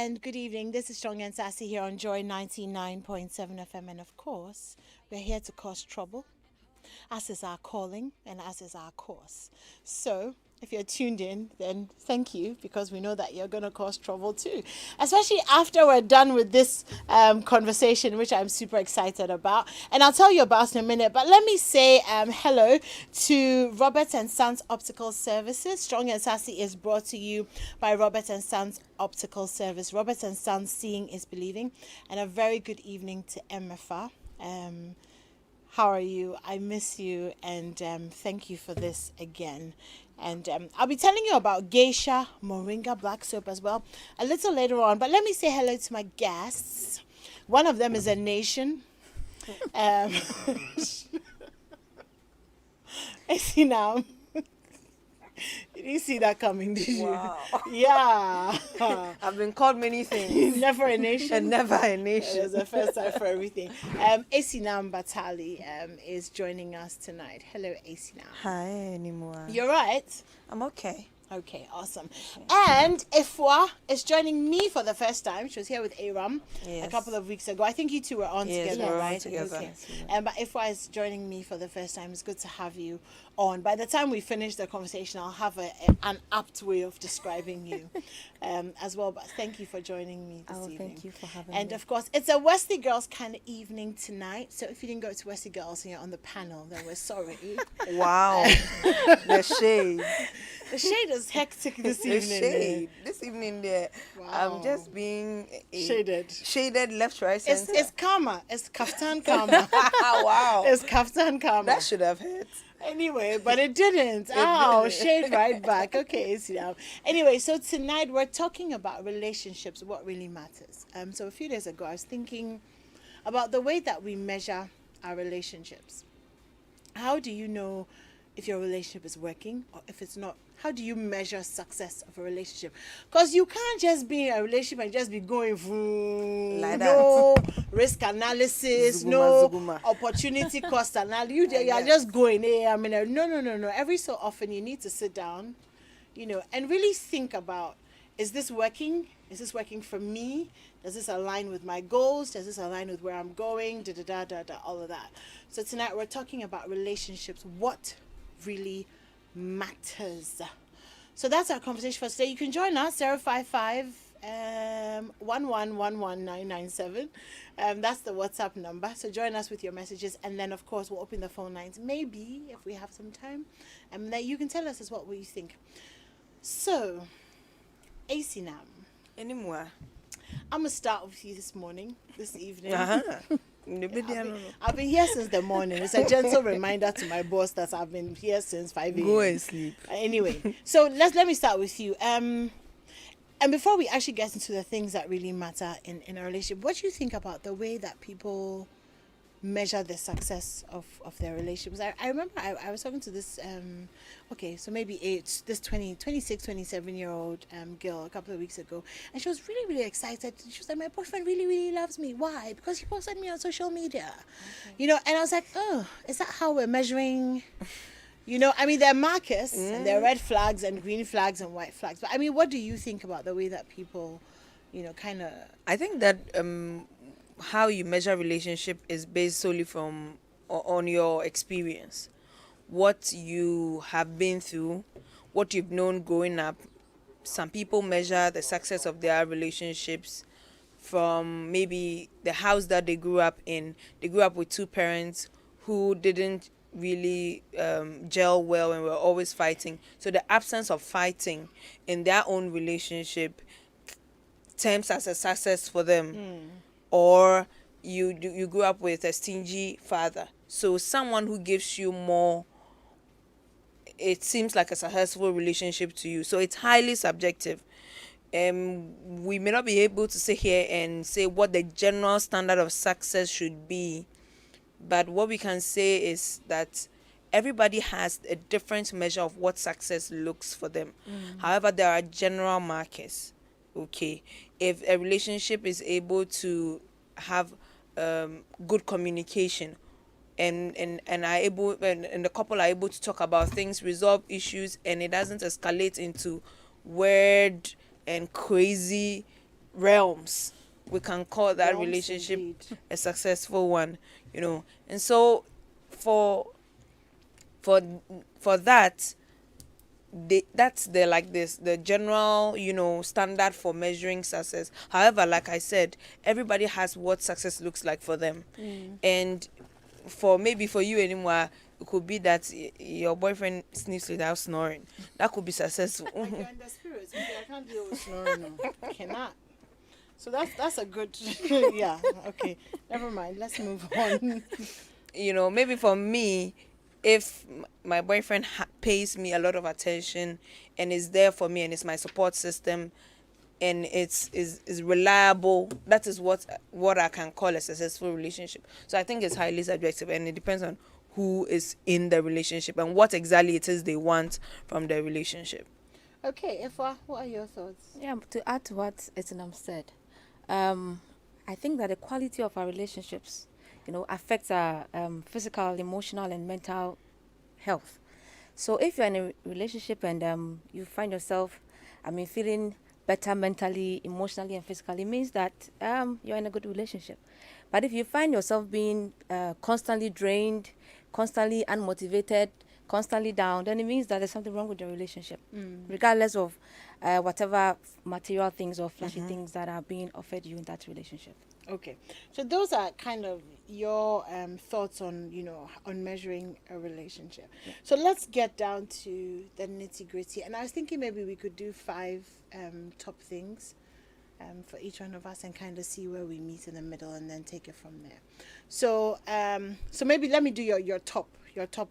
and good evening. This is Strong and Sassy here on Joy 99.7 FM. And of course, we're here to cause trouble, as is our calling and as is our course. So, if you're tuned in, then thank you, because we know that you're going to cause trouble too. Especially after we're done with this conversation, which I'm super excited about. And I'll tell you about in a minute. But let me say hello to Robert and Sons Optical Services. Strong and Sassy is brought to you by Robert and Sons Optical Service. Robert and Sons, seeing is believing. And a very good evening to Emmefa. How are you? I miss you, and thank you for this again. And I'll be telling you about Geisha Moringa Black Soap as well a little later on. But let me say hello to my guests. One of them is a nation. I see now. You didn't see that coming, did you? Wow. Yeah. I've been called many things. Never a nation. And never a nation. There's a first time for everything. Asinam Batali is joining us tonight. Hello, Asinam. Hi, Animwaa. You're right. I'm okay. Okay, awesome. And Ifwa is joining me for the first time. She was here with Aram a couple of weeks ago. I think you two were on together, we were right? on together. Okay. But Ifwa is joining me for the first time. It's good to have you on. By the time we finish the conversation, I'll have an apt way of describing you as well. But thank you for joining me this evening. Thank you for having And me. of course, it's a Wesley Girls kind of evening tonight. So if you didn't go to Wesley Girls and you're on the panel, then we're sorry. Wow. The shade. The shade is hectic this The evening. shade. This evening there, Wow. I'm just being Shaded. Shaded left, right, center. It's karma. It's kaftan karma. Wow. It's kaftan karma. That should have hit. Anyway, but it didn't. Shade right back. Okay, see now. Anyway, so tonight we're talking about relationships, what really matters. So a few days ago, I was thinking about the way that we measure our relationships. How do you know if your relationship is working or if it's not? How do you measure success of a relationship? Because you can't just be in a relationship and just be going through Like no risk analysis, no Zuguma. opportunity cost analysis. You are just going, no. Every so often you need to sit down, and really think about, is this working? Is this working for me? Does this align with my goals? Does this align with where I'm going? All of that. So tonight we're talking about relationships. What really matters. So that's our conversation for today. You can join us 055 1111997. That's the WhatsApp number. So join us with your messages, and then of course we'll open the phone lines maybe if we have some time, and then you can tell us as what you think. So Asinam, Animwaa. I'm gonna start with you this evening. I've been here since the morning. It's a gentle reminder to my boss that I've been here since 5 a.m. Go and sleep. Anyway, so let me start with you. And before we actually get into the things that really matter in a relationship, what do you think about the way that people measure the success of their relationships? I remember I was talking to this so maybe this 26 27-year-old girl a couple of weeks ago, and she was really, really excited. She was like, my boyfriend really, really loves me. Why? Because he posted me on social media. And I was like, oh, is that how we're measuring? There are markers and there are red flags and green flags and white flags, but what do you think about the way that people kind of... I think that how you measure relationship is based solely on your experience, what you have been through, what you've known growing up. Some people measure the success of their relationships from maybe the house that they grew up in. They grew up with two parents who didn't really gel well and were always fighting. So the absence of fighting in their own relationship terms as a success for them. Or you grew up with a stingy father, so someone who gives you more, it seems like a successful relationship to you. So it's highly subjective. We may not be able to sit here and say what the general standard of success should be, but what we can say is that everybody has a different measure of what success looks for them. However, there are general markers. Okay, if a relationship is able to have good communication, and the couple are able to talk about things, resolve issues, and it doesn't escalate into weird and crazy realms, we can call that Realms relationship indeed. a successful one, And so for for for that, that's the general standard for measuring success. However, like I said, everybody has what success looks like for them. And for you anymore, it could be that your boyfriend sleeps without snoring. That could be successful. Like you're in the spirits. Me, I can't deal with snoring. No. I cannot. So that's a good yeah. Okay. Never mind. Let's move on. Maybe for me, if my boyfriend pays me a lot of attention and is there for me and is my support system and is reliable, that is what I can call a successful relationship. So I think it's highly subjective, and it depends on who is in the relationship and what exactly it is they want from the relationship. Okay, Efwa, what are your thoughts? Yeah, to add to what Etinam said, I think that the quality of our relationships, affects our physical, emotional, and mental health. So if you're in a relationship and you find yourself, feeling better mentally, emotionally, and physically, it means that you're in a good relationship. But if you find yourself being constantly drained, constantly unmotivated, constantly down, then it means that there's something wrong with your relationship, regardless of whatever material things or flashy things that are being offered you in that relationship. Okay, so those are kind of your thoughts on on measuring a relationship. Yeah. So let's get down to the nitty gritty. And I was thinking maybe we could do 5 top things for each one of us and kind of see where we meet in the middle and then take it from there. So so maybe let me do your top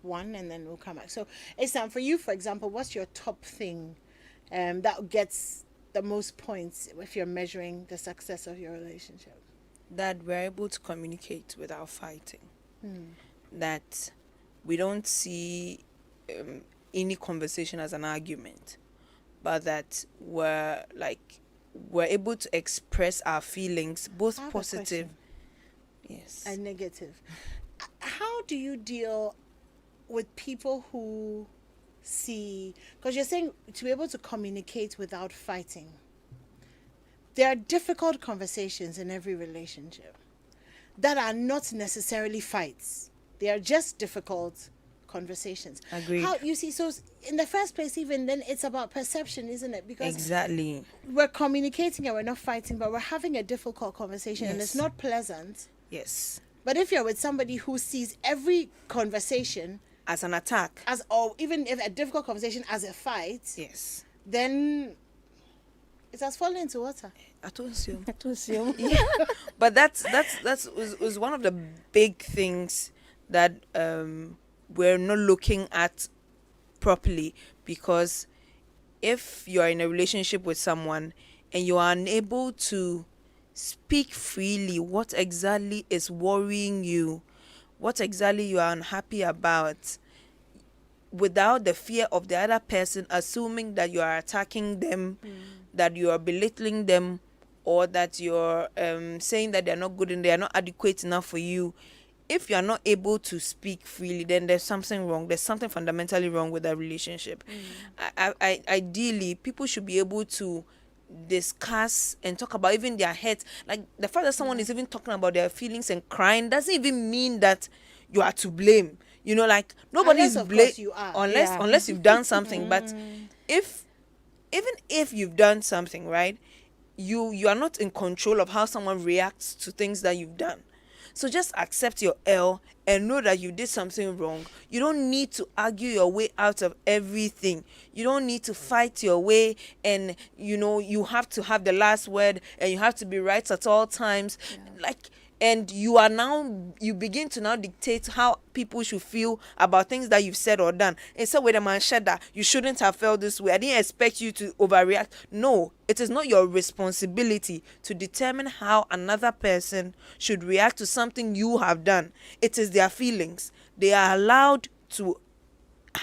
one and then we'll come back. So Isam, for you, for example, what's your top thing that gets the most points if you're measuring the success of your relationship? That we're able to communicate without fighting. That we don't see any conversation as an argument, but that we're able to express our feelings, both I have a positive. question. Yes. And negative. How do you deal with people who see, because you're saying to be able to communicate without fighting? There are difficult conversations in every relationship that are not necessarily fights. They are just difficult conversations. Agreed. How you see? So in the first place, even then, it's about perception, isn't it? Because Exactly. we're communicating and we're not fighting, but we're having a difficult conversation, and it's Yes. not pleasant. Yes. But if you're with somebody who sees every conversation As an attack. as, or even if a difficult conversation as a fight, Yes. then it has fallen into water. I told you. To assume. But that's was one of the big things that we're not looking at properly, because if you're in a relationship with someone and you are unable to speak freely what exactly is worrying you, what exactly you are unhappy about, without the fear of the other person assuming that you are attacking them, that you are belittling them, or that you're saying that they're not good and they're not adequate enough for you. If you're not able to speak freely, then there's something wrong. There's something fundamentally wrong with that relationship. Ideally, people should be able to discuss and talk about even their heads. Like the fact that someone is even talking about their feelings and crying doesn't even mean that you are to blame. Like nobody's Unless, of blame course, you are. unless Yeah. unless you've done something. But even if you've done something, right, you are not in control of how someone reacts to things that you've done. So just accept your L and know that you did something wrong. You don't need to argue your way out of everything. You don't need to fight your way, and you have to have the last word and you have to be right at all times. And you begin to now dictate how people should feel about things that you've said or done. And so with a man said that you shouldn't have felt this way, I didn't expect you to overreact. No, it is not your responsibility to determine how another person should react to something you have done. It is their feelings. They are allowed to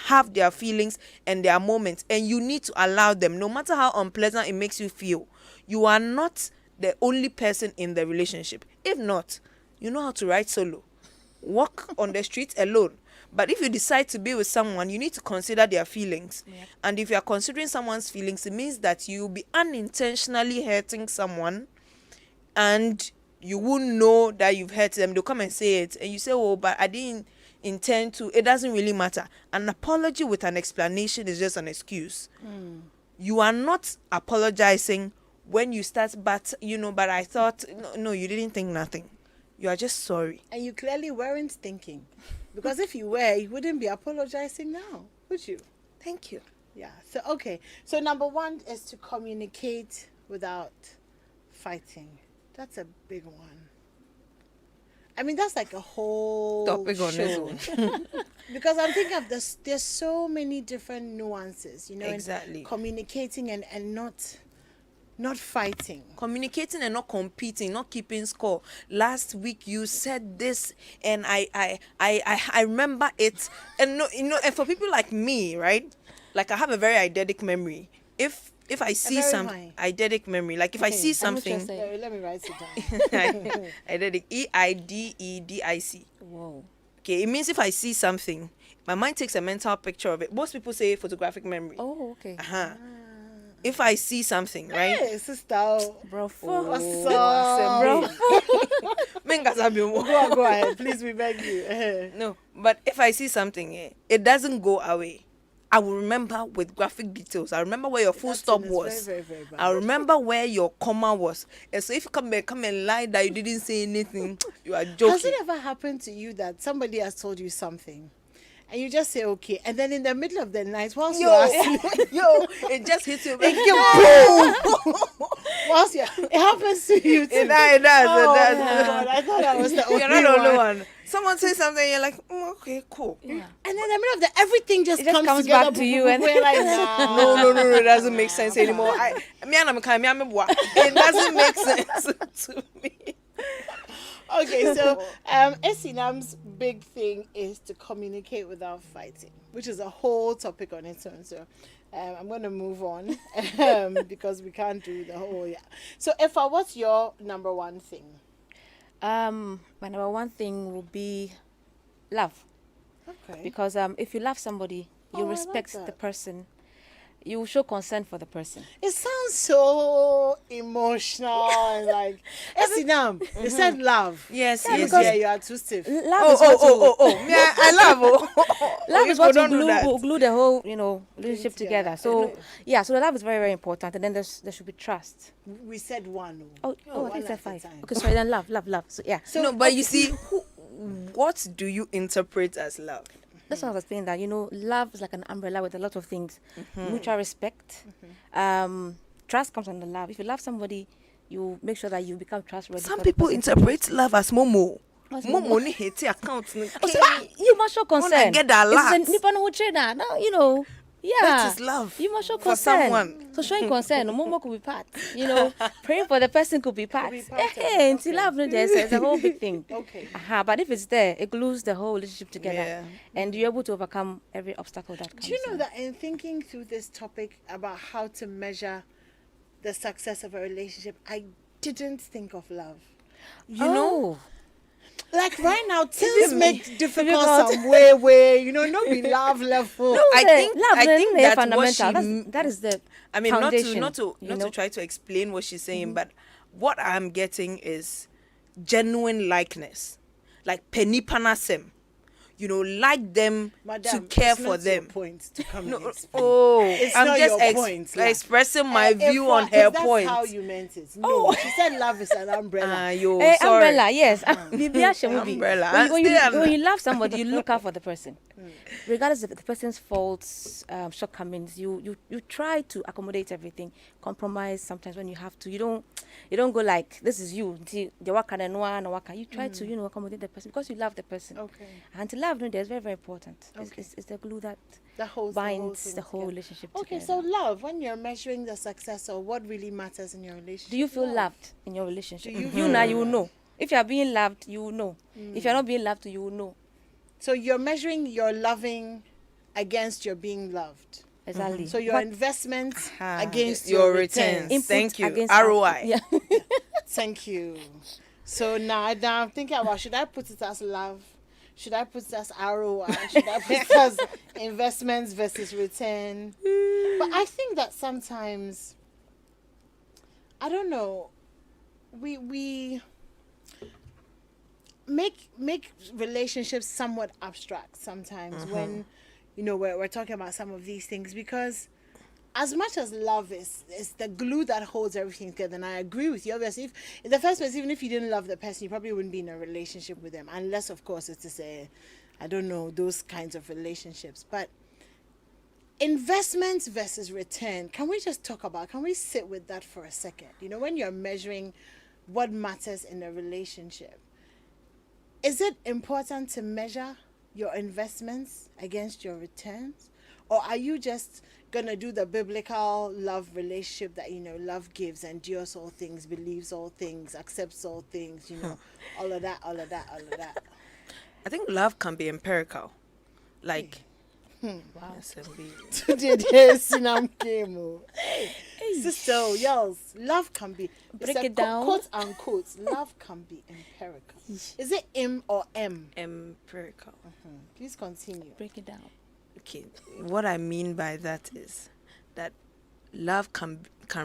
have their feelings and their moments, and you need to allow them, no matter how unpleasant it makes you feel. You are not the only person in the relationship. If not, you know how to ride solo, walk on the street alone. But if you decide to be with someone, you need to consider their feelings. Yep. And if you are considering someone's feelings, it means that you'll be unintentionally hurting someone and you won't know that you've hurt them. They'll come and say it, and you say, "Oh, but I didn't intend to." It doesn't really matter. An apology with an explanation is just an excuse. You are not apologizing when you start, but but I thought, no, you didn't think nothing. You are just sorry. And you clearly weren't thinking. Because if you were, you wouldn't be apologizing now, would you? Thank you. Yeah. So, okay. So, number one is to communicate without fighting. That's a big one. I mean, that's like a whole Topic on its show. own. Because I'm thinking of this, there's so many different nuances, in Exactly. communicating and not fighting. Communicating and not competing, not keeping score. Last week you said this, and I remember it, and and for people like me, right? Like, I have a very eidetic memory. If I see very some high. eidetic memory, like if I Okay, see I'm something, interested. Let me write it down. eidetic, EIDEDIC. Whoa. Okay, it means if I see something, my mind takes a mental picture of it. Most people say photographic memory. Oh, okay. If I see something, right? Hey, sister. Bro, What's Bro. up? Mengasabiumo. Go ahead. Please, we beg you. No, but if I see something, it doesn't go away. I will remember with graphic details. I remember where your full That stop thing is was. very, very, very bad. I remember where your comma was. And so if you come and lie that you didn't say anything, you are Has joking. it ever happened to you that somebody has told you something and you just say okay, and then in the middle of the night, whilst you are asleep, It just hits you. whilst it happens to you too. It does. Oh, God, I thought I was the only You're not the only one. one. Someone says something, you're like, okay, cool. Yeah. And then in the middle of everything just It just comes comes together. back to you and- We're like, nah. No, it doesn't make sense anymore. It doesn't make sense to me. Okay, so Esinam's big thing is to communicate without fighting, which is a whole topic on its own. So I'm going to move on because we can't do the whole, yeah. So Effa, what's your number one thing? My number one thing will be love. Okay. Because if you love somebody, Oh, you I like respect the that. person. You will show concern for the person. It sounds so emotional and like Esinam. You said love. Yes, Yeah, yes, because- Yeah, yes. you are too stiff. Love is what will, Me, I love. love is what don't do will that. glue the whole relationship together. together. So yeah, so the love is very, very important, and then there should be trust. We said one. Oh, I one think at a it's five. time. Okay, sorry, then love. So yeah, No, but you see, what do you interpret as love? that's what I was saying, that love is like an umbrella with a lot of things. Mm-hmm. Mutual respect, trust comes under love. If you love somebody, you make sure that you become trustworthy. Some for the people person. interpret love as momo. What's Momo ni hate account. Oh, so you must show concern. get that It's laugh. a nipa no trainer. Now, yeah. That is love You must show for concern. someone. So showing concern, Momo could be part. Praying for the person could be part. be part of it. Hey, until love, there's a whole big thing. Okay. But if it's there, it glues the whole relationship together, Yeah. and you're able to overcome every obstacle that comes. Do you know in. that in thinking through this topic about how to measure the success of a relationship, I didn't think of love. You know, Like right now, things make difficult difficult. some way, not be love level. I think that's what fundamental. she. That is the I mean, foundation, not to you know? try to explain what she's saying, but what I'm getting is genuine likeness, like penny panasem. Like them Madam, to care it's for not your them. point to come No, and explain. oh, It's I'm not just your point, like. expressing my view on Effa, her that's point. how you meant it. No, she said love is an umbrella. Yo, Eh, sorry. umbrella, yes. Bibi Ashe movie. Umbrella. When you love somebody, you look out for the person, regardless of the person's faults, shortcomings. You try to accommodate everything, compromise sometimes when you have to. You don't go like, this is you. You try to accommodate the person because you love the person. Okay. And to love, is very, very important. Okay. It's the glue that That holds binds thing the whole together. relationship Okay, together. so love, when you're measuring the success or what really matters in your relationship. Do you feel love. loved in your relationship? Do you You now, you will know. If you are being loved, you will know. If you're not being loved, you will know. So you're measuring your loving against your being loved. Exactly. So your But investment Ah, against your your returns. returns. input Thank you. against ROI. Yeah. Thank you. So now I'm thinking about, should I put it as love? Should I put it as ROI? Should I put it as investments versus return? But I think that sometimes, I don't know, we make relationships somewhat abstract sometimes when we're talking about some of these things, because as much as love is the glue that holds everything together, and I agree with you. Obviously, if in the first place, even if you didn't love the person, you probably wouldn't be in a relationship with them, unless of course it's just I don't know, those kinds of relationships. But investments versus return, can we sit with that for a second? When you're measuring what matters in a relationship, is it important to measure your investments against your returns? Or are you just going to do the biblical love relationship that, love gives, endures all things, believes all things, accepts all things, all of that. I think love can be empirical. Like, Wow. Sister, y'all, love can be, Break it down. quote unquote, love can be empirical. Is it M or M? empirical. Please continue. Break it down. Okay, what I mean by that is that love can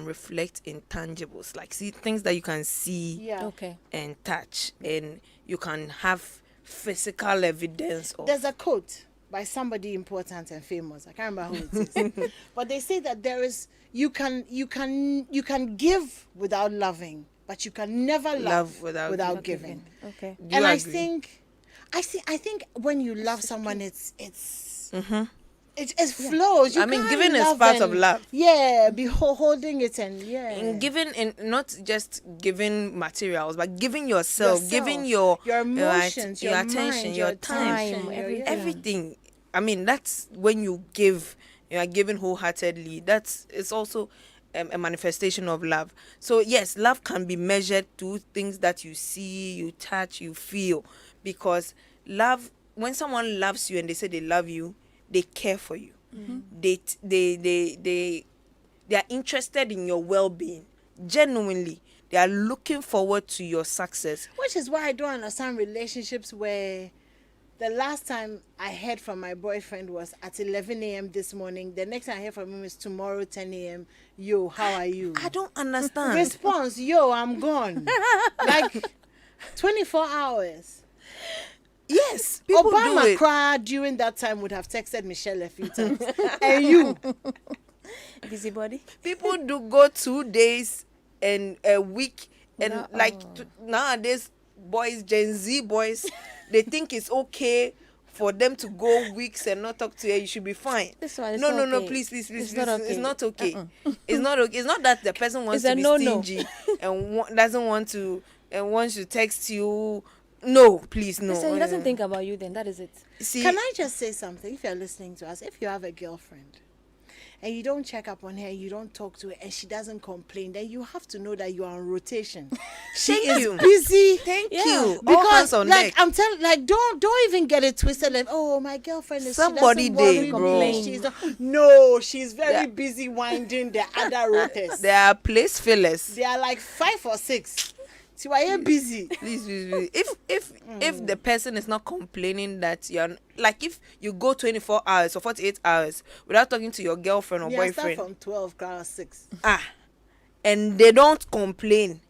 reflect intangibles, like see things that you can see Yeah. Okay. and touch, and you can have physical evidence of. There's a quote by somebody important and famous. I can't remember who it is. But they say that you can give without loving, but you can never love without giving. Okay. Do you And agree? I think when you love someone, it flows. You I mean, can't giving is love part of and- love. Yeah, be holding it and In giving, in not just giving materials, but giving yourself, giving your emotions, your attention, mind, your your time, attention, everything. everything. I mean, that's when you give. You are giving wholeheartedly. It's also a manifestation of love. So yes, love can be measured through things that you see, you touch, you feel. Because love, when someone loves you and they say they love you, they care for you. They are interested in your well-being. Genuinely, they are looking forward to your success. Which is why I don't understand relationships where the last time I heard from my boyfriend was at 11 a.m. this morning. The next time I hear from him is tomorrow 10 a.m. Yo, how are you? I don't understand. Response, yo, I'm gone. Like 24 hours. Yes, people do Obama it. cried during that time would have texted Michelle a few times. And you, Busybody. People do go 2 days and a week, and No. nowadays boys, Gen Z boys, they think it's okay for them to go weeks and not talk to you. You should be fine. This one is no, not no, okay. please, It's please. not okay. It's not okay. It's not okay. It's not that the person wants It's to a be no-no. stingy and doesn't want to and wants to text you. No, please, no. So he doesn't think about you then. That is it. See, can I just say something? If you're listening to us, if you have a girlfriend and you don't check up on her, you don't talk to her, and she doesn't complain, then you have to know that you are on rotation. She Thank is you. busy. Thank Yeah. you. All Because hands on like deck. I'm telling, like don't even get it twisted. Like, oh, my girlfriend is Somebody she doesn't dey, worry bro. me. She's not, no, she's very Yeah. busy winding the other rotors. There are place fillers. They are like 5 or 6. So why you busy? Please. If the person is not complaining that you're like, if you go 24 hours or 48 hours without talking to your girlfriend or Yeah, I start boyfriend, from 12 class 6. and they don't complain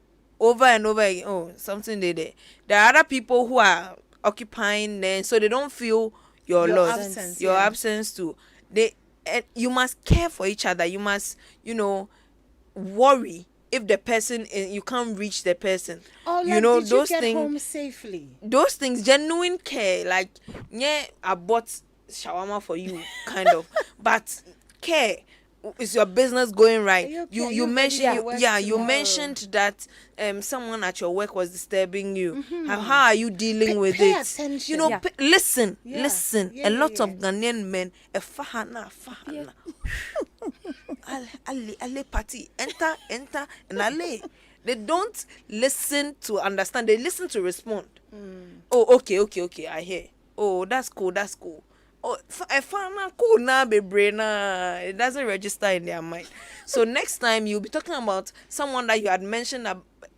over and over again, oh, something they there. There are other people who are occupying them, so they don't feel your loss, absence, your yeah. absence too. You must care for each other. You must, worry if the person you can't reach the person. Oh, like, you know, did those you get things. home safely? Those things, genuine care, like, yeah, I bought shawarma for you, kind of, but care. Is your business going right? Are you You okay? you You mentioned ready to you, work yeah you tomorrow? mentioned that someone at your work was disturbing you. How are you dealing with pay it? attention. You know, Yeah. listen. Yeah. A Yeah, lot yeah, of Ghanaian men, a fahana. Ale party, enter, and ale. They don't listen to understand. They listen to respond. Oh, okay. I hear. Oh, that's cool. Oh, I found out cool now, baby. Nah, it doesn't register in their mind. So next time you'll be talking about someone that you had mentioned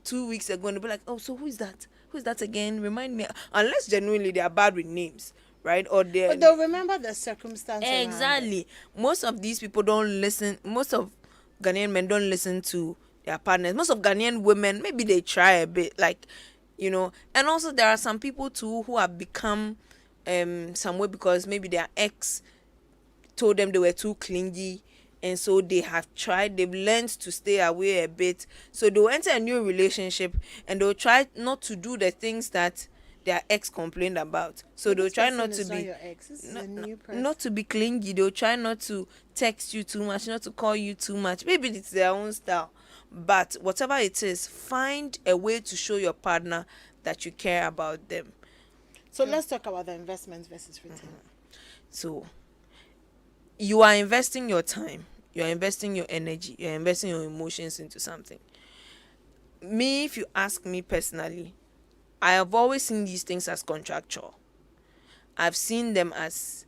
2 weeks ago, and they'll be like, oh, so who is that? Who is that again? Remind me. Unless genuinely they are bad with names, right? Or But they'll remember the circumstance. around it. exactly. Most of these people don't listen. Most of Ghanaian men don't listen to their partners. Most of Ghanaian women, maybe they try a bit, like, and also there are some people too who have become some way because maybe their ex told them they were too clingy, and so they've learned to stay away a bit, so they'll enter a new relationship and they'll try not to do the things that their ex complained about. So they'll This try person not to is not be your ex. This is not, a new person. not to be clingy. They'll try not to text you too much, not to call you too much. Maybe it's their own style, but whatever it is, find a way to show your partner that you care about them. So let's talk about the investments versus return. So you are investing your time, you're investing your energy, you're investing your emotions into something. Me, if you ask me personally, I have always seen these things as contractual. I've seen them as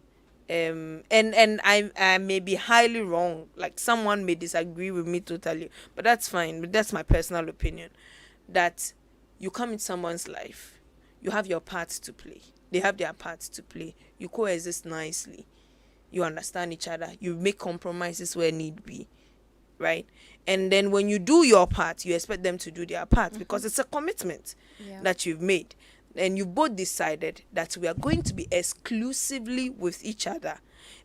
and I may be highly wrong. Like, someone may disagree with me totally, but that's fine. But that's my personal opinion. That you come in someone's life, you have your part to play. They have their part to play. You coexist nicely. You understand each other. You make compromises where need be, right? And then when you do your part, you expect them to do their part because it's a commitment that you've made. And you both decided that we are going to be exclusively with each other.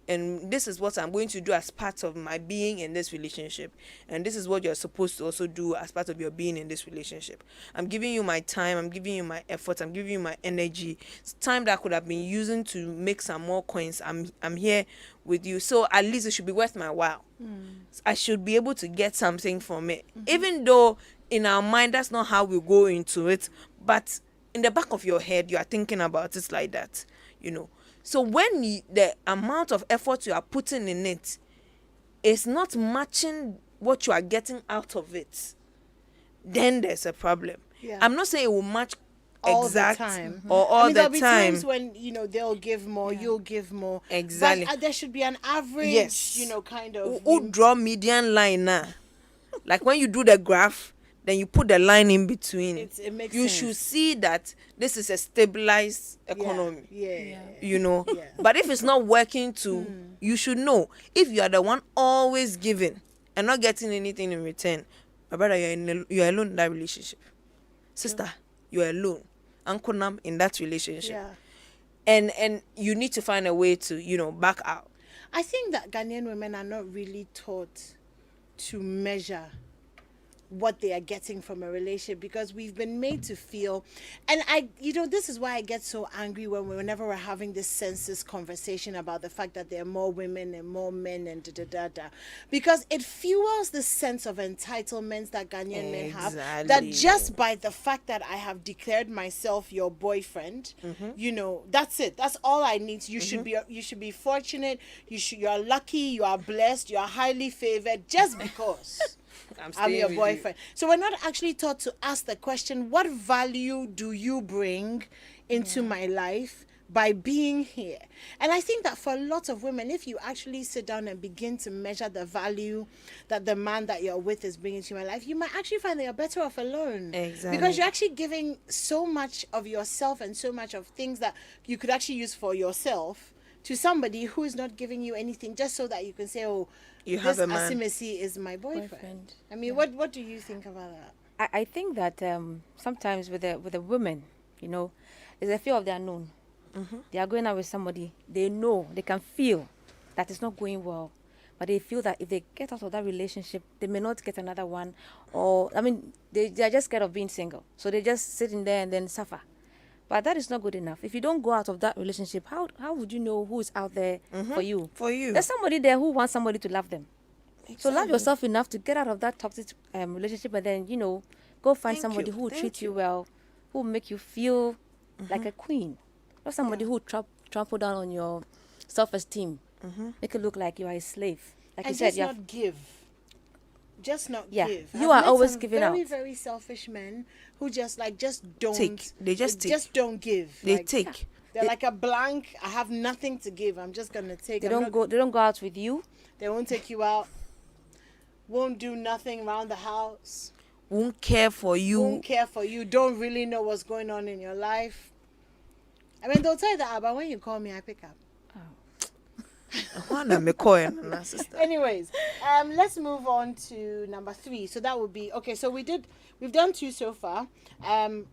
And this is what I'm going to do as part of my being in this relationship. And this is what you're supposed to also do as part of your being in this relationship. I'm giving you my time. I'm giving you my effort. I'm giving you my energy. It's time that I could have been using to make some more coins. I'm here with you. So at least it should be worth my while. I should be able to get something from it. Even though in our mind, that's not how we go into it. But in the back of your head, you are thinking about it like that, So when the amount of effort you are putting in it is not matching what you are getting out of it, then there's a problem. Yeah. I'm not saying it will match All exact the time. or all there'll the be time. times when they'll give more, you'll give more. Exactly. But there should be an average, Yes. kind of. Who draw median line now? Like when you do the graph, then you put the line in between. It makes you sense. should see that this is a stabilized economy. Yeah. Yeah. But if it's not working you should know. If you are the one always giving and not getting anything in return, my brother, you're alone in that relationship. Sister, you're alone. Uncle Nam in that relationship. Yeah. And you need to find a way to, back out. I think that Ghanaian women are not really taught to measure what they are getting from a relationship, because we've been made to feel, and this is why I get so angry whenever we're having this census conversation about the fact that there are more women and more men and because it fuels the sense of entitlement that Ghanaian men have, that just by the fact that I have declared myself your boyfriend, that's it, that's all I need. You should be fortunate, you are lucky, you are blessed, you are highly favored just because I'm your boyfriend. So we're not actually taught to ask the question, what value do you bring into my life by being here? And I think that for a lot of women, if you actually sit down and begin to measure the value that the man that you're with is bringing to your life, you might actually find that you're better off alone. Exactly. Because you're actually giving so much of yourself and so much of things that you could actually use for yourself to somebody who is not giving you anything, just so that you can say, oh, you have a man. Asimesi is my boyfriend. I mean, what do you think about that? I think that sometimes with the women, there's a fear of the unknown. They are going out with somebody, they know, they can feel that it's not going well, but they feel that if they get out of that relationship, they may not get another one, or they are just scared of being single, so they just sit in there and then suffer. But that is not good enough. If you don't go out of that relationship, how would you know who is out there for you? For you. There's somebody there who wants somebody to love them. Exactly. So love yourself enough to get out of that toxic relationship, and then, go find somebody who will treat you well, who will make you feel like a queen. Not somebody who trample down on your self-esteem, make it look like you are a slave. Like and you said, just not give. Just not give. You are always giving very, out. very selfish men who just don't take. They just take. Just don't give. They take. Yeah. They're like a blank. I have nothing to give. I'm just gonna take. They don't go out with you. They won't take you out. Won't do nothing around the house. Won't care for you. Won't care for you. Don't really know what's going on in your life. I mean, they'll tell you that, but when you call me, I pick up. Juana McCoy and my sister. Anyways, let's move on to number 3. So that would be okay. So we've done 2 so far.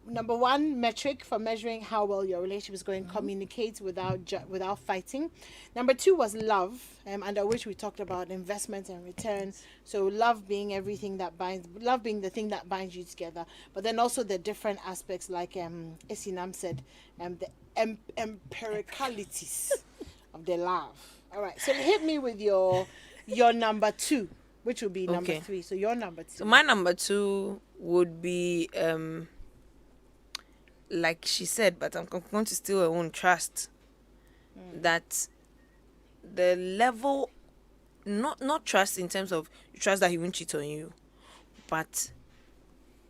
Number 1, metric for measuring how well your relationship is going. Communicate without fighting. Number 2 was love, under which we talked about investment and return. So love being everything that binds, love being the thing that binds you together. But then also the different aspects, like Esinam said, the empiricalities of the love. All right, so hit me with your number 2, which would be number Okay. 3. So your number 2. So my number 2 would be like she said, but I'm going to still own trust. That the level, not trust in terms of trust that he won't cheat on you, but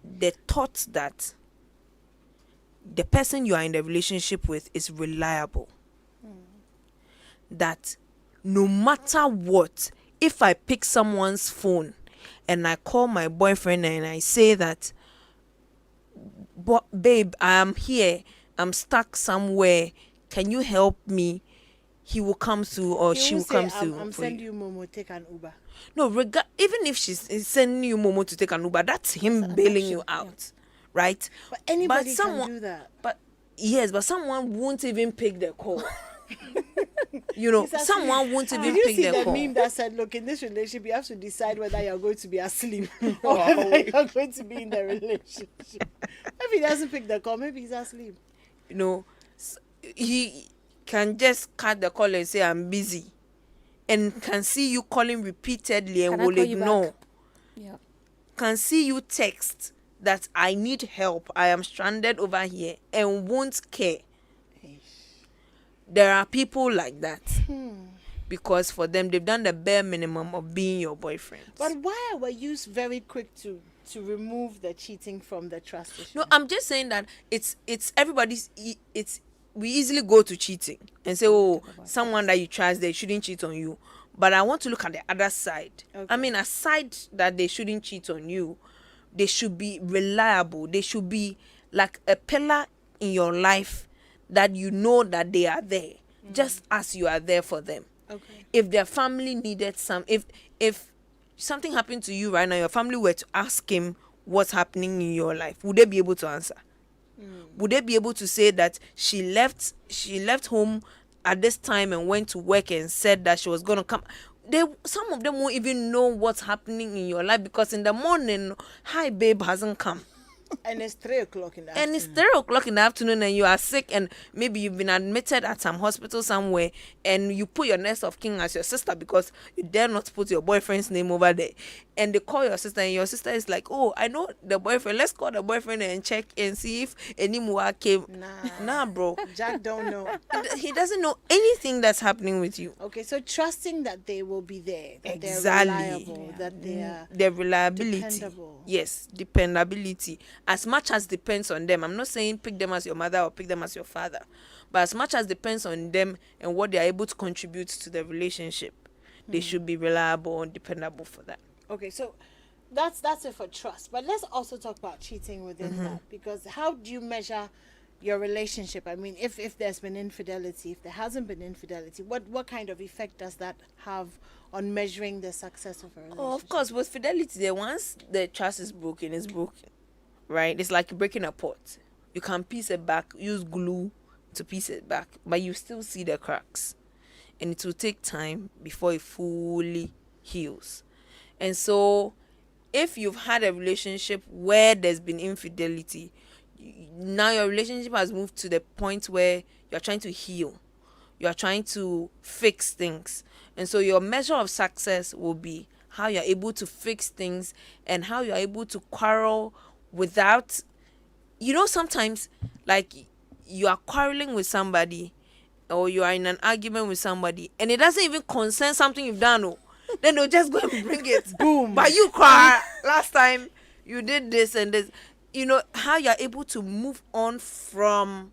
the thought that the person you are in the relationship with is reliable. That no matter what, if I pick someone's phone and I call my boyfriend and I say that, babe, I am here, I'm stuck somewhere, can you help me? He will come through, or she will come through. I'm sending you Momo, take an Uber. No, even if she's sending you Momo to take an Uber, that's him bailing you out, right? But anybody can do that. But yes, but someone won't even pick the call. You know, someone won't even Did you pick see the the call. meme that said, look, in this relationship, you have to decide whether you're going to be asleep or whether you're going to be in the relationship. If he doesn't pick the call, maybe he's asleep. You know, he can just cut the call and say, I'm busy. And can see you calling repeatedly and Can I will call you ignore. back? Yeah. Can see you text that I need help, I am stranded over here, and won't care. There are people like that. Because for them, they've done the bare minimum of being your boyfriend. But why were you very quick to remove the cheating from the trust issue? No, I'm just saying that it's everybody's. We easily go to cheating and say, oh, someone that you trust, they shouldn't cheat on you. But I want to look at the other side. Okay. I mean, aside that they shouldn't cheat on you, they should be reliable. They should be like a pillar in your life that you know that they are there, just as you are there for them. Okay. If their family needed if something happened to you right now, your family were to ask him what's happening in your life, would they be able to answer? Would they be able to say that she left home at this time and went to work and said that she was going to come? Some of them won't even know what's happening in your life, because in the morning, hi babe hasn't come. And it's 3 o'clock in the And afternoon. it's 3 o'clock in the afternoon and you are sick, and maybe you've been admitted at some hospital somewhere, and you put your next of kin as your sister because you dare not put your boyfriend's name over there. And they call your sister, and your sister is like, oh, I know the boyfriend, let's call the boyfriend and check and see if Animwaa came. Nah, bro. Jack don't know. He doesn't know anything that's happening with you. Okay, so trusting that they will be there, that Exactly. they're reliable, that they are Their reliability. dependable. Yes, dependability. As much as depends on them. I'm not saying pick them as your mother or pick them as your father, but as much as depends on them and what they are able to contribute to the relationship, they should be reliable and dependable for that. Okay, so that's it for trust. But let's also talk about cheating within that, because how do you measure your relationship? I mean, if there's been infidelity, if there hasn't been infidelity, what kind of effect does that have on measuring the success of a relationship? Oh, of course, with fidelity, once the trust is broken, it's broken, right? It's like breaking a pot. You can piece it back, use glue to piece it back, but you still see the cracks, and it will take time before it fully heals. And so, if you've had a relationship where there's been infidelity, now your relationship has moved to the point where you're trying to heal, you're trying to fix things. And so your measure of success will be how you're able to fix things and how you're able to quarrel without, sometimes like you are quarreling with somebody or you are in an argument with somebody and it doesn't even concern something you've done. Oh, then they'll just go and bring it. Boom. But you cry last time you did this and this. How you're able to move on from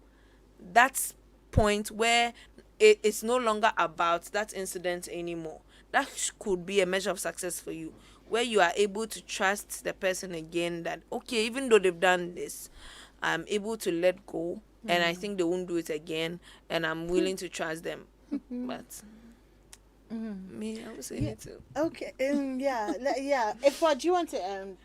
that point where it's no longer about that incident anymore. That could be a measure of success for you, where you are able to trust the person again that, okay, even though they've done this, I'm able to let go Mm. and I think they won't do it again and I'm willing to trust them. But Mm-hmm. yeah. Okay, so trusting that they will be there, that they are reliable, dependable. But Me, I would say me too. Okay. Yeah. If what do you want to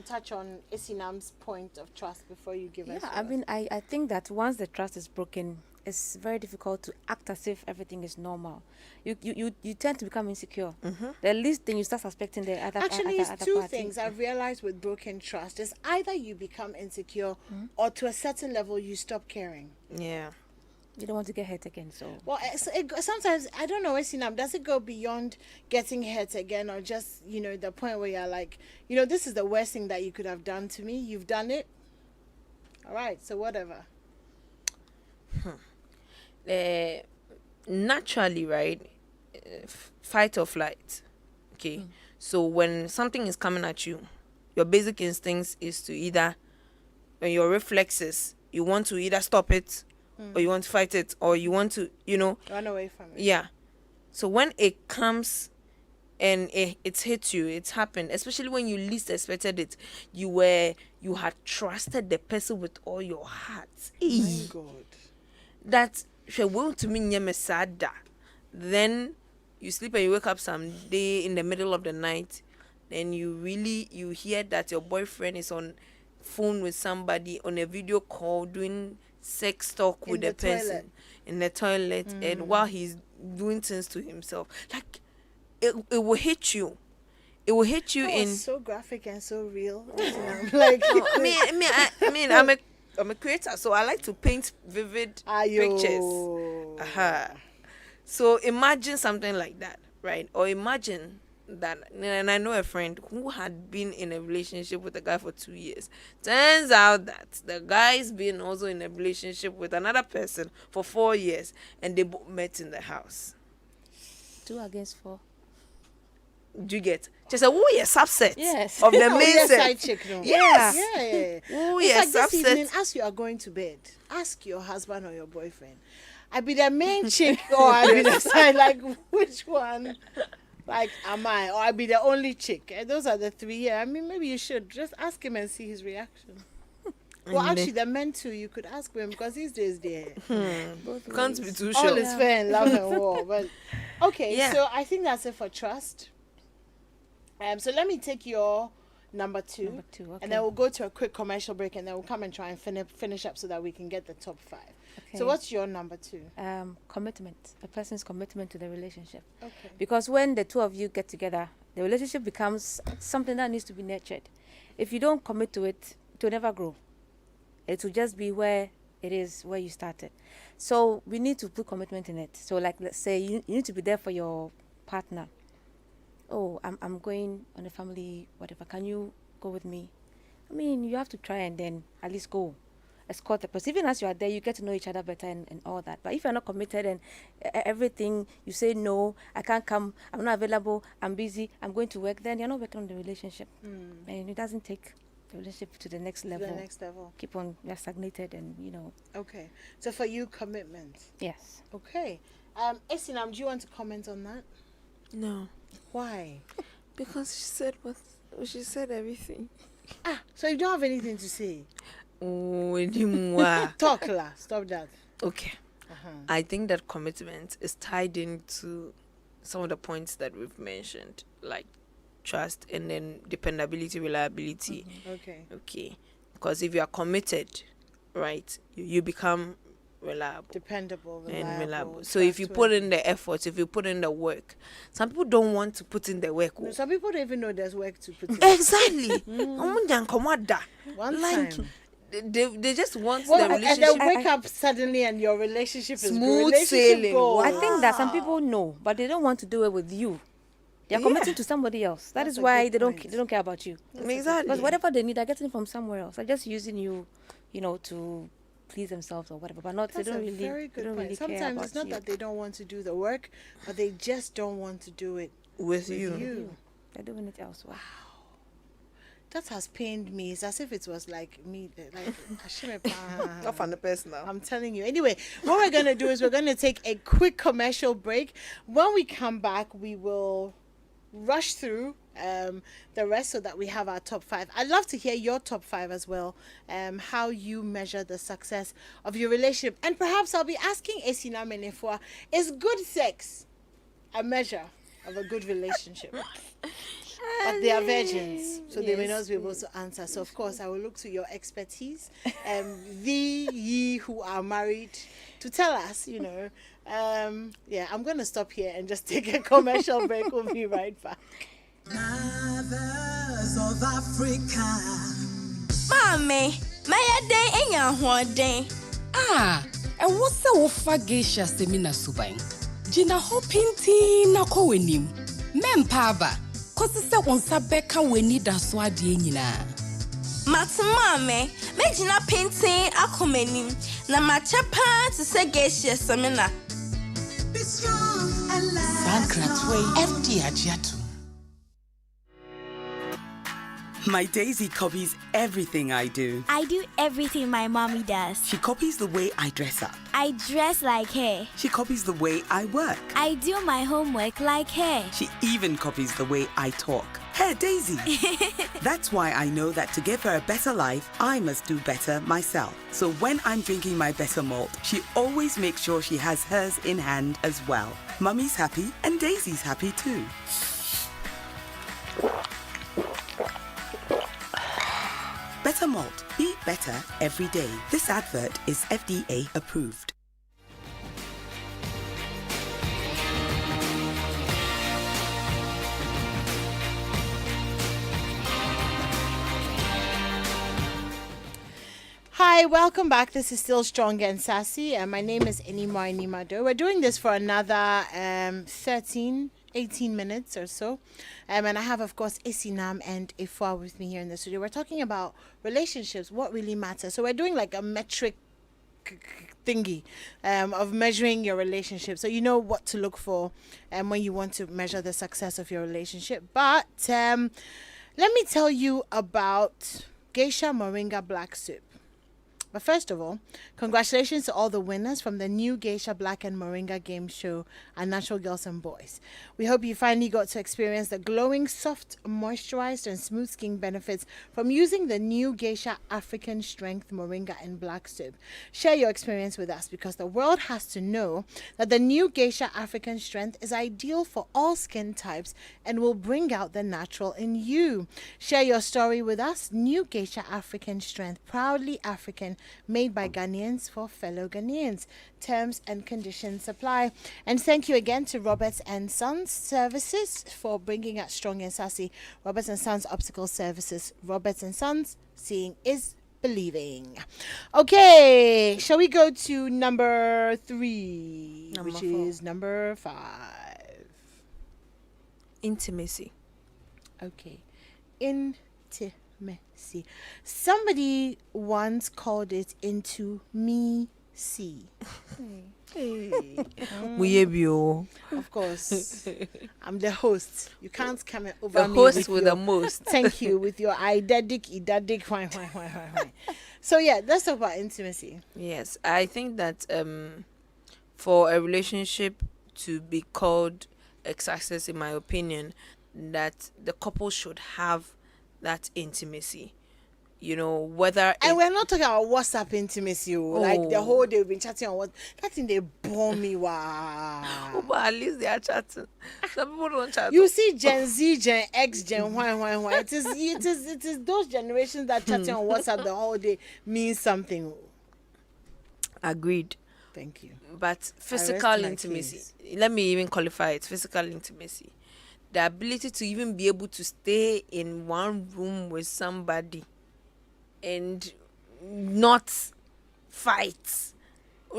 touch on Isinam's point of trust before you give Yeah, us? I yours? mean, I think that once the trust is broken, it's very difficult to act as if everything is normal. You tend to become insecure. The least thing you start suspecting the other Actually, it's other two party. things I've realized with broken trust is either you become insecure or to a certain level you stop caring. Yeah. You don't want to get hurt again, so Well, sometimes I don't know, Esinam, does it go beyond getting hurt again, or just the point where you're like, this is the worst thing that you could have done to me. You've done it. All right, so whatever. Naturally, right? Fight or flight. Okay. So when something is coming at you, your basic instincts is to either, your reflexes, you want to either stop it, or you want to fight it, or you want to, Run away from it. yeah. So when it comes and it's hit you, it's happened, especially when you least expected it. You had trusted the person with all your heart. My God. That she will to me sada. Then you sleep and you wake up someday in the middle of the night, then you hear that your boyfriend is on phone with somebody on a video call doing sex talk with the a person toilet. in the toilet, and while he's doing things to himself, like it will hit you. It will hit you That in. was so graphic and so real. Like, I mean, I'm a creator, so I like to paint vivid pictures. So imagine something like that, right? Or imagine that, and I know a friend who had been in a relationship with a guy for 2 years. Turns out that the guy's been also in a relationship with another person for 4 years, and they both met in the house. 2 against 4. Do you get? Just a subset Yes. of the Oh, main yes, set. side chick, no. Yes. Yeah. Oh, In yes, fact, this evening, subset. as you are going to bed, ask your husband or your boyfriend, I be the main chick or I be the side, like, which one? Like, am I? Or I be the only chick? And those are the three. Yeah, I mean, maybe you should just ask him and see his reaction. Well, actually, the men too, you could ask him because these days they're Both Can't ways. be too all sure. is fair in love and war. But okay, Yeah. so I think that's it for trust. So let me take your number 2, Number 2, okay. and then we'll go to a quick commercial break, and then we'll come and try and finish up so that we can get the top 5. Okay. So what's your number 2? Commitment. A person's commitment to the relationship. Okay. Because when the two of you get together, the relationship becomes something that needs to be nurtured. If you don't commit to it, it will never grow. It will just be where it is, where you started. So we need to put commitment in it. So like, let's say you need to be there for your partner. Oh, I'm going on a family, whatever. Can you go with me? I mean, you have to try and then at least go. Escort the person. Even as you are there, you get to know each other better and all that. But if you're not committed and everything, you say, no, I can't come, I'm not available, I'm busy, I'm going to work, then you're not working on the relationship. And it doesn't take the relationship to the next level. The next level. Keep on, you're stagnated and, Okay. So for you, commitment. yes. Okay. Esinam, do you want to comment on that? No, Why? because she said everything. So you don't have anything to say? Oh, Animwaa. Talk, la. Stop that. Okay. I think that commitment is tied into some of the points that we've mentioned, like trust and then dependability, reliability. Okay. Okay. Because if you are committed, right, you become reliable. Dependable, And reliable. So if you put in the effort, if you put in the work, some people don't want to put in the work. No, some people don't even know there's work to put in. Exactly. One Like time. they just want Well, the and relationship. then wake up suddenly and your relationship is Smooth good. Relationship sailing. goals. I think that some people know, but they don't want to do it with you. They're Yeah. committing to somebody else. That That's is a why good they point. don't care about you. Exactly. Because whatever they need, they're getting it from somewhere else. They're just using you, to please themselves or whatever. But not That's they don't a really, very they good don't point. really care Sometimes about it's not you. that they don't want to do the work, but they just don't want to do it with with you. you. They're doing it elsewhere. That has pained me. It's as if it was like me. Like Not from the person now. I'm telling you. Anyway, what we're going to do is we're going to take a quick commercial break. When we come back, we will rush through the rest so that we have our top 5. I'd love to hear your top 5 as well, how you measure the success of your relationship. And perhaps I'll be asking Esinam and Efua, is good sex a measure of a good relationship. But they are virgins, so they may not be able to answer. So, of course, I will look to your expertise, ye who are married, to tell us, yeah, I'm going to stop here and just take a commercial break. We'll be right back. Mothers of Africa. Mommy, my day in your one day. And what's the offer geisha semina subain? Gina hopinti na kowenim. Mempaba. Kosise wonsa beka weni da swadi nyina. Mate me gina painting akomenim na machapa to say geisha semina. Be strong and last. Sankratwe FD ajiatu. My Daisy copies everything I do. I do everything my mommy does. She copies the way I dress up. I dress like her. She copies the way I work. I do my homework like her. She even copies the way I talk. Hey, Daisy. That's why I know that to give her a better life, I must do better myself. So when I'm drinking my better malt, she always makes sure she has hers in hand as well. Mummy's happy and Daisy's happy too. Better malt. Be better every day. This advert is FDA approved. Hi, welcome back. This is still Strong and Sassy. My name is Animwaa. We're doing this for another 18 minutes or so. And I have, of course, Isinam and Ifwa with me here in the studio. We're talking about relationships, what really matters. So we're doing like a metric thingy of measuring your relationship. So you know what to look for when you want to measure the success of your relationship. But let me tell you about Geisha Moringa Black Soup. But first of all, congratulations to all the winners from the new Geisha Black and Moringa game show and Natural Girls and Boys. We hope you finally got to experience the glowing, soft, moisturized and smooth skin benefits from using the new Geisha African Strength Moringa and Black Soap. Share your experience with us because the world has to know that the new Geisha African Strength is ideal for all skin types and will bring out the natural in you. Share your story with us. New Geisha African Strength, proudly African, made by Ghanaians for fellow Ghanaians. Terms and conditions apply. And thank you again to Roberts and Sons Services for bringing us Strong and Sassy. Roberts and Sons Optical Services. Roberts and Sons, seeing is believing. Okay, shall we go to number 3, Number which 4. is number 5? Intimacy. Okay, intimacy. Somebody once called it into me see. Muyebio. Of course, I'm the host. You can't come over The me host with your, the most. Thank you with your idadic. Why. So yeah, let's talk about intimacy. Yes, I think that for a relationship to be called a success, in my opinion, that the couple should have that intimacy. You know, whether And we're not talking about WhatsApp intimacy. Like the whole day we've been chatting on what that thing they bore me. Wow. but at least they are chatting. Some people don't chat. You see Gen Z, Gen X, Gen Y. It is those generations that chatting on WhatsApp the whole day means something. Agreed. Thank you. But physical rest my intimacy, case. let me even qualify it, physical intimacy. The ability to even be able to stay in one room with somebody and not fight.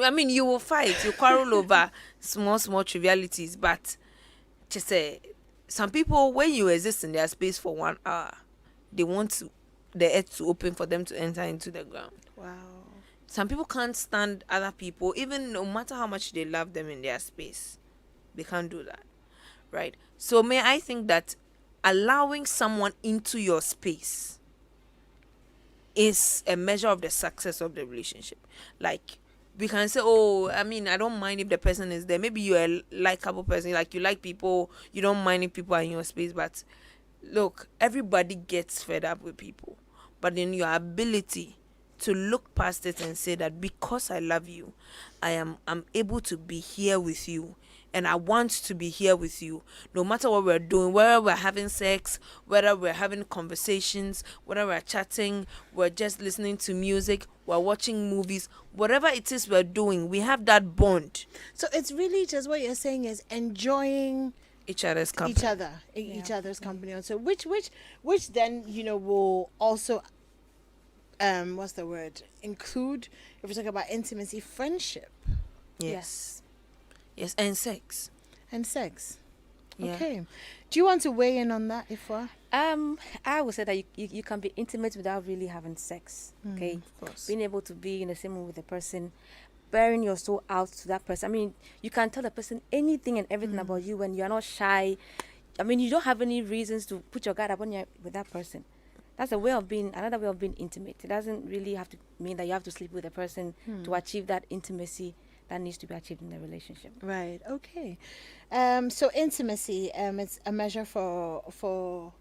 I mean, you will fight, you quarrel over small trivialities, but just say, some people, when you exist in their space for 1 hour, they want the earth to open for them to enter into the ground. Wow. Some people can't stand other people, even no matter how much they love them in their space. They can't do that, right? So may I think that allowing someone into your space is a measure of the success of the relationship. Like, we can say, oh, I mean, I don't mind if the person is there. Maybe you're a likable person, like you like people, you don't mind if people are in your space. But look, everybody gets fed up with people. But then your ability to look past it and say that because I love you, I'm able to be here with you. And I want to be here with you, no matter what we're doing, whether we're having sex, whether we're having conversations, whether we're chatting, we're just listening to music, we're watching movies, whatever it is we're doing, we have that bond. So it's really just what you're saying is enjoying Each other's company. each other's company. So which then will also what's the word, include, if we talk about intimacy, friendship. Yes. Yes, and sex. And sex. Yeah. Okay. Do you want to weigh in on that, Ifwa? I would say that you can be intimate without really having sex. Okay, of course. being able to be in the same room with the person, bearing your soul out to that person. I mean, you can tell the person anything and everything about you when you are not shy. I mean, you don't have any reasons to put your guard up with that person. That's another way of being intimate. It doesn't really have to mean that you have to sleep with a person to achieve that intimacy that needs to be achieved in the relationship. Right. Okay. So intimacy, it's a measure for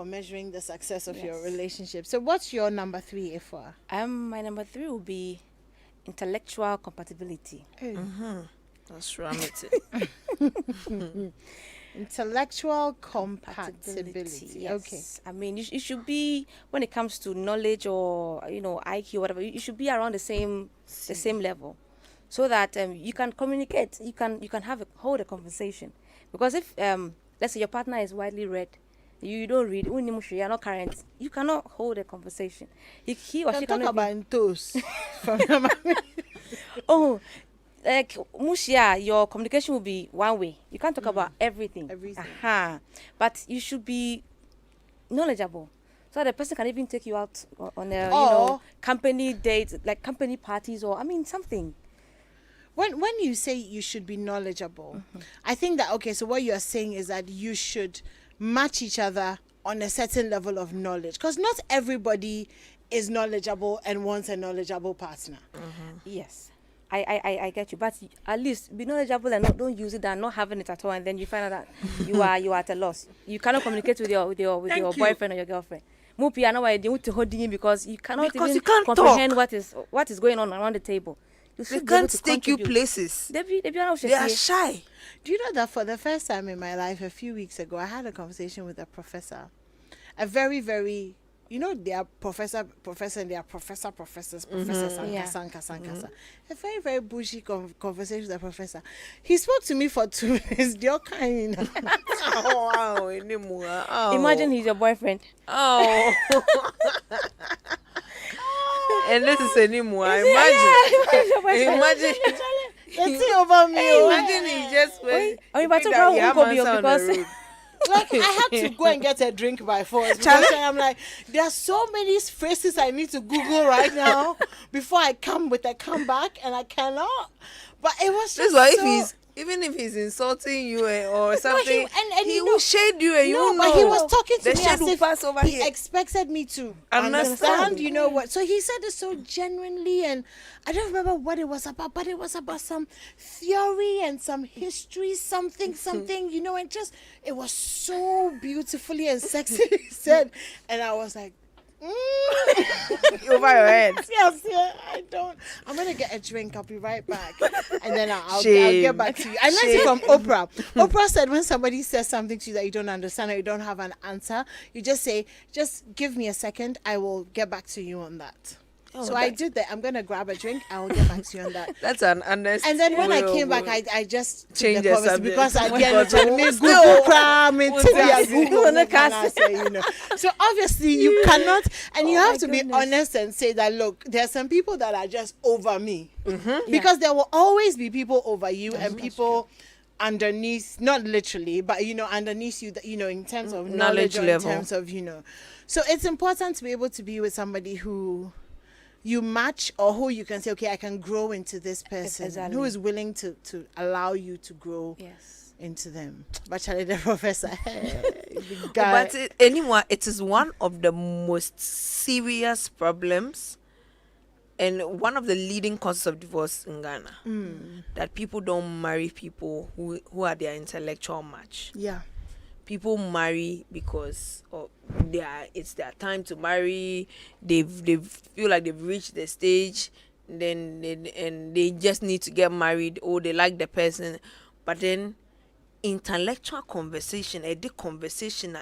measuring the success of your relationship. So what's your number 3, Ifwa? My number 3 will be intellectual compatibility. That's right. Intellectual compatibility. Yes. Okay. I mean, you should be, when it comes to knowledge or IQ, whatever, you should be around the same level, so that you can communicate. You can hold a conversation. Because if let's say your partner is widely read, you don't read, you are not current, you cannot hold a conversation. He or she talk cannot about toes from your mommy. Oh, like Mushia, your communication will be one way. You can't talk about everything. But you should be knowledgeable, so that the person can even take you out on a company dates, like company parties, or something. When you say you should be knowledgeable, I think that so what you are saying is that you should match each other on a certain level of knowledge, because not everybody is knowledgeable and wants a knowledgeable partner. Yes. I get you, but at least be knowledgeable and don't use it and not having it at all, and then you find out that you are at a loss. You cannot communicate with your boyfriend or your girlfriend. Because you cannot comprehend what is going on around the table. They can't take you places. They are shy. Do you know that for the first time in my life, a few weeks ago, I had a conversation with a professor, a very, very, they are professors, sanka. A very, very bushy conversation with a professor. He spoke to me for 2 minutes. You're kind. Imagine he's your boyfriend. Oh. And this is Animwaa. Imagine. It's over me. Imagine he just went. Because like I had to go and get a drink by force, because I'm like, there are so many phrases I need to Google right now before I come with a comeback, and I cannot. But it was just even if he's insulting you or something, and he will shade you and you will know. But he was talking to the me shade as will if pass over he here. expected me to Understand. You know what? So he said it so genuinely, and I don't remember what it was about, but it was about some theory and some history, something, and just it was so beautifully and sexy said, and I was like, over your head. Yes, I don't. I'm gonna get a drink. I'll be right back, and then I'll get back to you. I learned it from Oprah. Oprah said when somebody says something to you that you don't understand or you don't have an answer, you just say, "Just give me a second. I will get back to you on that." So I did that. I'm gonna grab a drink. I will get back to you on that. That's an honest. And then when I came back, I just changed the conversation subject. because I didn't Google Cram Google. So obviously you cannot, and you have to be honest and say that, look, there are some people that are just over me, because there will always be people over you and people underneath, not literally, but underneath you, in terms of knowledge or level. in terms of So it's important to be able to be with somebody who you match, or who you can say, okay, I can grow into this person, who is willing to allow you to grow into them. But Charlie, the professor, but anyway, it is one of the most serious problems and one of the leading causes of divorce in Ghana, that people don't marry people who are their intellectual match. people marry because it's their time to marry. They feel like they've reached the stage, then they just need to get married, or they like the person. But then intellectual conversation, a deep conversation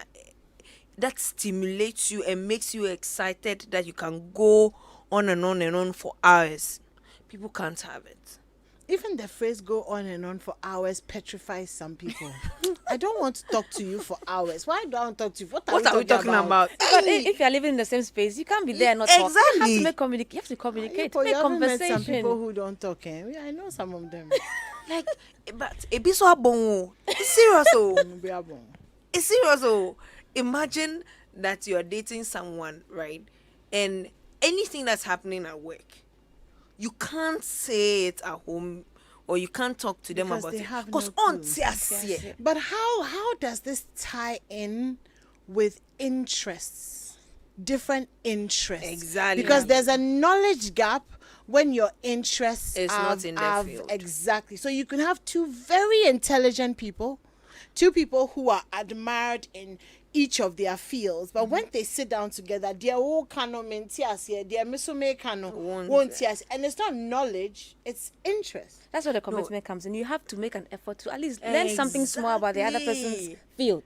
that stimulates you and makes you excited that you can go on and on and on for hours. People can't have it. Even the phrase "go on and on for hours" petrifies some people. I don't want to talk to you for hours. Why don't I want to talk to you? What are we talking about? But if you're living in the same space, you can't be there and not talk. Exactly. You have to communicate. You Make haven't met conversation. some people who don't talk. Yeah, I know some of them. Like, but it be so bon. It's serious, oh. It's serious, oh. Imagine that you're dating someone, right? And anything that's happening at work, you can't say it at home, or you can't talk to them Because about they it. have Because no on clue. But how does this tie in with interests? Different interests. Exactly. Because there's a knowledge gap when your interests It's are, not in their field. Exactly. So you can have two very intelligent people, two people who are admired in each of their fields, but when they sit down together, they're all they're won't, and it's not knowledge, it's interest. That's where the commitment comes in. You have to make an effort to at least learn something small about the other person's field,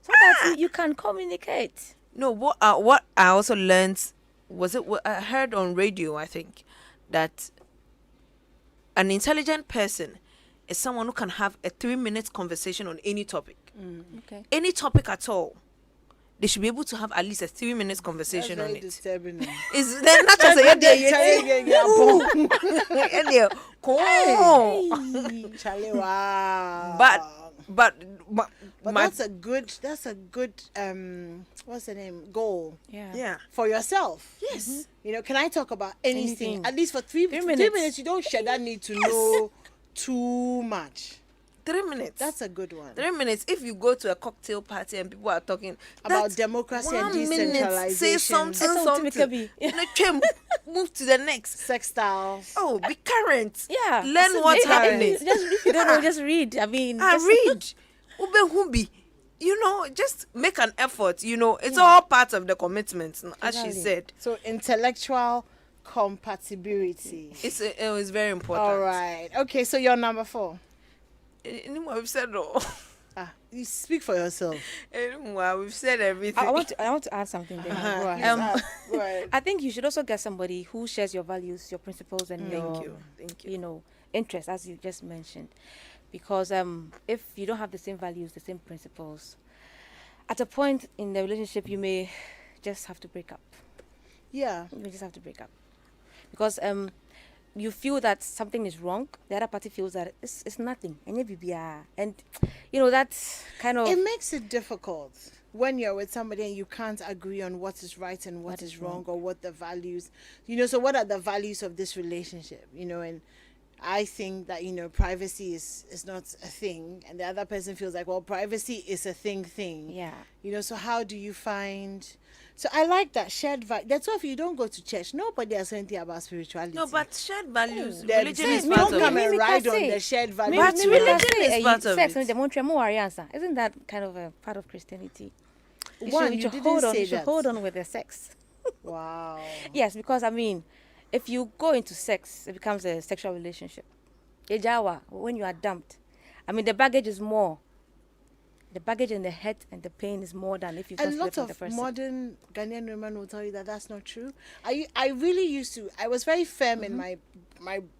so that you can communicate. No, what I also learned was what I heard on radio, I think, that an intelligent person is someone who can have a 3-minute conversation on any topic. Okay. Any topic at all. They should be able to have at least a 3-minute conversation That's on very it. disturbing. Is then not just Charlie, wow. but But my, that's a good what's the name, goal yeah. for yourself. Yes. You know, can I talk about anything? Anything. At least for three minutes. 3 minutes. You don't share that need to know too much. 3 minutes. That's a good one. 3 minutes. If you go to a cocktail party and people are talking About that's democracy and 1 minute, decentralization. say something. Move to the next. Sex styles. Oh, be current. Yeah. Learn So what's if happening. if you don't know, just read. I mean, I just- read. Ube humbi. You know, just make an effort. You know, it's all part of the commitment, as she Exactly. said. So intellectual compatibility. It was very important. All right. Okay, so you're number 4. Anyway, we've said all. You speak for yourself. Anyway, we've said everything. I want to add something there. Go ahead. Go ahead. I think you should also get somebody who shares your values, your principles, and Thank your you. interests, as you just mentioned. Because if you don't have the same values, the same principles, at a point in the relationship, you may just have to break up. Yeah. You may just have to break up. Because you feel that something is wrong, the other party feels that it's nothing. And that's kind of... It makes it difficult when you're with somebody and you can't agree on what is right and what is wrong, or what the values, so what are the values of this relationship, and I think that, privacy is not a thing, and the other person feels like, well, privacy is a thing. Yeah. So how do you find... So I like that shared value. That's why if you don't go to church, nobody has anything about spirituality. No, but shared values. Then Religion is don't part of come it. and Maybe ride can on say- the shared value. But religion is part of sex it. Isn't that kind of a part of Christianity? You One, should you didn't hold on. say You should that. hold on with the sex. Wow. Yes, because if you go into sex, it becomes a sexual relationship. Ejawa, when you are dumped, the baggage is more. The baggage in the head and the pain is more than if you A just lot lived with the of person. modern Ghanaian women will tell you that that's not true. I really used to. I was very firm in my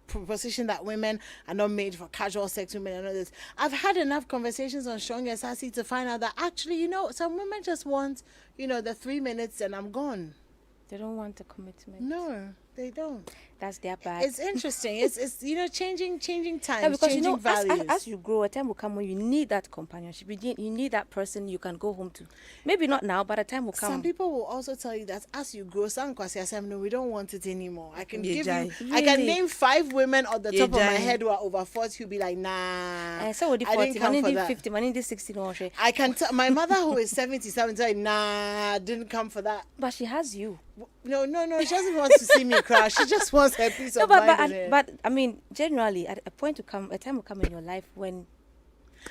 position that women are not made for casual sex. Women and all this. I've had enough conversations on Strong and Sassy to find out that actually, some women just want, the 3 minutes and I'm gone. They don't want a commitment. No, they don't. That's their bad. It's interesting. It's changing times, Yeah, because changing values. as you grow, a time will come when you need that companionship. You need that person you can go home to. Maybe not now, but a time will come. Some people will also tell you that as you grow, no, we don't want it anymore. I can give you, Really? I can name 5 women on the top of my Yejai. head who are over 40 who'll be like, nah. So would I didn't come for that. 50, man, 60, no, I can tell my mother who is 77 tell you, nah, didn't come for that. but she has you. No, she doesn't want to see me cry. She just wants her peace No, of mind. but generally, at a time will come in your life when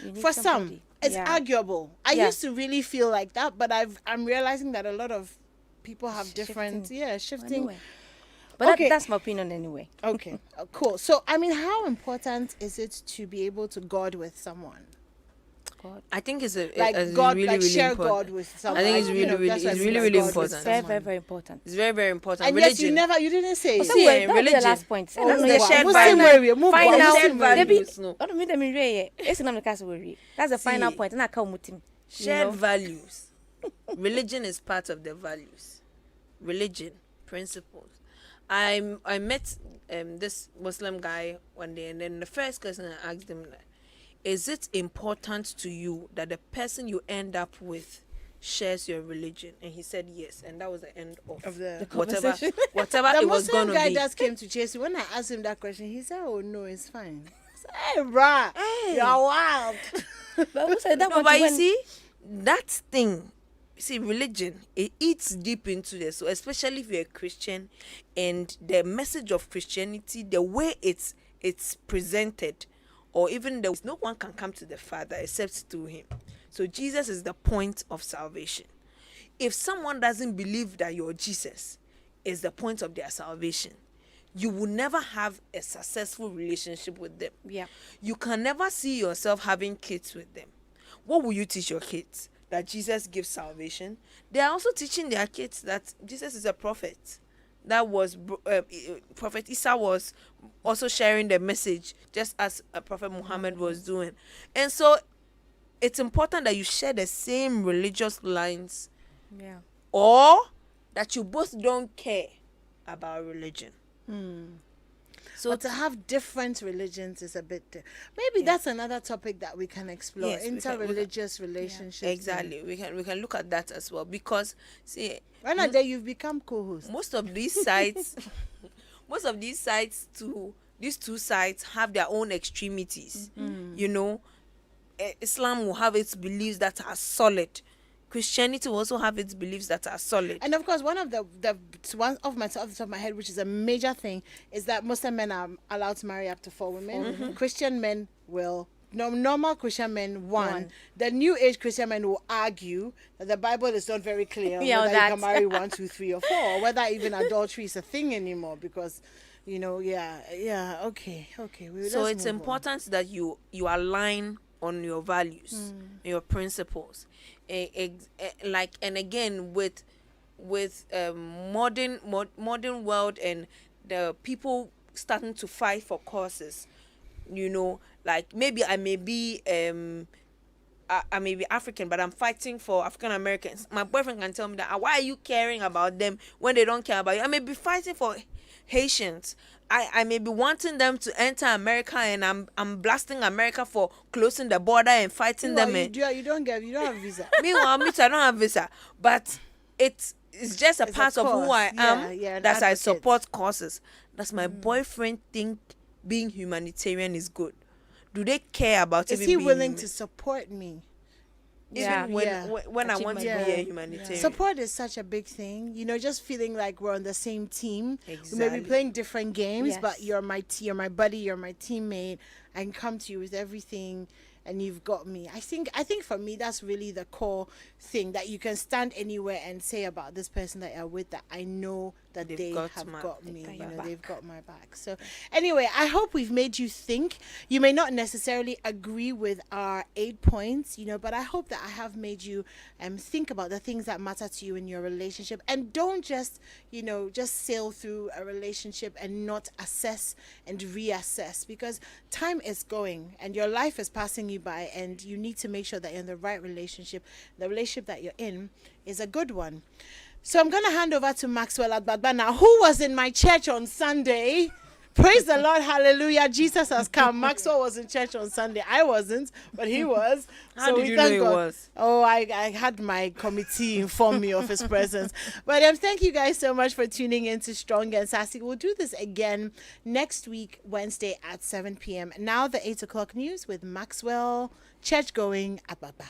you need for somebody. it's Yeah. arguable. I Yeah. used to really feel like that, but I'm realizing that a lot of people have different shifting. Anyway. But Okay. that's my opinion anyway. Okay, cool. So I mean, how important is it to be able to God with someone? God. I think it's Like it's God, really, like really share important. God with someone. I think it's You really, know, really, that's what it's I really, mean, really God with important. Very, someone. very important. It's very, very important. And Religion. yes, you didn't say it. So See, that was the religion. last point. Oh, That's the shared value. final. Shared values, Debbie, no. I don't mean them in real. It's not the case we. That's the final See. point. And I come with him. Shared values. Religion is part of the values. Religion, principles. I met this Muslim guy one day, and then the first question I asked him, is it important to you that the person you end up with shares your religion? And he said yes, and that was the end of the whatever conversation. whatever The it was Muslim going to guy be. just came to chase you. When I asked him that question, he said, "Oh no, it's fine." I said, "Hey, bruh, you're wild." But who said that No, one? but you see, that thing, see, religion, it eats deep into this. So especially if you're a Christian, and the message of Christianity, the way it's presented, or even no one can come to the Father except through him. So Jesus is the point of salvation. If someone doesn't believe that your Jesus is the point of their salvation, you will never have a successful relationship with them. Yeah. You can never see yourself having kids with them. What will you teach your kids? That Jesus gives salvation. They are also teaching their kids that Jesus is a prophet. That was Prophet Isa was also sharing the message, just as Prophet Muhammad was doing. And so it's important that you share the same religious lines, Yeah. or that you both don't care about religion. So to have different religions is a bit. Maybe that's another topic that we can explore. Yes, we can- Interreligious relationships. Exactly. We can look at that as well, because see, When a day you've become co-host. most of these sites too, these two sides have their own extremities. You know, Islam will have its beliefs that are solid. Christianity will also have its beliefs that are solid. And of course, one of the one of my off the top of my head, which is a major thing, is that Muslim men are allowed to marry up to 4 women. Christian men will. No, normal Christian men, one. The New Age Christian men will argue that the Bible is not very clear on Yeah, whether that. you can marry 1, 2, 3, or 4, or whether even adultery is a thing anymore. Because, you know, okay. So let's it's move on. important that you align on your values, your principles, like, and again with modern world and the people starting to fight for causes. You know, like maybe I may be African, but I'm fighting for African Americans. My boyfriend can tell me that, why are you caring about them when they don't care about you? I may be fighting for Haitians. I may be wanting them to enter America, and I'm blasting America for closing the border and fighting them. You don't have visa. Meanwhile, me too, I don't have visa, but it's just a It's a part of who cause. I am. Yeah, an that I advocate. support causes. Does my boyfriend think being humanitarian is good? Do they care about Is even he being willing human? to support me? Yeah. Even when Yeah. when I want to be Yeah. a humanitarian? Support is such a big thing, you know. Just feeling like we're on the same team. We may Exactly. be playing different games, but Yes. you're my buddy, you're my teammate. I can come to you with everything, and you've got me. I think for me that's really the core thing, that you can stand anywhere and say about this person that you're with, that I know that They've they got have my- got me. got You your know, back. they've got my back. So anyway, I hope we've made you think. You may not necessarily agree with our 8 points, you know, but I hope that I have made you think about the things that matter to you in your relationship, and don't just sail through a relationship and not assess and reassess, because time is going and your life is passing you by, and you need to make sure that you're in the right relationship. The relationship that you're in is a good one. So I'm going to hand over to Maxwell Adbadba now, who was in my church on Sunday. Praise the Lord, hallelujah. Jesus has come. Maxwell was in church on Sunday. I wasn't, but he was. How did we you thank know he God. was? Oh, I had my committee inform me of his presence. But thank you guys so much for tuning in to Strong and Sassy. We'll do this again next week, Wednesday at 7 p.m. Now the 8 o'clock news with Maxwell, church-going Adbadba.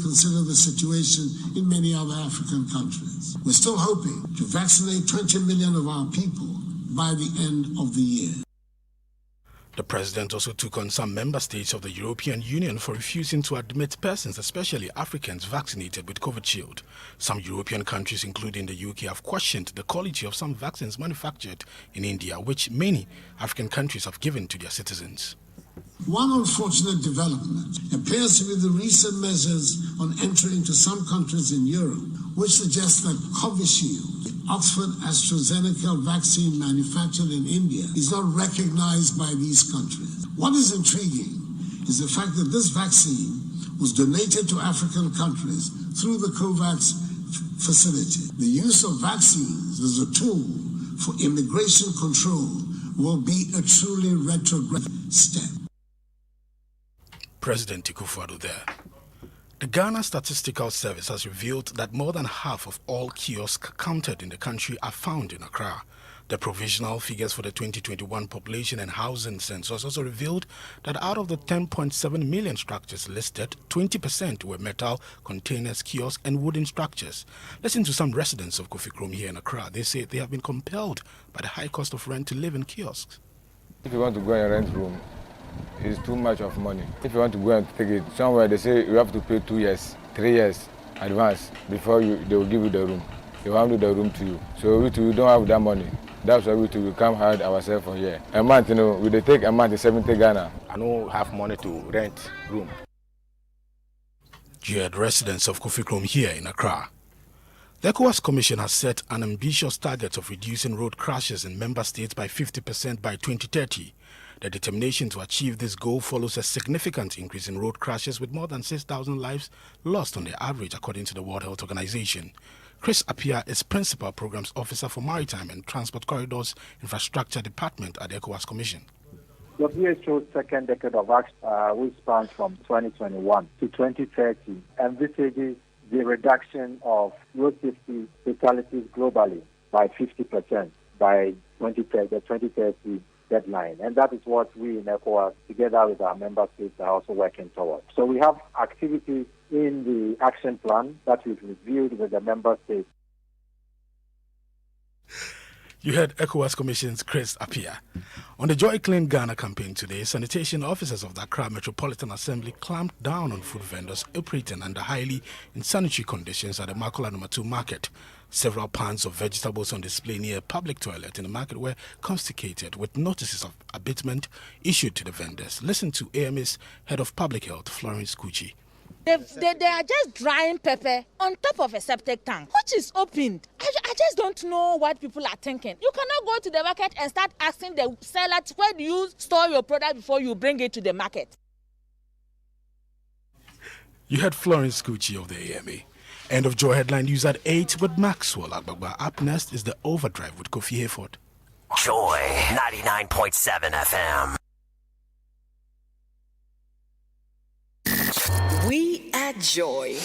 Consider the situation in many other African countries. We're still hoping to vaccinate 20 million of our people by the end of the year. The president also took on some member states of the European Union for refusing to admit persons, especially Africans, vaccinated with COVID shield. Some European countries, including the UK, have questioned the quality of some vaccines manufactured in India, which many African countries have given to their citizens. One unfortunate development appears to be the recent measures on entry into some countries in Europe, which suggests that Covishield, the Oxford AstraZeneca vaccine manufactured in India, is not recognized by these countries. What is intriguing is the fact that this vaccine was donated to African countries through the COVAX facility. The use of vaccines as a tool for immigration control will be a truly retrogressive step. President Akufo-Addo there. The Ghana Statistical Service has revealed that more than half of all kiosks counted in the country are found in Accra. The provisional figures for the 2021 population and housing census also revealed that out of the 10.7 million structures listed, 20% were metal containers, kiosks, and wooden structures. Listen to some residents of Kofi Krom here in Accra. They say they have been compelled by the high cost of rent to live in kiosks. If you want to go and rent room, it's too much of money. If you want to go and take it somewhere, they say you have to pay 2 years, 3 years advance before they will give you the room. They won't do the room to you. So we don't have that money. That's why we come hard ourselves from here. A month, we take a month in 70 Ghana. I don't have money to rent room. You heard residents of Kofi Krom here in Accra. The ECOWAS Commission has set an ambitious target of reducing road crashes in member states by 50% by 2030. The determination to achieve this goal follows a significant increase in road crashes, with more than 6,000 lives lost on the average, according to the World Health Organization. Chris Appiah is Principal Programs Officer for Maritime and Transport Corridors Infrastructure Department at the ECOWAS Commission. The WHO's second decade of action, which spans from 2021 to 2030, envisages the reduction of road safety fatalities globally by 50% by 2030, the 2030 deadline. And that is what we in ECOWAS, together with our member states, are also working towards. So we have activities in the action plan that we've reviewed with the member states. You heard ECOWAS Commission's Chris Appiah. On the Joy Clean Ghana campaign today, sanitation officers of the Accra Metropolitan Assembly clamped down on food vendors operating under highly unsanitary conditions at the Makola No. 2 market. Several pans of vegetables on display near a public toilet in the market were confiscated, with notices of abatement issued to the vendors. Listen to AMA's Head of Public Health, Florence Kuchi. They are just drying pepper on top of a septic tank, which is opened. I just don't know what people are thinking. You cannot go to the market and start asking the seller, where do you store your product before you bring it to the market? You heard Florence Kuchi of the AMA. End of Joy headline news at 8 with Maxwell Agbagba. Up next is the Overdrive with Kofi Hayford. Joy 99.7 FM. We are Joy.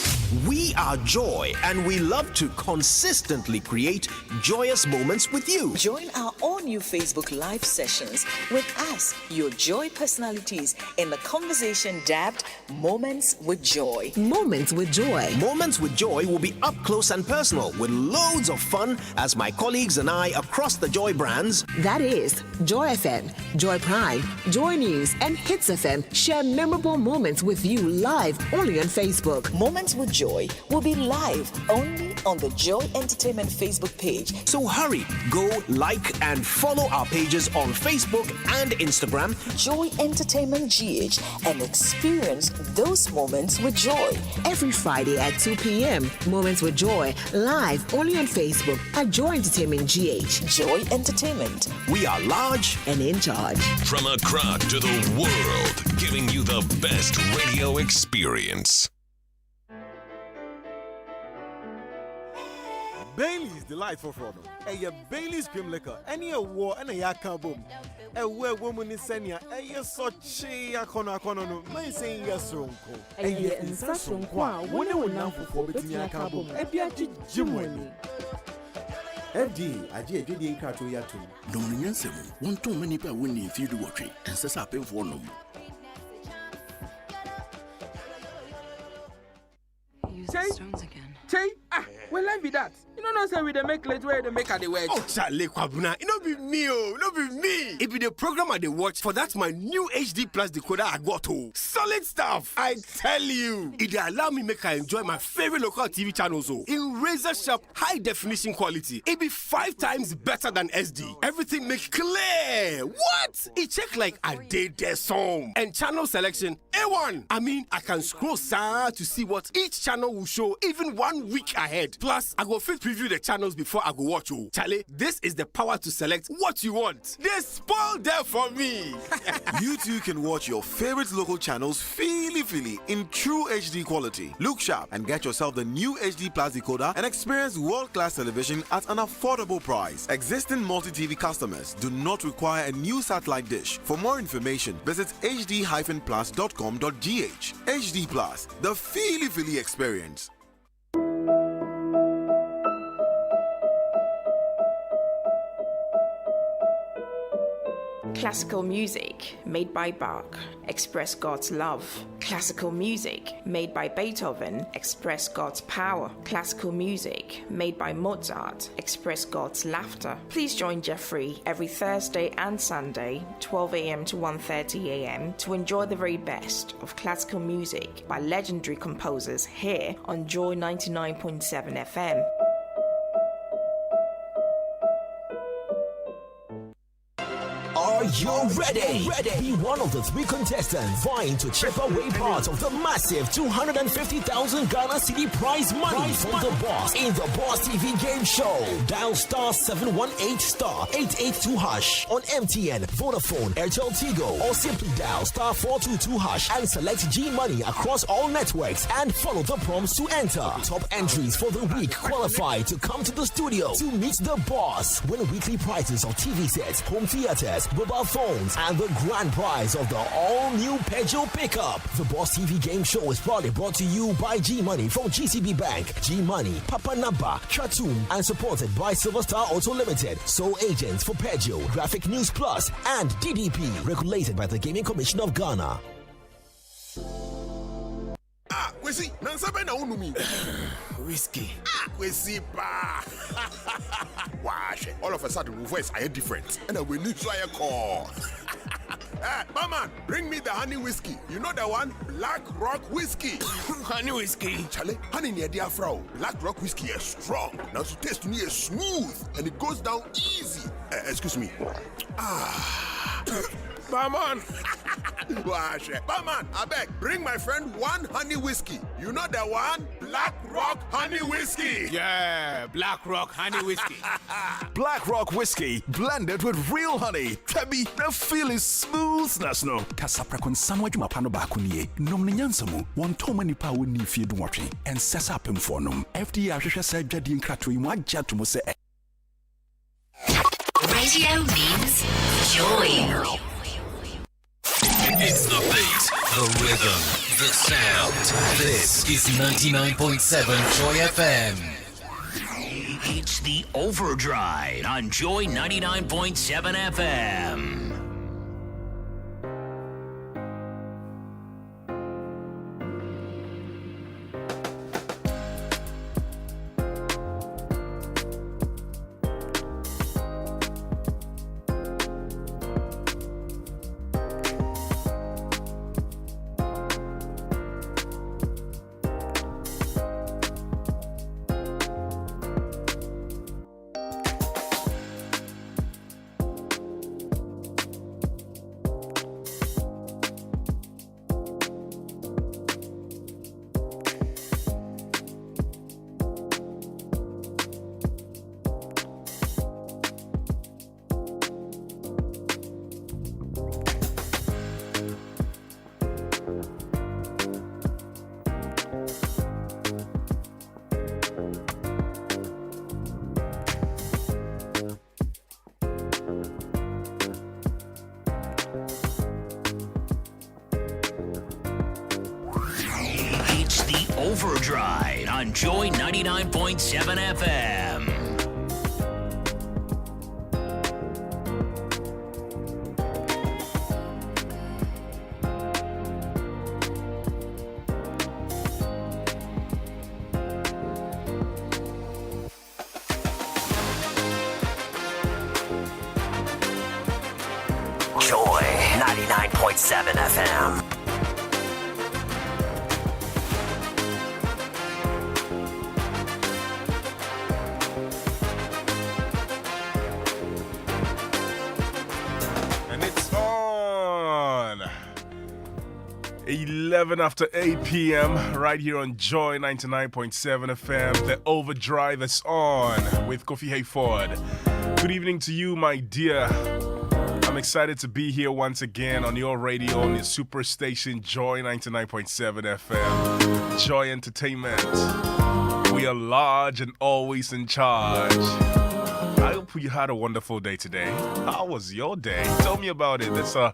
We are Joy, and we love to consistently create joyous moments with you. Join our all-new Facebook Live sessions with us, your Joy personalities, in the conversation dubbed Moments with Joy. Moments with Joy. Moments with Joy will be up close and personal with loads of fun as my colleagues and I across the Joy brands. That is Joy FM, Joy Prime, Joy News, and Hits FM share memorable moments with you live only on Facebook. Moments with Joy will be live only on the Joy Entertainment Facebook page. So hurry, go like and follow our pages on Facebook and Instagram, Joy Entertainment GH, and experience those moments with joy. Every Friday at 2 p.m., Moments with Joy, live only on Facebook at Joy Entertainment GH. Joy Entertainment. We are large and in charge. From Accra to the world, giving you the best radio experience. Bailey's delightful for them. A Bailey's cream liquor, any a war and a yaka boom. A where woman is sending a so chi a corner, may say yes, uncle. A year in Sasson Qua, one now for betting yaka boom. A biachi Jimway. FD, I did in Kato Yatu. Dominion 7, one too many per winning theatre watching, and says up in for no. Stones again. Tay, well, let me that. You know, say we dey make late where they make at the work. Oh, Charlie Kwabuna, it no be me, oh, no be me. It be the program I dey watch for that my new HD Plus decoder I got, oh. Solid stuff, I tell you. It dey allow me make I enjoy my favorite local TV channels, oh, in razor sharp, high definition quality. It be 5 times better than SD. Everything make clear. What? It check like a day there song. And channel selection, A1. I mean, I can scroll sad to see what each channel will show even 1 week ahead. Plus, I go fit preview the channels before I go watch, oh. Charlie, this is the power to select what you want. They spoil there for me. You too can watch your favorite local channels feely in true HD quality. Look sharp and get yourself the new HD Plus decoder and experience world-class television at an affordable price. Existing multi-TV customers do not require a new satellite dish. For more information, visit hd-plus.com.gh. HD Plus, the feely experience. Classical music made by Bach, express God's love. Classical music made by Beethoven, express God's power. Classical music made by Mozart, express God's laughter. Please join Jeffrey every Thursday and Sunday, 12 a.m. to 1:30 a.m. to enjoy the very best of classical music by legendary composers here on Joy 99.7 FM. Are you ready? Be one of the 3 contestants vying to chip away part of the massive 250,000 Ghana City prize money from the Boss in the Boss TV game show. Dial star 718 star 882 hash on MTN, Vodafone, Airtel Tigo, or simply dial star 422 hash and select G Money across all networks and follow the prompts to enter. Top entries for the week qualify to come to the studio to meet the Boss. Win weekly prizes of TV sets, home theaters, mobile phones, and the grand prize of the all-new Peugeot pickup. The Boss TV game show is proudly brought to you by G Money from GCB Bank, G Money, Papa Naba, Chatum, and supported by Silver Star Auto Limited, sole agents for Peugeot, Graphic News Plus, and DDP, regulated by the Gaming Commission of Ghana. Kwesi, nansabe na unumi. Whiskey. Kwesi pa. Wash. All of a sudden, my voice are different, and I will need to call. Hey, Mama, bring me the honey whiskey. You know the one? Black Rock whiskey. Honey whiskey. Charlie, honey near dear Frau. Black Rock whiskey is strong. Now to taste me is smooth, and it goes down easy. Excuse me. Barman. Wash. Barman, I beg, bring my friend one honey whiskey. You know the one? Black Rock honey whiskey. Yeah, Black Rock honey whiskey. Black Rock whiskey blended with real honey. Tebi, the feel is smooth, no. Kasaprakon samwa juma pano bakunie. Nom nyansamu, one toma nipa woni fie du watching. And sesa pem for nom. FDA ahwehwe sa dwade nkrato yi mu agya to mo se. Radio means joy. It's the beat, the rhythm, the sound. This is 99.7 Joy FM. It's the Overdrive on Joy 99.7 FM. Overdrive on Joy 99.7 FM. 99.7 FM. And it's on 11 after 8 p.m. right here on Joy 99.7 FM. The Overdrive is on with Kofi Hayford. Good evening to you, my dear. I'm excited to be here once again on your radio, on your super station, Joy 99.7 FM. Joy Entertainment. We are large and always in charge. I hope you had a wonderful day today. How was your day? Tell me about it. It's a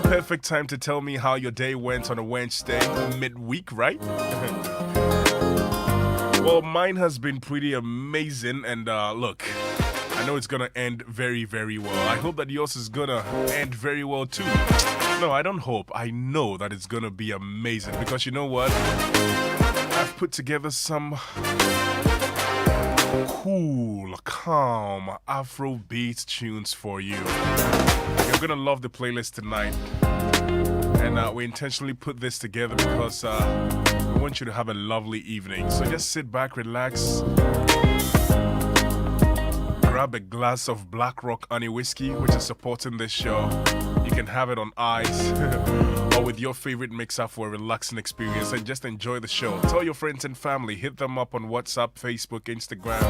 perfect time to tell me how your day went on a Wednesday, midweek, right? Well, mine has been pretty amazing, and look, I know it's gonna end very, very well. I hope that yours is gonna end very well too. No, I don't hope. I know that it's gonna be amazing, because you know what? I've put together some cool, calm Afrobeat tunes for you. You're gonna love the playlist tonight, and we intentionally put this together because we want you to have a lovely evening. So just sit back, relax, grab a glass of Black Rock Honey Whiskey, which is supporting this show. You can have it on ice or with your favorite mixer for a relaxing experience, and just enjoy the show. Tell your friends and family, hit them up on WhatsApp, Facebook, Instagram,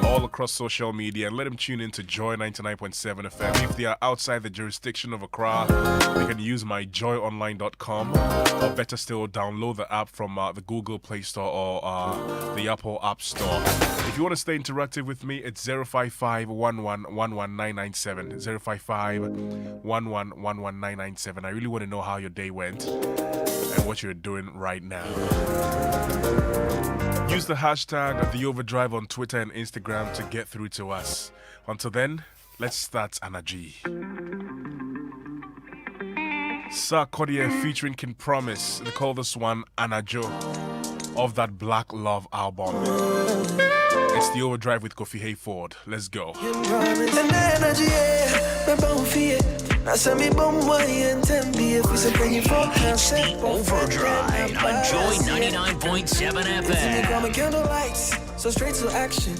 all across social media, and let them tune in to Joy 99.7 FM. If they are outside the jurisdiction of Accra, they can use myjoyonline.com, or better still, download the app from the Google Play Store or the Apple App Store. If you want to stay interactive with me, it's 055-11-11997, 055-11-11997. I really want to know how your day went and what you're doing right now. Use the hashtag The Overdrive on Twitter and Instagram to get through to us. Until then, let's start Anaji. Sarkodia featuring King Promise. They call this one Anajo of that Black Love album. It's The Overdrive with Kofi Hayford. Let's go. It's The Overdrive on Joy 99.7 FM. Candlelights, so straight to action.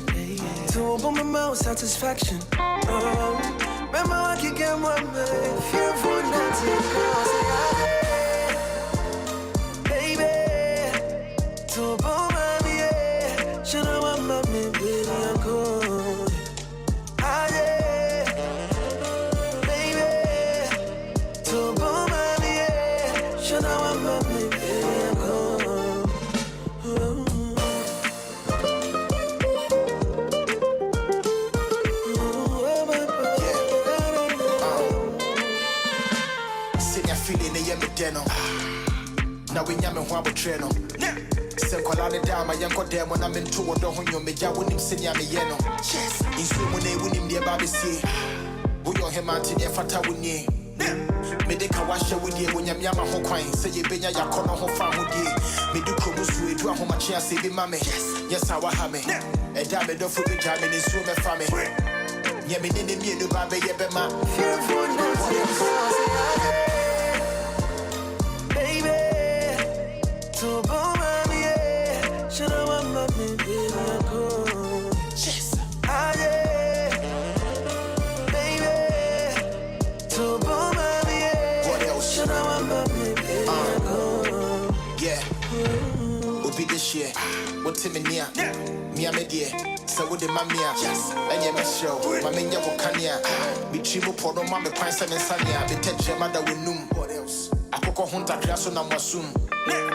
To open my mouth, satisfaction. Remember I can get one man. Fear for nothing, baby. To open my ear, should I want my baby, I'm cold. Now we yamming while we train on. Say, Colana down, my young damn when I'm in two or don't you make ya winning senior me yeno. Yes, in swim when they win him the baby see. We on him out in your fata with ye. Medica wash with you when Yama Hoquine. Say you been ya corner ho farm with ye. Medico Musu, do a home a chair, say, mammy. Yes, I will have me. A damn it, don't forget jamming in swim and family. Yammy didn't mean the baby, yabema. To bomb me, should I want my baby? Yes, baby. To bomb me, what else? Should I want my baby? Yeah, we'll be this year. What's in me near? Me, I'm a dear. So, what the mamma? Yes, and your show. My main Yakania. Me chibo podo, mamma, pines and sanya. The touch your mother with noom. What else? I cook a hunter class on a masum. Yeah,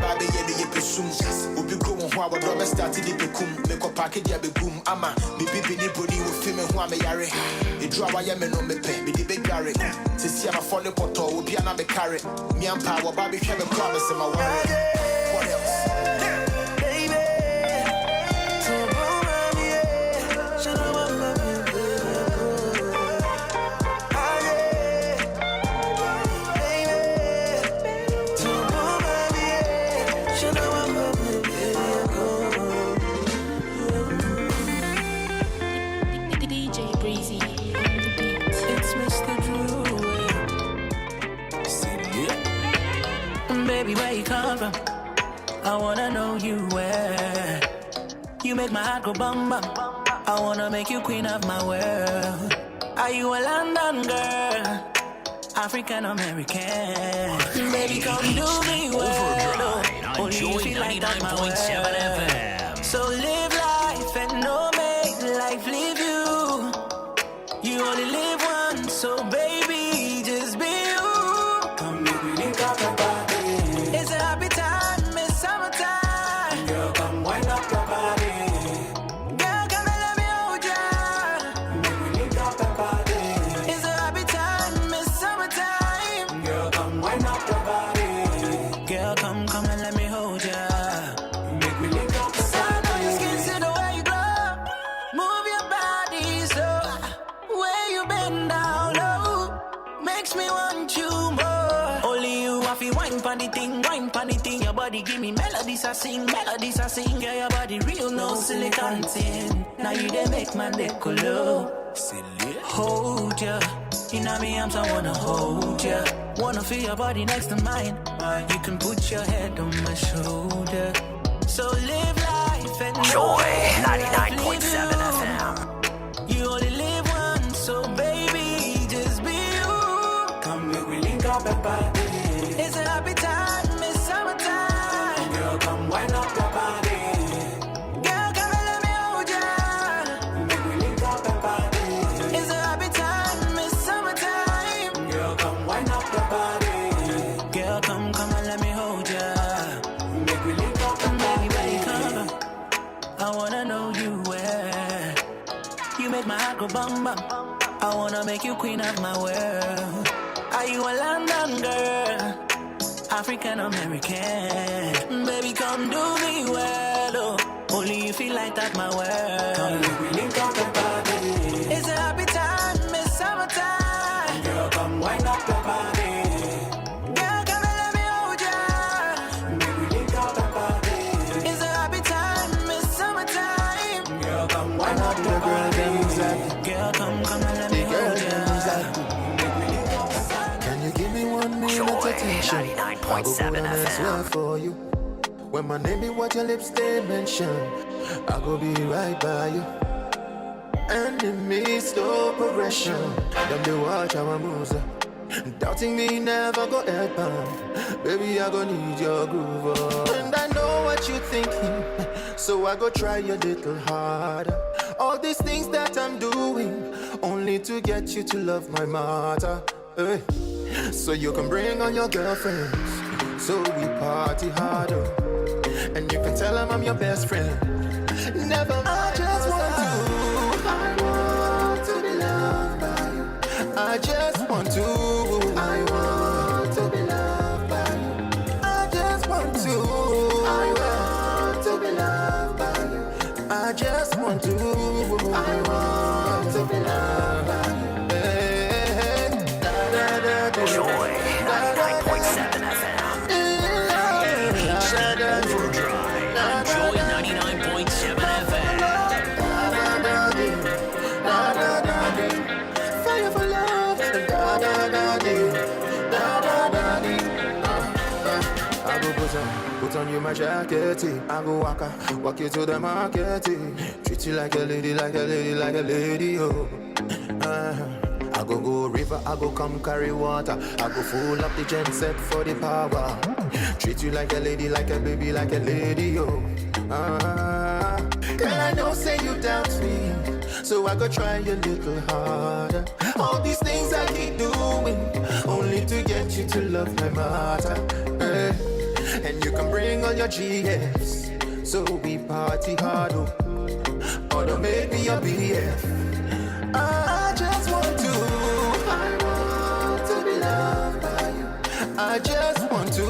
baby, yeah, you presume. We'll be going who our rubber started in the coom. Make a packet, yeah, be boom. Ama, me baby, body will film who I'm a yare. A draw, I am no me pay, me the big garret. To see I'm a falling potto, will be another carrot. Me and power, Bobby, have a promise in my worry. What else? Baby, where you come from? I wanna know you where. You make my heart go bum bum. I wanna make you queen of my world. Are you a London girl? African American? Baby, come do me well. Only you feel like that my world. So live life and no make life live you. You only live once, so baby, just be you. Come make me link up your body. It's a happy time, it's summertime. Girl, come wind up your body. Girl, come and let me hold ya. Make me link up your body. It's a happy time, it's summertime. Girl, come wind up your body. Girl, come and let me hold ya. Make me link up your body. Your skin, see the way you glow. Move your body so where you bend down low makes me want you more. Only you have to wine pon the thing, wine pon the thing. Your body give me melodies I sing, melodies I sing. Yeah, your body real, no silicone tin. Now you dey make my neck go low. Silly. Hold ya, in me arms I wanna hold ya. Wanna feel your body next to mine. You can put your head on my shoulder. So live life and Joy 99.7 FM. You only live once, so baby, just be you. Come make me link up your body. It's a happy time, it's summertime. Girl, come wind up your body. Girl, come and let me hold ya. Make me link up your body. It's a happy time, it's summertime. Girl, come wind up your body. Girl, come and let me hold ya. Make me link up your body. Baby, come. I wanna know you where. You make my heart go bum bum. I wanna make you queen of my world. Are you a London girl? African American? Baby, come do me well. Oh. Only you feel like that my world. Come make me link up your body. It's a happy time, it's summertime. Girl, come wind up your body. Girl, come and let me hold ya. Make me link up your body. It's a happy time, it's summertime. Girl, come wind up your body. Girl, come and let me hold ya. Can you give me 1 minute attention? 99.7 FM. For you. When my name be what your lips they mention, I go be right by you. Enemy slow progression. Them they watch how I move. Doubting me never go headbound. Baby, I go need your groove. And I know what you're thinking, so I go try a little harder. All these things that I'm doing, only to get you to love my matter. Hey. So you can bring on your girlfriends, so we party harder. And you can tell them I'm your best friend. Never mind, I just want to be loved by you. I just want to be loved by you. I just want to be loved by you. I just want to be loved by you. Joy 99.7 FM. Overdrive on Joy 99.7 FM. Fire for love. I go put on you my jacket. I go walk you to the market. Treat you like a lady, like a lady, like a lady. Oh. I go river, I go come carry water. I go full up the gen set for the power. Treat you like a lady, like a baby, like a lady, oh. Girl, I know say you doubt me, so I go try a little harder. All these things I keep doing, only to get you to love my matter. And you can bring all your GFs, so we party hard, oh. Or don't make me your BF. I just want to be loved by you. I just want to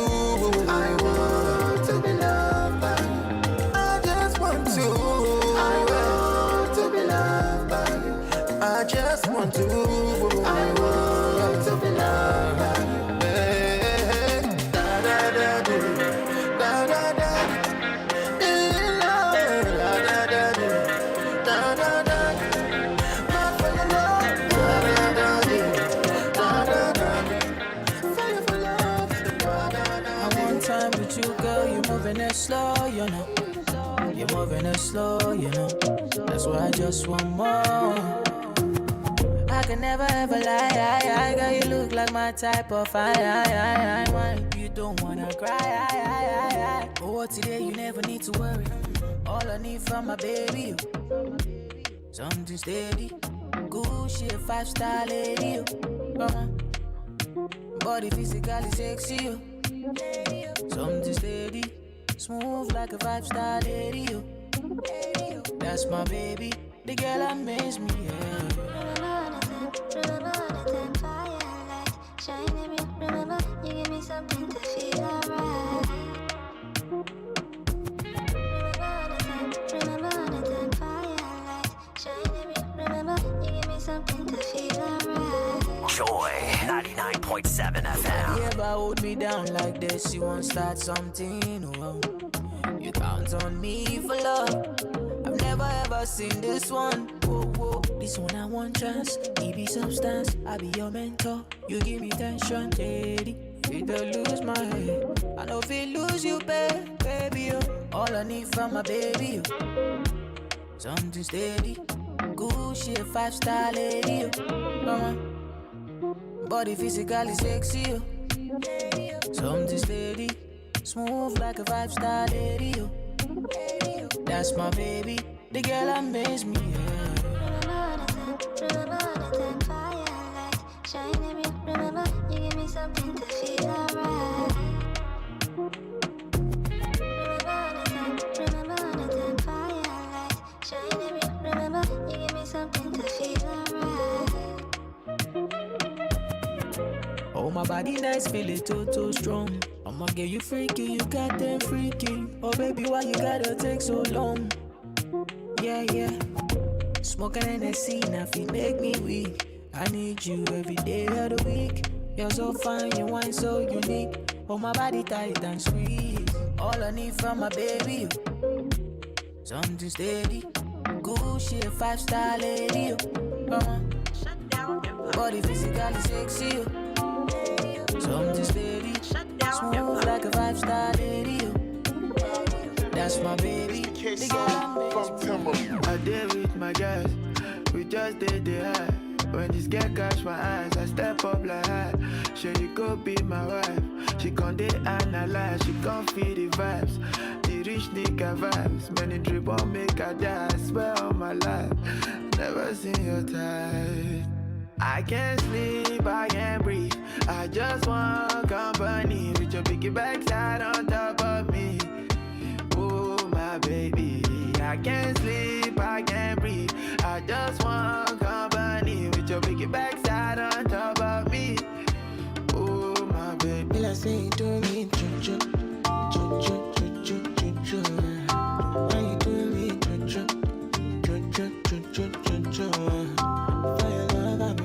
be loved by you. I just want to be loved by you. I just want to be loved by you. slow, you know. That's why I just want more. I can never ever lie, girl, you look like my type of wine. You don't wanna cry, oh, today you never need to worry. All I need from my baby, something steady, good shit, 5-star lady, body physically sexy, something steady, smooth like a 5-star lady, that's my baby, the girl that makes me, Remember, you give me something to feel alright. Remember the time firelight, shining. Remember, you give me something to feel alright. Joy 99.7 FM. You ever hold me down like this? You won't start something. Oh, you count on me for love. I've never ever seen this one. Whoa, this one I want chance. Give me substance. I be your mentor. You give me tension, lady. Feel to lose my head. I know if you lose you, baby. All I need from my baby. Something steady. Good shit, 5-star lady. Body physically sexy. Something steady. Smooth like a 5-star lady. That's my baby, the girl that makes me. Remember the time firelight, shining. Remember, you give me something to feel alright. Remember the time firelight, shining. Remember, you give me something to feel alright. Oh, my body nice, feel it too strong. I'ma get you freaky, you got them freaky. Oh baby, why you gotta take so long? Yeah. Smoking in the scene, I feel make me weak. I need you every day of the week. You're so fine, your wine so unique. Oh, my body tight and sweet. All I need from my baby, something steady. Good shit, 5-star lady. Body physically sexy. Something steady. Smooth like a 5-star lady. That's my baby. The girl I did with my guys. We just did the high. When this girl catch my eyes, I step up like high. Sure you go be my wife. She con dey analyze, she con feel the vibes. The rich nigga vibes. Many drip won't make her die. I swear on my life, never seen your type. I can't sleep, I can't breathe. I just want company with your biggie backside on top of me. Oh my baby, I can't sleep, I can't breathe. I just want company with your biggie backside on top of me. Oh my baby, I say you do me choo choo. Why you do me choo choo. Fire love, I be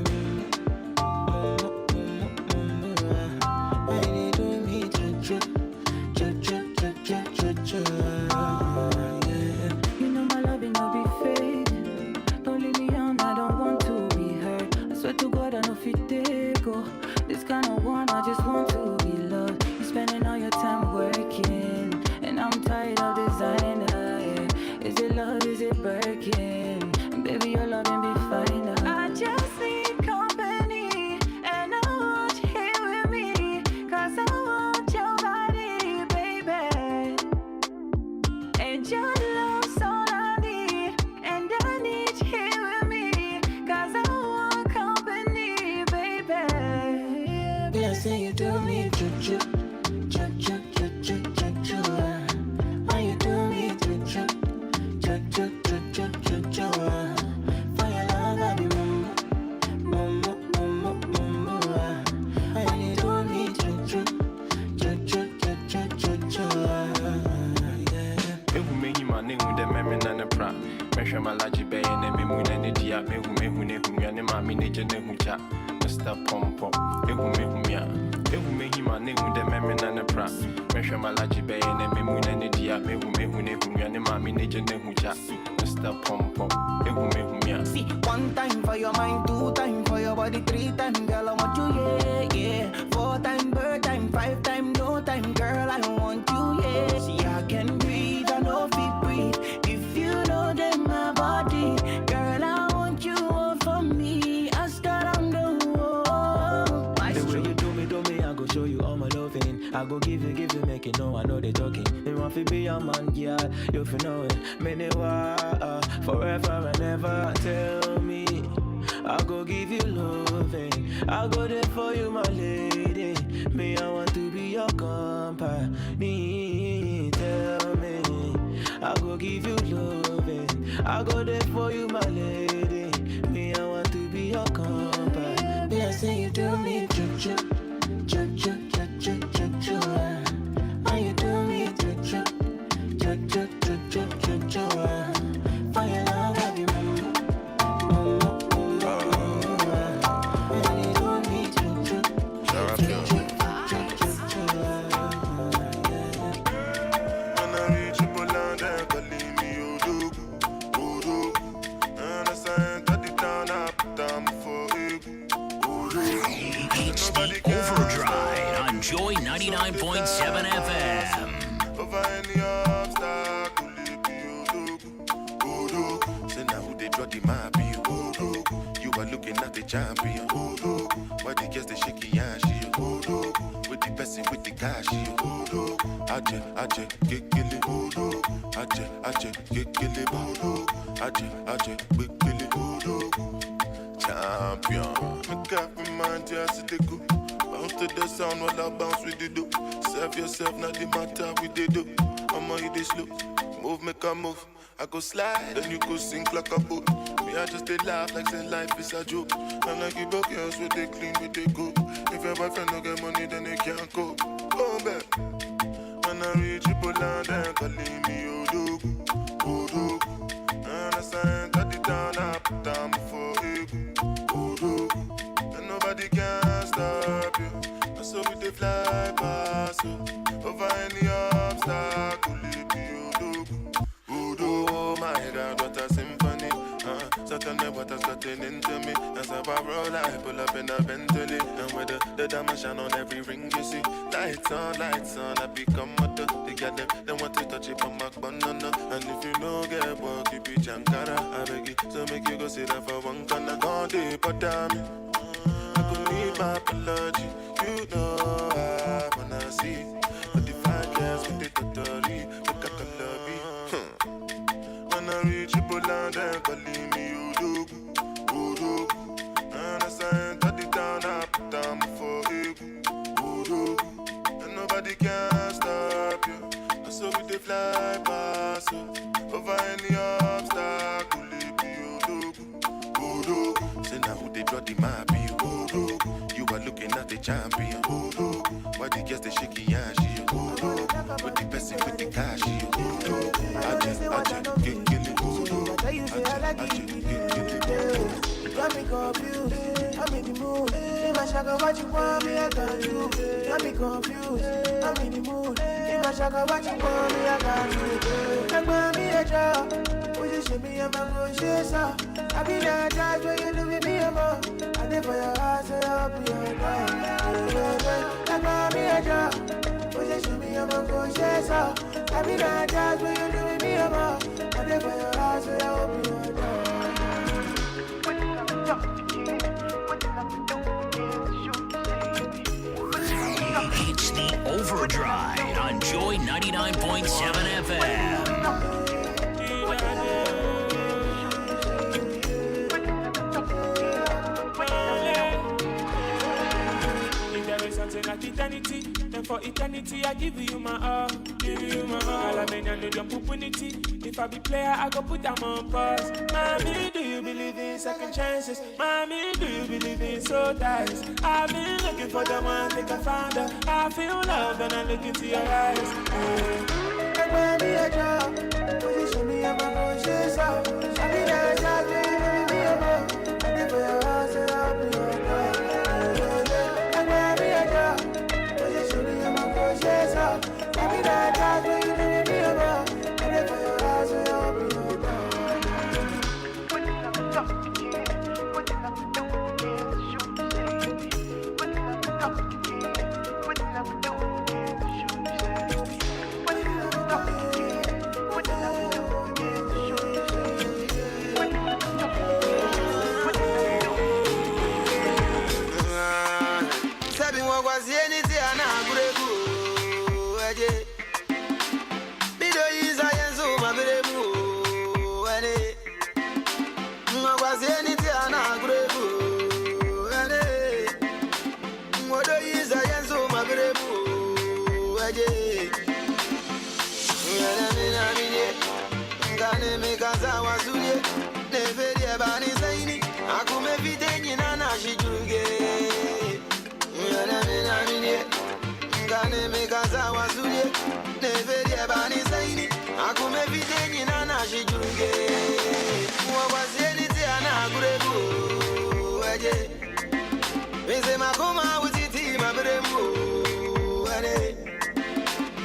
You know my loving will be fake. Don't leave me on, I don't want to be hurt. I swear to God, I know if you take go. This kind of one, I just want to be loved. You're spending all your time working, and I'm tired of designer. Yeah. Is it love, is it Birkin? And baby, your loving be fine now. I just need company, and I want you here with me, 'cause I want your body, baby. And your love's all I need, and I need you here with me, 'cause I want company, baby. Yeah, I say you do me choo choo. Why you do me choo choo. For your love, I be mama. Why you do me choo choo. Mehu my name with the memory and the pra. Measure my large bay and then me moon and the dia. Mehu and my manager Nehucha. Mr. Pompo. Mehu my name with the memory and the pra. Measure my large bay and then me moon and the dia. Mehu and my manager Nehucha. Mr. Pompo. See, 1 time for your mind, 2 time for your body, 3 time, girl, I want you, yeah. 4 time, bird time, 5 time, no time, girl, I want you, yeah. See, I can breathe, I know if you breathe. If you go give you, make you know I know they joking. Me want to be your man, yeah, you feel know it. Animwaa, forever and ever. Tell me, I go give you loving. I go there for you, my lady. Me, I want to be your company. Tell me, I go give you loving. I go there for you, my lady. Me, I want to be your company. Me, I say you do me choo-choo, choo-choo, choo-choo, choo-choo. And you do me choo-choo, choo-choo, choo-choo, choo-choo. For your love, I be Overdrive on Joy 99.7 FM. Over any obstacle, say now who they draw the map, you are looking at the champion. Why the girls they shaking ass, with the person with the cash, Aje, get kill it, Aje, get kill it, Aje, quick kill it, champion. Make up my mind, just to go. Bounce to the sound while I bounce with the do. Serve yourself, not the matter with the do. I'ma hit this slow. Move, make a move. I go slide, then you go sink like a boat. Me, I just did laugh like say life is a joke. And like you broke girls with they clean, with they go. If your boyfriend don't get money, then they can't go. Go back. When I reach you, pull down, then calling me Odogu, Odogu. And I signed at the town, I put down before Odogu. And nobody can stop you. And so we they fly past you. Over any obstacle, leave me Odogu. Oh my God, what a symphony. So tell me what has gotten into me. As I roll, I pull up in a Bentley. And with the diamond shine on every ring you see. Lights on, I become a duck. They got them want to touch it on my banana. And if you know get work, you be Jankara. I beg you, so make you go sit down for one corner. Gone deep, but damn it, I could need my apology. You know I wanna see. But the fine girls with the totally, look at the lobby. When I reach you, pull down, then calling me Odogu, Odogu. And I signed at the town, I put down before Odogu. And nobody can stop you. And so we they fly past you. Over any obstacle, leave me Odogu, Odogu. Say now who they draw the map, Odogu. You are looking at the champion, Odogu. Why the girls they shaking ass, Odogu. With the person with the cash, Odogu. Aje, get kill it, Odogu. Aje, get kill it. Got me confused, I'm in the mood. In my shaka, what you want me, I got you. Got me confused, I'm in the mood. In my shaka, what you want me, I got you. Like me a job, would you show me a mango chase up? I be that judge when you do with me a more. I live for your heart, so I'll be your guy. Like me a job, would you show me a mango chase up? I be that judge when you do with me a more. I live for your heart, so I'll be your guy. It's the Overdrive on Joy 99.7 FM. If there is something like eternity, then for eternity I give you my all, give you my all. I mean I need your opportunity. If I be player, I go put them on pause. Mommy, do you believe in second chances? Mommy, do you believe in soul ties? I've been looking for the one, think I found her. I feel love when I look into your eyes. Like mommy, a job, position me on my conscience. I be that child, baby, me a mom. I live for your house, and I'll be your girl. Like mommy, a job, position me on my conscience. I be that child, baby, me a mom. I live for your house, and I'll be your girl. bani zaini akume vitenyi na nashijuge yana mini ngane mekaza wazuye neverie bani zaini akume vitenyi na nashijuge wawazieni tiana gurebu aje Mese makoma uziti mabremu ane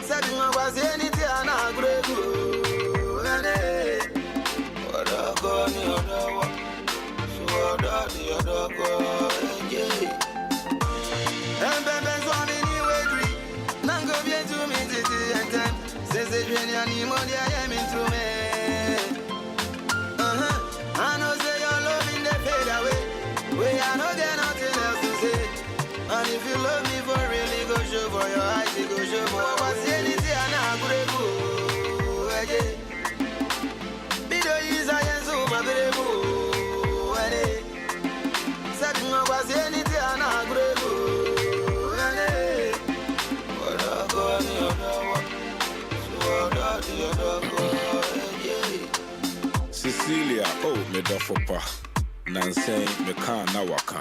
sabi mwazieni tiana gurebu ane Odoko ni odowo Suodo di odoko enje Empempe swami ni wedri Nango bien to me titi entem Sese jweni animo dia yemi to me I know say your love in the fade away We are no get nothing else to say And if you love me for really go show for your eyes Go show for what's anything and I could go Eje my baby, ane. Sabi mwazi eniti ana gurebu, ane. Odoko ni odowo, suodo di odoko, Cecilia, oh me dofopa, Nancy me kan na waka.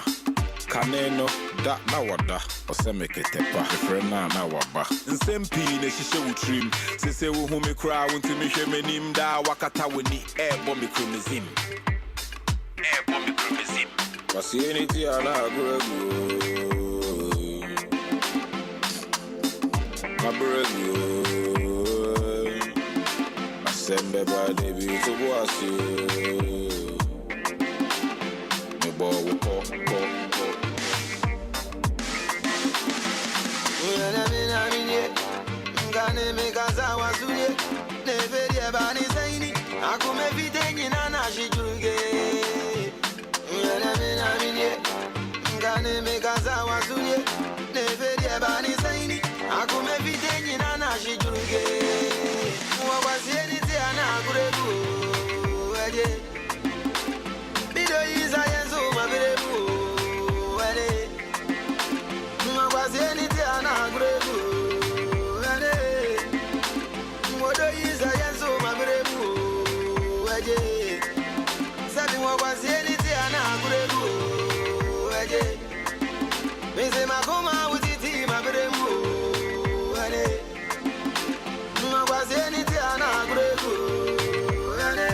Kaneno da na wada, ose me ketepa, frena na waba. Nsempi ne shishe utrim, sese wo hu me kra wonti me hwe manim da wakata woni ebo me kromizim. Ebo me kromizim. Wasi eniti ana gregu. Ma bregu. Asembe ba debi to boasi. Me bo wo ko. Ngane mekaza wazuye neverie bani zaini akume vitenyi na nashijuge ngane mekaza wazuye neverie bani zaini akume vitenyi na nashijuge wawazieni tiana gurebu aje bido yiza yenzu mabirebu ane wawazieni tiana gurebu Modo yiza yenzo mabirebu Aje Sabi mwazieni tiana gurebu Aje Mese makoma uziti mabirebu Ane Mwazieni tiana gurebu Ane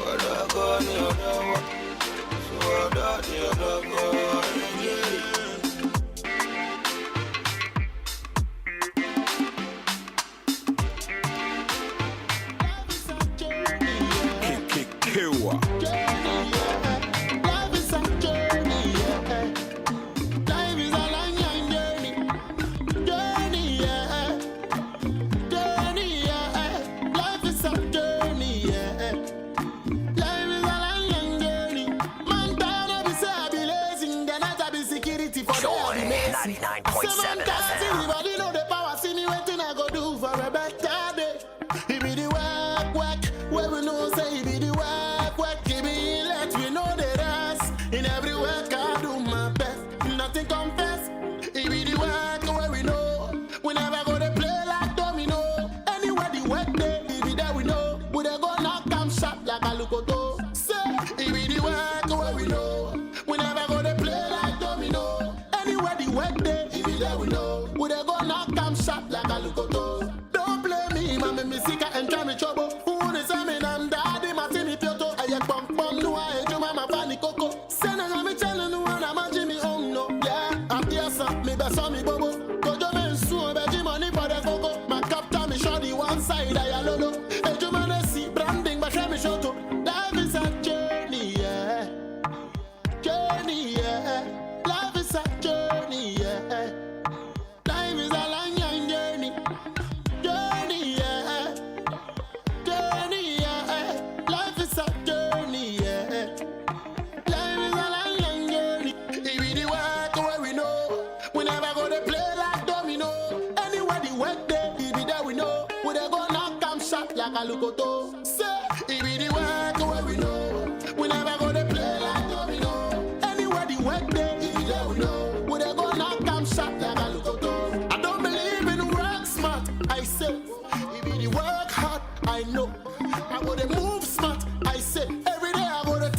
Odoko ni odowo Suodo di odoko Aje Kewa. Life is a journey, yeah. Life is a long journey. Journey, yeah. Journey, yeah. Life is a journey, yeah. Life is a long journey. Man, time to be stabilizing, then I be security for the 99.7 FM. Everybody know the power. See me waiting, I go do for a better day. It be the work, where we know say it be the work. In every work I do my best, nothing confess. It be the work where we know. We never go to play like domino. Anywhere the work day, it be there we know. We dey go knock them shot like a lukoto. Say, it be the work where we know. We never go to play like domino. Anywhere the work day, it be there we know. We dey go knock them shot like a lukoto. Don't play me, mama, me sick and try me trouble. Who is a man and daddy, my Timmy Pioto. I get bump, no, I do mama, funny coco. Me best on me bobo. Go to men soon, bet money for the coco. My captain me show the one side I lolo. And you man see branding, but let me show to. Life is a journey, yeah. Journey, yeah. Life is a journey, yeah. Life is a long journey. Journey, yeah. Journey, yeah. Life is a journey, yeah. Life is a long journey. It be the work where we know. We never go to play like domino. Anywhere the work day, it be there we know. We dey go knock them shot like a lukoto. Say, it be the work where we know. We never go to play like domino. Anywhere the work day, it be there we know. We dey go knock them shot like a lukoto. I don't believe in work smart. I say, it be the work hard. I know. I go to move smart. I say, every day I go to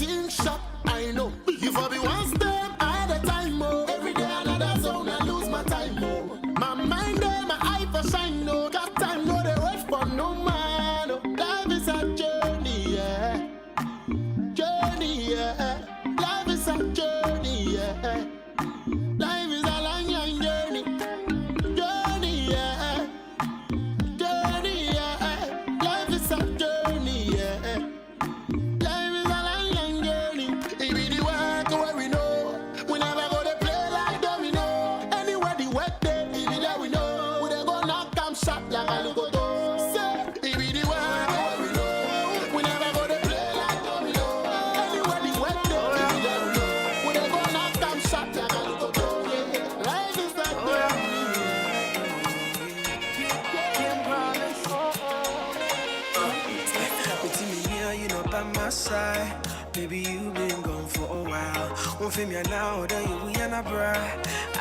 Maybe you been gone for a while. One film you now, then you we and a bra.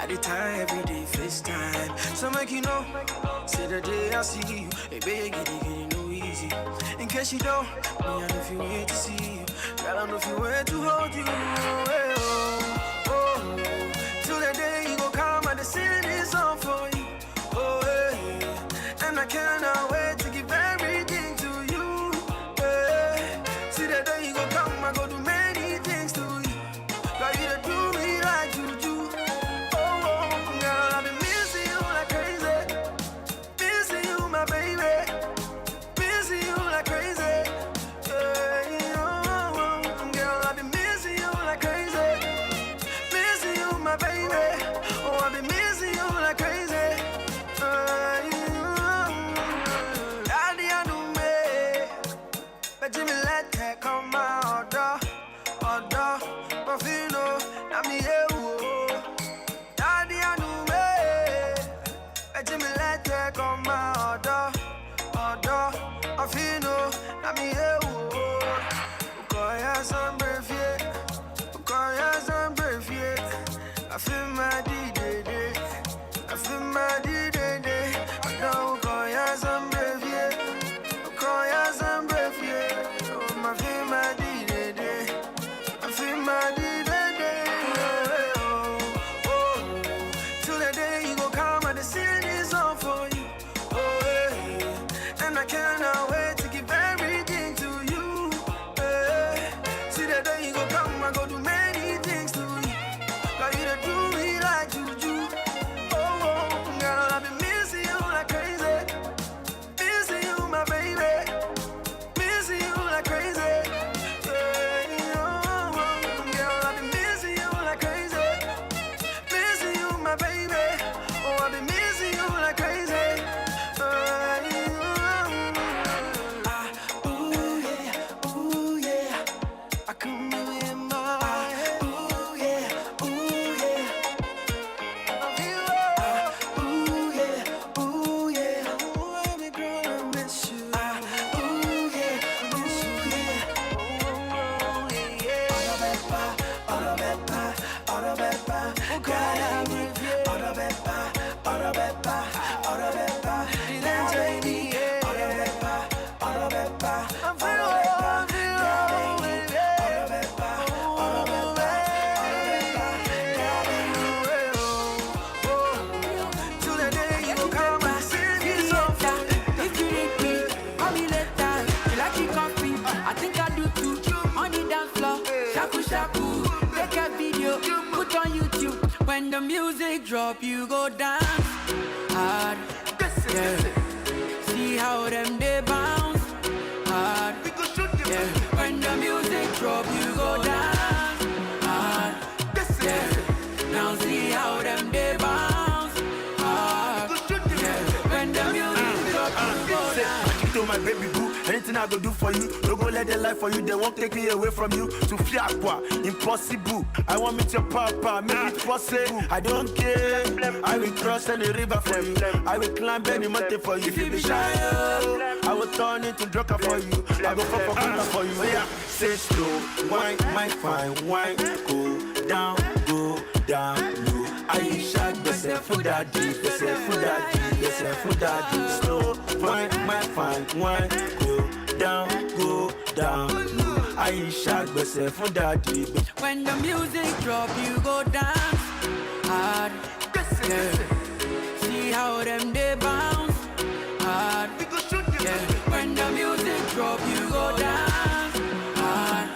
At the time, every day, FaceTime. So make you know, say the day I see you, hey baby, get it no easy. In case you don't, me I know if you wait to see you. Girl, I know if you wait to hold you. Hey, oh. Till the day you go come and the city is on for you. Oh, hey. And I cannot wait to give everything to you. Hey. See the day you go come, I go do many things to you. Got you to do me like juju. Oh, girl, I've been missing you like crazy. Missing you, my baby. Missing you like crazy. Yeah, oh, girl, I've been missing you like crazy. Missing you, my baby. Oh, I've been missing you like crazy. Daddy, I know me. But Jimmy, let that come out. But you know, I'm here. Daddy, I know me. But Jimmy, let that come out. But you know, I'm here. Cause I'm brave, yeah. Cause I'm brave, yeah. I feel my D-Day. I feel my D-Day. I don't call some brave, yeah. Call some brave, yeah. Oh, I feel my D-Day. I feel my D-Day. Oh, till the day you go come and the city is on for you. Oh, hey. And I cannot wait to give everything to you. Hey. See the day you go come, I go do many things to you. Got you to do me like juju. Oh, girl, I've been missing you like crazy. Missing you, my baby. Missing you like crazy. Yeah, oh, girl, I've been missing you like crazy. Missing you, my baby. Oh, I've been missing you like crazy. Ooh yeah. I come in my ooh yeah. Ooh yeah. Ooh yeah. Oh, baby girl, I miss you. Ooh yeah. I think I do too. On the dance floor, shaku shaku. Take a video, put on YouTube. When the music drop, you go dance hard. Yeah. See how them they bounce hard. Yeah. When the music drop, you go dance hard. Yeah. Now see how them they bounce hard. Yeah. When the music drop, you go dance. To my baby boo, anything I go do for you, don't go let the life for you, they won't take me away from you. To fiakwa, impossible. I want meet your papa, make it possible. I don't care, I will cross any river for you. I will climb any mountain for you. If you be shy, I will turn into drucker for you. I go for for you. Yeah, say slow, wine, my fine, wine, go down, low. I shot myself for daddy, for daddy. Slow, wine, my fine, wine, go down, low. I shot myself for daddy. When the music drop, you go dance hard. Yeah. See how them they bounce hard. Yeah. When the music drop, you go dance hard.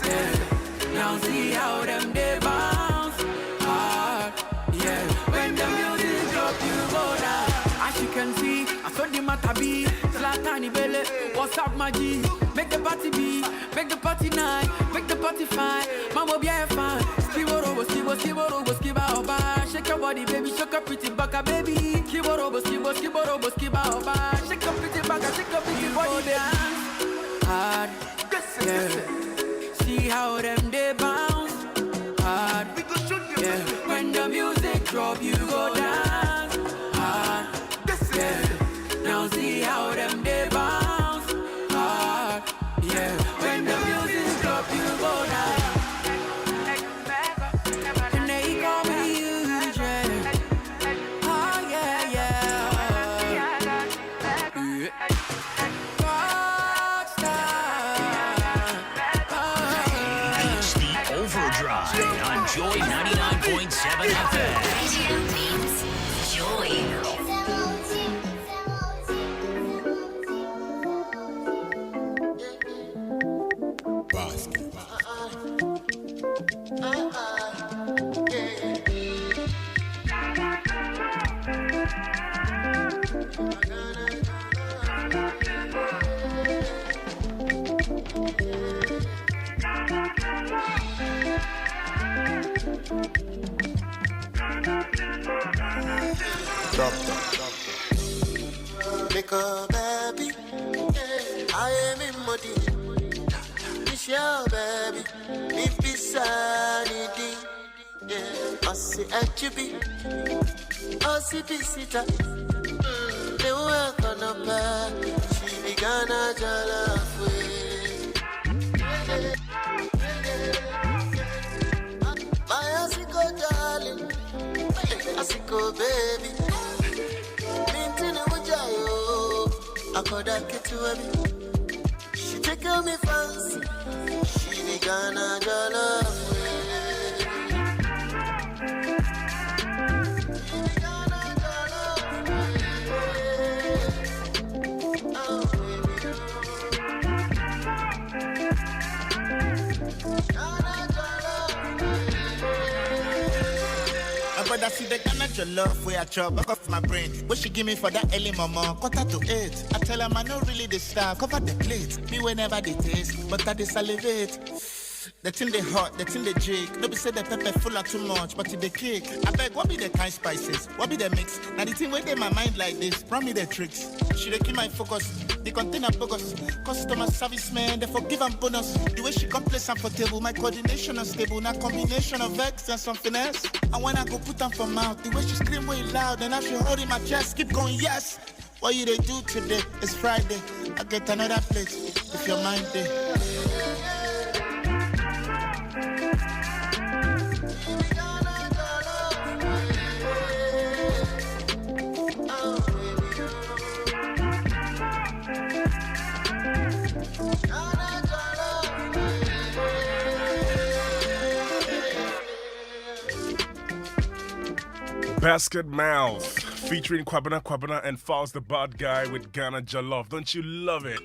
Yeah. Now see how them they bounce hard. Yeah. When the music drop, you go down. As you can see, I saw the matter be. Zlatani belly, what's up, my G? Make the party be, make the party night, make the party fine. Mama be fine. Skiba oba. Shake your body, baby, shake your pretty back, baby. Skiba oba. Shake your pretty back, shake your pretty body, dance hard. Yeah. See how them they bounce hard. Yeah. When the music drop, you go dance hard. Yeah. Now see how them they bounce hard. Yeah. When the music drop, you go Overdrive on Joy 99.7 FM. Radio means joy. Make a baby, I am in muddy. It's your baby, if it's sanity. Yeah, I see HB, I see visitor. They work on a bed, she began a jollof. My Asico darling, Asico baby. I could have get to me. She take on me fancy. She began a jollof. But I see the kind of your love where I chop back off my brain. What she give me for that early mama, 7:45. I tell her I no really the star, cover the plate. Me whenever they taste, but I they salivate. The thing they hot, the thing they jig. Nobody say the pepper full of too much, but it the cake. I beg, what be the kind spices? What be the mix? Now the thing where they my mind like this, run me the tricks. She they keep my focus, the container focus. Customer service man, they forgive and bonus. The way she come place and for table, my coordination unstable. Now combination of X and something else. And when I go put them for mouth, the way she scream way loud, and I she hold in my chest, keep going, yes. What you they do today? It's Friday. I get another plate if your mind there. Basket Mouth featuring Kwabena and Falls the Bad Guy with Ghana Jollof. Don't you love it?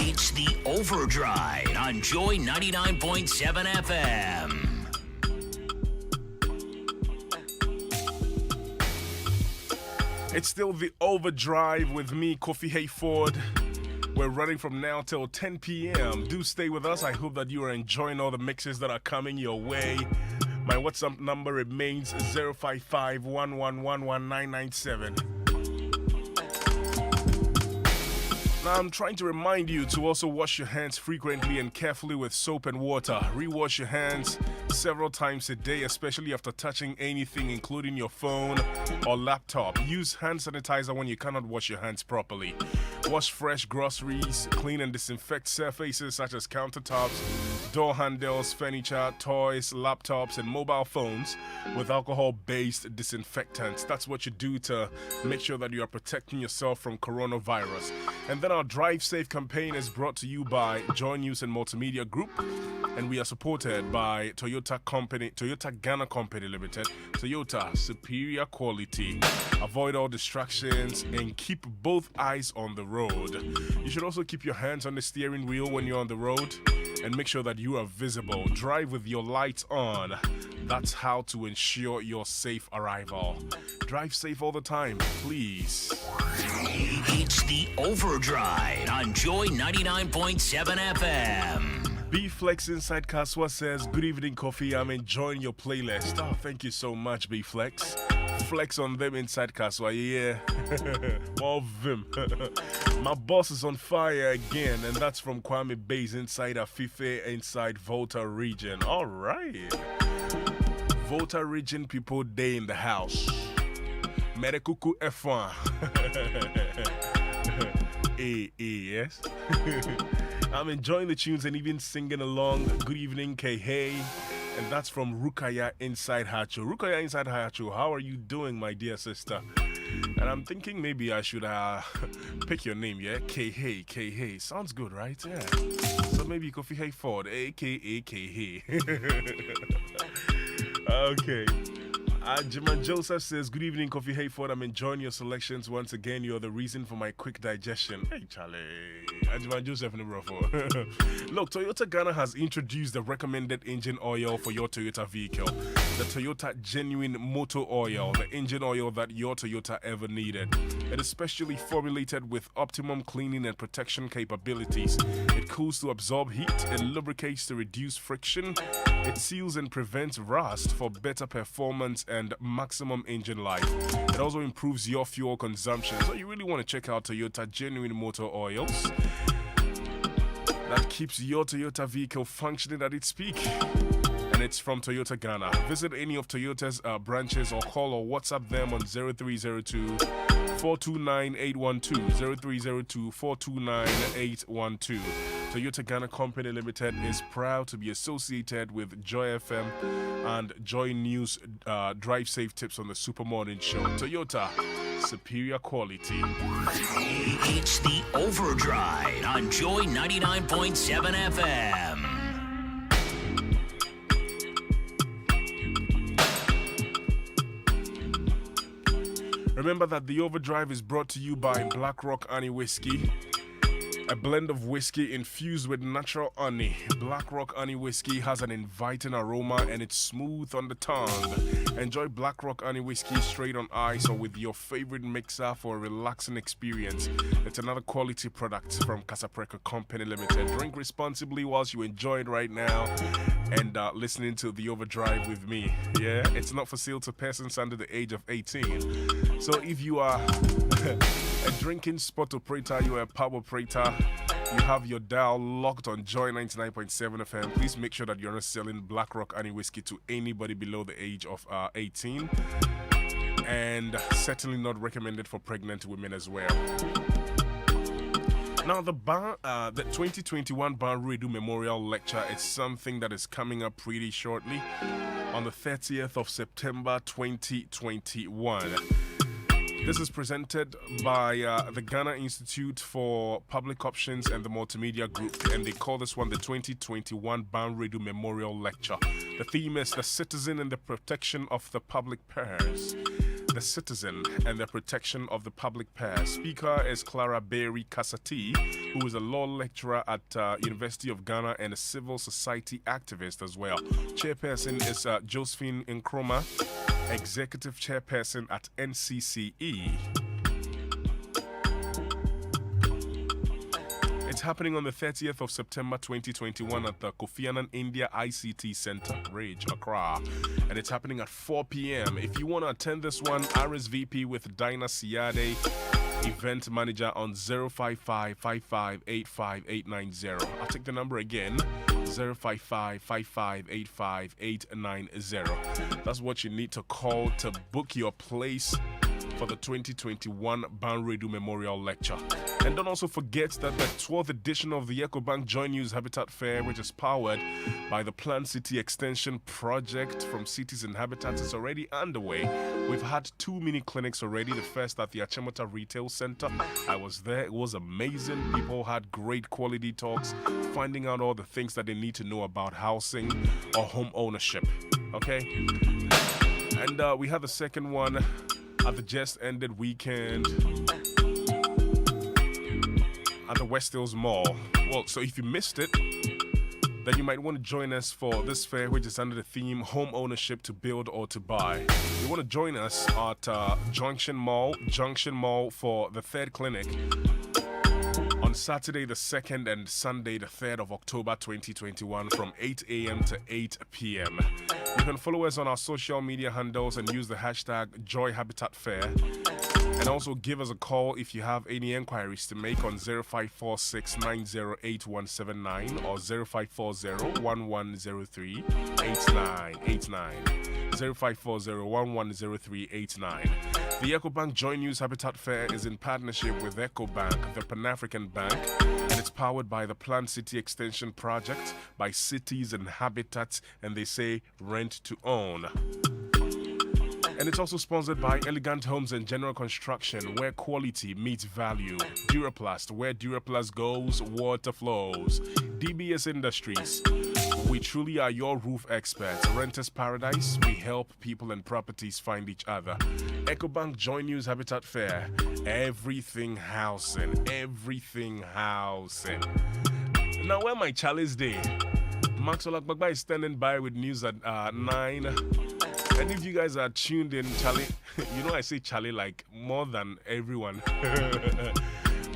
It's the Overdrive on Joy 99.7 FM. It's still the Overdrive with me, Kofi Hayford. We're running from now till 10 p.m. Do stay with us. I hope that you are enjoying all the mixes that are coming your way. My WhatsApp number remains 055-111-1997. Now, I'm trying to remind you to also wash your hands frequently and carefully with soap and water. Rewash your hands several times a day, especially after touching anything, including your phone or laptop. Use hand sanitizer when you cannot wash your hands properly. Wash fresh groceries, clean and disinfect surfaces such as countertops, door handles, furniture, toys, laptops, and mobile phones with alcohol-based disinfectants. That's what you do to make sure that you are protecting yourself from coronavirus. And then our Drive Safe campaign is brought to you by Joy News and Multimedia Group, and we are supported by Toyota Ghana Company Limited. Toyota, superior quality. Avoid all distractions and keep both eyes on the road. You should also keep your hands on the steering wheel when you're on the road and make sure that you are visible. Drive with your lights on. That's how to ensure your safe arrival. Drive safe all the time, please. It's the Overdrive on Joy 99.7 FM. B-Flex inside Kaswa says, good evening, Kofi. I'm enjoying your playlist. Oh, thank you so much, B-Flex. Flex on them inside Kaswa, yeah. More of them. My boss is on fire again, and that's from Kwame Base inside Afife inside Volta region. All right. Volta region people, day in the house. Merekuku F1. yes. I'm enjoying the tunes and even singing along. Good evening, K-Hey. And that's from Rukaya inside Hacho. Rukaya inside Hacho, how are you doing, my dear sister? And I'm thinking maybe I should pick your name, yeah? K-Hey. Sounds good, right? Yeah. So maybe Kofi Hayford, a.k.a. K-Hey. Okay. Jiman Joseph says, good evening, Kofi Hayford. I'm enjoying your selections once again. You're the reason for my quick digestion. Hey, Charlie. Jiman Joseph in the Look, Toyota Ghana has introduced the recommended engine oil for your Toyota vehicle. The Toyota Genuine Motor Oil, the engine oil that your Toyota ever needed. It is specially formulated with optimum cleaning and protection capabilities. It cools to absorb heat, it lubricates to reduce friction, it seals and prevents rust for better performance and maximum engine life. It also improves your fuel consumption. So you really want to check out Toyota Genuine Motor Oils that keeps your Toyota vehicle functioning at its peak. And it's from Toyota Ghana. Visit any of Toyota's branches or call or WhatsApp them on 0302 429 812. 0302 429 812. Toyota Ghana Company Limited is proud to be associated with Joy FM and Joy News Drive Safe Tips on the Super Morning Show. Toyota, superior quality. It's the Overdrive on Joy 99.7 FM. Remember that the Overdrive is brought to you by Black Rock Honey Whiskey. A blend of whiskey infused with natural honey. Black Rock Honey Whiskey has an inviting aroma and it's smooth on the tongue. Enjoy Black Rock Honey Whiskey straight on ice or with your favorite mixer for a relaxing experience. It's another quality product from Casapreca Company Limited. Drink responsibly whilst you enjoy it right now and listening to the Overdrive with me. Yeah, it's not for sale to persons under the age of 18. So if you are a drinking spot operator, you are a pub operator, you have your dial locked on Joy 99.7 FM, please make sure that you're not selling Black Rock Honey Whiskey to anybody below the age of 18. And certainly not recommended for pregnant women as well. Now, the 2021 Banredu Memorial Lecture is something that is coming up pretty shortly on the 30th of September 2021. This is presented by the Ghana Institute for Public Options and the Multimedia Group, and they call this one the 2021 Banredu Memorial Lecture. The theme is the citizen and the protection of the public purse. The citizen and the protection of the public purse. Speaker is Clara Berry Kasati, who is a law lecturer at University of Ghana and a civil society activist as well. Chairperson is Josephine Nkrumah, Executive Chairperson at NCCE. It's happening on the 30th of September 2021 at the Kofi Annan India ICT Center, Rage, Accra. And it's happening at 4 p.m. If you want to attend this one, RSVP with Dinah Siade, event manager on 055-5585-890. I'll take the number again, 055-5585-890. That's what you need to call to book your place for the 2021 Banredu Memorial Lecture. And don't also forget that the 12th edition of the EcoBank Joy News Habitat Fair, which is powered by the Plant City Extension Project from Cities and Habitats, is already underway. We've had 2 mini clinics already. The first at the Achimota Retail Center. I was there. It was amazing. People had great quality talks, finding out all the things that they need to know about housing or home ownership. Okay? And we had the second one at the just ended weekend at the West Hills Mall. Well, so if you missed it, then you might want to join us for this fair, which is under the theme Home Ownership to Build or to Buy. You want to join us at Junction Mall for the third clinic on Saturday the 2nd and Sunday the 3rd of October 2021 from 8 a.m. to 8 p.m. You can follow us on our social media handles and use the hashtag Joy Habitat Fair. And also give us a call if you have any enquiries to make on 0546 908179 or 0540 1103 8989. 0540 1103 89. The EcoBank Joy News Habitat Fair is in partnership with EcoBank, the Pan-African Bank, and it's powered by the Plant City Extension Project, by Cities and Habitats, and they say rent to own. And it's also sponsored by Elegant Homes and General Construction, where quality meets value. Duraplast, where Duraplast goes, water flows. DBS Industries, we truly are your roof experts. Renters Paradise, we help people and properties find each other. EcoBank Joy News Habitat Fair, everything housing, everything housing. Now, where my Charlie's Day? Maxwell Akbagba is standing by with news at 9. And if you guys are tuned in, Charlie, you know I say Charlie like more than everyone.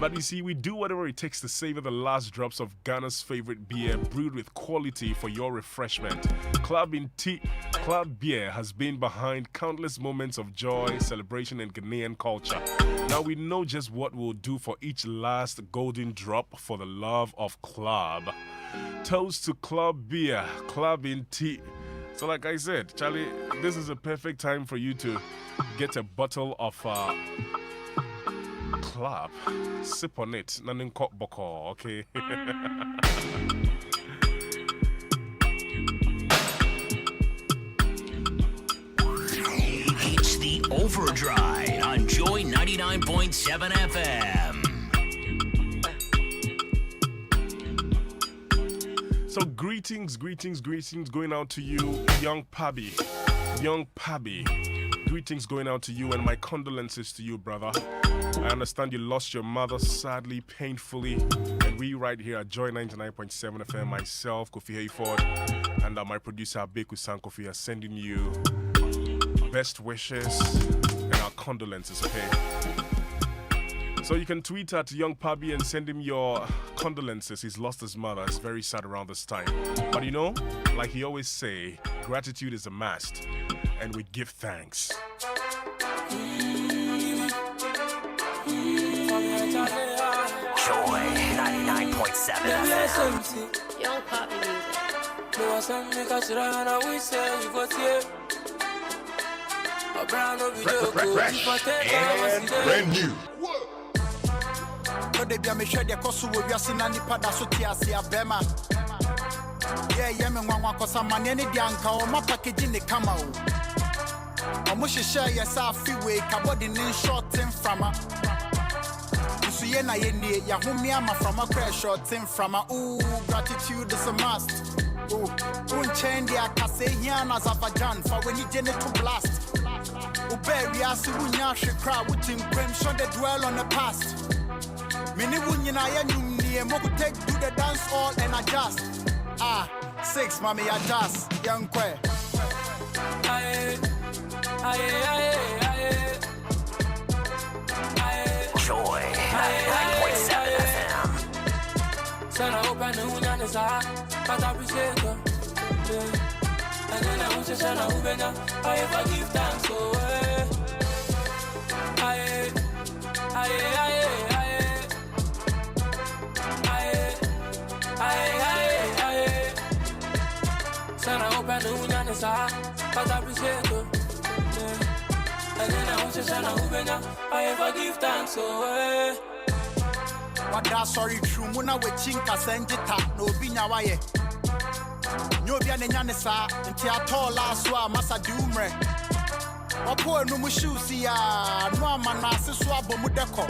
But you see, we do whatever it takes to savor the last drops of Ghana's favorite beer, brewed with quality for your refreshment. Club Beer has been behind countless moments of joy, celebration, and Ghanaian culture. Now we know just what we'll do for each last golden drop for the love of Club. Toast to Club Beer, Club in Tea. So like I said, Charlie, this is a perfect time for you to get a bottle of Club. Sip on it. Nanin kok boko, okay? It's the Overdrive on Joy 99.7 FM. So greetings going out to you, young Pabby. Greetings going out to you and my condolences to you, brother. I understand you lost your mother sadly, painfully. And we right here at Joy 99.7 FM, myself, Kofi Hayford, and my producer, Beku San Kofi, are sending you best wishes and our condolences, okay? So you can tweet at Young Pabby and send him your condolences. He's lost his mother. It's very sad around this time. But you know, like he always say, gratitude is a must. And we give thanks. Joy 99.7 FM. Young Poppy music. Brand new. No, they be a measure the cost of your and the pada so tia bema. Yeah, me one cause I'm an any dianka or my package in the camel. I must share your selfie way, cabot in short thing from a. So yena yendi, Yahumia from a crash short thing from a. Ooh, gratitude is a must. Ooh, change the Akasayan as a vajan for when you to blast. Uberia Sunya she cry with him, Grim show the dwell on the past. Many women I knew near Moku take to the dance hall and adjust. 6 mommy adjust, young que. Joy 99.7 FM. Sana open the unanisa, but I appreciate her. And then I want to shine a ubena. I ever give thanks, so Sana open the unanisa, but I appreciate her. And then I want to shine a ubena. I ever give thanks, so What that sorry true, Muna we chinka senjita, no binya waye. No be an yanisa, and Tiatola swa massa dumre. Wapo no mushusia, no manasi swabo mudeko.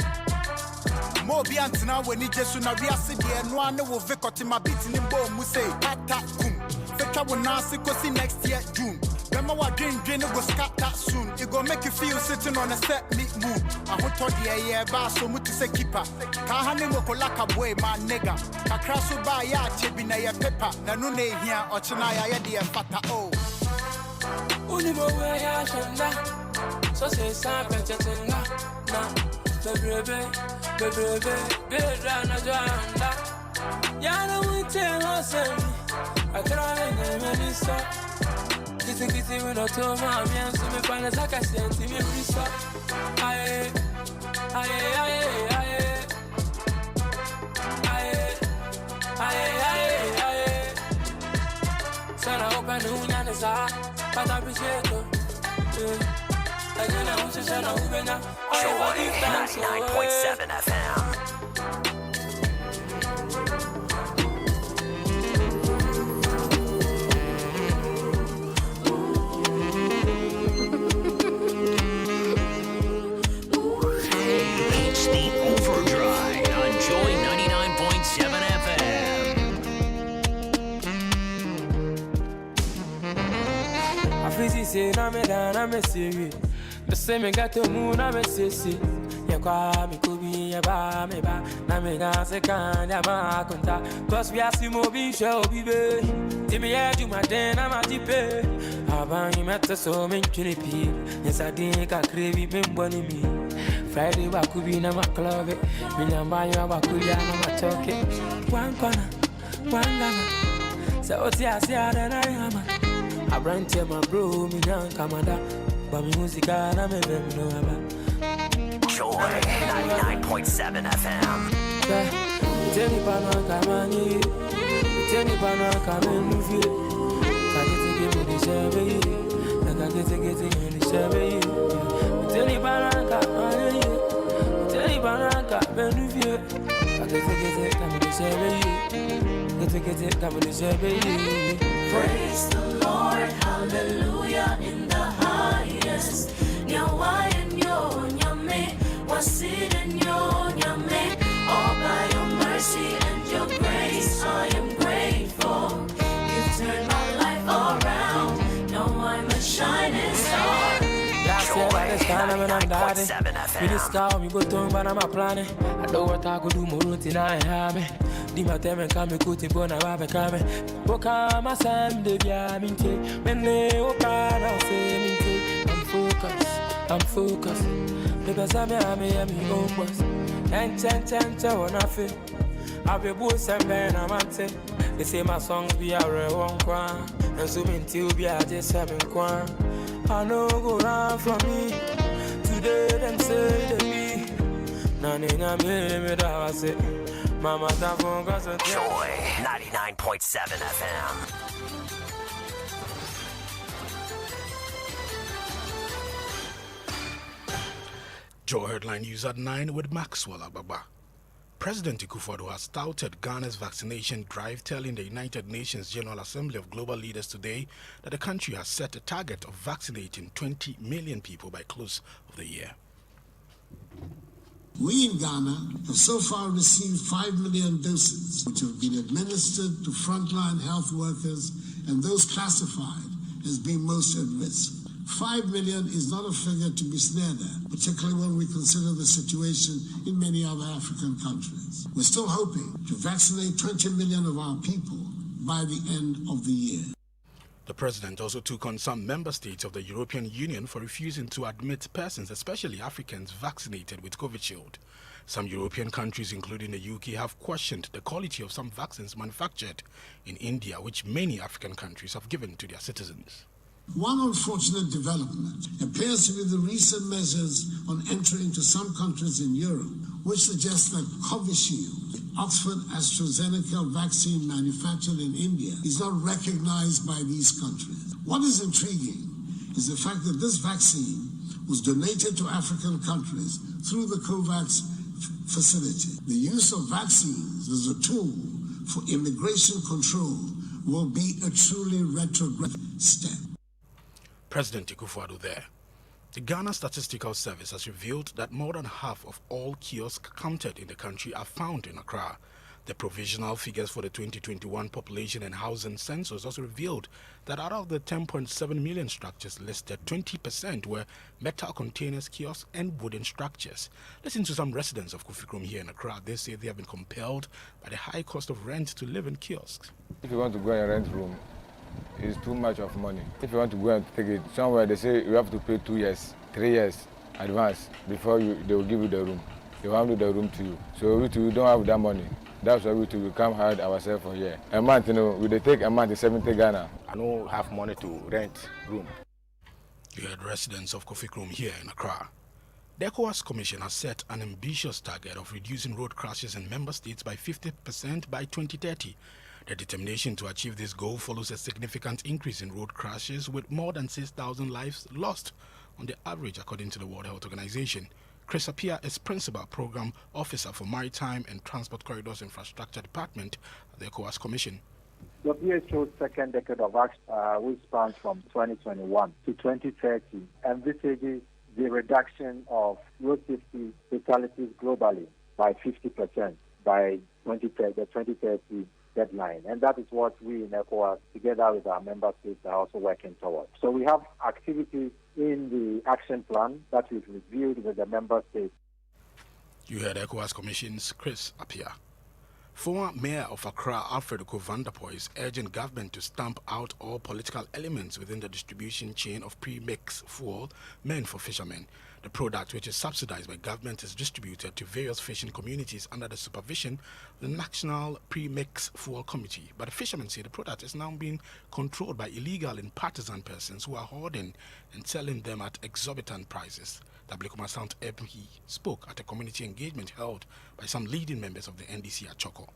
Mo be antina when you just na riasi de no one will vicoti my beat in bo muse, pata kum. Fetcha will nasi kosi next year June. Bema wa drain go scatter soon. It go make you feel sitting on a set meet moon. I want to the ba so muti se keeper. Kahani woko laka boy my nigga. Kakrasu ba ya chebi na ya pepper. Na no ne here or china ya de fata oh. Unimo we ya shanda. So say something chetinga. Na bebe na janda. Ya no we tell us I try and me so. Kissy we not to my man, so me find a saka senti me risa. Aye. Sana open the unanisa, but I appreciate her. And then I want to shine a ubena. Joy 99.7 FM. say na me da na me see. The same got to moon na me see. Ya kwa mi kubi ya ba me ba na me na se kan ya ma konta. Cause we are si mo bi show bi be. Timi ya do my den na ma tipe. Aban you met so me chinipi. Yes I think I crave me money me. Friday wa kubi na ma club. Me nyamba yo wa kubi na ma choke. One corner, one gana. So oti asia na na yama. I brand to my bro me nyan kamada. But me music na me them no aba. Joy 99.7 FM. Teni pano kamani. Teni pano kamenu. Kagete give me the shebe. Kagete give me the shebe. Teni pano kamani. Teni pano kamenu. Kagete give me the shebe. Kagete give me the shebe. Praise the Lord, hallelujah in the highest. Nyawai and yo nyame, wasid and yo nyame. All by your mercy and your grace, I am grateful. You've turned my life around. Now I'm a shining star. Joy 99.7 FM. Me scout, me go to but I'm a planning. I know what I could do more routine I have me. Di ma teme kame kuti bona babe kame. Boka ma sam de bia minte. Mene oka na se minte. I'm focused. Because I'm home boss. And ten when I feel. I'll be boss and man I'm at it. They say my songs be a real one kwan. And so until be a just having kwan. I know go round from me. Today them say they be. Nani na me da was it. Mama da phone got a Joy 99.7 FM. Joe Headline News at 9 with Maxwell Ababa. President Akufo-Addo has touted Ghana's vaccination drive, telling the United Nations General Assembly of Global Leaders today that the country has set a target of vaccinating 20 million people by close of the year. We in Ghana have so far received 5 million doses, which have been administered to frontline health workers and those classified as being most at risk. 5 million is not a figure to be sneered at, particularly when we consider the situation in many other African countries. We're still hoping to vaccinate 20 million of our people by the end of the year. The president also took on some member states of the European Union for refusing to admit persons, especially Africans, vaccinated with Covishield. Some European countries, including the UK, have questioned the quality of some vaccines manufactured in India, which many African countries have given to their citizens. One unfortunate development appears to be the recent measures on entry into some countries in Europe, which suggest that Covishield, Oxford AstraZeneca vaccine manufactured in India, is not recognized by these countries. What is intriguing is the fact that this vaccine was donated to African countries through the COVAX facility. The use of vaccines as a tool for immigration control will be a truly retrogressive step. President Akufo-Addo there. The Ghana Statistical Service has revealed that more than half of all kiosks counted in the country are found in Accra. The provisional figures for the 2021 population and housing census also revealed that out of the 10.7 million structures listed, 20% were metal containers, kiosks, and wooden structures. Listen to some residents of Kofikrom here in Accra. They say they have been compelled by the high cost of rent to live in kiosks. If you want to go and rent room, it's too much of money. If you want to go and take it somewhere, they say you have to pay 2 years, 3 years advance before they will give you the room. They will handle the room to you. So we don't have that money. That's why we come hard ourselves for here. A month, we take a month in 70 Ghana. I don't have money to rent room. You heard residents of Kofikrom here in Accra. The ECOWAS Commission has set an ambitious target of reducing road crashes in member states by 50% by 2030. The determination to achieve this goal follows a significant increase in road crashes, with more than 6,000 lives lost on the average, according to the World Health Organization. Chris Appiah is Principal Program Officer for Maritime and Transport Corridors Infrastructure Department at the ECOWAS Commission. The WHO's second decade of action, which spans from 2021 to 2030, envisages the reduction of road safety fatalities globally by 50% by the 2030 deadline. And that is what we in ECOWAS, together with our member states, are also working towards. So we have activities in the action plan that we've reviewed with the member states. You heard ECOWAS Commission's Chris Appiah. Former Mayor of Accra, Alfred Van der Poel, is urging government to stamp out all political elements within the distribution chain of pre-mixed fuel meant for fishermen. The product, which is subsidized by government, is distributed to various fishing communities under the supervision of the National Pre-Mixed Fuel Committee. But the fishermen say the product is now being controlled by illegal and partisan persons who are hoarding and selling them at exorbitant prices. The Blakuma Sound MP spoke at a community engagement held by some leading members of the NDC at Choco.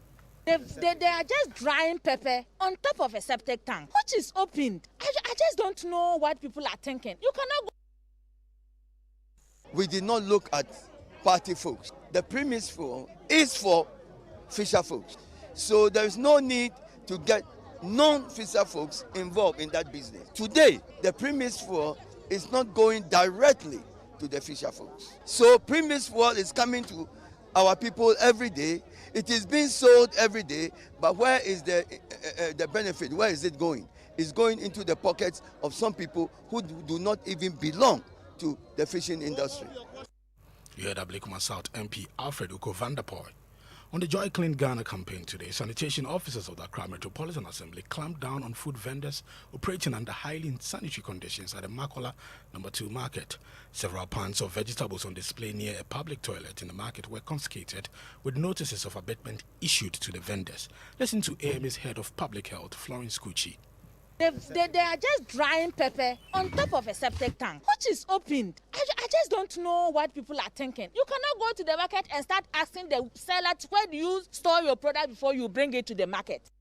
They are just drying pepper on top of a septic tank, which is opened. I just don't know what people are thinking. You cannot go. We did not look at party folks. The premise for is for fisher folks. So there is no need to get non-fisher folks involved in that business. Today, the premise for is not going directly to the fisher folks. So premise for is coming to our people every day. It is being sold every day, but where is the benefit? Where is it going? It's going into the pockets of some people who do not even belong to the fishing industry. You heard Blakuma South MP Alfred Van der Poel. On the Joy Clean Ghana campaign today, sanitation officers of the Accra Metropolitan Assembly clamped down on food vendors operating under highly unsanitary conditions at the Makola No. 2 market. Several pans of vegetables on display near a public toilet in the market were confiscated with notices of abatement issued to the vendors. Listen to AMA's head of public health, Florence Kuchi. They are just drying pepper on top of a septic tank, which is opened. I just don't know what people are thinking. You cannot go to the market and start asking the seller, where do you store your product before you bring it to the market?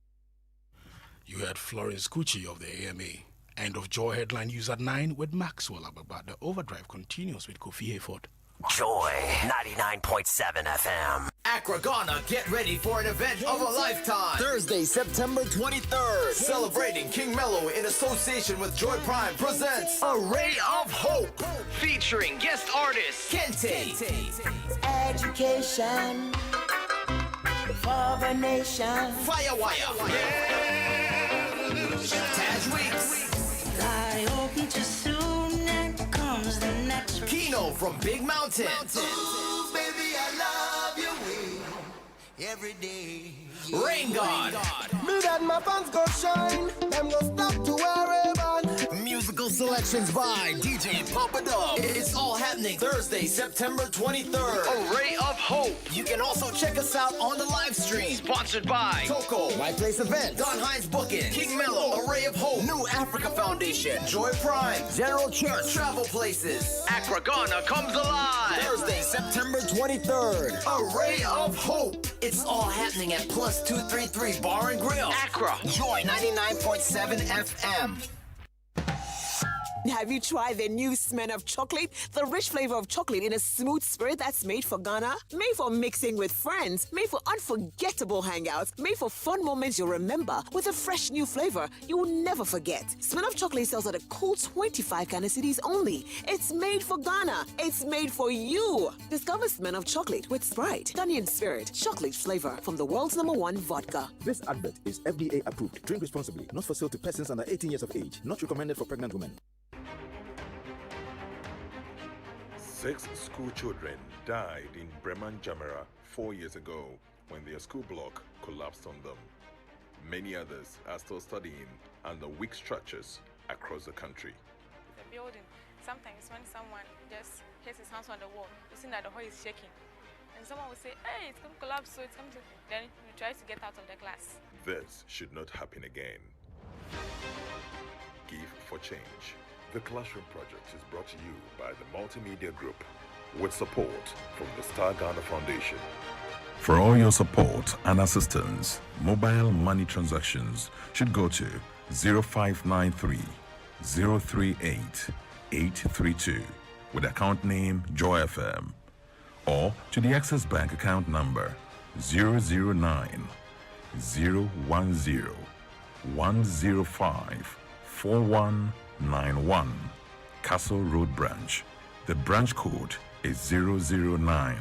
You heard Florence Kuchi of the AMA. End of Joy headline news at 9 with Maxwell Ababa. The overdrive continues with Kofi Hayford. Joy 99.7 FM. Accra, Ghana, get ready for an event of a lifetime. Thursday, September 23rd. Celebrating King Mello in association with Joy Prime presents A Ray of Hope. Featuring guest artist Kente. Education for the nation. Firewire. Taj Weeks. I hope you just soon and comes the next. Kino from Big Mountain. Ooh, baby, I love you every day. Yeah. Rain God. Me and my fans go shine. Them go stop to wear a band. Musical selections by DJ Papa Dub. It's all happening Thursday, September 23rd. A Ray of Hope. You can also check us out on the live stream. Sponsored by Toco, My Place Event, Don Hines Booking, King Mello, A Ray of Hope, New Africa Foundation, Joy Prime, General Church, Travel Places. Accra, Ghana comes alive. Thursday, September 23rd. A Ray of Hope. It's all happening at Plus 233 Bar and Grill. Accra. Joy 99.7 FM. Have you tried the new Smirnoff chocolate? The rich flavor of chocolate in a smooth spirit that's made for Ghana, made for mixing with friends, made for unforgettable hangouts, made for fun moments you'll remember with a fresh new flavor you will never forget. Smirnoff chocolate sells at a cool 25 Ghana cedis only. It's made for Ghana. It's made for you. Discover Smirnoff chocolate with Sprite, Ghanaian spirit, chocolate flavor from the world's #1 vodka. This advert is FDA approved. Drink responsibly. Not for sale to persons under 18 years of age. Not recommended for pregnant women. 6 school children died in Breman Jamera 4 years ago when their school block collapsed on them. Many others are still studying under weak structures across the country. The building, sometimes when someone just hits his hands on the wall, you see that the wall is shaking. And someone will say, hey, it's going to collapse, so it's coming to... Then you try to get out of the class. This should not happen again. Give for Change. The Classroom Project is brought to you by the Multimedia Group with support from the Star Ghana Foundation. For all your support and assistance, mobile money transactions should go to 0593 038 832 with account name Joy FM, or to the Access Bank account number 009 010 105 4191, Castle Road Branch. The branch code is 009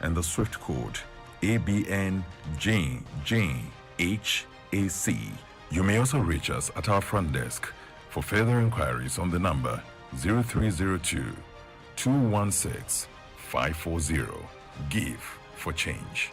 and the SWIFT code ABNJJH AC. You may also reach us at our front desk for further inquiries on the number 0302 216 540. Give for change.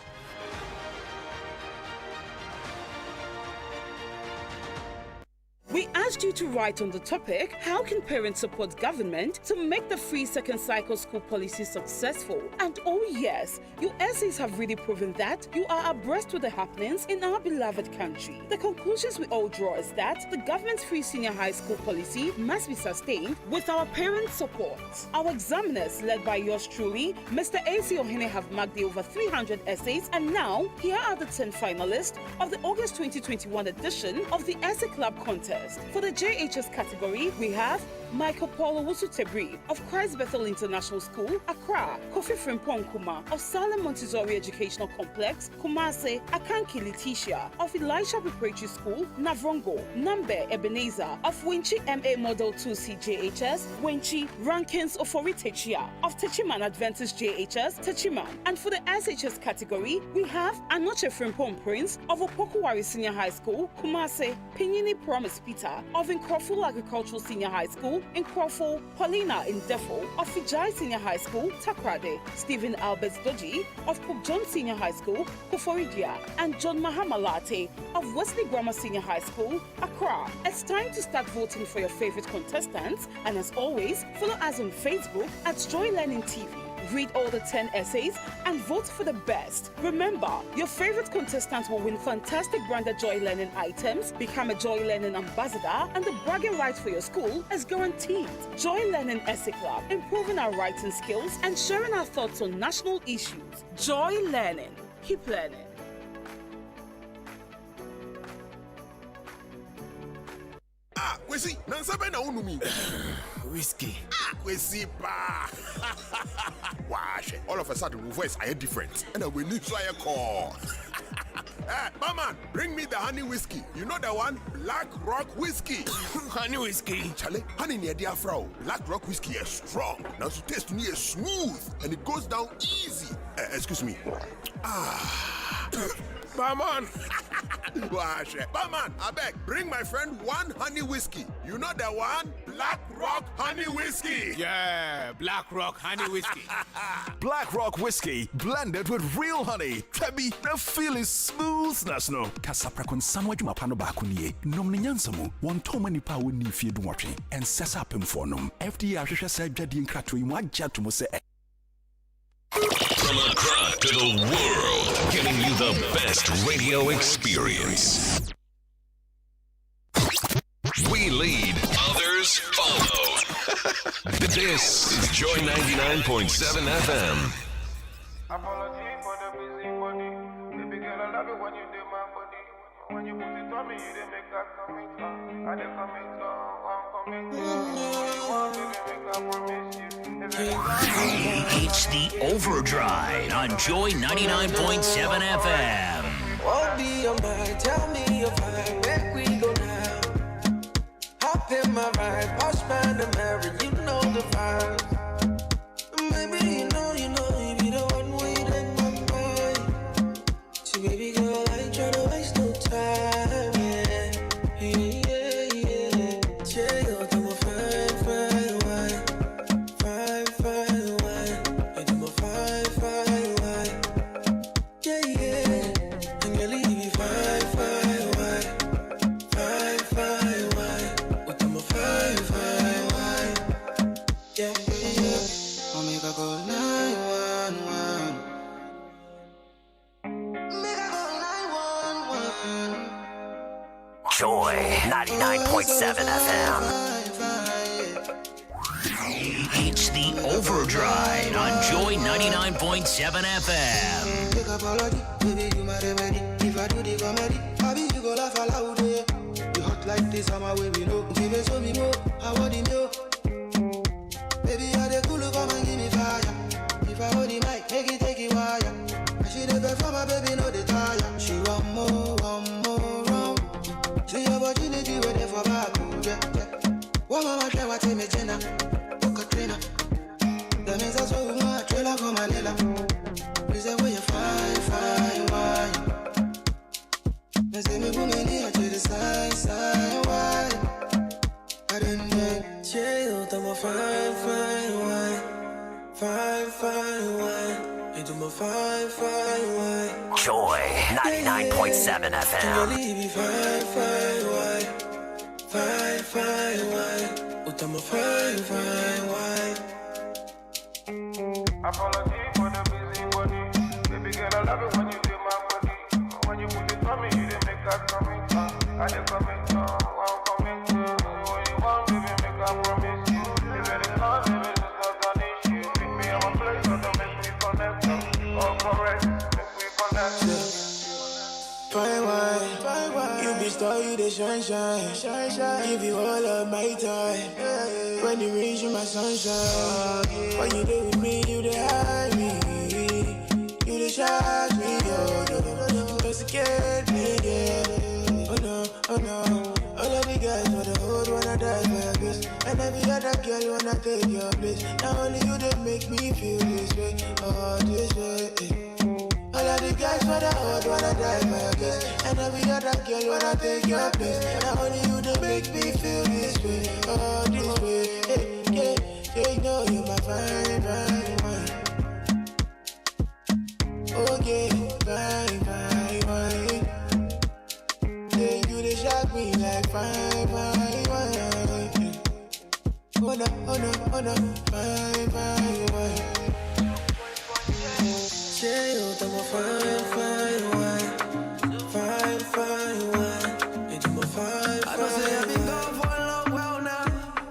We asked you to write on the topic, how can parents support government to make the free second cycle school policy successful? And oh yes, your essays have really proven that you are abreast with the happenings in our beloved country. The conclusions we all draw is that the government's free senior high school policy must be sustained with our parents' support. Our examiners, led by yours truly, Mr. A.C. Ohene, have marked the over 300 essays, and now here are the 10 finalists of the August 2021 edition of the Essay Club contest. For the JHS category, we have Michael Paulo Wusutebri of Christ Bethel International School, Accra; Kofi Frimpong Kuma of Salem Montessori Educational Complex, Kumase; Akanki Letitia of Elisha Preparatory School, Navrongo; Nambe Ebenezer of Winchi MA Model 2C JHS, Winchi; Rankins Ofori Techia of Techiman Adventist JHS, Techiman. And for the SHS category, we have Anoche Frimpong Prince of Opokuwari Senior High School, Kumase; Pinyini Promise Peter of Nkrofo Agricultural Senior High School, Nkrofo; Paulina Indefo of Fijai Senior High School, Takrade; Stephen Albert Doji of Pope John Senior High School, Koforidia; and John Mahamalate of Wesley Grammar Senior High School, Accra. It's time to start voting for your favorite contestants, and as always, follow us on Facebook at Joy Learning TV. Read all the 10 essays and vote for the best. Remember, your favorite contestant will win fantastic branded Joy Learning items, become a Joy Learning ambassador, and the bragging rights for your school is guaranteed. Joy Learning Essay Club, improving our writing skills and sharing our thoughts on national issues. Joy Learning. Keep learning. Kwesi, nansabe na unumi. Whiskey. Kwesi pa. Wash. All of a sudden, my voice are different, and I will need to call. Hey, Mama, bring me the honey whiskey. You know the one? Black Rock whiskey. Honey whiskey. Charlie, honey near dear Frau. Black Rock whiskey is strong. Now to taste me is smooth, and it goes down easy. Excuse me. Barman! Wash. Barman, I beg, bring my friend one honey whiskey. You know the one? Black Rock honey whiskey. Yeah, Black Rock honey whiskey. Black Rock whiskey blended with real honey. Tabi, the feel is smooth, national. Kasaprakon samwa juma pano bakuniye. Nom nyansamu, one toma ni pa woni fie du watching. And sesa pem for nom. FDA ashesha sa jadi nkrato yi wa jatu mo se. From Accra to the world, giving you the best radio experience. We lead, others follow. This is Joy 99.7 FM. Apology for the busy body. Baby girl, I love it when you do my body. When you put it on me, you didn't make that commit on. I didn't commit on. I'm committed. It's the Overdrive on Joy 99.7 FM. What be your mind? Tell me your vibe. Where we go now? Hop in my ride. Boss man the Mary. You know the vibe. Maybe you know, you be the one waiting my mind. See, baby girl, I ain't tryna waste no time. Yeah. Check out my fine wine. Fine wine. I do my fine wine. Yeah. And girl, you be fine wine. Fine wine. I do my fine wine. Yeah. I'll make her go 911. Make her go 911. Joy 99.7 FM. It's the Overdrive on Joy 99.7 FM. Take apology, baby, you my remedy. If I do the comedy, baby, you go laugh aloud. You hot like this, I'm away, we know. Give me some more, I want him, yo. Baby, I the cool, come and give me fire. If I hold the mic, make it take it wire. I see the perform, my baby, know the tire. She want more, round. See your opportunity, waiting for back, yeah. One mama try, what me Jenna, Katrina. That means that's what we want, trailer for Manila. Please say where you fine wine. Me say me boom in 99.7 FM. Apology for the busy body. Baby girl, I love it when you do my body. When you put it on me, you didn't make that coming. I didn't coming, I'm coming. When you want, baby, make a promise. If it is not, if it is not an issue. Pick me on my place, so don't make me connect. All correct, make me connect. Fine wine, you be star, you the shine. Give you all of my time. When you reach, you my sunshine. When you live with me, you the hide me. You the charge me, you intoxicate me, yeah. Oh no. All of the guys for the hood wanna die for your kiss. And every other girl wanna take your place. Now only you that make me feel this way, oh this way. All of the guys for the hood wanna die for your kiss. And every other girl wanna take your place. Now only you that make me feel this way, oh this way. Yeah, you know you're my fine wine. Oh yeah, fine wine. Yeah, you they shock me like fine wine. Oh no, fine wine. Yeah, you do my fine wine. Fine wine. You do my fine. I don't say I've been gone for a long while now.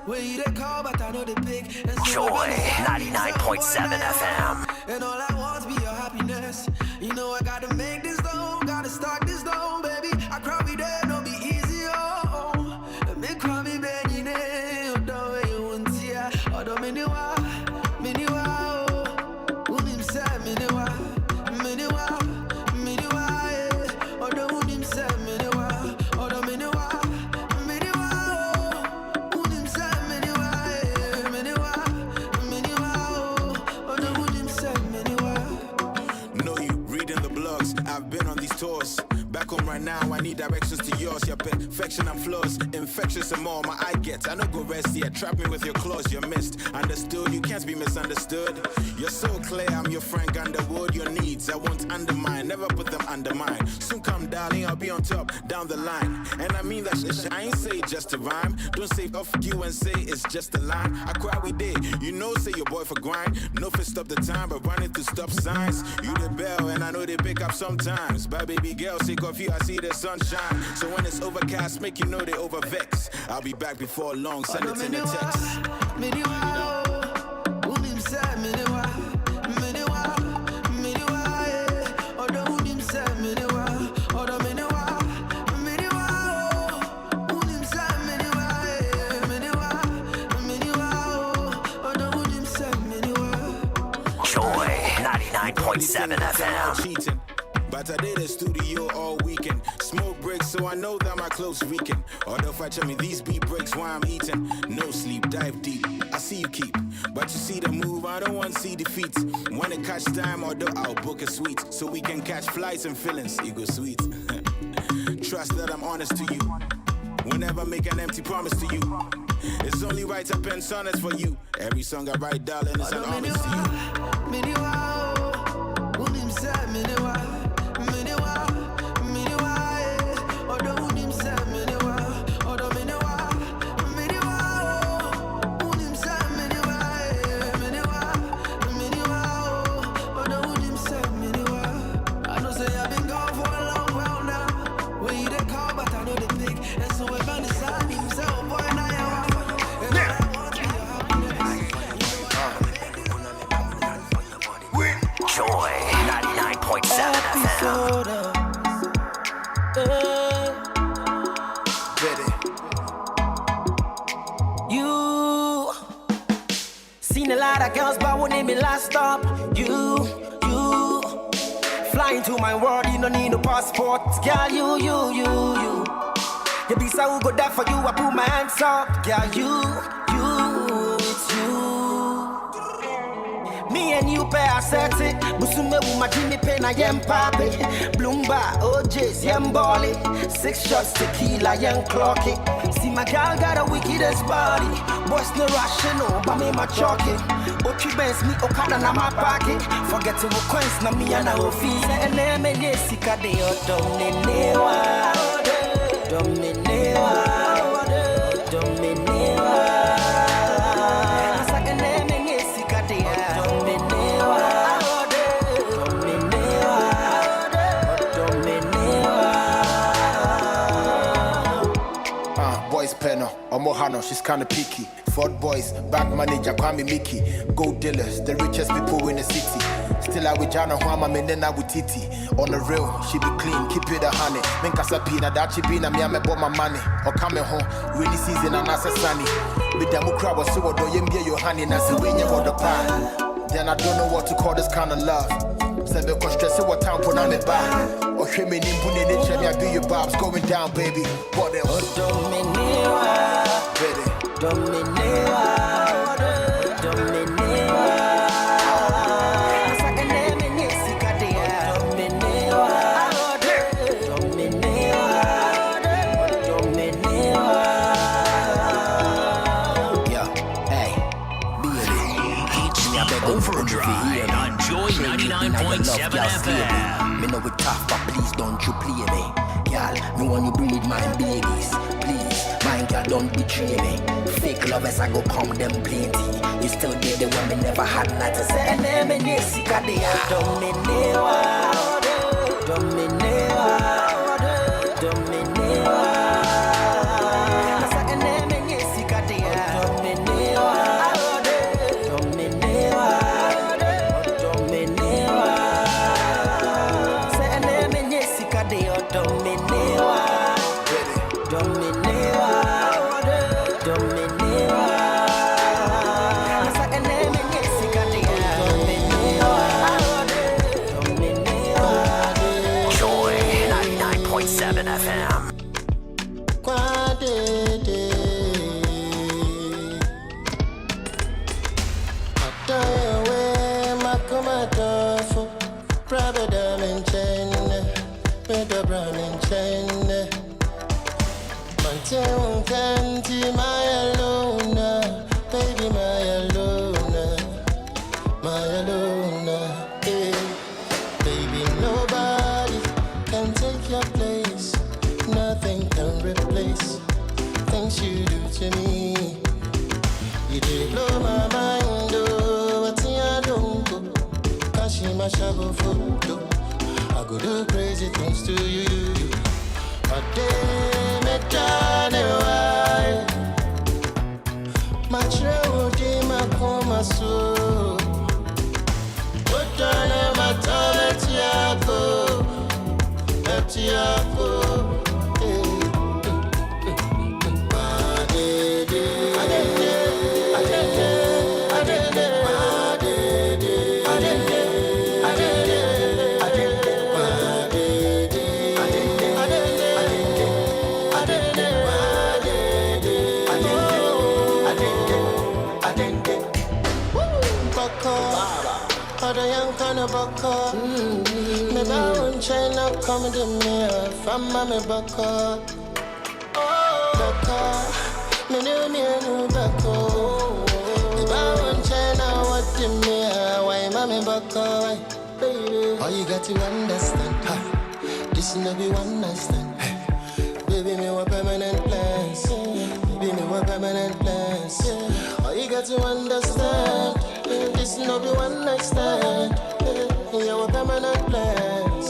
Where you they call, but I know they pick. Joy 99.7 FM. And all I want is be your happiness. You know I gotta make this though, gotta start this though, baby. I cry me there, don't be easy, oh. Make cry me bad, you know, don't you want to, or don't miniwa, oh. Unim say miniwa, yeah. Or don't unim say miniwa, or don't miniwa, oh. Unim say miniwa, oh. Or don't unim say miniwa. Know you reading the blogs, I've been on these tours. Back home right now, I need directions to yours. Your perfection and flaws, infectious and more. My eye gets, I don't go rest yet. Trap me with your claws, you're missed. Understood, you can't be misunderstood. You're so clear, I'm your Frank Underwood. Your needs, I won't undermine, never put them under mine. Soon come, darling, I'll be on top, down the line. And I mean that shit, I ain't say it just a rhyme. Don't say off you and say it's just a line. I cry we did, you know, say your boy for grind. No for stop the time, but running through stop signs. You the bell, and I know they pick up sometimes. Bye, baby girl, sick of you, I see the sunshine. So when it's overcast, make you know they overvex. I'll be back before long, send it in the text. Joy 99.7 FM. Cheating. But I did a studio all weekend. Smoke breaks, so I know that my clothes reeking. Although if I tell me these beat breaks while I'm eating. No sleep, dive deep. I see you keep. But you see the move, I don't want to see defeats. Wanna catch time, although I'll book a suite. So we can catch flights and feelings, ego sweet. Trust that I'm honest to you. Whenever I make an empty promise to you. It's only right I pen sonnets for you. Every song I write, darling, is an homage to you. Joy 99.7 FM. You seen a lot of girls, but won't name me last stop. You flying to my world, you don't need no passport. Girl, you be so good there for you, I put my hands up. Girl, you, it's you. Me and you pay a set it. Busume wu ma Jimmy Pen a yem papi. Bloomba, OJ's yem bolly. 6 shots tequila yem clocky. See my girl got a wickedest body. Boys no rational, but me my chalky. Ochi Benz me Okada na my pocket. Forget to coins na me and our fees. And then me sika de dominewa. Boys Penno, Omohano, she's kinda picky. Ford boys, bank manager, Kwame Mickey. Gold dealers, the richest people in the city. Still I with Jana Huama, Menena with Titi. On the real, she be clean, keep it a honey. Menkasa pina, that she be na me, I bought my money. Or coming home, rainy season and as a sunny. With the mukra was so do you be your honey, and I say when you want the pan. Then I don't know what to call this kind of love. Say because stress what time put on me back. Or she me nimbu in the chair, be your bobs going down, baby. What else? Baby. Overdrive on Joy 99.7 FM. Me know it tough, but please don't you play me. Girl, me want you breed my babies. Please, my girl, don't betray me. Fake lovers, I go come them plenty. You still did the one me never had not to say. And then me sika de ya. Dominewa. Joy 99.7 FM. Baby, nobody can take your place. Nothing can replace things you do to me. You did blow my mind, oh, what's in your don't go. Kashima Shabo photo. I go do crazy things to you. A day, me done why. My true dream, I come so. What done, my time, Etiago. Me bound China come to me from my baka. Baka, me new bako. Me bound China what to me why mommy baka. All you got to understand, this no be one night stand. Baby, me want permanent plans. Baby, me want permanent plans. All you got to understand, this no be one night stand. You want permanent plans.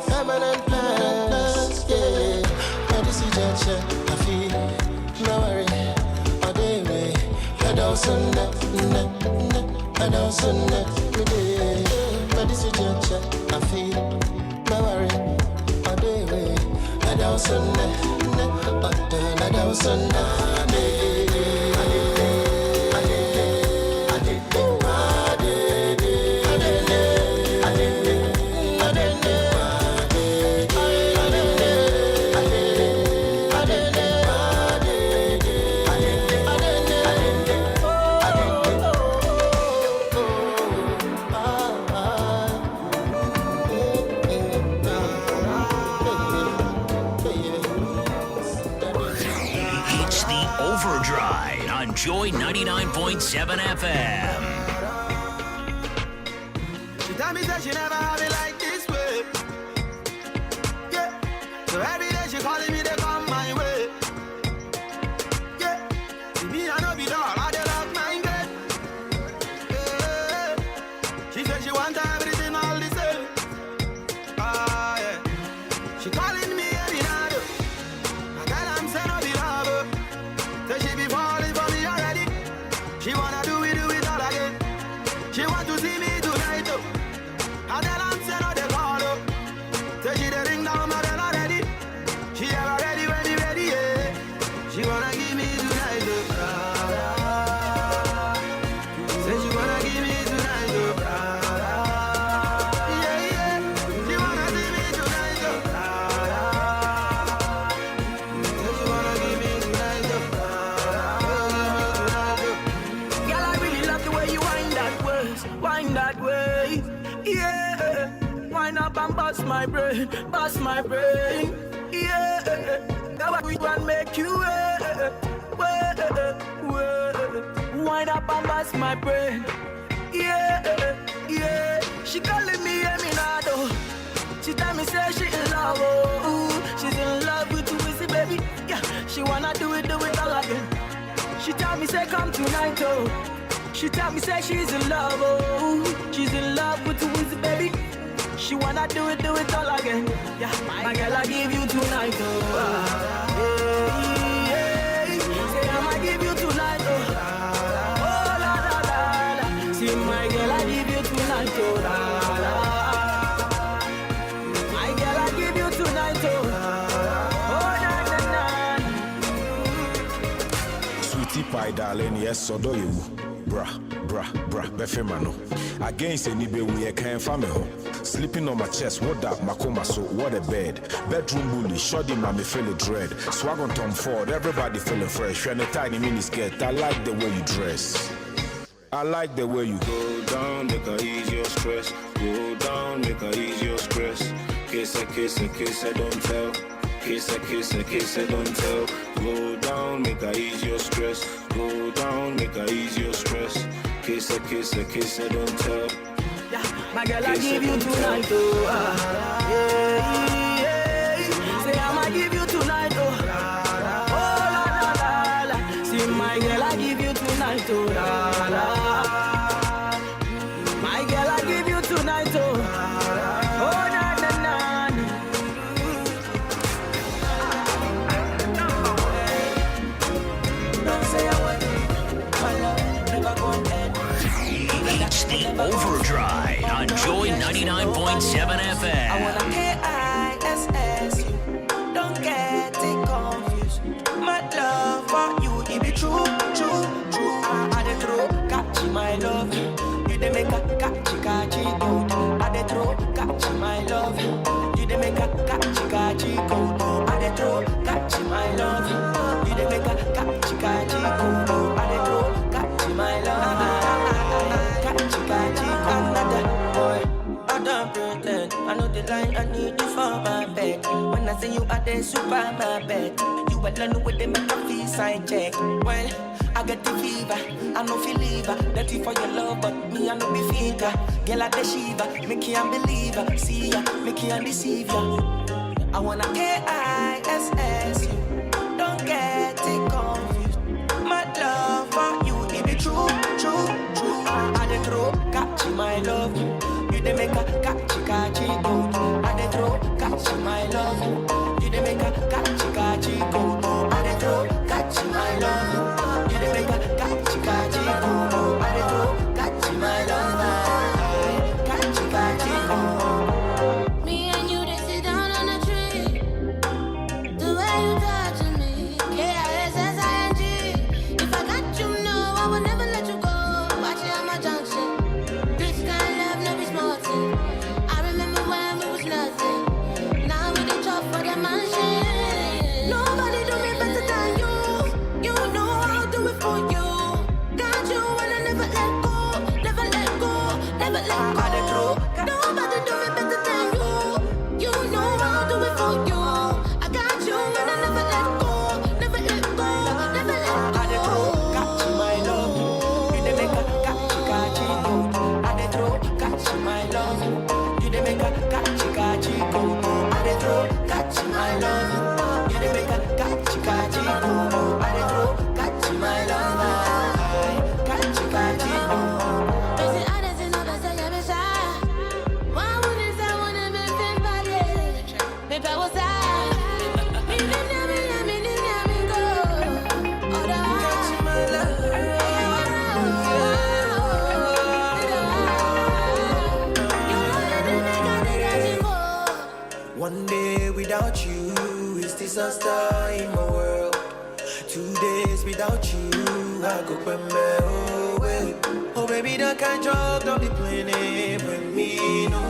Permanent plans, yeah. Now this is just I feel, no worry. All day way, I don't send that, I don't send that, me day. Now this is just I feel, no worry. All day way, I don't send that, I don't send that, Overdrive on Joy 99.7 FM. She tell me that she never have it like this way. Yeah. So every day she calling me, they come my way. Yeah. See me, I know be dog, I dey love my girl. Yeah. She said she want everything all the same. Ah, yeah. She calling me every night. I tell her I'm saying no be love. Say she be falling for me already. She wanna do it all again. She want to see me tonight. I tell her I'm saying no they call up. Say she dey ring down my bell already. She ever ready when me ready, yeah. She wanna give me tonight, say she wanna give me tonight, yeah, yeah. She wanna see me tonight, say she wanna give me tonight, girl, I really love the way you wind that way, yeah. Wind up and bust my brain, yeah. That we gonna make you wind up and bust my brain, yeah, yeah. She calling me Eminado. She tell me say she in love, oh. She's in love with you, Wizzy, baby. Yeah, she wanna do it all again. She tell me say come tonight, oh. She tell me say she's in love, oh. She's in love with you, Wizzy, baby. She wanna do it all again. Yeah, my girl, I give you tonight, oh. Yeah, say I'ma give you tonight, oh. Oh la la la la. See my girl, I give you tonight, oh. La la. My girl, I give you tonight, oh. Oh na na na. Sweetie pie, darling, yes, so do you. Bra, befemano. Against any baby, we can't find me home. Sleeping on my chest, what up, Makoma, so what a bed. Bedroom bully, shoddy, mommy feeling dread. Swag on Tom Ford, everybody feeling fresh. You're in a tiny mini skirt, I like the way you dress. I like the way you go down, make her ease your stress. Go down, make her ease your stress. Kiss her, don't tell. Kiss her, don't tell. Go down, make her ease your stress. Go down, make her ease your stress. Kiss her, don't tell. Yeah, my girl, I give you tonight, oh. Yeah. Say I'ma give you tonight, oh. Oh la la la la. See my girl, I give you tonight, oh. La la. My girl, I give you tonight, oh. Oh na na na. Don't say I want my love, never go ahead. It's the Overdrive on Joy 99.7 FM. I wanna KISS you. Don't get it confused. My love for you, it be true. I dey throw, catch my love. You dey make a catch gold. I dey throw, catch my love. You dey make a catch gold. I dey throw, catch my love. You dey make a catch gold. I dey throw, catch my love. Another boy, I don't pretend. I know the line, I need you for my bed. When I say you are the super my bed, you alone with the make a feel side check. Well, I get the fever, I know feel lever. Dirty for your love, but me I know be fever. Girl at the shiva, make you unbeliever. See ya, make you undeceive ya. I wanna KISS you. Don't get it confused. My love for you, it be true. I dey throw, catch my love. You dey make a catch gold. I dey throw, catch my love. You dey make a catch gold. I dey throw, catch my love. You dey make a catch gold. I dey throw, catch my love. Catch gold. Me and you dey sit down on a tree. The way you touching me, KISSING. If I got you, no, I will never let you go. Junction. This kind of love never be small thing. I remember when we was nothing. Now we dey chop for them One day without you is disaster in my world. 2 days without you, I go away. Oh baby, that kind joke, don't be playing it with me, no.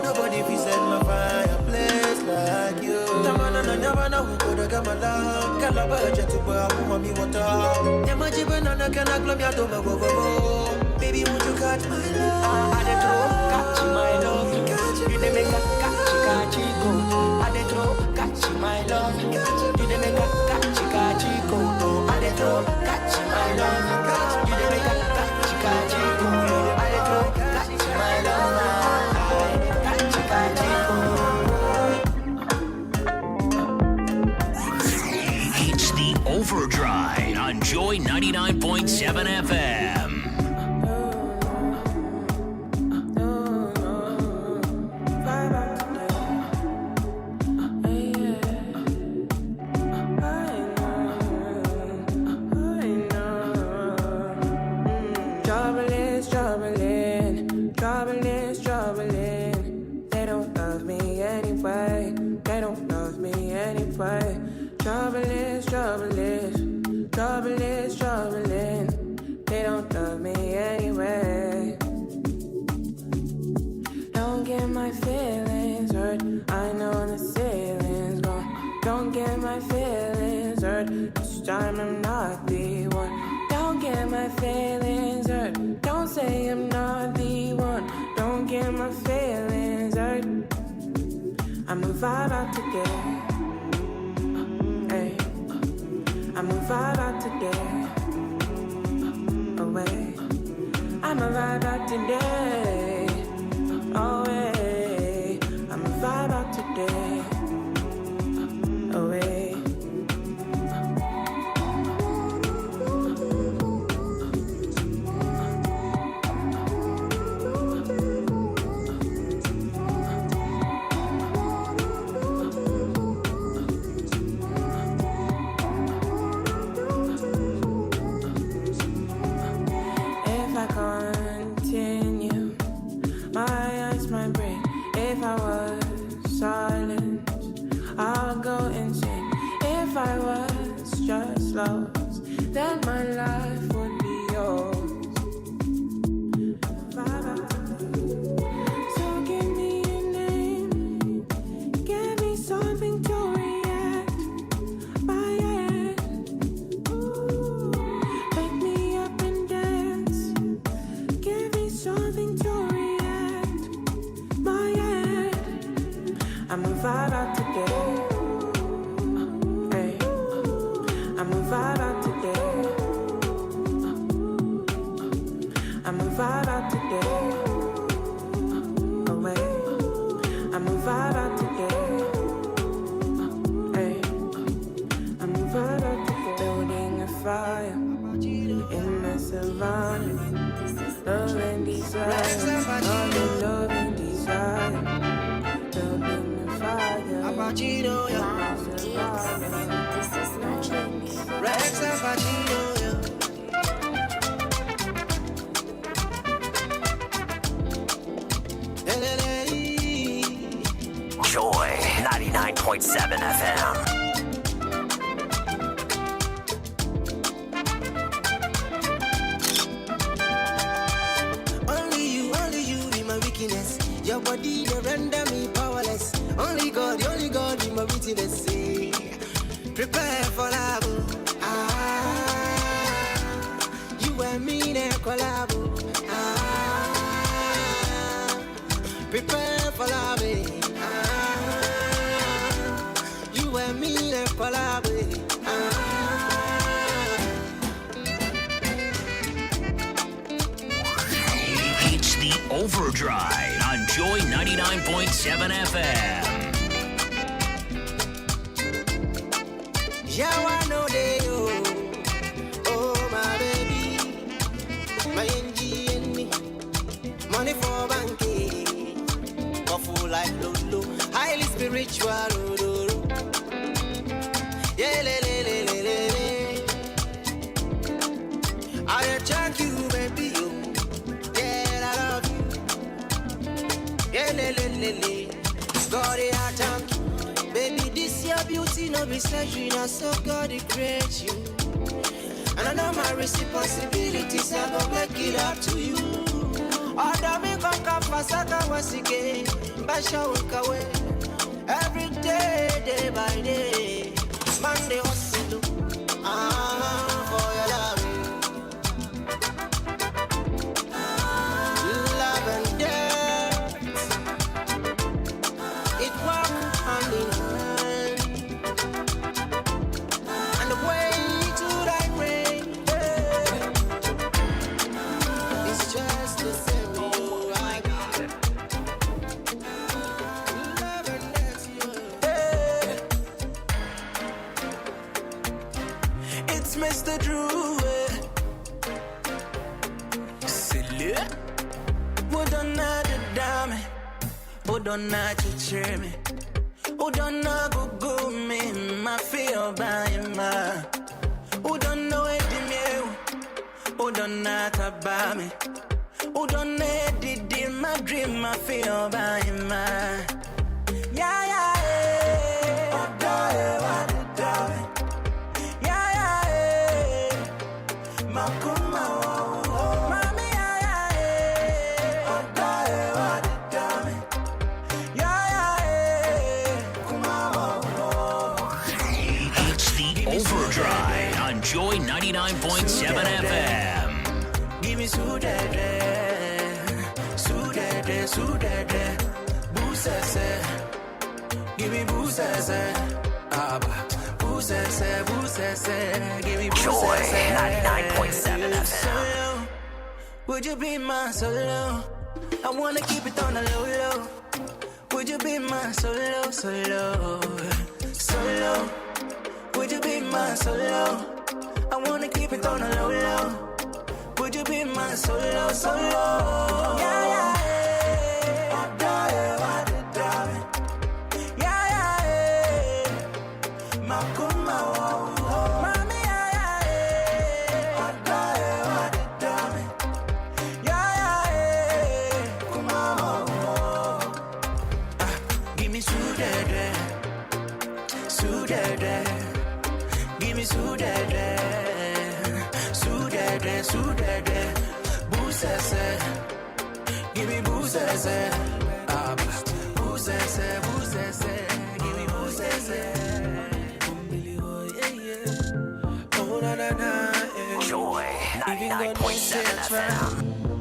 Nobody feels my fireplace like you. Nyamana who could have come along. Calabaja to buy a woman, me water. Yamajibana can I club your dog? Baby, won't you catch my love? I did catch my love. You didn't make a catch go. I did catch my love. You didn't make a catch go. I did catch my love. You didn't make a catch go. I did catch my love. Catch go. It's the Overdrive on Joy 99.7 FM. Troubling. They don't love me anyway. Don't get my feelings hurt. I know the ceiling's gone. Don't get my feelings hurt. This time I'm not the one. Don't get my feelings hurt. Don't say I'm not the one. Don't get my feelings hurt. I'ma vibe out today. I'ma vibe out today. Away. I'ma vibe out today. Away. I'ma vibe out today. Away. Lost, then my life would be yours. So give me a name, give me something to react by it. Wake me up and dance, give me something to react by it. I'ma vibe out today. I'ma vibe out today. I'ma vibe out today. Away. I'ma vibe out today. Hey. I'ma vibe out today. Building a fire in the savannah. Love and desire. Love and desire. Building a fire. Abachino, Rex Abachino, Joy 99.7 FM. Only you be my weakness. Your body they render me powerless. Only God be my witness. Prepare for love. You and me they collab. Prepare for love. You and me they collab. It's the Overdrive on Joy 99.7 FM. Yeah, I know they oh my baby, my NG and me, money for banking, awful like Lolo, highly spiritual. ritual. Yeah, le, le, le, le, le, le. I check you, baby, you. Yeah, I love you. Yeah, le, le, le, le. God, I thank you. Baby, this your beauty, no be surgery, now so God, it create you. And I know my responsibilities, I gon' make it up to you. Order me come fasaka wasike, basha work away. Every day, day by day, Monday hustle, for your love. Love and death, it walk hand in hand. And the way to thy way, it's just the same. Mr. Drew, silly. Who don't know the dame? Who don't know to cheer me? Who don't know go me? My feel by my. Who don't know it in you? Who don't know to buy me? Who don't know it in my dream? My feel by my. Yeah, yeah, yeah. Oh, darling, what the darling. Makuma, mami, oh, darling, what the darling. It's the Overdrive on Joy 99.7 FM. Give me sudade, boosese. Give me boosese, boosese. Give me Joy 99.7 FM. Solo, would you be my solo? I wanna keep it on the low low. Would you be my solo? Would you be my solo? I wanna keep it on the low low. Would you be my solo? Yeah, yeah, yeah. Oh, darling, what the darling. Yeah, yeah, yeah. Makuma, mami, yeah, yeah, yeah. Oh, darling, what the darling. Yeah, yeah, yeah. Kumama, give me sudade. Give me sudade. Boosese. Give me boosese. Boosese. Give me boosese. Oh, na na na. Joy 99.7 FM.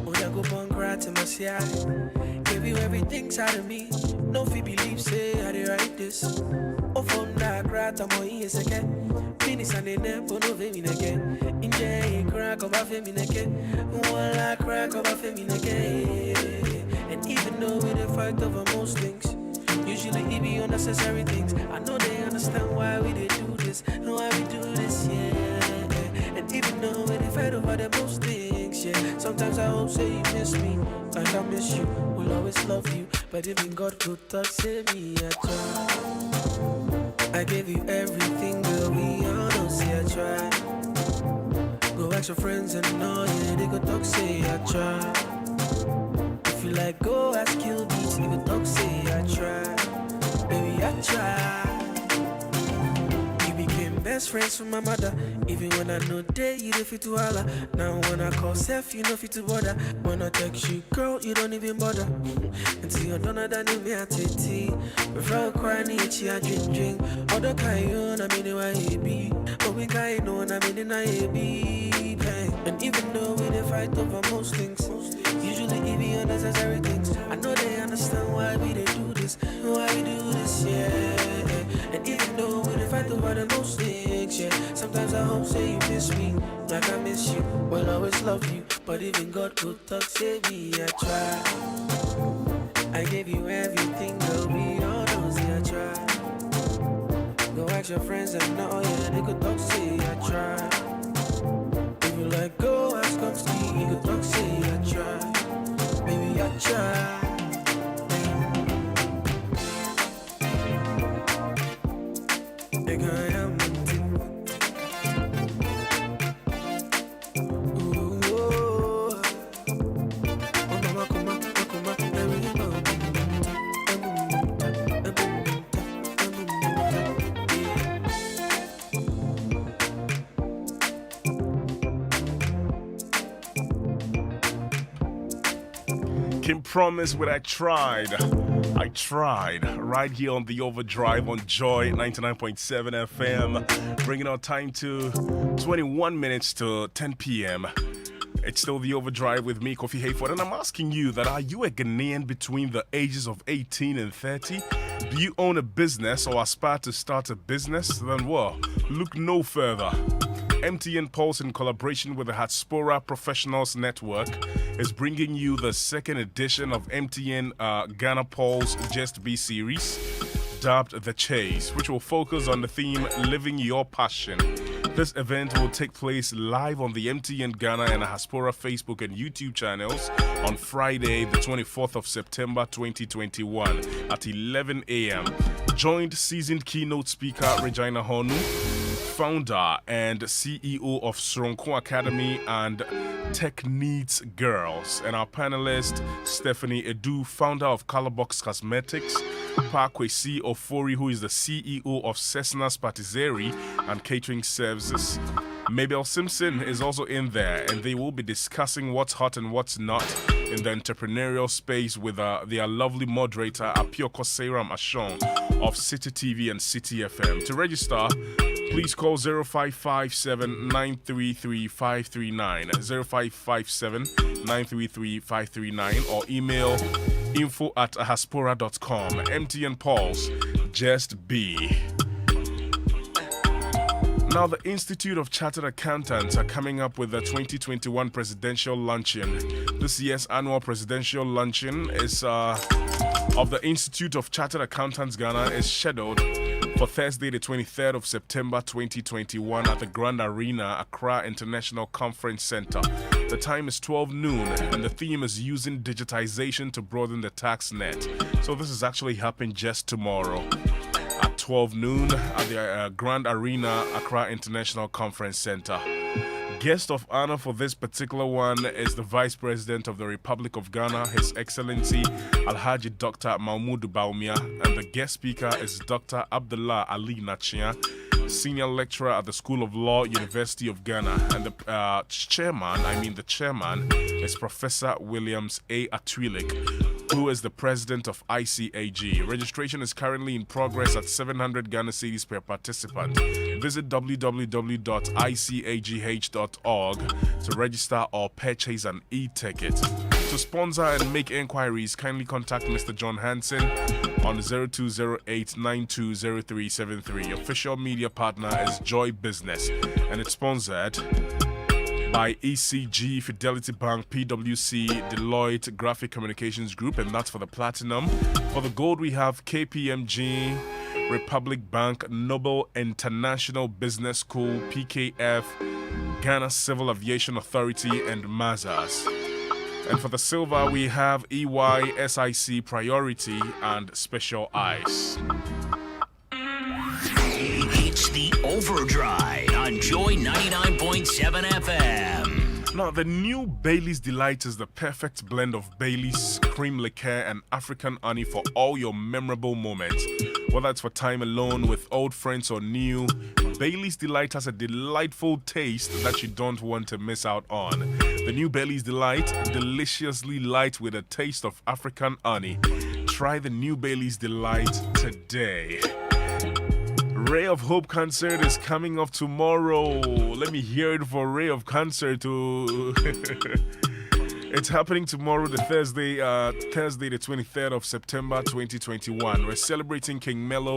When I go on cry to my side, give you everything side of me. No fee believe say I did write this. Oh, from that cry to my ears again. Finish and then no femin again. Injay crack of a femin again. One like crack of a femin again. And even though we dey fight over most things, usually it be unnecessary things. I know they understand why we dey do this, why we do this, yeah. And even though we dey fight over the most things, yeah. Sometimes I hope say you miss me, like I miss you. Will always love you, but even God could touch, save me a try. I gave you everything, girl, we all know, say I tried. Go ask your friends and all, yeah, they go talk, say I tried. If you like, go ask Kill Beats, they go talk, say I tried. Baby, I tried. You became best friends with my mother. Even when I know day, you don't fit to holler. Now when I call self, you know fit to bother. When I text you, girl, you don't even bother. Until you're done, I don't me a titty. Before I cry, need you a drink. Other kind, I mean, why he be. But we got no, I mean, I be. And even though we dey fight over most things, usually it be unnecessary things. I know they understand why we dey do this, yeah. And even though we dey fight over the most things, yeah. Sometimes I hope say you miss me, like I miss you. Will always love you, but even God could talk, save me. I tried. I gave you everything, girl, we all know, say I tried. Go ask your friends and know, yeah, they could talk, say I tried. If you like, go ask Komski, you could talk, say I tried. Baby, I tried. Kim Promise with I tried right here on the Overdrive on Joy 99.7 FM, bringing our time to 21 minutes to 10 p.m. It's still the Overdrive with me, Kofi Hayford, and I'm asking you that, are you a Ghanaian between the ages of 18 and 30? Do you own a business or aspire to start a business? Then, well, look no further. MTN Pulse, in collaboration with the Hatspora Professionals Network, is bringing you the second edition of MTN Ghana Pulse Just Be series, dubbed The Chase, which will focus on the theme Living Your Passion. This event will take place live on the MTN Ghana and Hatspora Facebook and YouTube channels on Friday, the 24th of September 2021 at 11 a.m. Joined seasoned keynote speaker Regina Honu, founder and CEO of Sronko Academy and Tech Needs Girls, and our panelist Stephanie Edu, founder of Colorbox Cosmetics, Parkwesi Ofori, who is the CEO of Cessna's Patisserie and Catering Services. Mabel Simpson is also in there, and they will be discussing what's hot and what's not in the entrepreneurial space with their lovely moderator Apioko Seiram Ashon of City TV and City FM. To register, please call 0557 933 539, 0557 933 539, or email info@haspora.com. MTN Pulse, just be. Now, the Institute of Chartered Accountants are coming up with the 2021 Presidential Luncheon. This year's annual Presidential Luncheon is of the Institute of Chartered Accountants Ghana is scheduled for Thursday, the 23rd of September 2021 at the Grand Arena, Accra International Conference Center. The time is 12 noon, and the theme is using digitization to broaden the tax net. So this is actually happening just tomorrow at 12 noon at the Grand Arena, Accra International Conference Center. Guest of honor for this particular one is the Vice President of the Republic of Ghana, His Excellency Alhaji Dr. Mahmoud Baumia, and the guest speaker is Dr. Abdullah Ali Nachia, Senior Lecturer at the School of Law, University of Ghana, and the chairman is Professor Williams A. Atwilik, who is the President of ICAG. Registration is currently in progress at 700 Ghana cedis per participant. Visit www.icagh.org to register or purchase an e-ticket. To sponsor and make inquiries, kindly contact Mr. John Hansen on 0208920373. Official media partner is Joy Business, and it's sponsored by ECG, Fidelity Bank, PwC, Deloitte, Graphic Communications Group, and that's for the platinum. For the gold, we have KPMG, Republic Bank, Noble International Business School, PKF, Ghana Civil Aviation Authority, and Mazars. And for the silver, we have EY, SIC, Priority, and Special Ice. It's the Overdrive on Joy 99.7 FM. Now, the new Bailey's Delight is the perfect blend of Bailey's, cream liqueur, and African honey for all your memorable moments. Whether it's for time alone, with old friends, or new, Bailey's Delight has a delightful taste that you don't want to miss out on. The new Bailey's Delight, deliciously light with a taste of African honey. Try the new Bailey's Delight today. Ray of Hope concert is coming up tomorrow. Let me hear it for Ray of Concert too. It's happening tomorrow, the Thursday, the 23rd of September 2021. We're celebrating King Mello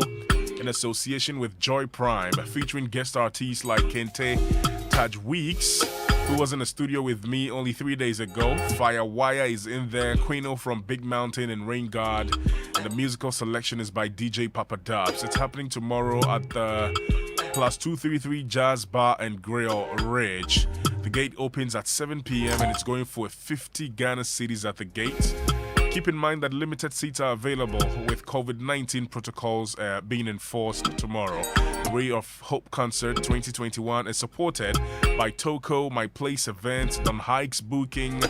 in association with Joy Prime, featuring guest artists like Kente Taj Weeks, who was in the studio with me only 3 days ago. Firewire is in there, Quino from Big Mountain and Rain God, and the musical selection is by DJ Papa Dubs. It's happening tomorrow at the Plus 233 Jazz Bar and Grill Ridge. The gate opens at 7 p.m. and it's going for 50 Ghana cedis at the gate. Keep in mind that limited seats are available with COVID-19 protocols being enforced tomorrow. The Ray of Hope Concert 2021 is supported by Toko, My Place Events, Don Hikes Booking,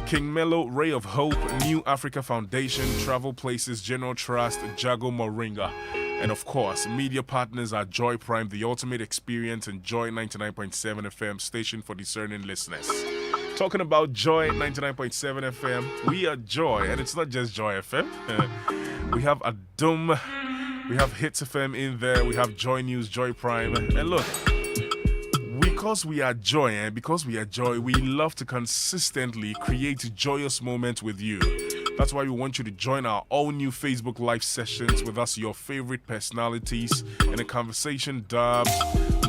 King Mello, Ray of Hope, New Africa Foundation, Travel Places, General Trust, Jago Moringa. And of course, media partners are Joy Prime, The Ultimate Experience, and Joy 99.7 FM, station for discerning listeners. Talking about Joy 99.7 FM, we are Joy, and it's not just Joy FM. We have Adum, we have Hits FM in there, we have Joy News, Joy Prime. And look, because we are Joy, and because we are Joy, we love to consistently create joyous moments with you. That's why we want you to join our all-new Facebook Live sessions with us, your favorite personalities, in a conversation dubbed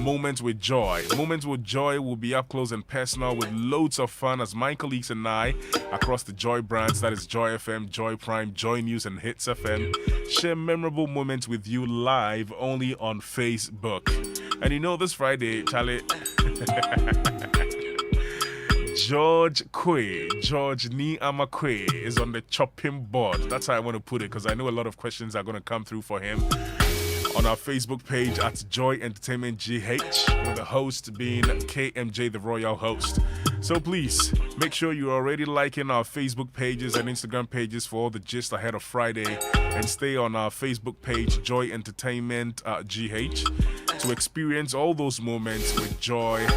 Moments with Joy. Moments with Joy will be up close and personal with loads of fun as my colleagues and I, across the Joy brands, that is Joy FM, Joy Prime, Joy News, and Hits FM, share memorable moments with you live only on Facebook. And you know, this Friday, Charlie, George Ni Amakwe is on the chopping board. That's how I want to put it, because I know a lot of questions are going to come through for him on our Facebook page at Joy Entertainment GH, with the host being KMJ, the royal host. So please, make sure you're already liking our Facebook pages and Instagram pages for all the gist ahead of Friday, and stay on our Facebook page, Joy Entertainment GH, to experience all those moments with Joy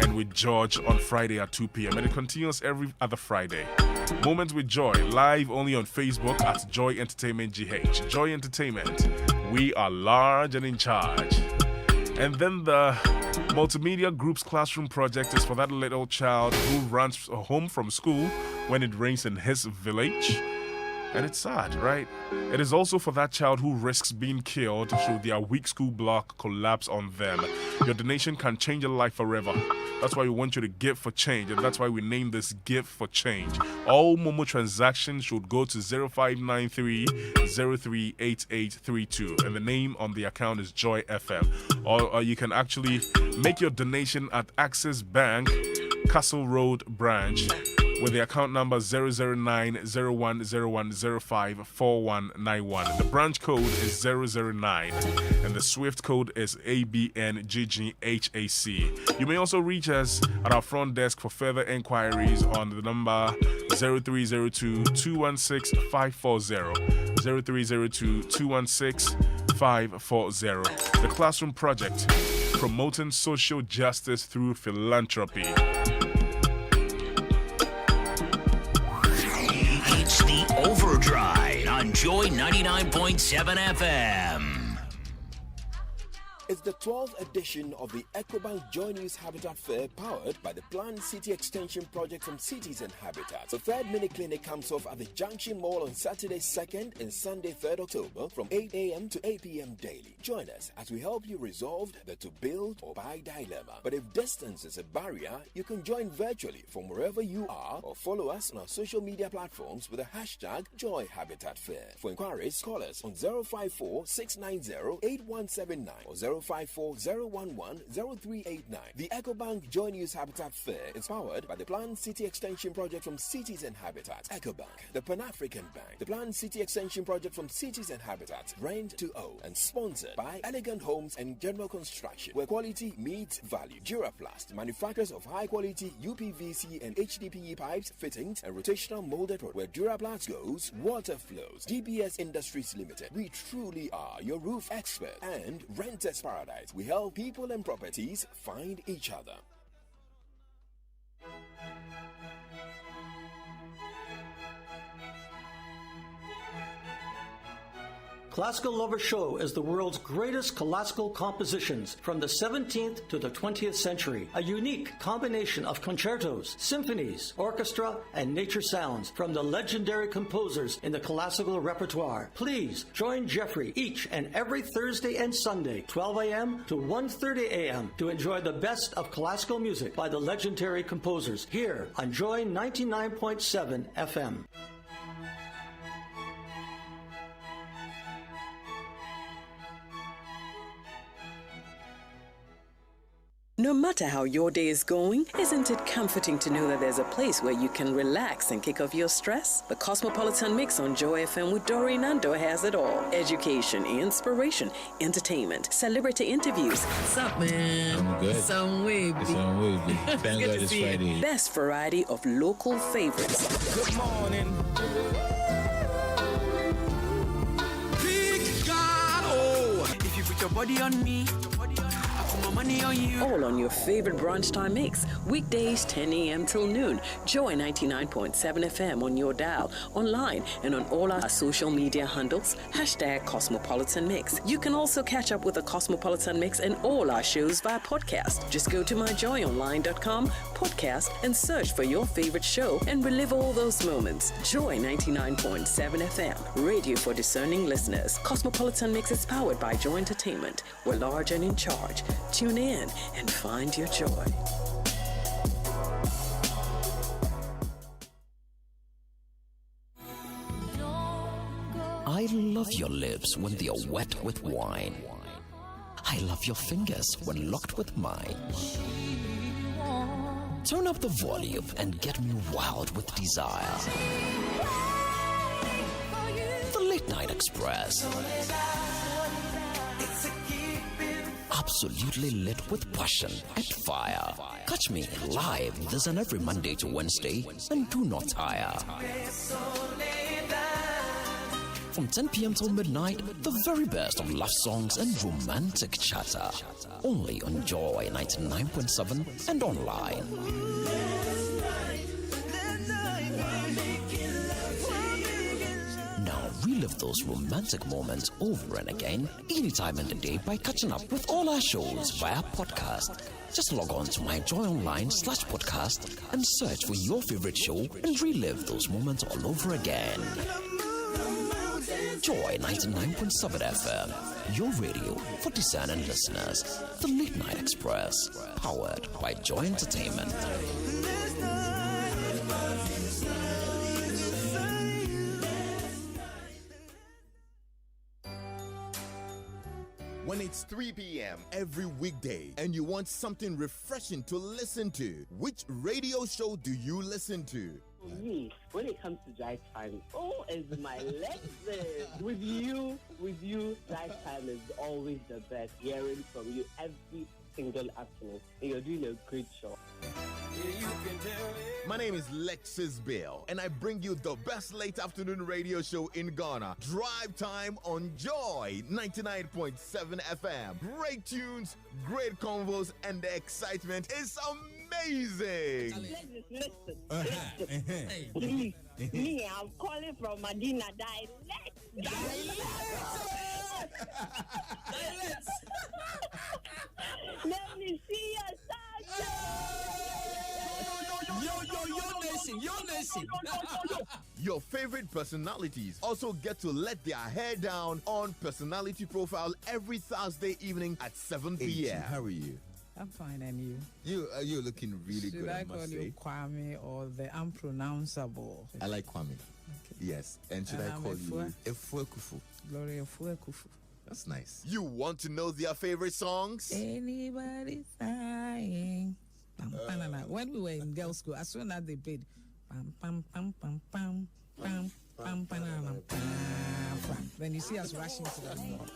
and with George on Friday at 2 p.m. And it continues every other Friday. Moments with Joy, live only on Facebook at Joy Entertainment GH. Joy Entertainment, we are large and in charge. And then the Multimedia Group's classroom project is for that little child who runs home from school when it rains in his village. And it's sad, right? It is also for that child who risks being killed should their weak school block collapse on them. Your donation can change a life forever. That's why we want you to give for change, and that's why we named this Give for Change. All Momo transactions should go to 0593 038832, and the name on the account is Joy FM. Or you can actually make your donation at Access Bank, Castle Road branch, with the account number 0090101054191. The branch code is 009, and the Swift code is ABNGGHAC. You may also reach us at our front desk for further inquiries on the number 0302-216-540. 0302-216-540. The Classroom Project, promoting social justice through philanthropy. Overdrive on Joy 99.7 FM. It's the 12th edition of the EcoBank Joy News Habitat Fair, powered by the planned City Extension Project from Cities and Habitats. The third mini clinic comes off at the Junction Mall on Saturday 2nd and Sunday 3rd October from 8 a.m. to 8 p.m. daily. Join us as we help you resolve the to build or buy dilemma. But if distance is a barrier, you can join virtually from wherever you are, or follow us on our social media platforms with the hashtag Joy Habitat Fair. For inquiries, call us on 054 690 8179 or 054-011-0389. The EcoBank Joy News Habitat Fair is powered by the planned City Extension Project from Cities and Habitats. EcoBank, the Pan-African Bank, the planned City Extension Project from Cities and Habitats, rent to own, and sponsored by Elegant Homes and General Construction, where quality meets value. Duraplast, manufacturers of high-quality UPVC and HDPE pipes, fittings, and rotational molded rod. Where Duraplast goes, water flows. DBS Industries Limited, we truly are your roof expert. And Renters Paradise, we help people and properties find each other. Classical Lover Show is the world's greatest classical compositions from the 17th to the 20th century. A unique combination of concertos, symphonies, orchestra, and nature sounds from the legendary composers in the classical repertoire. Please join Jeffrey each and every Thursday and Sunday, 12 a.m. to 1:30 a.m. to enjoy the best of classical music by the legendary composers here on Joy 99.7 FM. No matter how your day is going, isn't it comforting to know that there's a place where you can relax and kick off your stress? The Cosmopolitan Mix on Joy FM with Doreen Nando has it all. Education, inspiration, entertainment, celebrity interviews. What's up, man? I'm good. Some wavy. Thank God it's Friday. Best variety of local favorites. Good morning. Big God, oh, if you put your body on me, I put my money on you. All on your favorite brunch time mix. Weekdays 10 a.m. till noon. Joy 99.7 FM on your dial, online, and on all our social media handles. #Cosmopolitan Mix. You can also catch up with the Cosmopolitan Mix and all our shows via podcast. Just go to myjoyonline.com, podcast, and search for your favorite show and relive all those moments. Joy 99.7 FM. Radio for discerning listeners. Cosmopolitan Mix is powered by Joy Entertainment. We're large and in charge. Tune in and find your joy. I love your lips when they are wet with wine. I love your fingers when locked with mine. Turn up the volume and get me wild with desire. The Late Night Express. Absolutely lit with passion and fire. Catch me live this and every Monday to Wednesday and do not tire. From 10 p.m. till midnight, the very best of love songs and romantic chatter. Only on Joy 99.7 and online. Now relive those romantic moments over and again anytime in the day by catching up with all our shows via podcast. Just log on to myjoyonline.com/podcast and search for your favorite show and relive those moments all over again. Joy 99.7 FM, your radio for discerning listeners. The Late Night Express, powered by Joy Entertainment. When it's 3 p.m. every weekday and you want something refreshing to listen to, which radio show do you listen to? For me, when it comes to drive time, it's my lesson. With you, drive time is always the best. Hearing from you every single afternoon. And you're doing a great job. My name is Lexus Bill, and I bring you the best late afternoon radio show in Ghana. Drive Time on Joy 99.7 FM. Great tunes, great convos, and the excitement is amazing. Listen. Please, me, I'm calling from Medina. Let me see your Your nation. Your favorite personalities also get to let their hair down on Personality Profile every Thursday evening at 7 p.m. How are you? I'm fine, and you? You're looking really Should good, I I must call say. you Kwame or the unpronounceable? I like Kwame. Okay. Yes. And should I call you Efuekufu? Gloria Efuekufu. That's nice. You want to know their favorite songs? Anybody sighing? When we were in girls' school, as soon as they played, pam pam pam pam pam pam pam pam pam, then you see us rushing to the spot.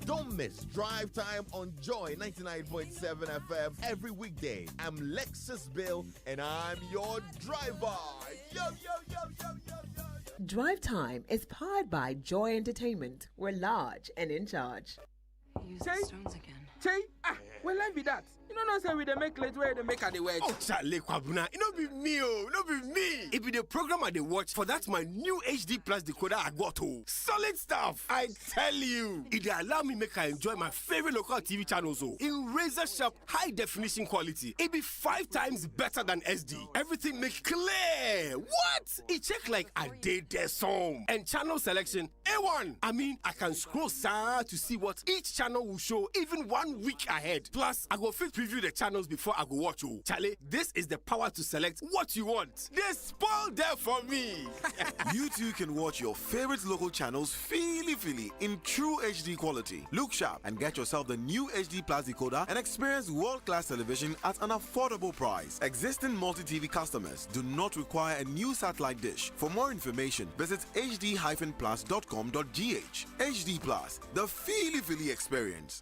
Don't miss Drive Time on Joy 99.7 FM every weekday. I'm Lexus Bill, and I'm your driver. Yo, yo, yo, yo, yo, yo. Drive Time is powered by Joy Entertainment. We're large and in charge. Use the stones again. Che, well, let me that. You know, say we they make late where they make at the wedge. Oh, Charlie Kwabuna, it not be me, not be me. It be the program I they watch for that my new HD Plus decoder I got to. Solid stuff, I tell you. It they allow me make I enjoy my favorite local TV channels in razor sharp, high definition quality. It be 5 times better than SD. Everything make clear. What? It check like I did their song. And channel selection, A1. I mean, I can scroll to see what each channel will show even 1 week ahead. Plus, I go fit preview preview the channels before I go watch you. Charlie, this is the power to select what you want. They spoil there for me. You too can watch your favorite local channels feely in true HD quality. Look sharp and get yourself the new HD Plus decoder and experience world-class television at an affordable price. Existing multi-TV customers do not require a new satellite dish. For more information, visit hd-plus.com.gh. HD Plus, the feely experience.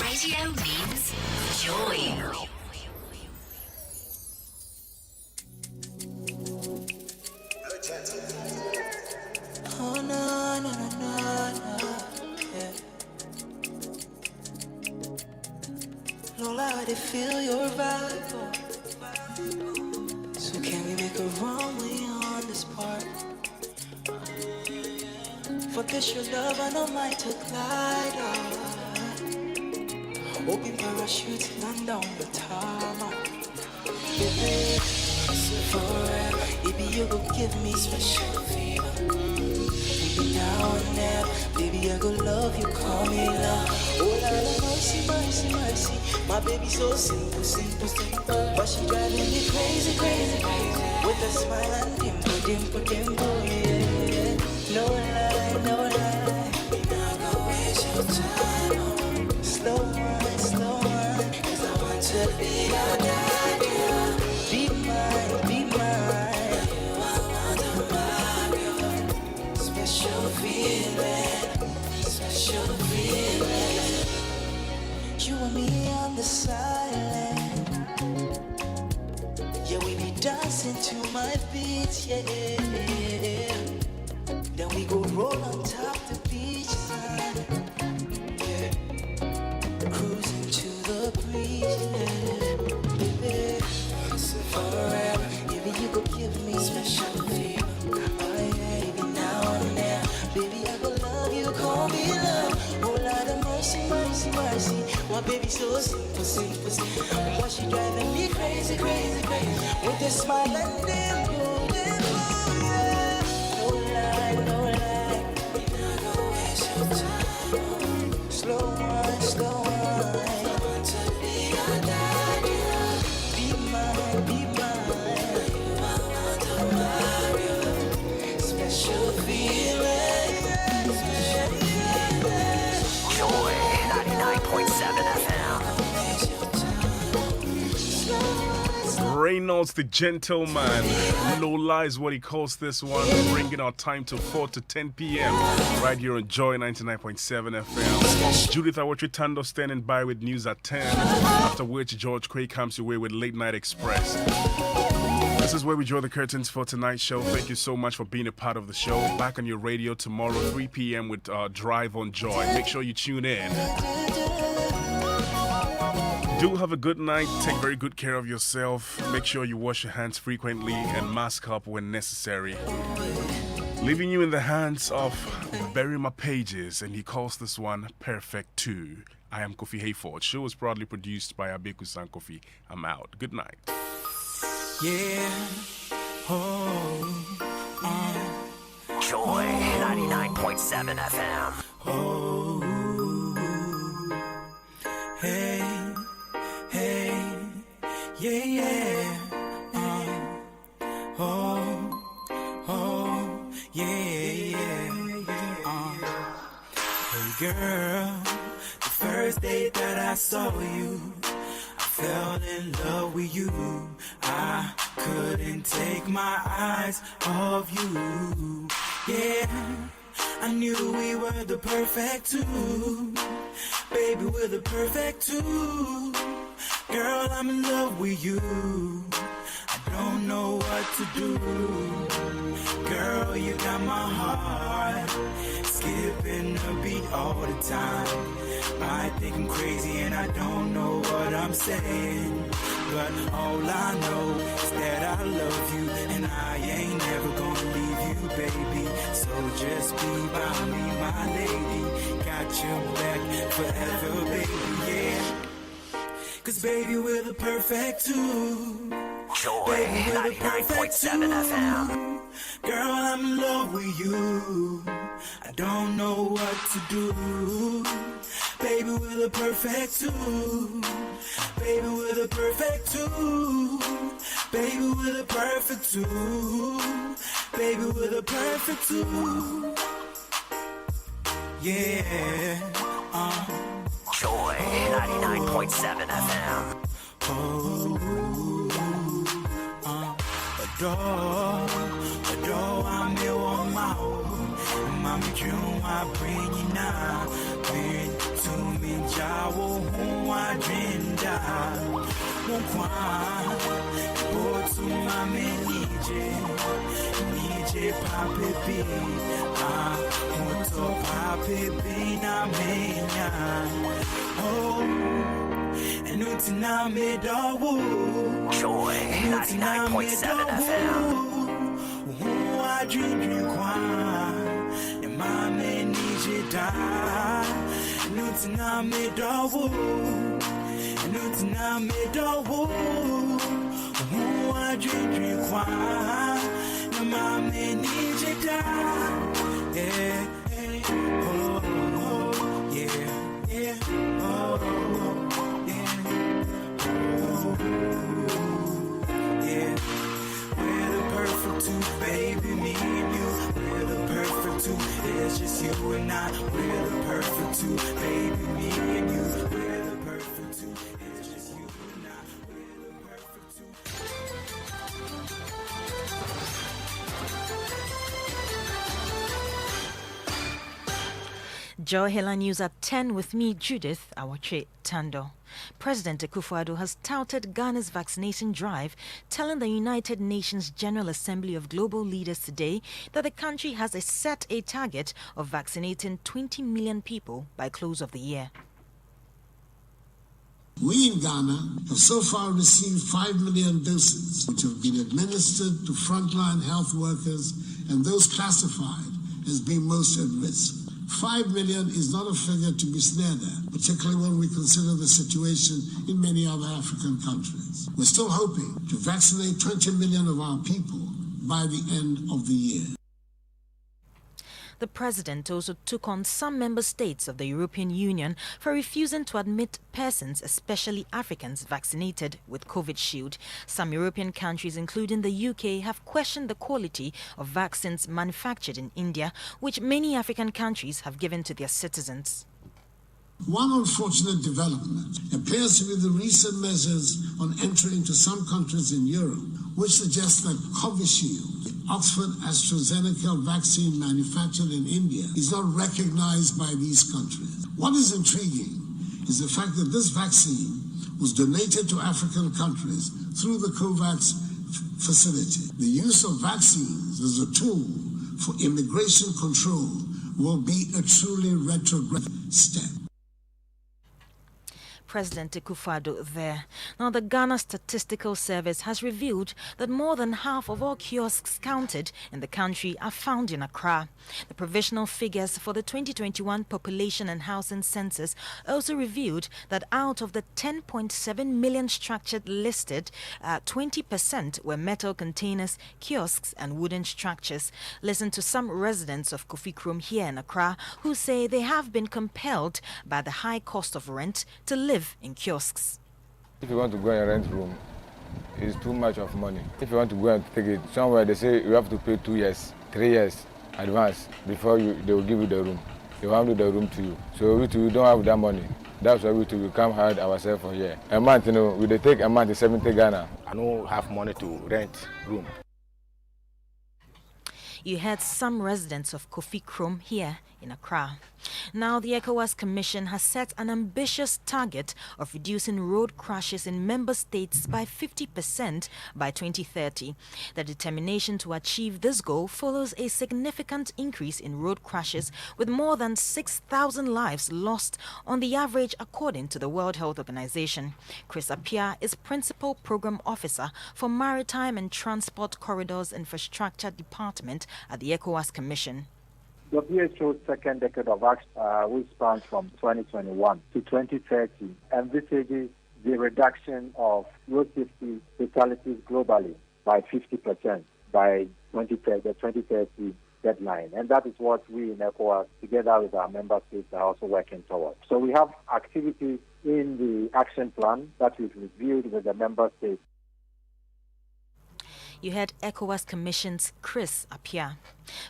Radio means joy. Oh no, no, no, no, no, yeah. Lola, I feel your vibe. So can we make a runway on this part? For this your love, I know mine to glide. Open parachute, land on the tarmac. Baby, forever, baby, you go give me special fever. Baby, now and then, baby, I go love you, call me love. Oh, Lord, mercy, mercy, mercy. My baby so simple, simple, simple. But she driving me crazy, crazy, crazy. With a smile and dimple, dimple, dimple, yeah. No lie, no lie. We not gonna waste your time. Slow one, slow one. 'Cause I want to be your daddy. Be mine, be mine. You are one of mine. Special feeling, special feeling. You and me on the silent. Yeah, we be dancing to my beats, yeah. Then we go roll on top the beach side. Yeah. Cruising to the breeze, yeah. Baby, forever, baby, you go give me special fever. Oh yeah, baby, now and then, baby, I go love you, call me love. Oh Lord of mercy, mercy, mercy. My baby so simple, simple, simple. But she driving me crazy, crazy, crazy. With a smile and dimple, dimple, yeah. No lie, no lie. We not gonna waste your time. Slow wine, slow wine. I want to be your daddy. Be mine, be mine. You are one of mine. Special feeling, special feeling. Joy 99.7 FM. Reynolds the Gentleman. Lola is what he calls this one. Bringing our time to 4 to 10 p.m. right here on Joy 99.7 FM. Judith Awatri-Tando standing by with news at 10. After which George Quay comes your way with Late Night Express. This is where we draw the curtains for tonight's show. Thank you so much for being a part of the show. Back on your radio tomorrow, 3 p.m. with Drive on Joy. Make sure you tune in. Do have a good night. Take very good care of yourself. Make sure you wash your hands frequently and mask up when necessary. Leaving you in the hands of Bury My Pages, and he calls this one Perfect 2. I am Kofi Hayford. Show is proudly produced by Abeku-san Kofi. I'm out. Good night. Yeah. Joy 99.7 FM. Oh. Hey. Hey. Yeah, yeah. Yeah. Hey, girl. The first day that I saw you, I fell in love with you. I couldn't take my eyes off you. Yeah, I knew we were the perfect two. Baby, we're the perfect two. Girl, I'm in love with you. I don't know what to do. Girl, you got my heart skipping a beat all the time. I think I'm crazy and I don't know what I'm saying, but all I know is that I love you and I ain't never gonna leave you, baby. So just be by me, my lady. Got your back forever, baby, yeah. 'Cause baby, we're the perfect two. Joy 99.7 FM. Girl, I'm in love with you. I don't know what to do. Baby, we're the perfect two. Baby, we're the perfect two. Baby, we're the perfect two. Baby, we're the perfect two. Yeah. Joy 99.7 FM. Adore, I'm the one Mama June, I bring you now. Bring to me, Jawo, who I dream down. Go to Mama Nije, Papi B. Moto Papi B, na menya. Oh, and it's now made of Joy 99.7 FM. Who I dream you and my man needs you die. It's now made of and it's now made of who I dream you and my man needs you die. Yeah, oh, yeah, yeah, oh, yeah, yeah. We're the perfect two, baby, me and you. We're the perfect two, it's just you and I. We're the perfect two, baby, me and you. We're the perfect two, it's just you and I. We're the perfect two. Joy Hela News at 10 with me, Judith Awache Tando. President Akufo-Addo has touted Ghana's vaccination drive, telling the United Nations General Assembly of Global Leaders today that the country has set a target of vaccinating 20 million people by close of the year. We in Ghana have so far received 5 million doses, which have been administered to frontline health workers and those classified as being most at risk. 5 million is not a figure to be sneered at, particularly when we consider the situation in many other African countries. We're still hoping to vaccinate 20 million of our people by the end of the year. The president also took on some member states of the European Union for refusing to admit persons, especially Africans, vaccinated with COVID Shield. Some European countries, including the UK, have questioned the quality of vaccines manufactured in India, which many African countries have given to their citizens. One unfortunate development appears to be the recent measures on entry into some countries in Europe, which suggest that Covishield, the Oxford AstraZeneca vaccine manufactured in India, is not recognized by these countries. What is intriguing is the fact that this vaccine was donated to African countries through the COVAX facility. The use of vaccines as a tool for immigration control will be a truly retrogressive step. President Akufo-Addo there. Now, the Ghana Statistical Service has revealed that more than half of all kiosks counted in the country are found in Accra. The provisional figures for the 2021 Population and Housing Census also revealed that out of the 10.7 million structured listed, 20% were metal containers, kiosks, and wooden structures. Listen to some residents of Kofi Krom here in Accra who say they have been compelled by the high cost of rent to live in kiosks. If you want to go and rent room, it's too much of money. If you want to go and take it somewhere, they say you have to pay 2 years, 3 years advance before they will give you the room. They won't do the room to you. So we don't have that money. That's why we come hard ourselves for here. A month, we take a month in 70 Ghana. I don't have money to rent room. You heard some residents of Kofi Krom here in Accra. Now, the ECOWAS Commission has set an ambitious target of reducing road crashes in member states by 50% by 2030. The determination to achieve this goal follows a significant increase in road crashes, with more than 6,000 lives lost on the average, according to the World Health Organization. Chris Appiah is Principal Program Officer for Maritime and Transport Corridors Infrastructure Department at the ECOWAS Commission. The WHO's second decade of action, which spans from 2021 to 2030, envisages the reduction of road safety fatalities globally by 50% by the 2030 deadline. And that is what we in ECOWAS, together with our member states, are also working towards. So we have activities in the action plan that we've reviewed with the member states. You heard ECOWAS Commission's Chris Appiah.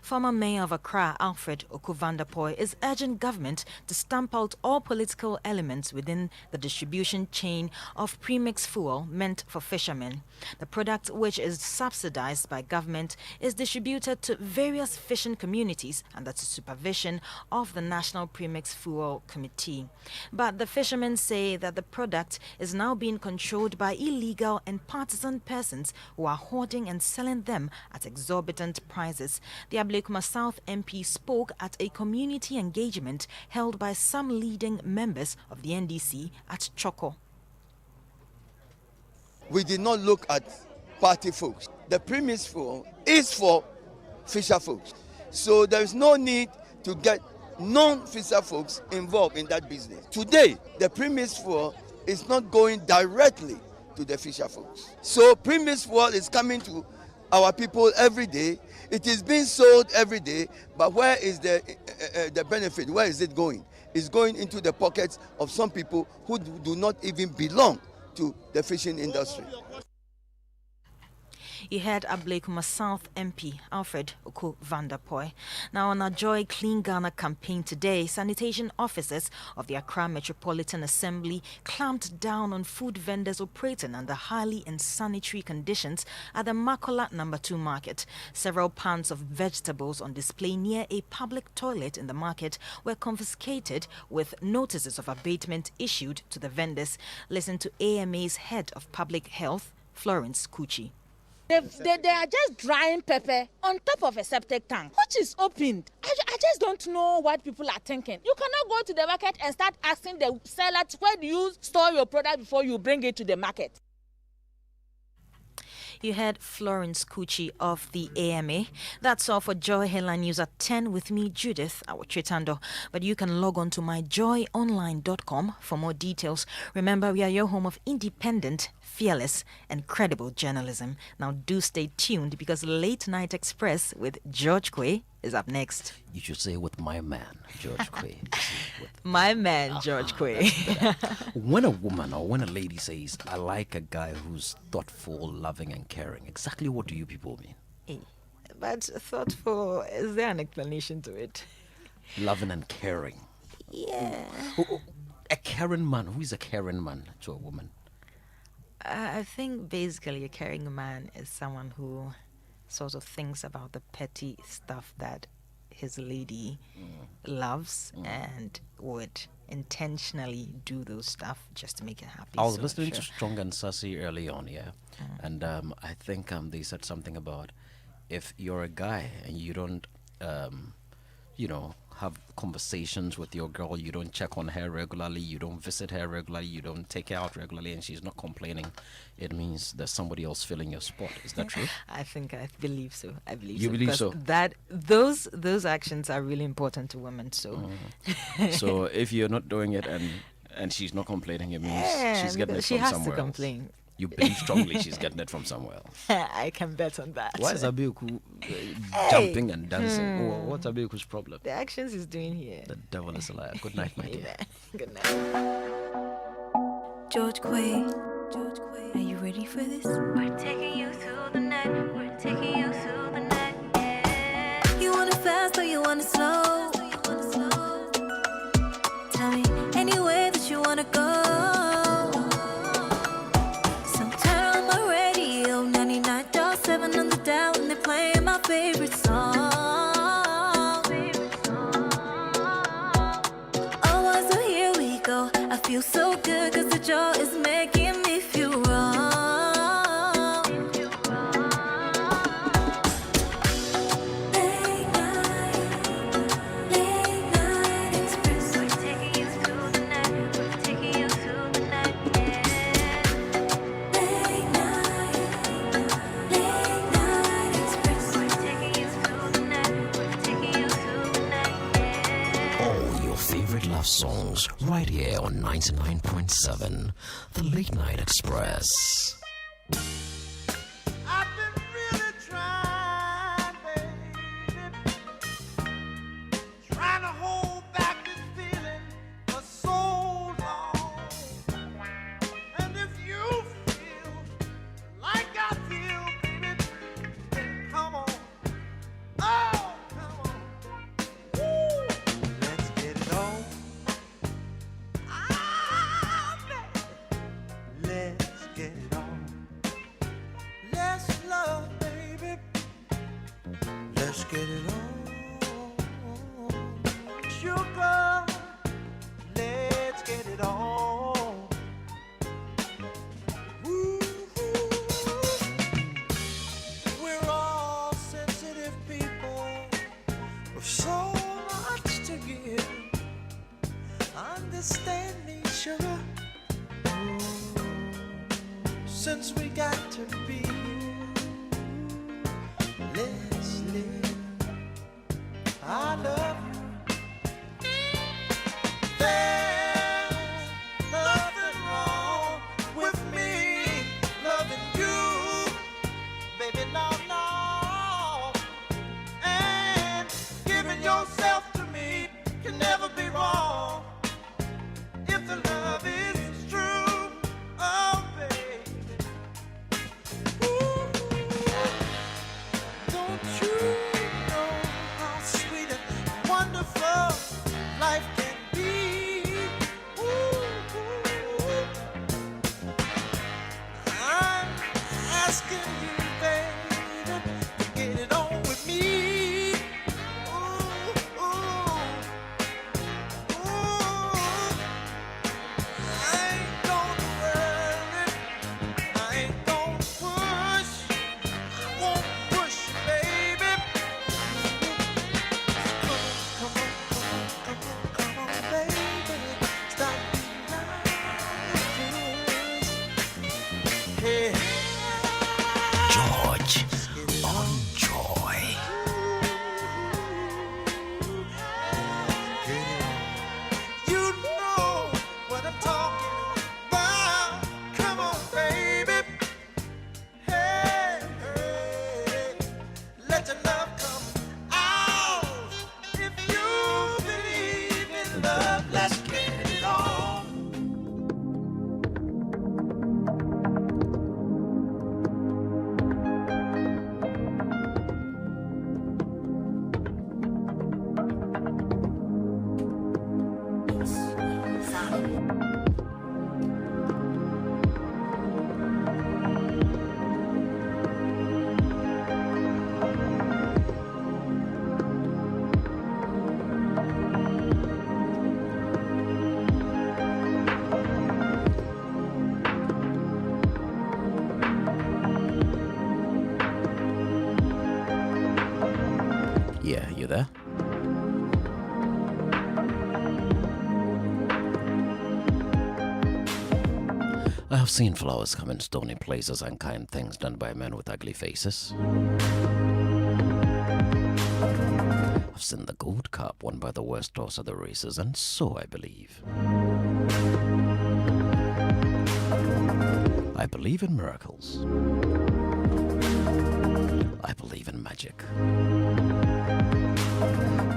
Former Mayor of Accra, Alfred Okuvandapoy, is urging government to stamp out all political elements within the distribution chain of premix fuel meant for fishermen. The product, which is subsidized by government, is distributed to various fishing communities under the supervision of the National Premix Fuel Committee. But the fishermen say that the product is now being controlled by illegal and partisan persons who are hoarding and selling them at exorbitant prices. The Ablekuma South MP spoke at a community engagement held by some leading members of the NDC at Choco. We did not look at party folks. The premise fuel is for fisher folks. So there is no need to get non-fisher folks involved in that business. Today, the premise fuel is not going directly to the fisher folks. So premise fuel is coming to our people every day. It is being sold every day, but where is the benefit? Where is it going? It's going into the pockets of some people who do not even belong to the fishing industry. You heard Ablekuma South MP Alfred Okuvandapoy. Now, on our Joy Clean Ghana campaign today, sanitation officers of the Accra Metropolitan Assembly clamped down on food vendors operating under highly unsanitary conditions at the Makola No. 2 market. Several pounds of vegetables on display near a public toilet in the market were confiscated with notices of abatement issued to the vendors. Listen to AMA's head of public health, Florence Kuchi. They are just drying pepper on top of a septic tank, which is opened. I just don't know what people are thinking. You cannot go to the market and start asking the seller, where do you store your product before you bring it to the market? You heard Florence Kuchi of the AMA. That's all for Joy Headline News at 10 with me, Judith Awachitando. But you can log on to myjoyonline.com for more details. Remember, we are your home of independent, fearless, and credible journalism. Now do stay tuned because Late Night Express with George Quay is up next. You should say with my man, George Quay. My man, George Quay. When a woman or when a lady says, I like a guy who's thoughtful, loving, and caring, exactly what do you people mean? But thoughtful, is there an explanation to it? Loving and caring. Yeah. A caring man. Who is a caring man to a woman? I think basically a caring man is someone who sort of thinks about the petty stuff that his lady loves and would intentionally do those stuff just to make her happy. I was listening to Strong and Sassy early on, and I think they said something about if you're a guy and you don't, have conversations with your girl, you don't check on her regularly, you don't visit her regularly, you don't take her out regularly, and she's not complaining, it means there's somebody else filling your spot. Is that true? I believe so. You believe so? That those actions are really important to women. So, so if you're not doing it and she's not complaining, it means she's getting it from somewhere else. She has to complain. You believe strongly she's getting it from somewhere else. I can bet on that. Why is Abiyoku jumping and dancing? What's Abiyoku's problem? The actions he's doing here. The devil is a liar. Good night, my dear. Good night. George Quay, are you ready for this? We're taking you through the night. We're taking you through the night. Yeah. You want it fast or you want it slow? Tell me any way that you want to go. On the dial and they're playing my favorite song. Oh, so here we go. I feel so good cause the joy is making me feel wrong. Late night express. We're taking you through the night. We're taking you through the night, favorite love songs right here on 99.7 The Late Night Express. I've been really trying, baby. sugar. Let's get it on. Ooh. We're all sensitive people with so much to give. Understand me, sugar. Since we got to be, let's live. I love you. There's nothing wrong with me loving you, baby, no, no. And giving yourself to me can never be wrong if the love is true. Oh, baby. Ooh. Don't you know how sweet and wonderful life can be? Ooh. I'm asking you, baby, to get it on with me. Ooh, ooh, ooh. I ain't gonna worry, I ain't gonna push, I won't push, baby. Come on, baby, stop being like this. Hey. George on Joy. You know what I'm talking about. Come on, baby. Hey, hey. Let your love come out. If you believe in love, let's get it on. Yeah, you there? I have seen flowers come in stony places and kind things done by men with ugly faces. I've seen the gold cup won by the worst horse of the races, and so I believe. I believe in miracles. I believe in magic.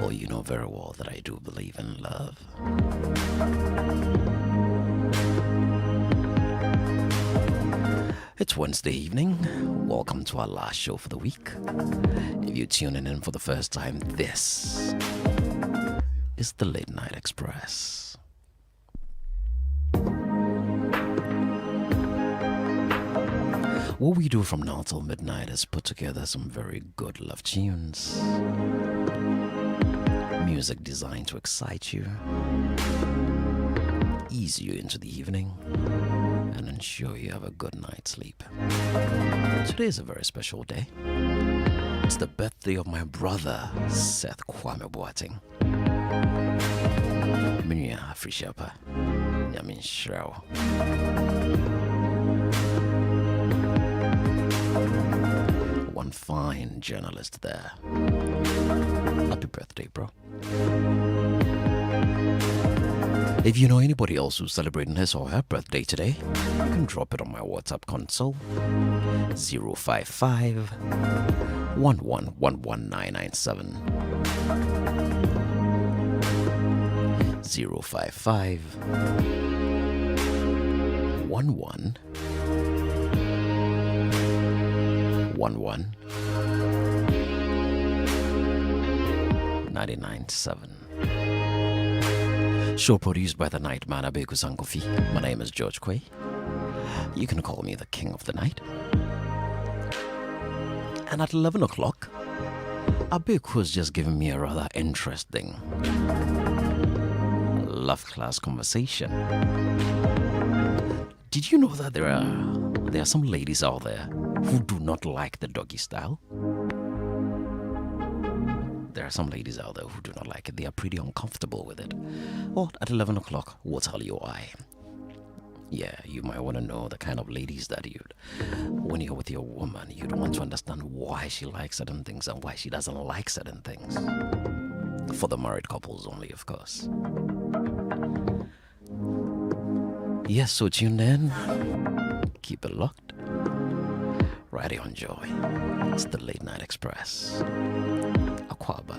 Oh, you know very well that I do believe in love. It's Wednesday evening. Welcome to our last show for the week. If you're tuning in for the first time, this is the Late Night Express. What we do from now till midnight is put together some very good love tunes. Music designed to excite you, ease you into the evening, and ensure you have a good night's sleep. Today is a very special day. It's the birthday of my brother, Seth Kwame Boateng. Minya Afrishapa, Yamin Shrao. One fine journalist there. Happy birthday, bro. If you know anybody else who's celebrating his or her birthday today, you can drop it on my WhatsApp console. 055 1111997. 055 11 997. Show produced by the Night Man Abeku Sankofi. My name is George Quay. You can call me the King of the Night. And at 11 o'clock, Abeku has just given me a rather interesting love class conversation. Did you know that there are some ladies out there who do not like the doggy style? There are some ladies out there who do not like it. They are pretty uncomfortable with it. Well, at 11 o'clock, we'll tell you why. Yeah, you might want to know the kind of ladies that when you're with your woman, you'd want to understand why she likes certain things and why she doesn't like certain things. For the married couples only, of course. Yes, so tune in. Keep it locked. Right on Joy. It's the Late Night Express. Aquaba.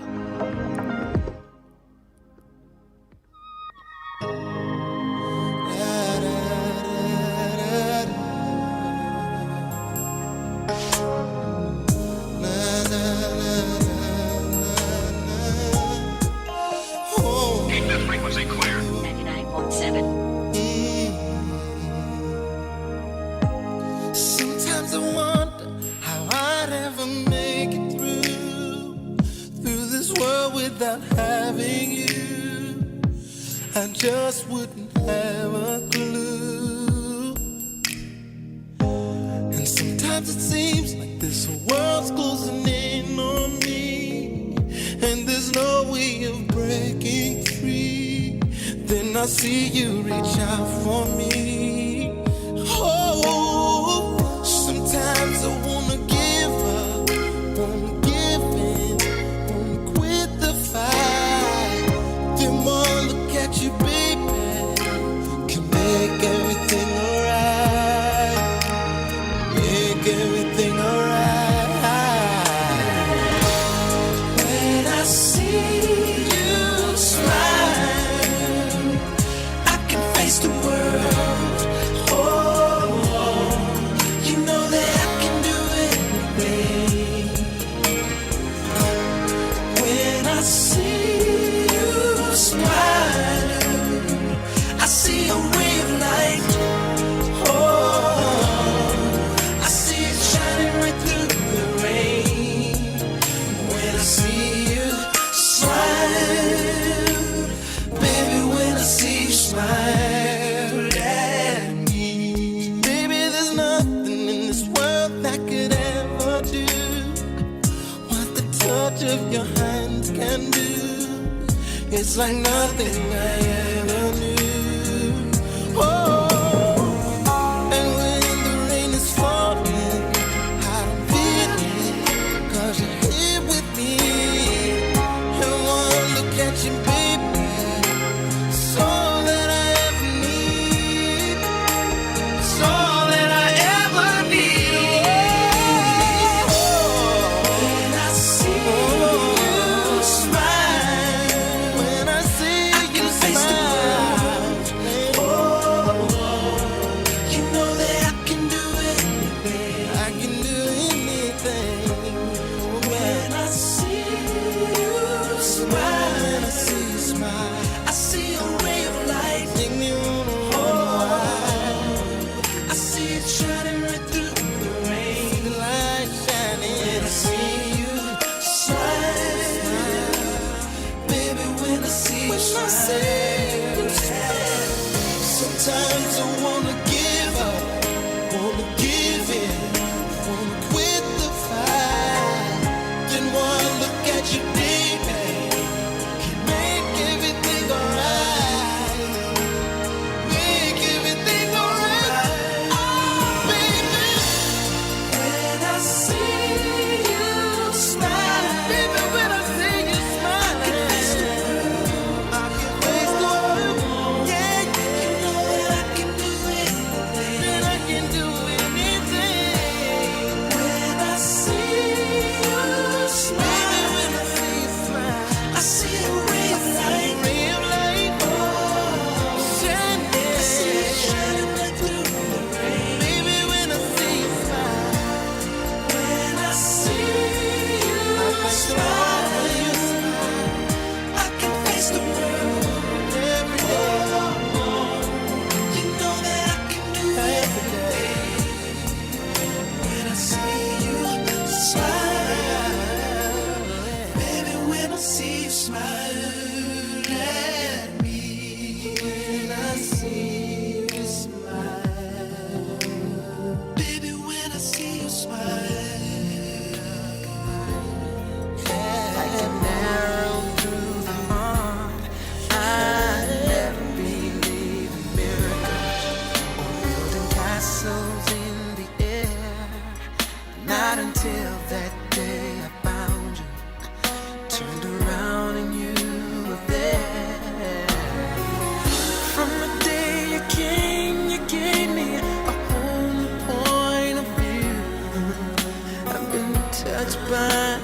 Keep the frequency clear. 99.7. Sometimes I wonder how I'd ever make it through this world without having you. I just wouldn't have a clue. And sometimes it seems like this world's closing in on me, and there's no way of breaking free. Then I see you reach out for me. Oh, sometimes I wanna give up, wanna give in, wanna quit the fight. Then one look at you, baby, can make everything alright. Make everything alright. When I see you smile, I can face the world. Oh, you know that I can do anything. When I see you smile, I see a ray of light. Oh, I see it shining right through the rain. When I see you smile, baby, when I see you smile at me, baby, there's nothing in this world that could ever do what the touch of your hands can do. It's like nothing I ever knew. Oh, and when the rain is falling, I don't feel it, 'cause you're here with me. And one look at you, baby, it's all that I ever need. It's all that I ever need. When I see you smile, when I see you smile,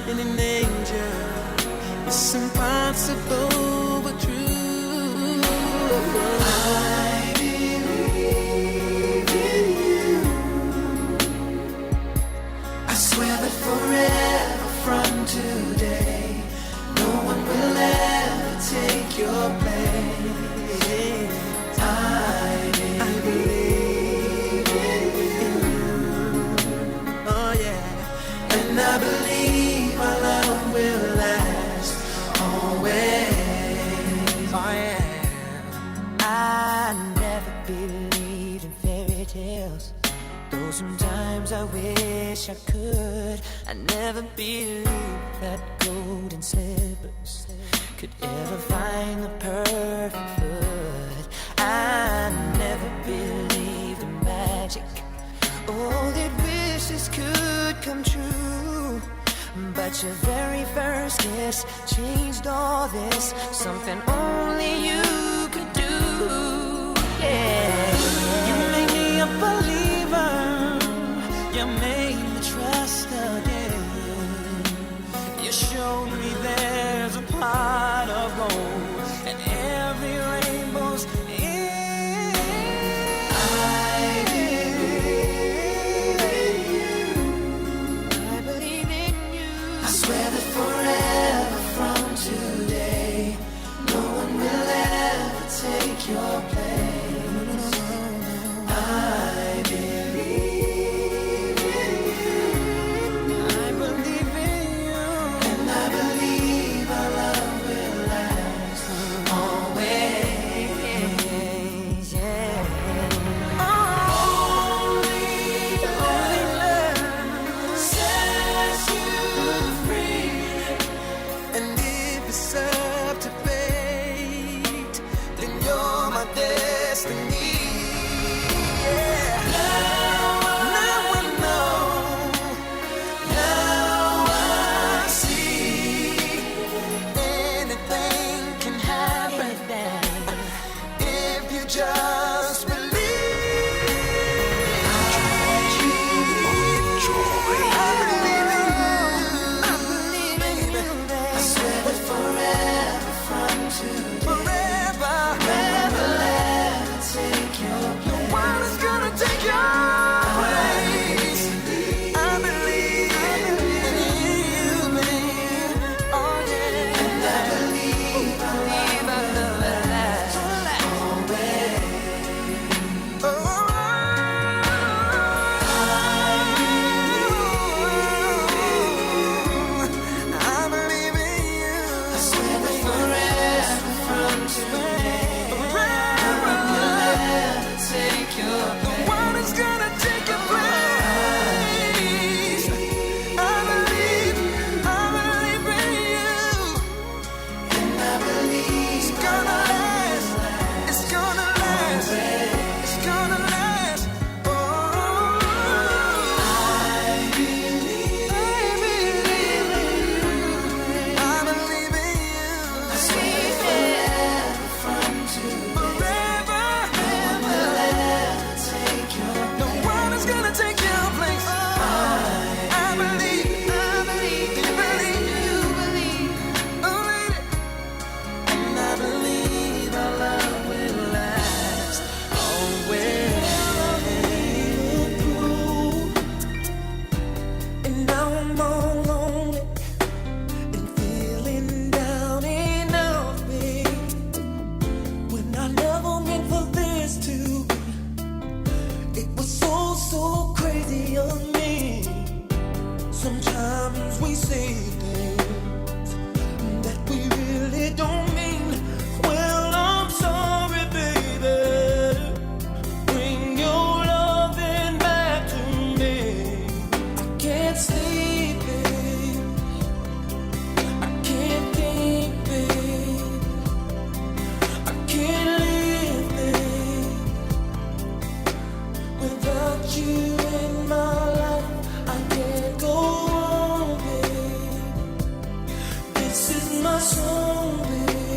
in an angel. It's impossible but true. I believe in you. I swear that forever from today, no one will ever take your place. I believe in you. Oh yeah. And I believe our love will last always. Oh yeah. I never believed in fairy tales, though sometimes I wish I could. I never believed that golden slippers could ever find the perfect foot. I never believed in magic, oh, that wishes could come true. But your very first kiss changed all this, something only you could do. Yeah, you made me a believer, you made me trust again. You showed me there's a pot of gold and every rainbow's in. I believe in you. I believe in you. I swear that forever from today, no one will ever take your place. I believe in you. I believe in you. And I believe our love will last always. Yeah. Only love sets you free. And if it's up to fate, then you're my destiny. Yeah. Now I know, now I see, anything can happen if you just believe. I swear that forever from today, forever will ever take your place. No one is gonna take your place. I believe in you, babe. Oh yeah. And I believe our love will last always. I believe in you. I swear that forever from today, forever will ever take your place. No one is gonna take your place. I believe in you. And I believe it's gonna last. It's gonna last. It's gonna last. Oh, I believe in you. I believe in you. I swear forever from today, forever will ever take your place. No one is gonna take your place. I believe, you believe. Oh, baby. And I believe our love will last always. And now I'm all lonely and feeling down and out, babe. When I never meant for this to be, it was so crazy of me. Sometimes we say things that we really don't mean. Well, I'm sorry, baby. Bring your loving back to me. I can't sleep, babe. I can't think, babe. I can't live, babe. Without you in my life, I can't go on, babe. This is my song, babe.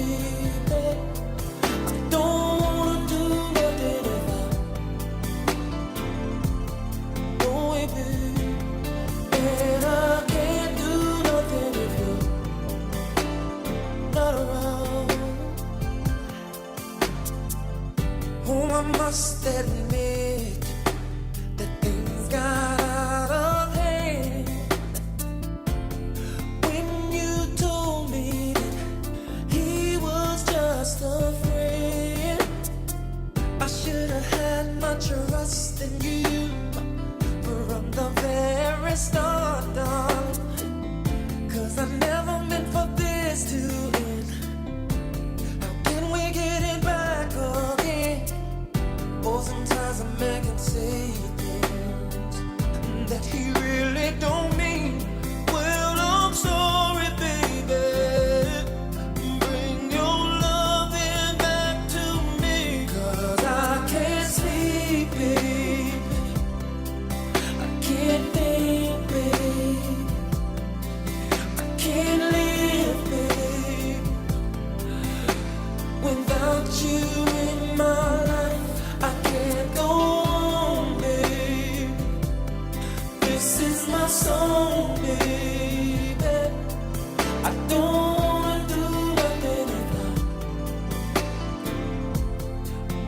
Oh, I must admit that things got out of hand when you told me that he was just a friend. I should have had my trust in you from the very start, darling, 'cause I never meant for this to end. How can we get it back again? Oh, sometimes a man can say things that he really don't mean. Well, I'm sorry, baby. Bring your loving back to me, 'cause I can't sleep, baby. I can't think, baby. I can't live, baby, without you in my life. I can't go on, baby. This is my song, baby. I don't wanna do nothing without.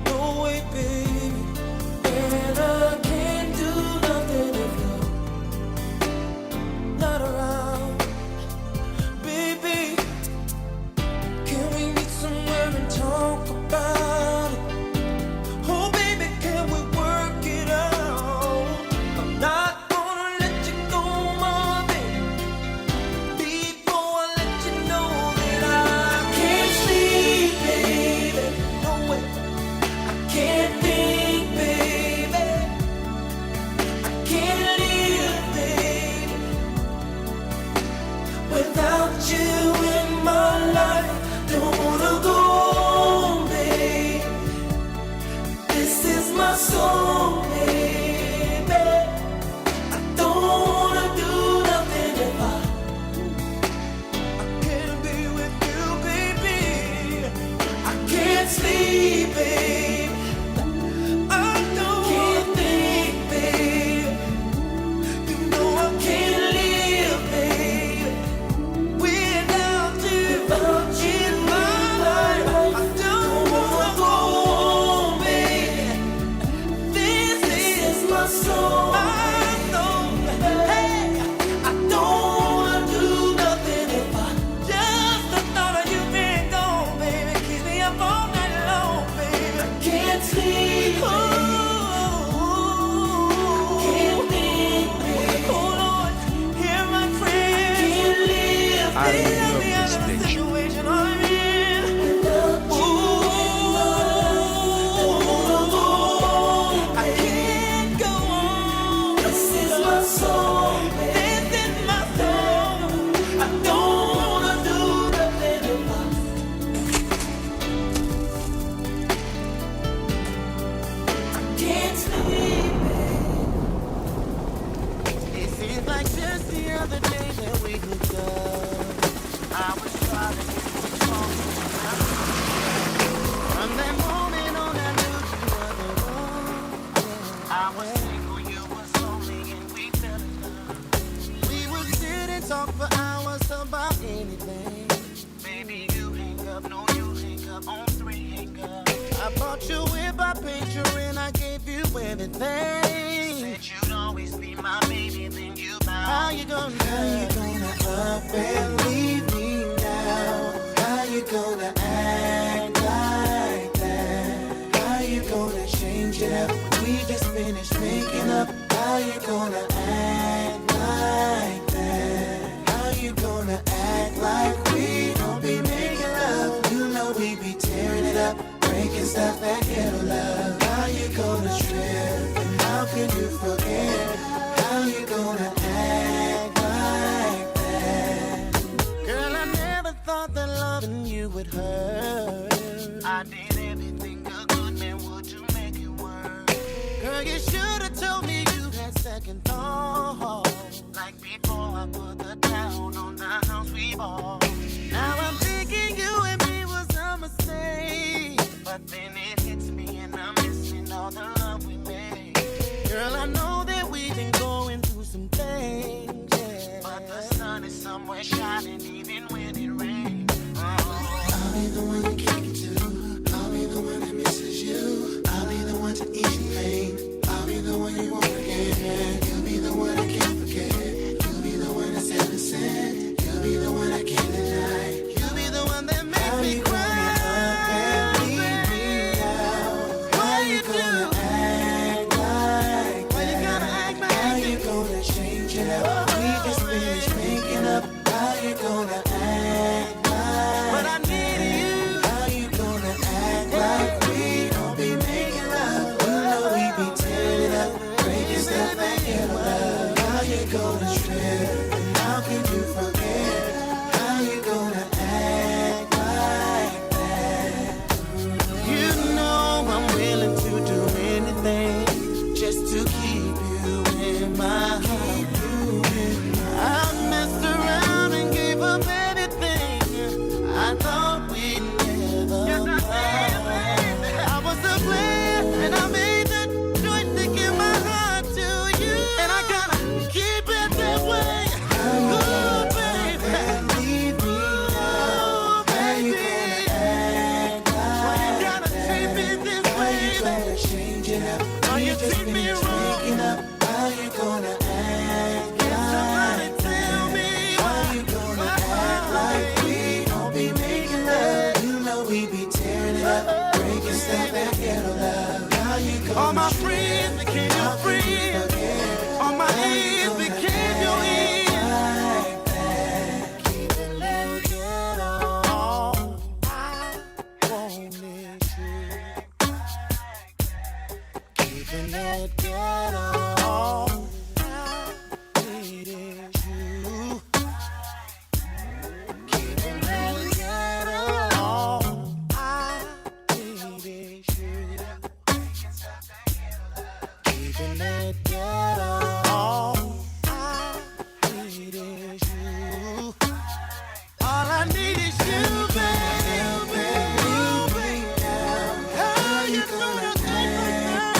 No way, baby. And I can't do nothing if you're not around, baby. Can we meet somewhere and talk about it? Oh, baby, can we work it out? I'm not gonna let you go, my baby, before I let you know that I can't sleep, baby. No way. I can't think, baby. I can't live, baby, without you in my life. Don't wanna go on, baby. This is my song, baby. I don't wanna do nothing if I can't be with you, baby. I can't sleep, baby. I can't think, baby. You know I can't live, baby, without you in my life. I don't wanna go on, baby. This is my song. Hey, I don't wanna do nothing if I just the thought of you being gone, baby, keep me up all night long, baby. I can't sleep, baby. I can't think, baby. Oh Lord, hear my prayers. Can't live, I baby. love this station. Situation I'm in. I can't go on. This is my song. This is my song. I don't wanna do nothing if I can't sleep. It seems like just the other day that we hooked up. I was trying to get you close. From that moment on, I knew you were the one. I was single, you were lonely, and we fell in love. We would sit and talk for hours about anything. Baby, you hang up, no, you hang up on 3 hang up. I bought you whip, I paid you, and I gave you everything. Said you'd always be my baby, then you bowed. How you gonna up and leave me now? How you gonna act like that? How you gonna change it up? We just finished making up. How you gonna act like that? How you gonna act like we don't be making love? You know we be tearing it up, breaking stuff that ghetto love. How you gonna trip? And how can you forget? How you gonna act like that? Girl, I never thought that loving you would hurt. I did everything a good man would to make it work. Girl, you should've told me you had second thoughts. Like before I put the down on the house we bought. Now I'm thinking you and me was a mistake. But then it hits me and I'm missing all the love we made. Girl, I know that we've been going through some things, yeah. But the sun is somewhere shining even when it rains. I'll be the one you kick it to. I'll be the one that misses you. I'll All my friends became your friends. All my ears became your ears. Keeping it ghetto. I wanted you. Keeping it ghetto. I needed you. Keeping it ghetto. I needed you. Keeping it ghetto. I needed you. All I need is you, baby. How you gonna take me now?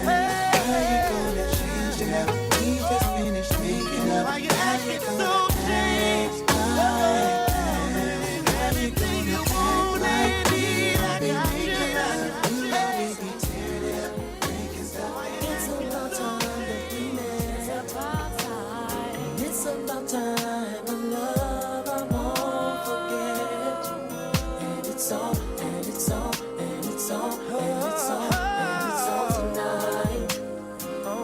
How you gonna change now? We just finished making up. Why you acting so changed? Everything you want and need, I got you. It's about time that we met. It's about time, my love, I won't forget. And it's all, and it's all, and it's all, and it's all, and it's all tonight.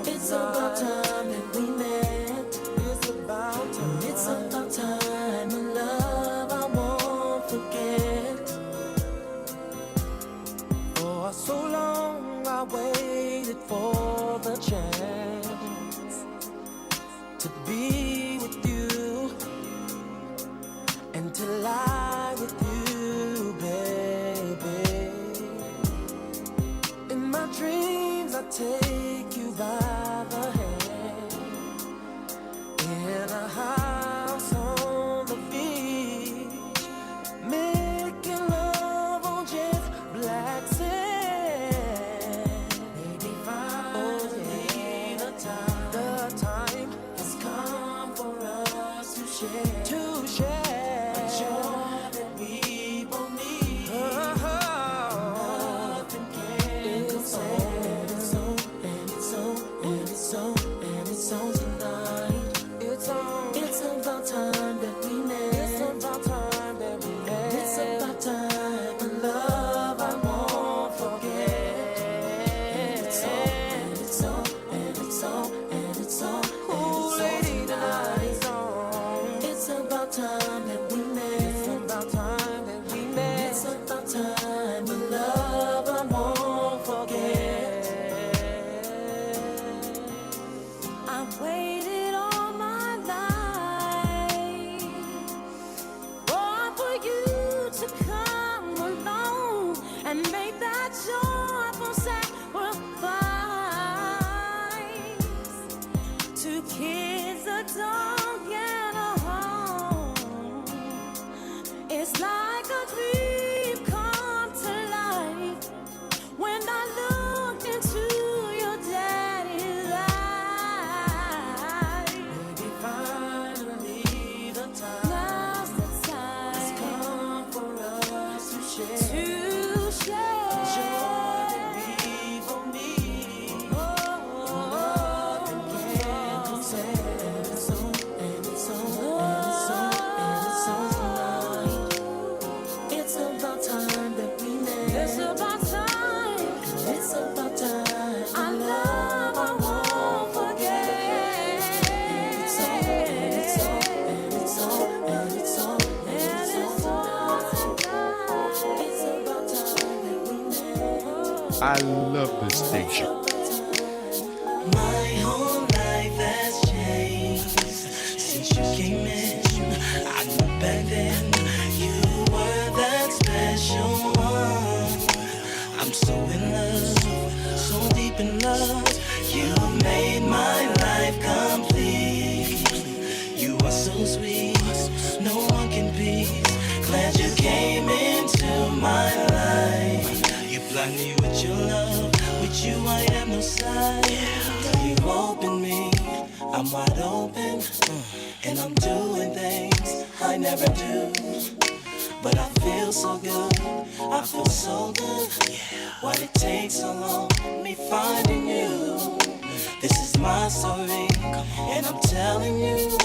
It's about time that we met. It's about time. It's about time, my love, I won't forget. For so long I waited for the chance to be with you and to lie with you, baby. In my dreams I take you by the hand in a house on the beach, making love on jet black sand. Baby, finally the time has come for us to share a joy that we both need. Nothing can compare. It's on, and it's on, and it's on, and it's on tonight. It's on. It's about time that we met. It's about time that we met. It's about time, my love, I won't forget. And it's on, and it's on, and it's on, and it's on, and it's on tonight. It's about time that we met. It's about time that we met. It's about time, my love, I won't forget. I've waited all my life for you to come along and make that joyful sacrifice. Two kids that don't get a home. It's like a dream come to life when I looked into your daddy's eyes. Baby, finally the time. Now's the time. It's come for us to share. Joy that we both need. Nothing can compare. And it's on, and it's on, and it's on, and it's on tonight. It's about time that we met. It's about time. It's about time. I love, I won't forget. And it's on, and it's on, and it's on, and it's on, and it's on tonight. It's about time that we met. I love this station. My whole life has changed since you came in. I knew back then you were that special one. I'm so in love, so deep in love. You made my life complete. You are so sweet, no one can beat. Glad you came into my life. You blind me with your love. With you I have no side. You open me, I'm wide open, and I'm doing things I never do. But I feel so good, I feel so good. Why'd it take so long, me finding you? This is my story, and I'm telling you,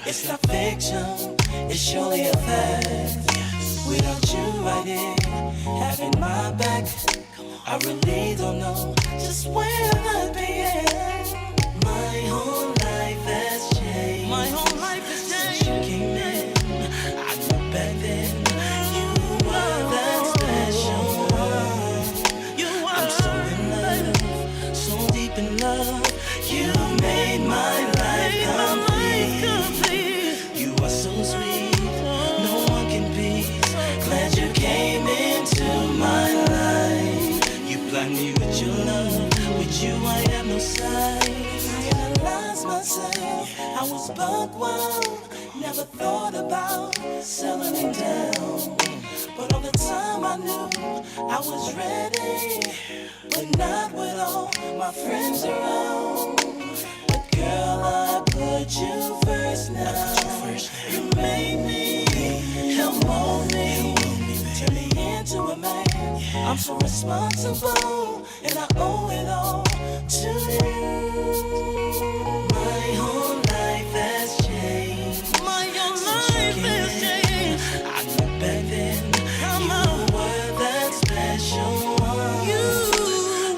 it's not fiction, it's surely a fact. without you right here, having my back. I really don't know just where I'd be at. My whole life has changed. My whole life has changed. Since you came in, I knew back then you were that special one. I'm so in love, so deep in love. You made my life complete. You are so sweet, no one can beat. Glad you came into my life. You blind me with your love. With you I have no sight. I analyze myself. I was buck wild. Never thought about settling down. But all the time I knew I was ready. But not with all my friends around. But girl, I put you first now. You made me, help mold me, turn me into a man. I'm so responsible, and I owe it all to you. My whole life has changed. My whole life has changed. I knew back then you were that special one. You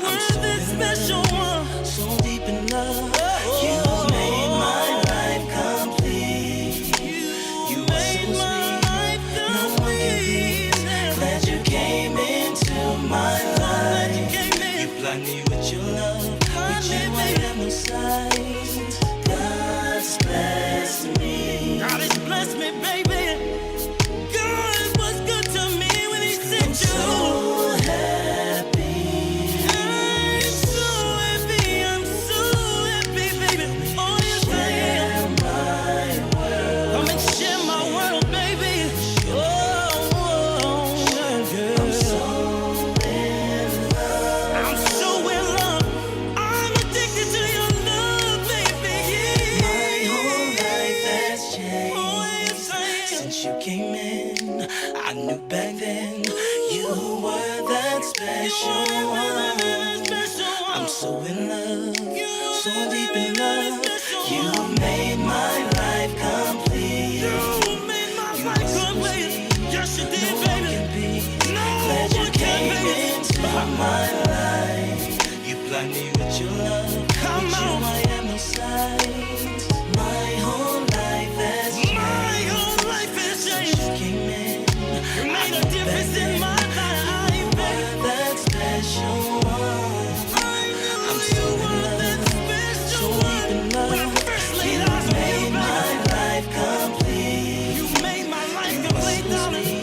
were that special one. So deep in love, you made my life complete. You were so sweet, no one can beat. Glad you came into my life. You blind me with your love. With you I have no sight. God's blessed me. God has blessed me, baby. God was good to me when He sent you. So happy. I'm so happy. I'm so happy, baby. Oh, yes, I am. Come and share my world, baby. Oh, girl. I'm so in love. I'm so in love. I'm addicted to your love, baby. My whole life has changed. Oh, yes, I am. Since you came in, I knew back then you were that special one. I'm so in love, so deep in love. You made my life complete. You made my life complete. Yes, you did, baby. Glad you came into my life. You blind me with your love. Come on, I have no sight. My whole life has changed. My whole life has changed. Since you came in, you made a difference in my life. You were that special one. I'm so in love, so deep in love. You made my life complete. You made my life complete, darling.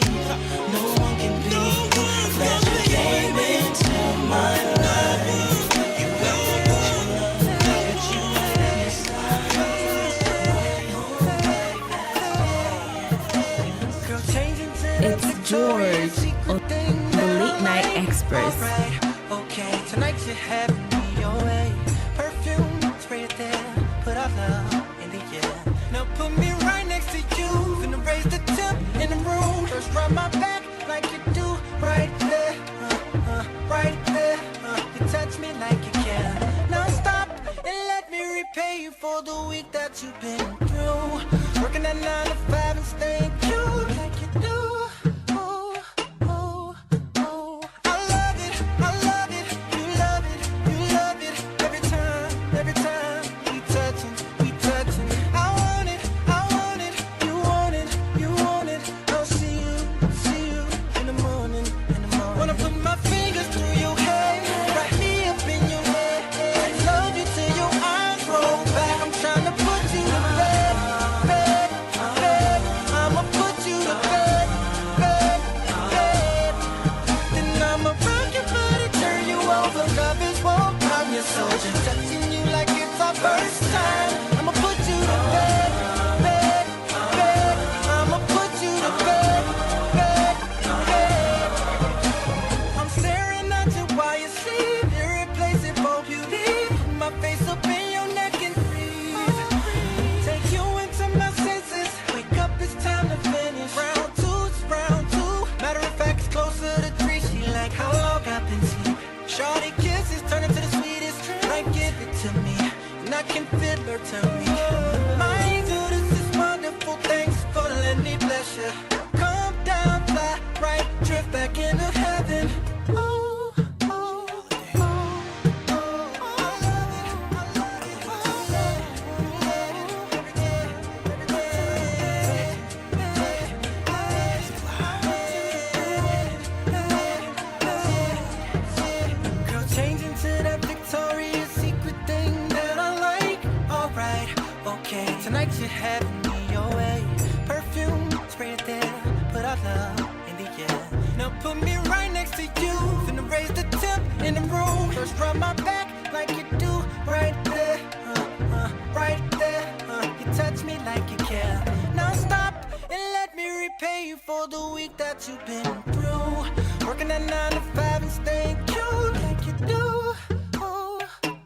No one can beat. Glad you came into my life. You got me with your love. With you I have no It's George on the Late Night Express. Okay, tonight you have me your way. Perfume, spray it there, put our love in the air. Now put me right next to you, finna raise the temp in the room. First rub my back like you do, right there, right there. You touch me like you can. Now stop and let me repay you for the week that you've been through. Working at 9 to 5 and staying cute like you do. First time, I'ma put you to bed, bed, bed. I'ma put you to bed, bed, bed. I'm staring at you while you sleep, irreplaceable beauty. Put my face up in your neck and breathe. Take you into my senses. Wake up, it's time to finish. Round two. Matter of fact, it's closer to 3. She like how long I've been sleeping. Shorty kisses turn into the sweetest. Like give it to me. I can feel her tell me. Mind you, this is wonderful. Thanks for letting me bless you. Calm down, fly. Tonight you're having me your way. Perfume, spray it there. Put our love in the air. Now put me right next to you. Finna raise the temp in the room. First rub my back like you do. Right there, right there. You touch me like you care. Now stop and let me repay you for the week that you've been through. Working at 9 to 5 and staying cute like you do. Oh,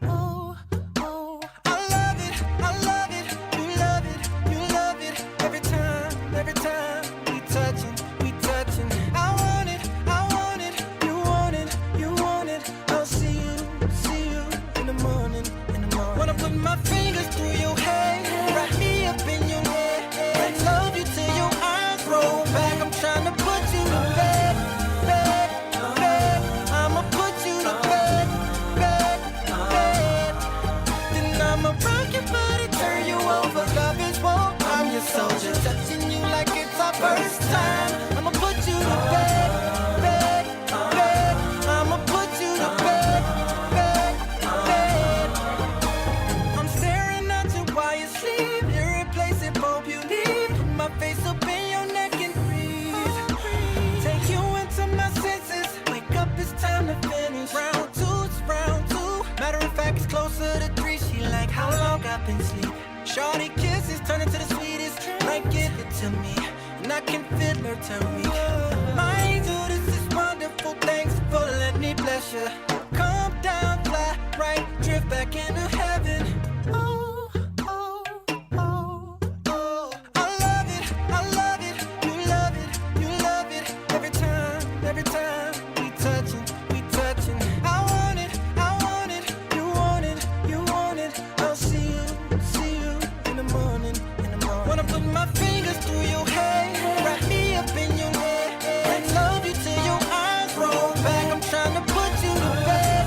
oh, oh. I love it, I love it. You love it, you love it. Every time we touching, we touching. I want it, you want it, you want it. I'll see you in the morning, in the morning. Wanna put my fingers through your hair, wrap me up in your neck, and love you till your eyes roll back. I'm trying to put you to bed, bed, bed. I'ma put you to bed, bed, bed. Then I'ma rock your body, turn you over. Love is war, I'm your soldier, touching you like it's our first time. I'ma put you to bed, bed, bed. I'ma put you to bed, bed, bed. I'm staring at you while you sleep. Irreplaceable beauty. Put my face up in your neck and breathe. Take you into my senses. Wake up, it's time to finish. Round two, it's round two. Matter of fact, it's closer to 3. She like how long I've been sleep. Shorty kisses turn into the sweetest. Like give it to me, and I can feel her turn me. My angel, this is wonderful. Thanks for letting me bless you. Come down, fly right, drift back into heaven. Oh, oh, oh, oh. I love it, you love it, you love it. Every time we touching, we touching. I want it, you want it, you want it. I'll see you in the morning, in the morning. Wanna put my fingers through your hair, wrap me up in your neck, and love you till your eyes roll back. I'm trying to put you to bed,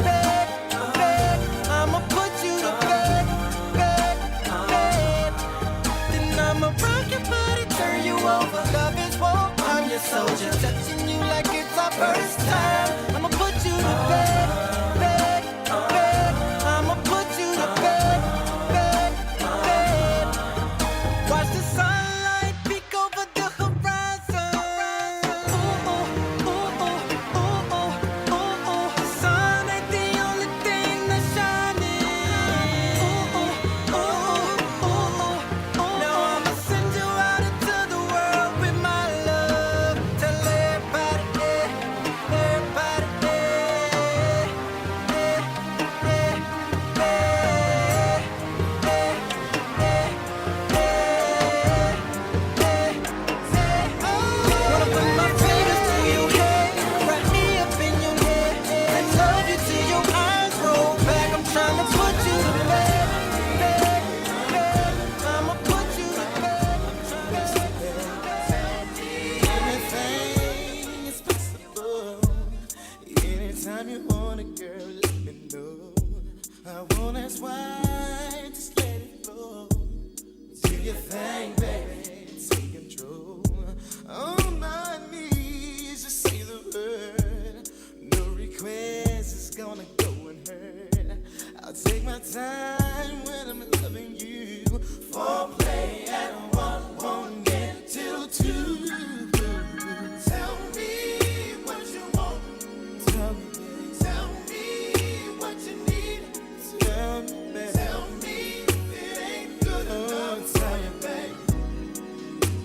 bed, bed. I'ma put you to bed, bed, bed. Then I'ma rock your body, turn you over. Love is war, I'm your soldier, touching you like it's our first time. I'ma put you to bed, bed, bed. I'ma put you to bed, bed, bed. Watch the sunlight peek over the horizon. Ooh, ooh, ooh, ooh, ooh, ooh, ooh, ooh. The sun ain't the only thing that's shining. Ooh, ooh, ooh, ooh, ooh, ooh. Now I'ma send you out into the world with my love. Tell everybody, everybody, wanna put my fingers through your hair, wrap me up in your neck, and love you till your eyes roll back. I'm trying to put you to bed, bed, bed. I'ma put you to bed, Anything is possible. Anytime you want it, girl, let me know. I won't ask why, just let it flow. Do your thing, baby, take control. On my knees, just say the word. No request is gonna go unheard. I'll take my time when I'm loving you. Foreplay at 1, won't get till 2. Tell me what you want. Tell me what you need. Tell me, baby. Tell me it ain't good enough. Tell you, baby.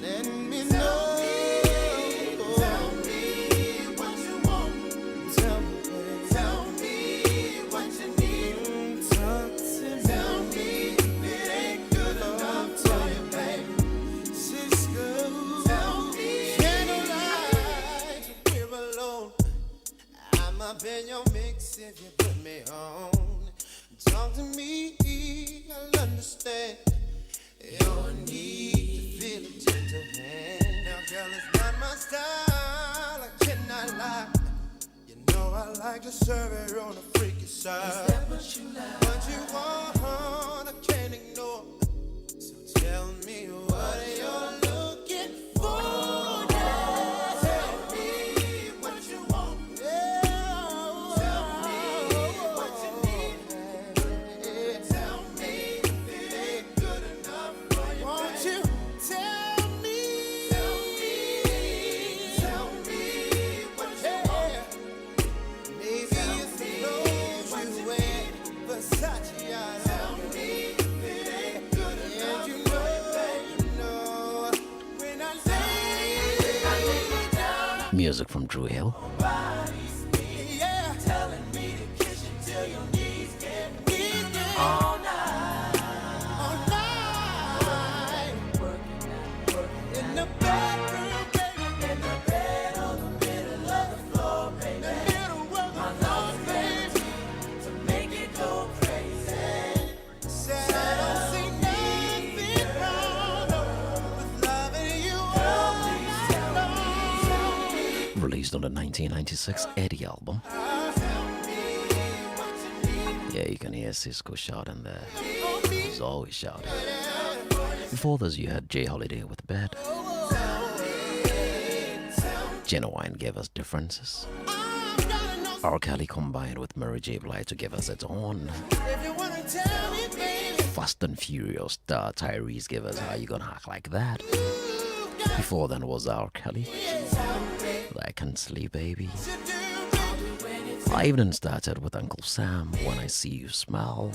Let me know. Tell me what you want. Tell me, baby. Tell me what you need. Talk to me. Tell me it ain't good enough. Tell you, baby. Cisco. Tell me. Candlelight, we're alone. I'm up in your mix if you put me on. Talk to me, I'll understand your need to feel a gentle hand. Now, girl, it's not my style, I cannot lie. You know I like to serve it on the freaky side. Is that what you like? What you want, I can't ignore. So tell me what you're looking for. Yeah. Tell me what you want. Yeah. Tell me what you need. Tell me if it ain't good enough. music from Drew Hill. Released on the 1996 Eddie album. Yeah, you can hear Cisco shouting there. He's always shouting. Before this, you had Jay Holiday with Bed. Genuine gave us Differences. R. Kelly combined with Mary J. Blige to give us Its Own. Fast and Furious star Tyrese gave us How You Gonna Act Like That. Before then was R. Kelly. I Can't Sleep, Baby. Our evening started with Uncle Sam, When I See You Smile,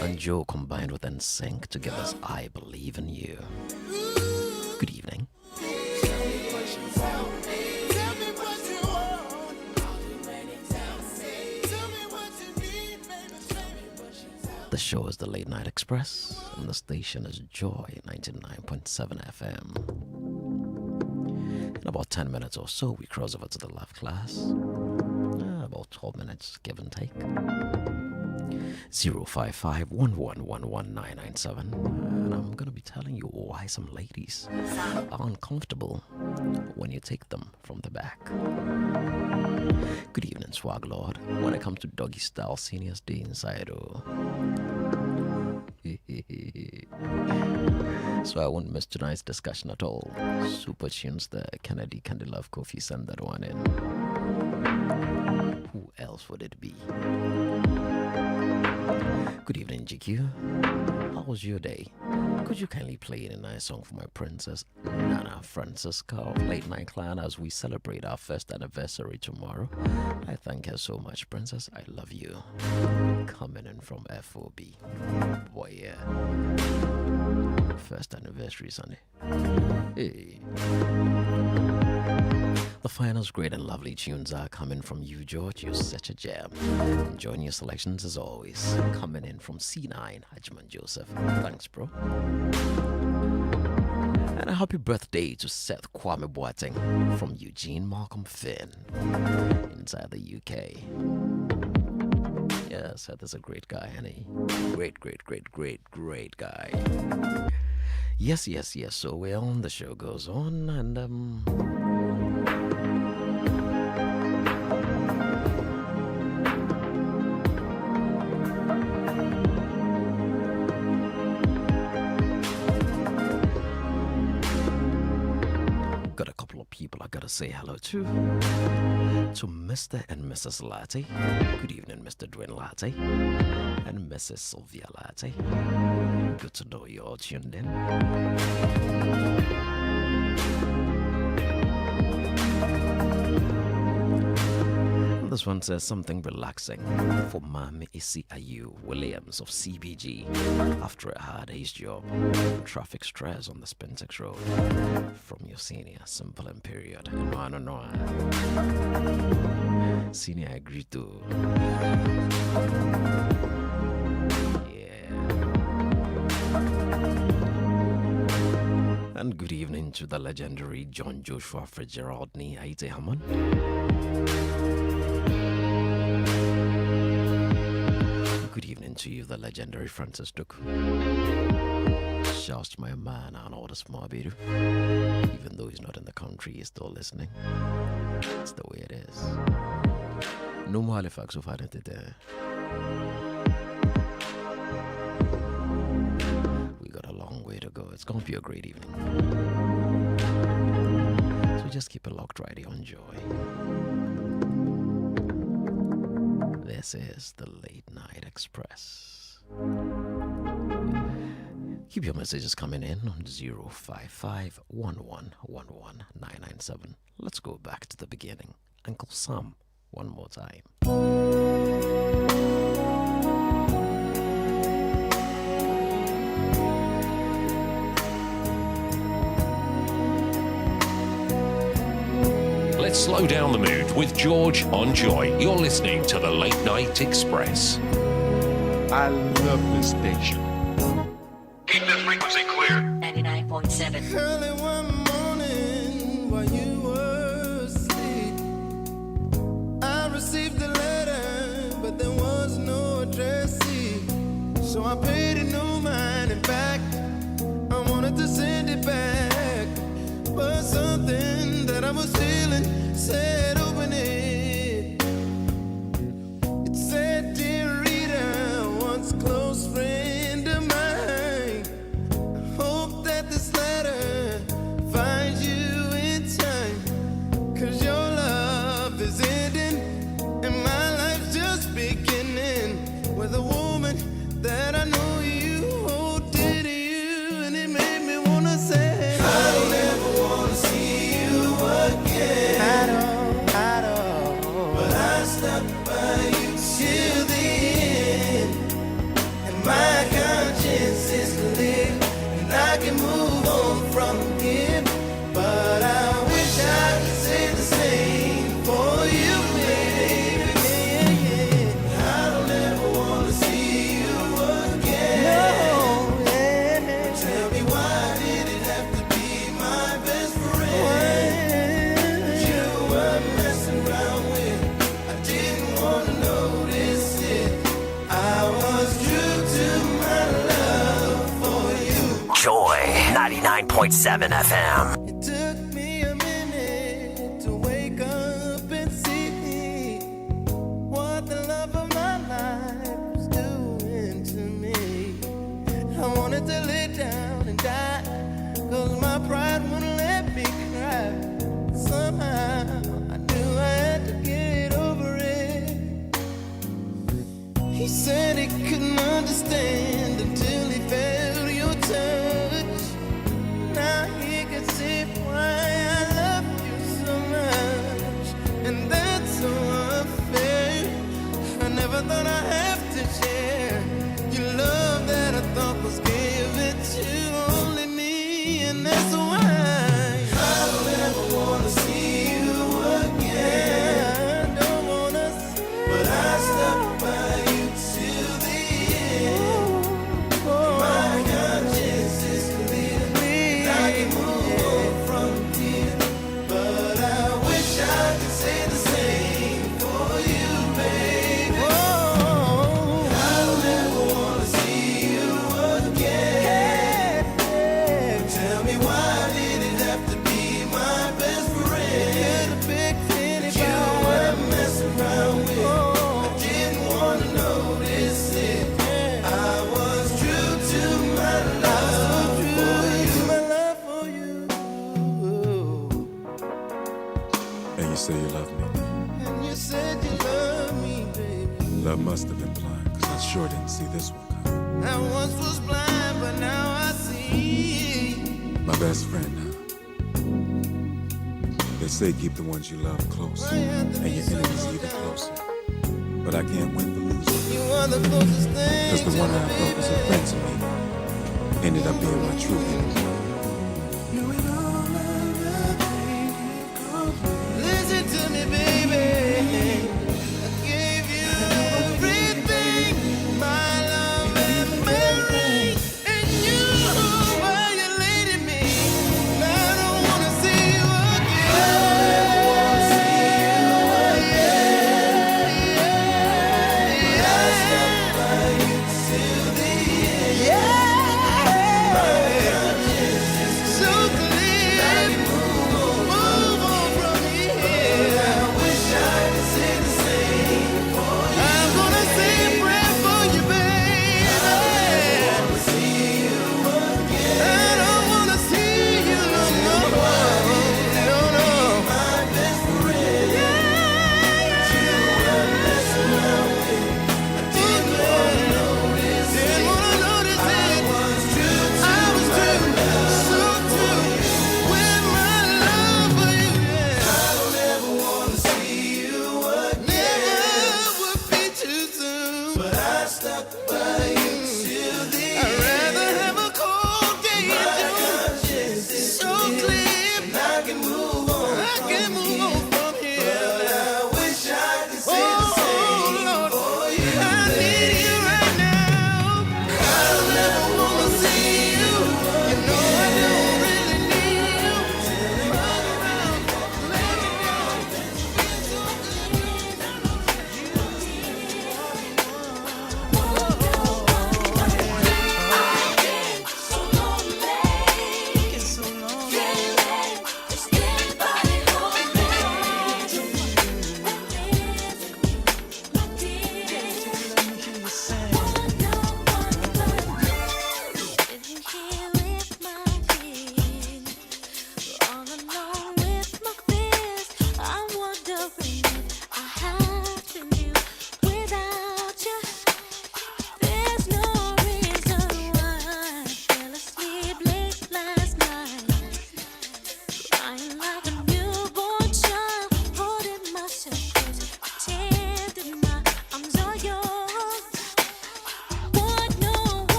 and Joe combined with NSYNC to give us I Believe in You. Good evening. The show is the Late Night Express, and the station is Joy 99.7 FM. In about 10 minutes or so, we cross over to the left class. About 12 minutes, give and take. 055-1111-997. And I'm going to be telling you why some ladies are uncomfortable when you take them from the back. Good evening, Swag Lord. When it comes to doggy style, seniors day inside. So I won't miss tonight's discussion at all. Super tunes there. Kennedy, Candy Love, Kofi, send that one in. Who else would it be? Good evening, GQ. How was your day? Could you kindly play a nice song for my princess, Nana Francisca of Late Night Clan, as we celebrate our first anniversary tomorrow? I thank her so much, princess. I love you. Coming in from FOB. Boy, yeah. First anniversary Sunday. Hey. The finest great and lovely tunes are coming from you, George. You're such a gem. Enjoying your selections as always. Coming in from C9, Hajman Joseph. Thanks, bro. And a happy birthday to Seth Kwame Boateng from Eugene Malcolm Finn inside the UK. Yeah, Seth is a great guy, honey. Great guy. Yes. So we're on. The show goes on, and got a couple of people I gotta say hello to Mr. and Mrs. Latte. Good evening, Mr. Dwayne Latte and Mrs. Sylvia Latte. Good to know you're all tuned in. This one says something relaxing for Mami Isi Ayu Williams of CBG after a hard day's job. Traffic stress on the Spentex Road. From your senior, simple and period. No. Senior, I agree too. And good evening to the legendary John Joshua Fitzgerald Ni Aite Haman. Good evening to you, the legendary Francis Duke. Shouts to my man and all the small baby. Even though he's not in the country, he's still listening. It's the way it is. No more Halifax of identity. We got a long way to go. It's going to be a great evening. So just keep it locked right here on Joy. This is the Late Night Express. Keep your messages coming in on 055-1111-997. Let's go back to the beginning. Uncle Sam, one more time. slow down the mood with George on Joy. You're listening to the Late Night Express. I love this station. Keep the frequency clear. 99.7. Early one morning while you were asleep, I received a letter, but there was no address. So I paid it no mind. In fact, I wanted to send it back, but something that I was feeling said open it. It said, dear Rita, once close friend of mine, I hope that this letter finds you in time, 'cause your love is ending and my life's just beginning with a woman that I know you hold dear to you, and it made me wanna say, I don't ever wanna see you again at all. But I stuck by you till the end, and my conscience is clear, and I can move on from here. But I wish I could say the same for you, baby. I don't ever wanna see you again. No, tell me, why did it have to be my best friend you were messing around with? I didn't want to notice it. I was true to my love for you. Joy 99.7 FM. It took me a minute to wake up and see what the love of my life was doing to me. I wanted to lay down and die, 'cause my pride wouldn't let me cry. Somehow I knew I had to get over it. He said he couldn't understand until he felt your touch. Now he could see why I love you so much, and that's so unfair. I never thought I'd have to share your love that I thought was given to only me, and that's why I don't ever wanna see you again. I don't wanna see, but I stuck by you till the end. My conscience is clear, and I can move on from here. But I wish I could say the same for you, baby. I don't ever wanna see you again. Tell me, why did it have to be my best friend that you were messing around with? I didn't want to notice it. I was true to my love for you. And you say you love me. And you said you love me, baby. Love must have been blind, 'cause I sure didn't see this one coming. I once was blind, but now I see. My best friend now. They say keep the ones you love close, and your enemies even closer. But I can't win for losing. You are the closest thing. 'Cause the one I thought was a friend to me ended up being my true enemy. Listen to me, baby. I gave you everything, my love and my ring, and you violated me. And I don't wanna see you again.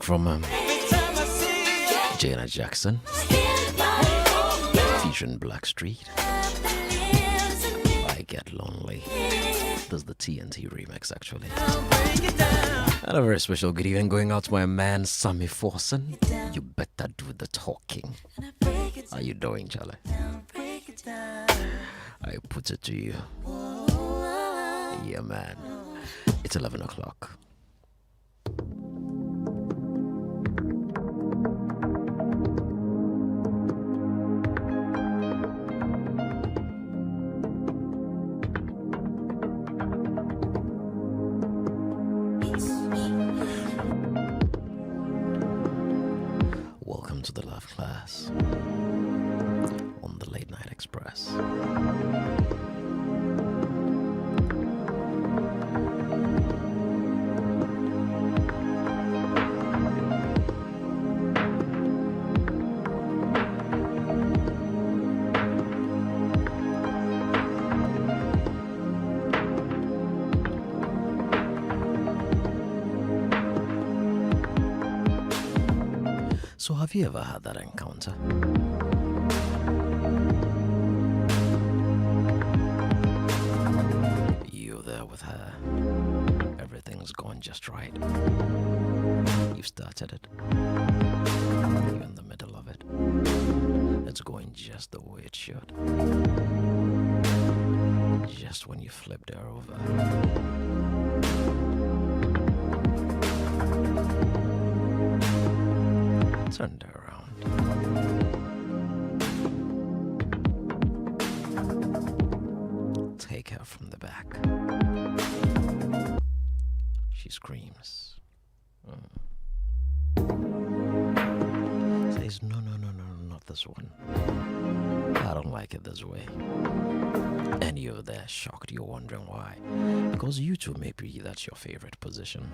from Janet Jackson, featuring Blackstreet. I Get Lonely. Does the TNT remix actually. And a very special good evening going out to my man Sammy Forson. You better do the talking. How you doing, Charlie? I put it to you. Yeah, man. It's 11 o'clock. Welcome to the Love Class on the Late Night Express. So have you ever had that encounter? You're there with her. Everything's going just right. You've started it. You're in the middle of it. It's going just the way it should. Just when you flipped her over. Turned her around. Take her from the back. She screams. Says, no, not this one. I don't like it this way. And you're there shocked, you're wondering why. Because you too, maybe that's your favorite position.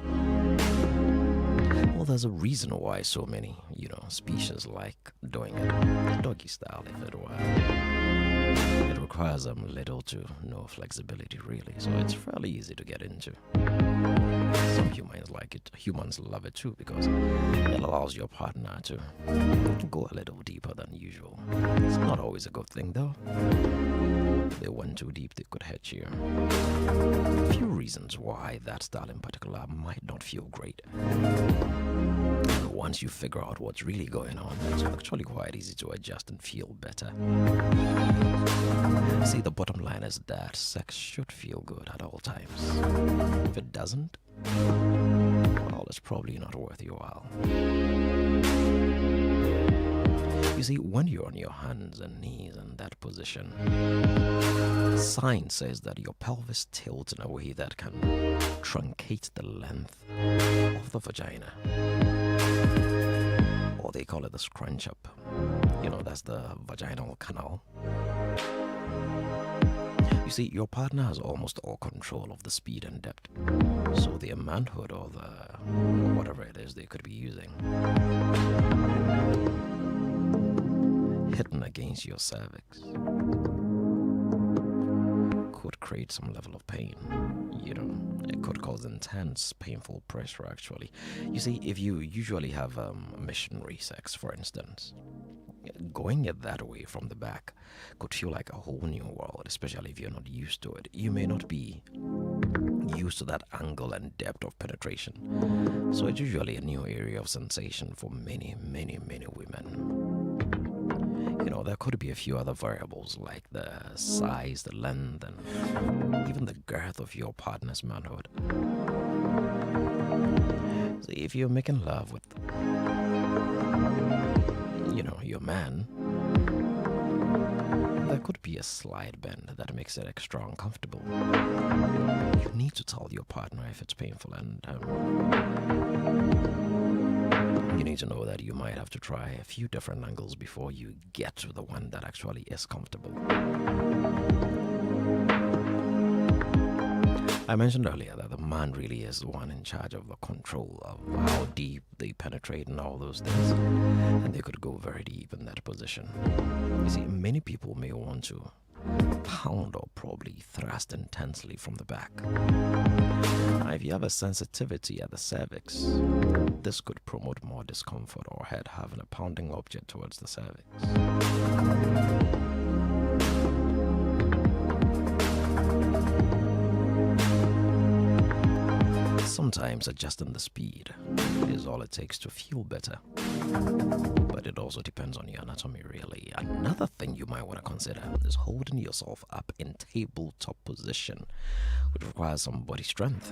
Well, there's a reason why so many, species like doing it doggy style, if it were. It requires little to no flexibility, really, so it's fairly easy to get into. Some humans like it, humans love it too, because it allows your partner to go a little deeper than usual. It's not always a good thing, though. If they went too deep, they could hurt you. A few reasons why that style in particular might not feel great. Once you figure out what's really going on, it's actually quite easy to adjust and feel better. See, the bottom line is that sex should feel good at all times. If it doesn't, well, it's probably not worth your while. You see, when you're on your hands and knees in that position, science says that your pelvis tilts in a way that can truncate the length of the vagina. Or they call it the scrunch up. That's the vaginal canal. You see, your partner has almost all control of the speed and depth. So their manhood or whatever it is they could be using, hitting against your cervix, could create some level of pain. It could cause intense, painful pressure, actually. You see, if you usually have missionary sex, for instance, going it that way from the back could feel like a whole new world, especially if you're not used to it. You may not be used to that angle and depth of penetration. So it's usually a new area of sensation for many, many, many women. There could be a few other variables like the size, the length, and even the girth of your partner's manhood. So if you're making love with, your man, there could be a slight bend that makes it extra uncomfortable. You need to tell your partner if it's painful, and you need to know that you might have to try a few different angles before you get to the one that actually is comfortable. I mentioned earlier that the man really is the one in charge of the control of how deep they penetrate and all those things. And they could go very deep in that position. You see, many people may want to pound or probably thrust intensely from the back. Now, if you have a sensitivity at the cervix, this could promote more discomfort or head having a pounding object towards the cervix. Sometimes adjusting the speed is all it takes to feel better. But it also depends on your anatomy, really. Another thing you might want to consider is holding yourself up in tabletop position, which requires some body strength.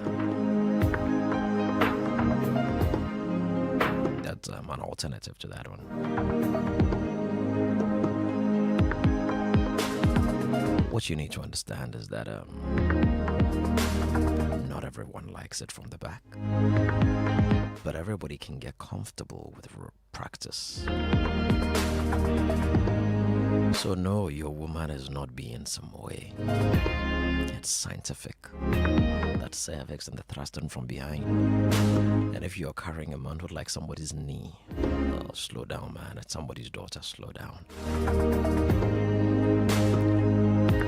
That's an alternative to that one. What you need to understand is that not everyone likes it from the back, but everybody can get comfortable with practice. So no, your woman is not being some way. It's scientific. That cervix and the thrusting from behind. And if you're carrying a manhood like somebody's knee, oh, slow down, man. It's somebody's daughter. Slow down.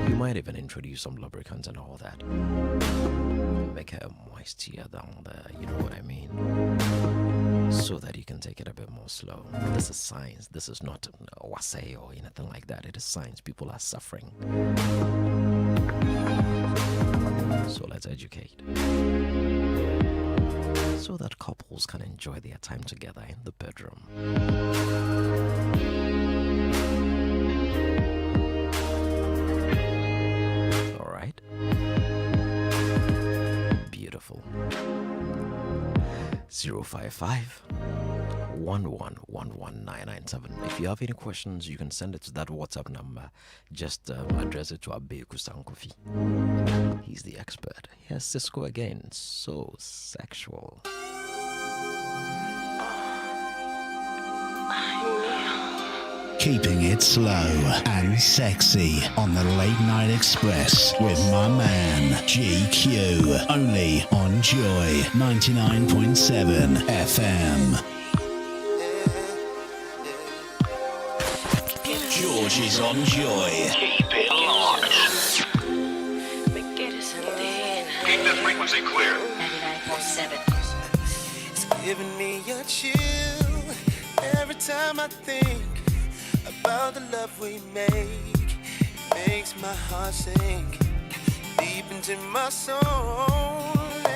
You might even introduce some lubricant and all that. Make her moisture down there, you know what I mean? So that you can take it a bit more slow. This is science. This is not wase or anything like that. It is science. People are suffering. So let's educate. So that couples can enjoy their time together in the bedroom. Alright? Beautiful. 055 1111997. If you have any questions, you can send it to that WhatsApp number. Just address it to Abeku Sankofi. He's the expert. Here's Cisco again. So sexual. Keeping it slow and sexy on the Late Night Express with my man GQ. Only on Joy 99.7 FM. George is on Joy. Keep it locked. Keep the frequency clear. 99.7. It's giving me a chill every time I think about the love we make. It makes my heart sink deep into my soul.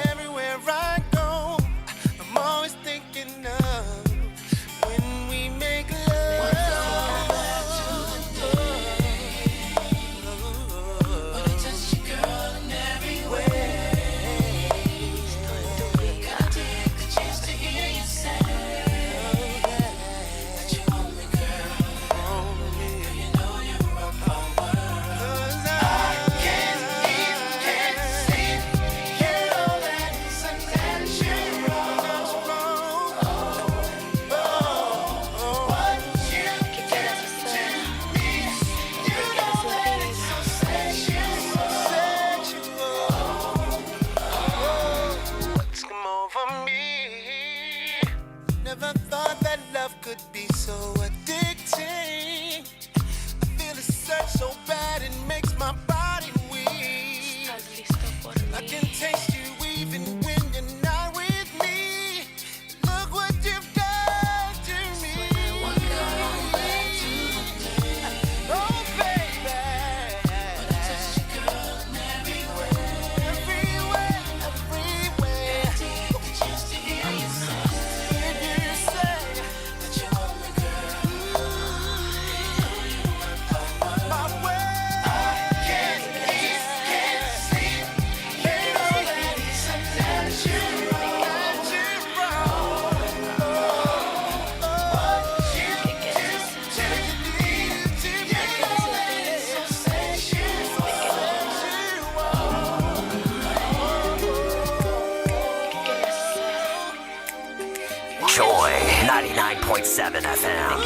Everywhere I go, I'm always thinking of when we make love. But I touch you, girl, in every way. I take the chance to hear you say that you want me, girl. You know you rock my world. I can't eat, can't sleep, you know that sometimes you wrong. What you get to me, you know that it's so sexual. Come over me. Never thought that love could be so addicting. I feel the search so bad it makes my body weak. I can taste you even when you're not with me. Look what you've done to me. Oh baby, but I touch you, girl, in every way. I take the chance to hear you say that you want me, girl. My way. I can't eat, can't sleep. You know that sometimes you wrong. What you get to me, you know that it's so sexual. Joy 99.7 FM.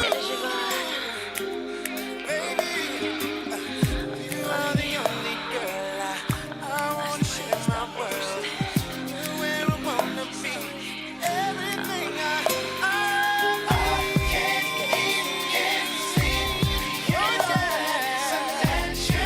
Sometimes you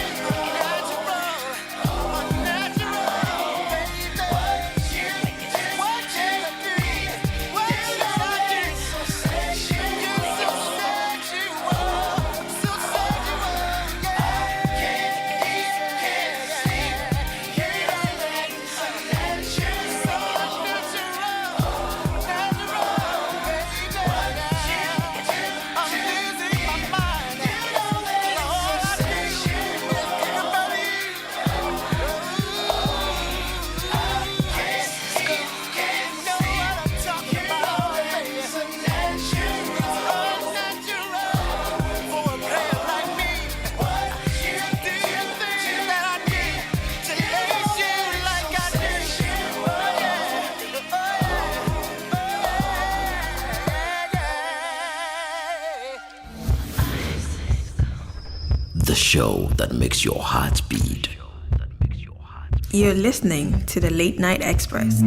show that makes your heart beat. You're listening to the Late Night Express.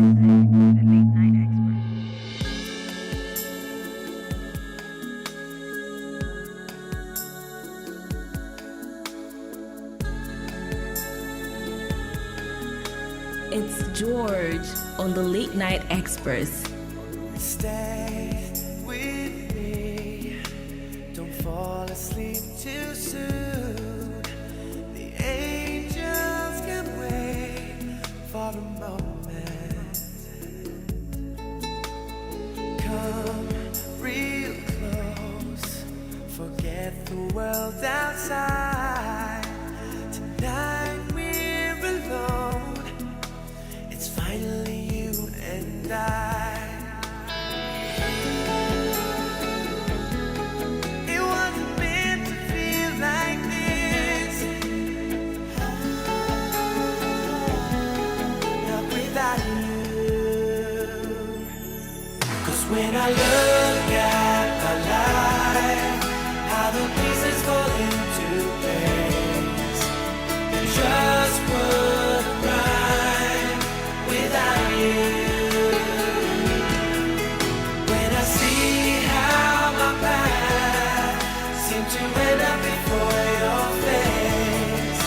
It's George on the Late Night Express. Stay with me. Don't fall asleep too soon. The angels can wait for a moment. Come real close. Forget the world outside. Tonight we're alone. It's finally you and I. It wasn't meant to feel like this. Not without you. 'Cause when I look at my life, how the pieces fall into place, it just wouldn't right without you. When I see how my path seemed to end up before your face,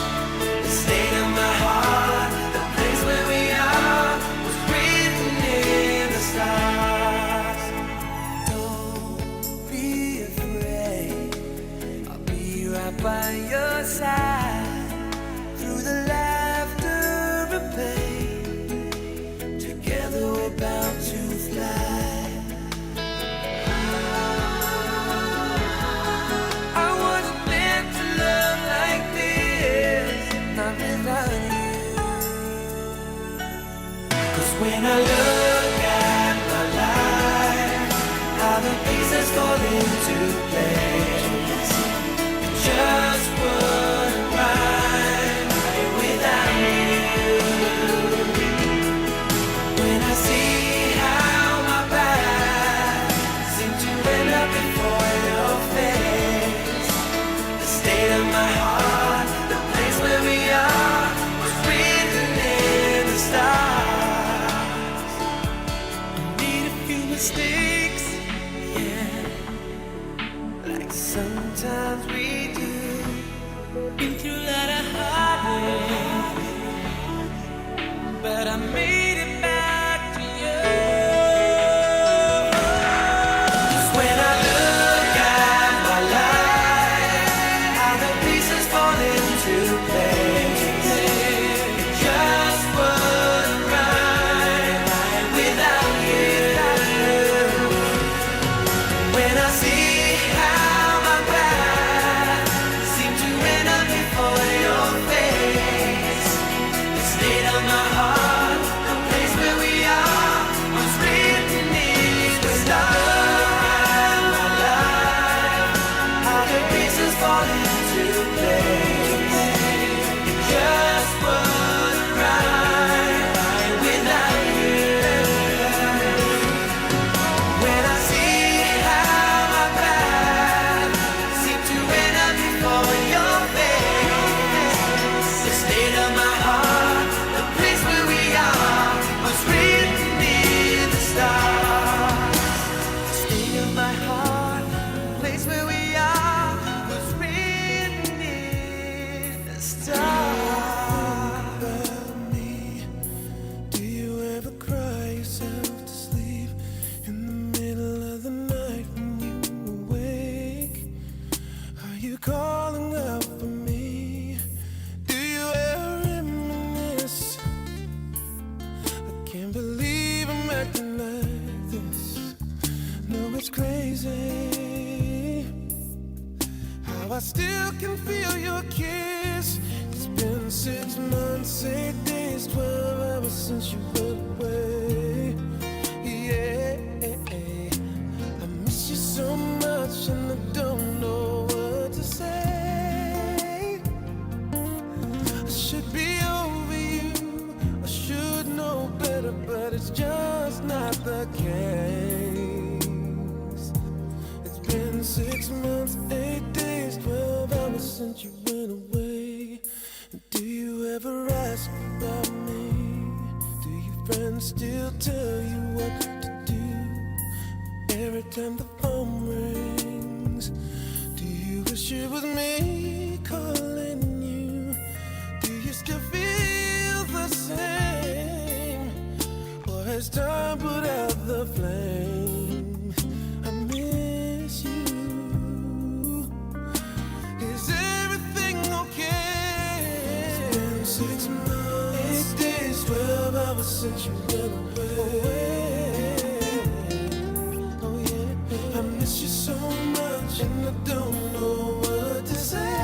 the state of my heart, the place where we are, was written in the stars. Don't be afraid, I'll be right by your side, through the laughter and pain. Together we're bound to fly. I wasn't meant to love like this, not without you. 'Cause when I look at my life, how the pieces fall into place, it just wouldn't right without you. When I see how my path seemed to end up before your face, the state of my heart, the place where we are, was written in the stars. I made a few mistakes, yeah, like sometimes we do. Been through a lot of heartache, but I made it back to you. 'Cause when I look at my life, how the pieces fall into place, it just wouldn't right without you. When I see how my path seemed to end up before your face, the state of my heart, the place where we are, was written in the stars. My life, how the pieces fall into place, it just wouldn't right without you. When I see how my path seemed to end up before your face, the state of my heart, the place where we are, was written in the stars. The state of my heart, the place where we are, was written in the stars. About me, do you ever cry yourself to sleep in the middle of the night when you awake? Are you calling out for me? Do you ever reminisce? I can't believe I'm acting like this. No, it's crazy how I still can feel your kiss. It's been 6 months, 8 days, 12 hours since you went away. Yeah, I miss you so much and I don't know what to say. I should be over you, I should know better, but it's just not the case. It's been 6 months, 8 days, 12 hours since you went away. ask about me? Do your friends still tell you what to do? Every time the phone rings, do you wish it was me calling you? Do you still feel the same? Or has time put out the flame? I miss you. Is everything okay? It's been 6 months, 8 days, 12 hours since you went away. Oh yeah, I miss you so much and I don't know what to say.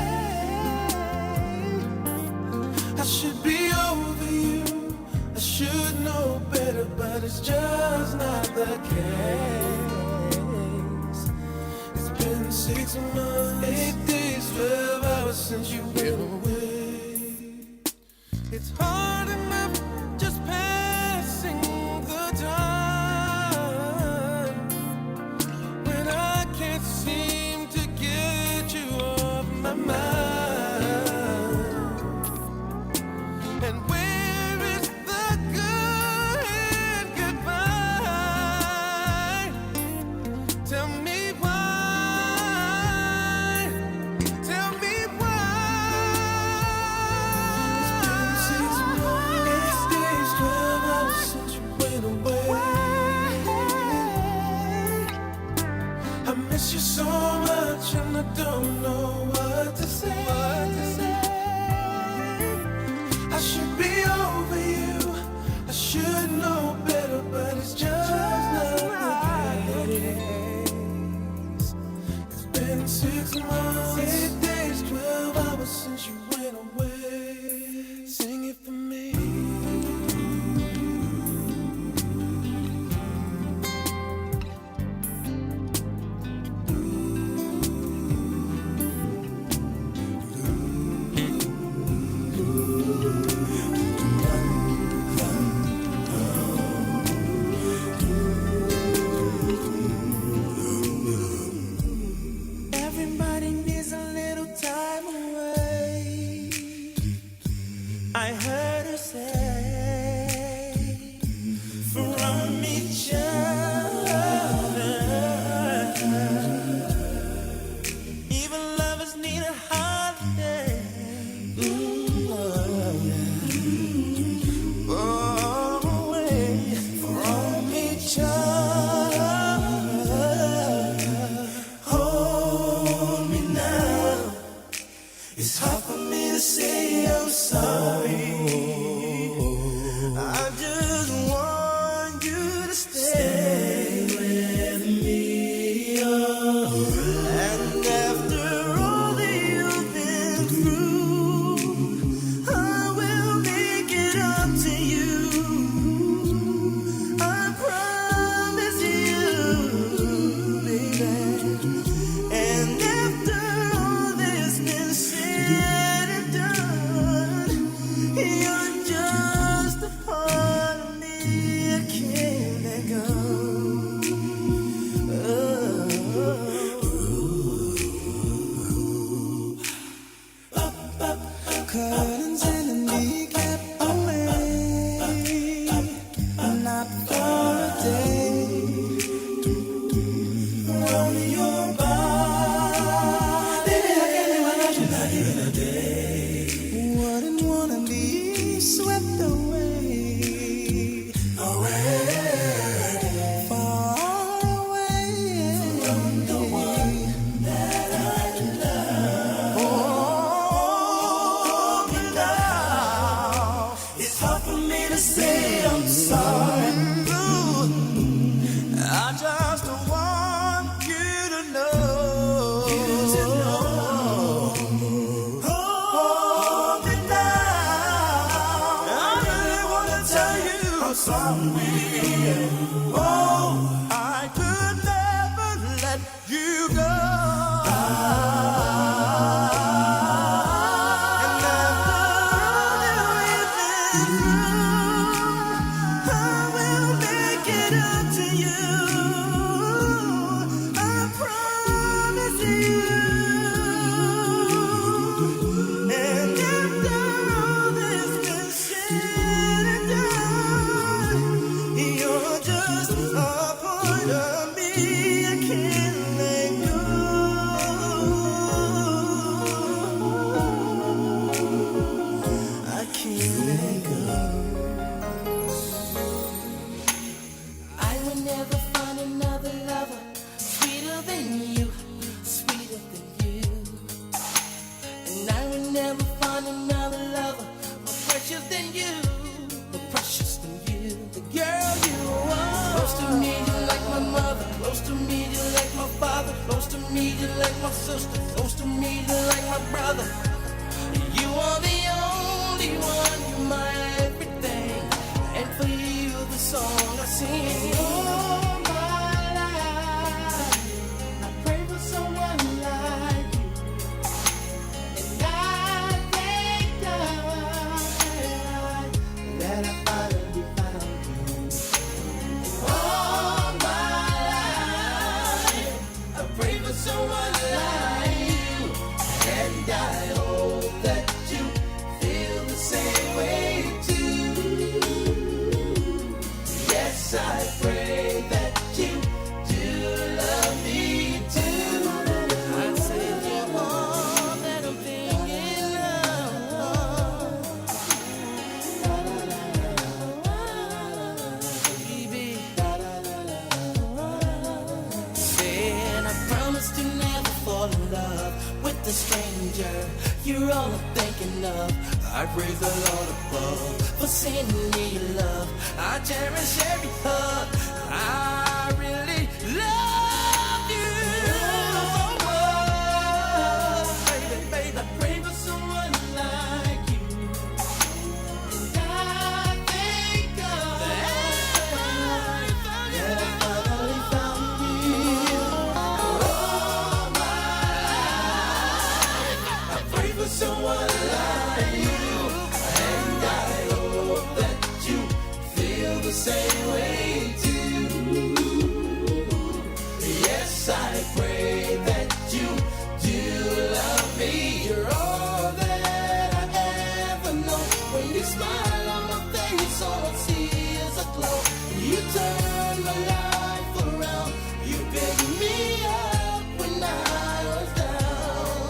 I should be over you, I should know better, but it's just not the case. It's been 6 months, 8 days, 12 hours since you went away. It's hard enough just passing the time when I can't seem to get you off my mind. And where is the good and goodbye? Tell me why. Tell me why. It's been 6 months, 8 days, 12 hours since you went away. I miss you so much and I don't know what to say. I should be over you, I should know better, but it's just not the case. It's been 6 months, 8 days, 12 hours since you went away. Sing it for me. Everybody needs a little time away. I heard her say, from each other. Even lovers need a holiday. Away from each other. Hold me now. It's hard for me to say I'm sorry. I just want you to stay with me. And after all that you've been through, I will make it up to you. I promise you, baby. And after all that's been said and done, you're just a part of me I can't let go. Curtains in the kneecap away, not for a day. Only your body, not even a day. Wouldn't wanna be swept away, far away from the one that I love. Oh, but now it's hard for me to say I'm sorry. I just want you to know. Hold me now. I really want to tell you I'm sorry. Oh, I could never let you go. And after all that we've been through, I will make it up to you. I promise you. And after all that's been said like my sister, close to me like my brother. You are the only one, you're my everything. And for you, the song I sing. All my life, I pray for someone like you. And I thank God that I finally found you. All my life, I pray for someone like you. And I hope that you feel the same way too. Yes, I pray that you do love me too. I said you're all that I'm thinking of, baby. Said I promise to never fall in love with a stranger. You're all I'm thinking of. I praise the Lord above for sending me your love. I cherish every hug. I really love you so much. Baby, baby, I pray for someone like you. And I thank God that I finally found you. All my life, I pray for someone like you. And I hope that you feel the same way too. Yes, I pray that you do love me. You're all that I ever know. When you smile on my face, all I see is a glow. You turn my life around. You picked me up when I was down.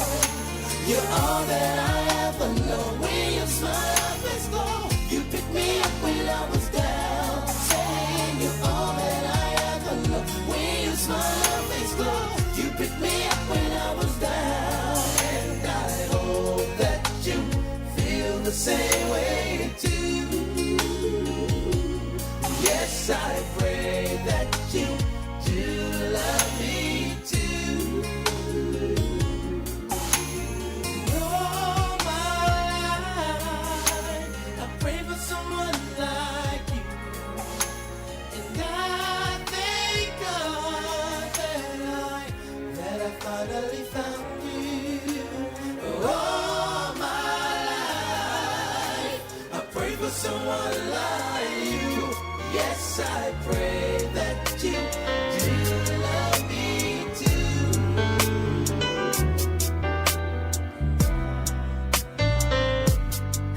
You're all that I ever know. When you smile, face glow. You picked me up when I was down. Saying you're all that I ever know. When you smile, face glow. You picked me up when I was down. And I hope that you feel the same way too. Yes, I pray that you do love me too. All my life, I pray for someone like you. And I thank God that I finally found you. All my life, I pray for someone like you. Yes, I pray that you do love me too.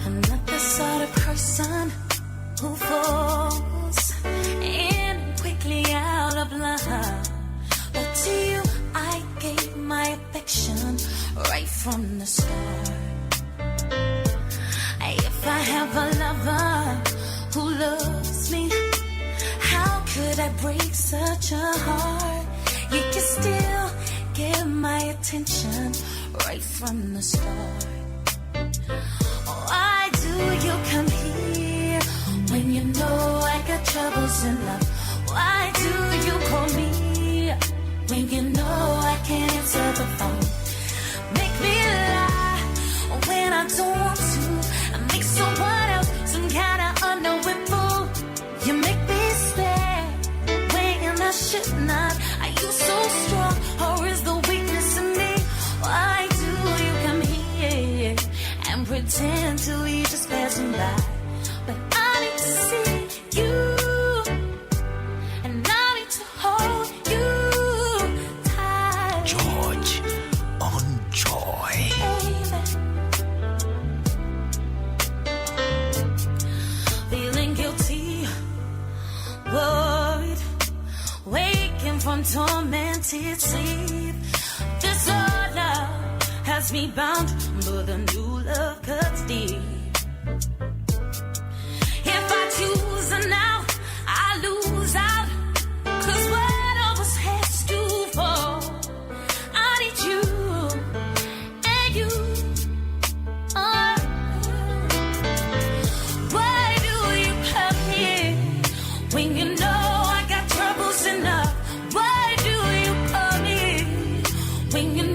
I'm not the sort of person who falls in quickly out of love. But to you, I gave my affection right from the start. If I have a lover who loves me, how could I break such a heart? You can still get my attention right from the start. Why do you come here when you know I got troubles in love? Why do you call me when you know I can't answer the phone? Make me lie when I don't want to. I make someone else some kind of unknowing fool. You make me stay when I should not. Are you so strong or is the weakness in me? Why do you come here and pretend to be just passing by? But I need to see you, and I need to hold you tight. George on Joy. Feeling guilty, worried, waking from tormented sleep. This old love has me bound, but the new love cuts deep. If I choose her now, I lose out. 'Cause one of us has to fall. I need you and you. Why do you come here when you know I got troubles enough? Why do you come here when you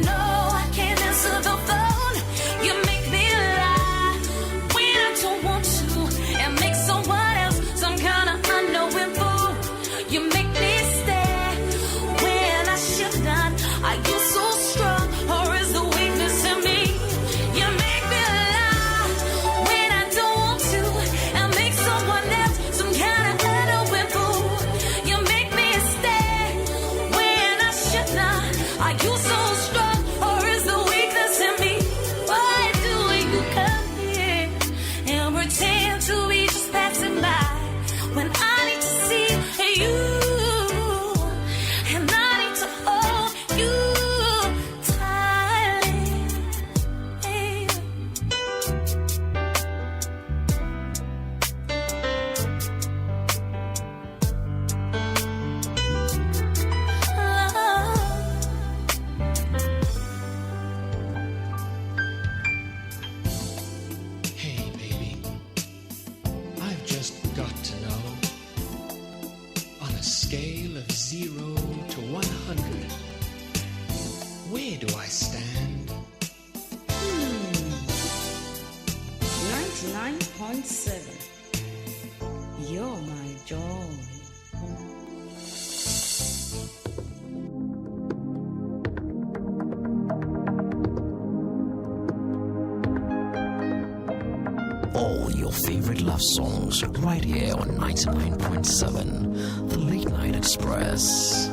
99.7. You're my joy. All your favorite love songs right here on 99.7, The Late Night Express.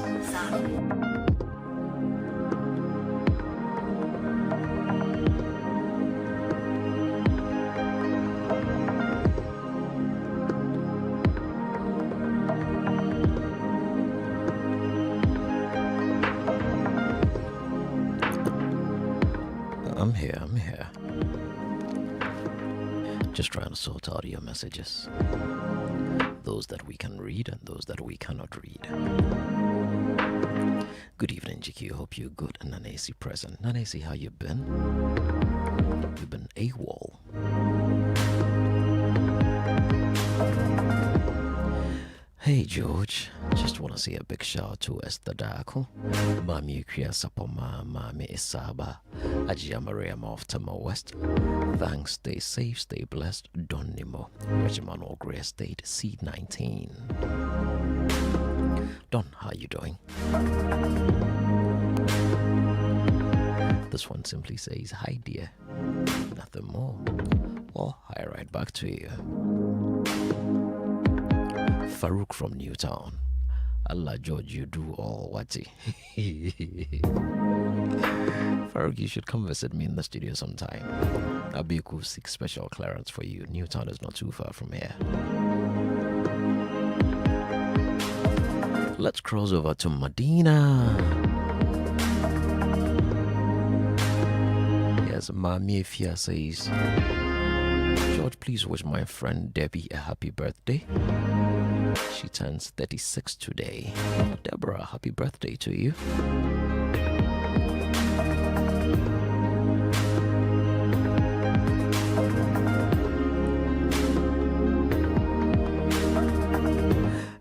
I'm here. Just trying to sort out your messages. Those that we can read and those that we cannot read. Good evening, GQ. Hope you're good. And Nanesi present. Nanesi, how you been? You've been AWOL. Hey George, just want to say a big shout out to Esther Dako, Mami Kriya Sapoma, Mami Isaba, Ajia Maria of Tama West. Thanks, stay safe, stay blessed. Don Nimo, Regiment or Grey Estate, C19. Don, how you doing? This one simply says, hi dear. Nothing more. Well, hi right back to you. Farouk from Newtown. Allah George, you do all whatty. Farouk, you should come visit me in the studio sometime. I'll be cool, seek special clearance for you. Newtown is not too far from here. Let's cross over to Medina. Yes, Mami Fia says, George, please wish my friend Debbie a happy birthday. She turns 36 today. Deborah, happy birthday to you.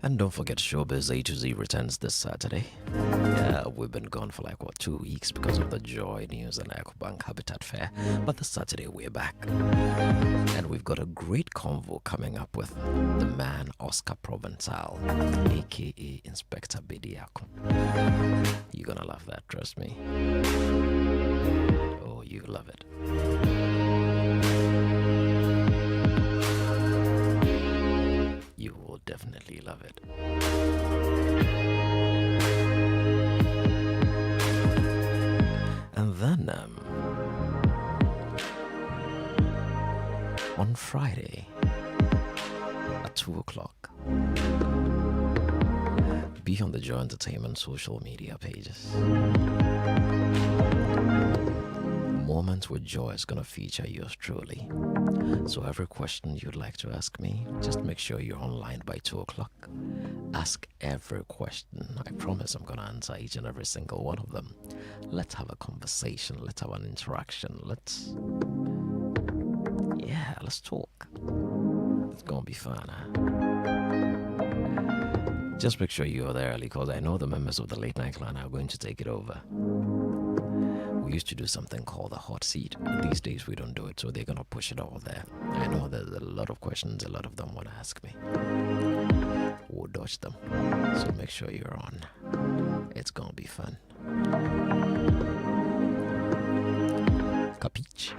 And don't forget Showbiz A to Z returns this Saturday. Yeah, we've been gone for 2 weeks because of the Joy News and EcoBank Habitat Fair. But this Saturday we're back. And we've got a great convo coming up with the man Oscar Provençal, aka Inspector Bediako. You're gonna love that, trust me. Oh, you love it. You will definitely love it. And then on Friday at 2 o'clock, be on the Joy Entertainment social media pages. Moments with Joy is going to feature yours truly. So every question you'd like to ask me, just make sure you're online by 2 o'clock. Ask every question. I promise I'm going to answer each and every single one of them. Let's have a conversation. Let's have an interaction. Let's talk. It's going to be fun, huh? Just make sure you're there early, because I know the members of the Late Night Clan are going to take it over. We used to do something called the hot seat. These days we don't do it, so they're going to push it all there. I know there's a lot of questions a lot of them want to ask me. We'll dodge them. So make sure you're on. It's going to be fun. Capiche?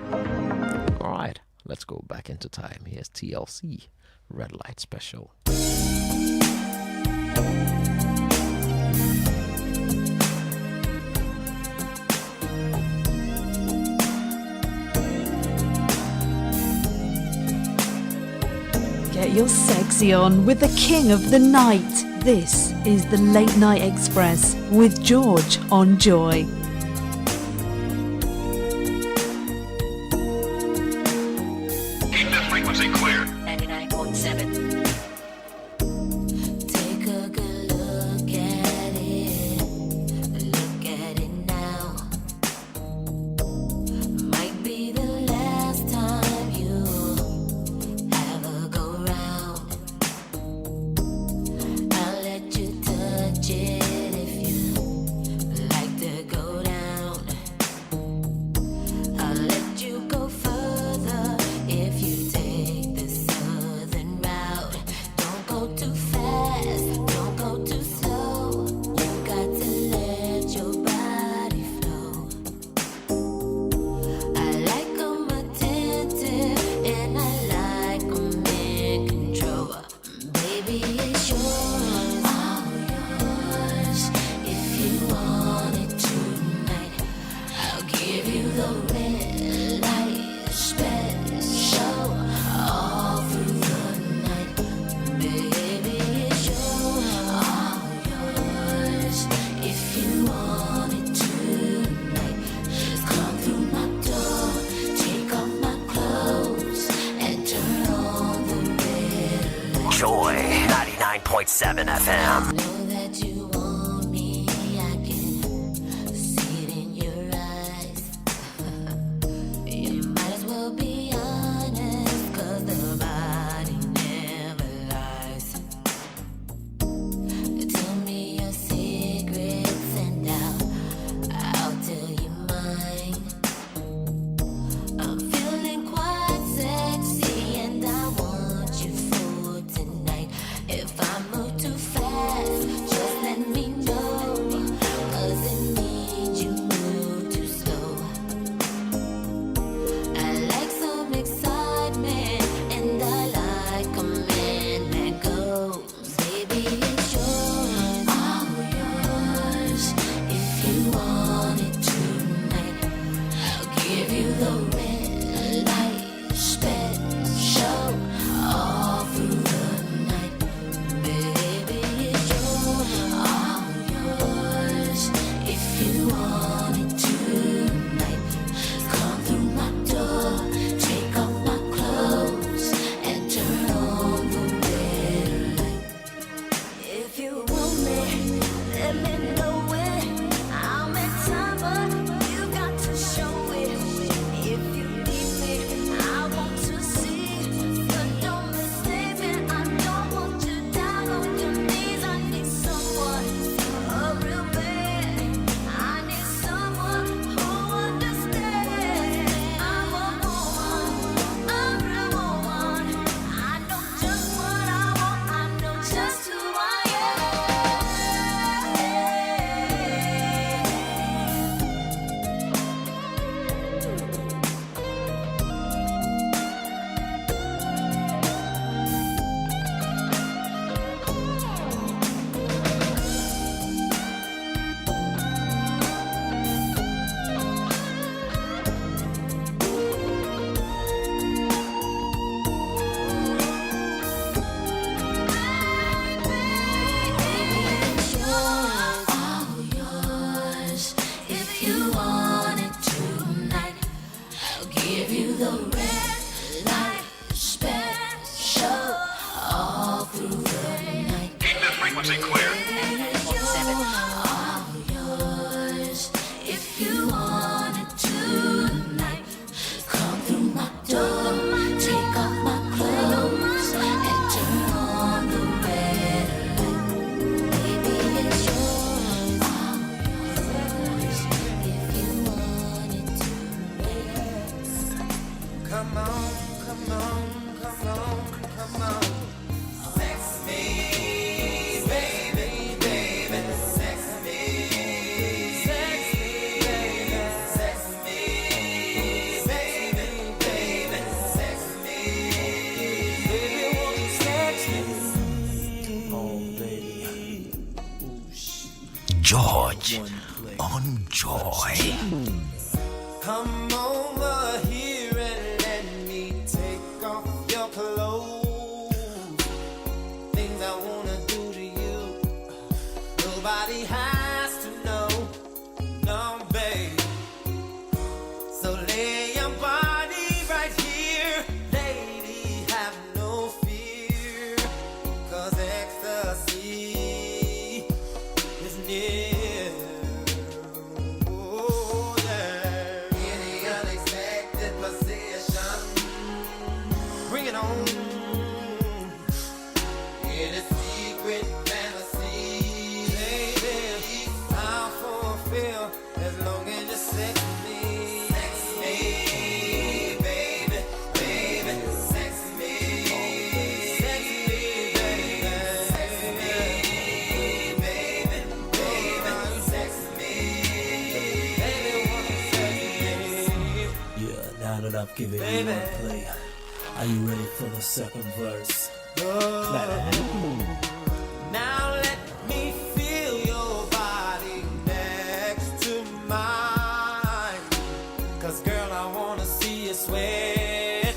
Alright, let's go back into time. Here's TLC, Red Light Special. Get your sexy on with the king of the night. This is the Late Night Express with George on Joy. Keep the frequency clear. 99.7. Take a good look at it. Look at it now. Might be the last time you have a go round. I'll let you touch it if you like to go down. I'll let you go further if you take 99.7 FM. Know that you want me, I can see it in your eyes. You might as well be honest, 'cause the body never lies. Tell me your secrets and I'll tell you mine. I'm feeling quite sexy and I want you for tonight. If I move too fast, just let me know, 'cause it means you move too slow. I like some excitement and I like a man that goes, baby, it's yours, all yours. If you want it tonight, I'll give you the red light special all through the night. Baby, it's yours, all yours. If you want it tonight, come through my door, take off my clothes, and turn on the red light. If you want me, let me know it. I'll make time, but you got to show it. If you need me, I want to see. But don't mistake me, I don't want you down on your knees. I need someone, a real man. I need someone who understands. I'm a woman, a real woman. I know just what I want, I know just who I am. It's yours, all yours. If you want it tonight, I'll give you the red light special all through the night. Keep that frequency clear. All yours. If you want it tonight, come through my door, take off my clothes, and turn on the red light. Baby, it's yours, all yours. If you want it tonight. Come on, come on, come on, come on. Sex me, baby, baby. Sex me, sex me, baby. Sex me, baby, baby. Sex me, baby, won't you sex me? Oh, baby. George on Joy. Come over here and let me take off your clothes. Things I wanna do to you, nobody has to know. No, babe. So lay your body right here, lady, have no fear, 'cause ecstasy is near. Oh, yeah. Any unexpected position, bring it on. Any secret fantasy, baby, I'll fulfill as long as you sex me. Sex me, baby, baby. Sex me, sex me, baby. Sex me, baby, baby. Sex me, baby, wanna sex me. Yeah, now that I've given you one play, are you ready for the second verse? Now let me feel your body next to mine. 'Cause girl, I wanna see you sweat.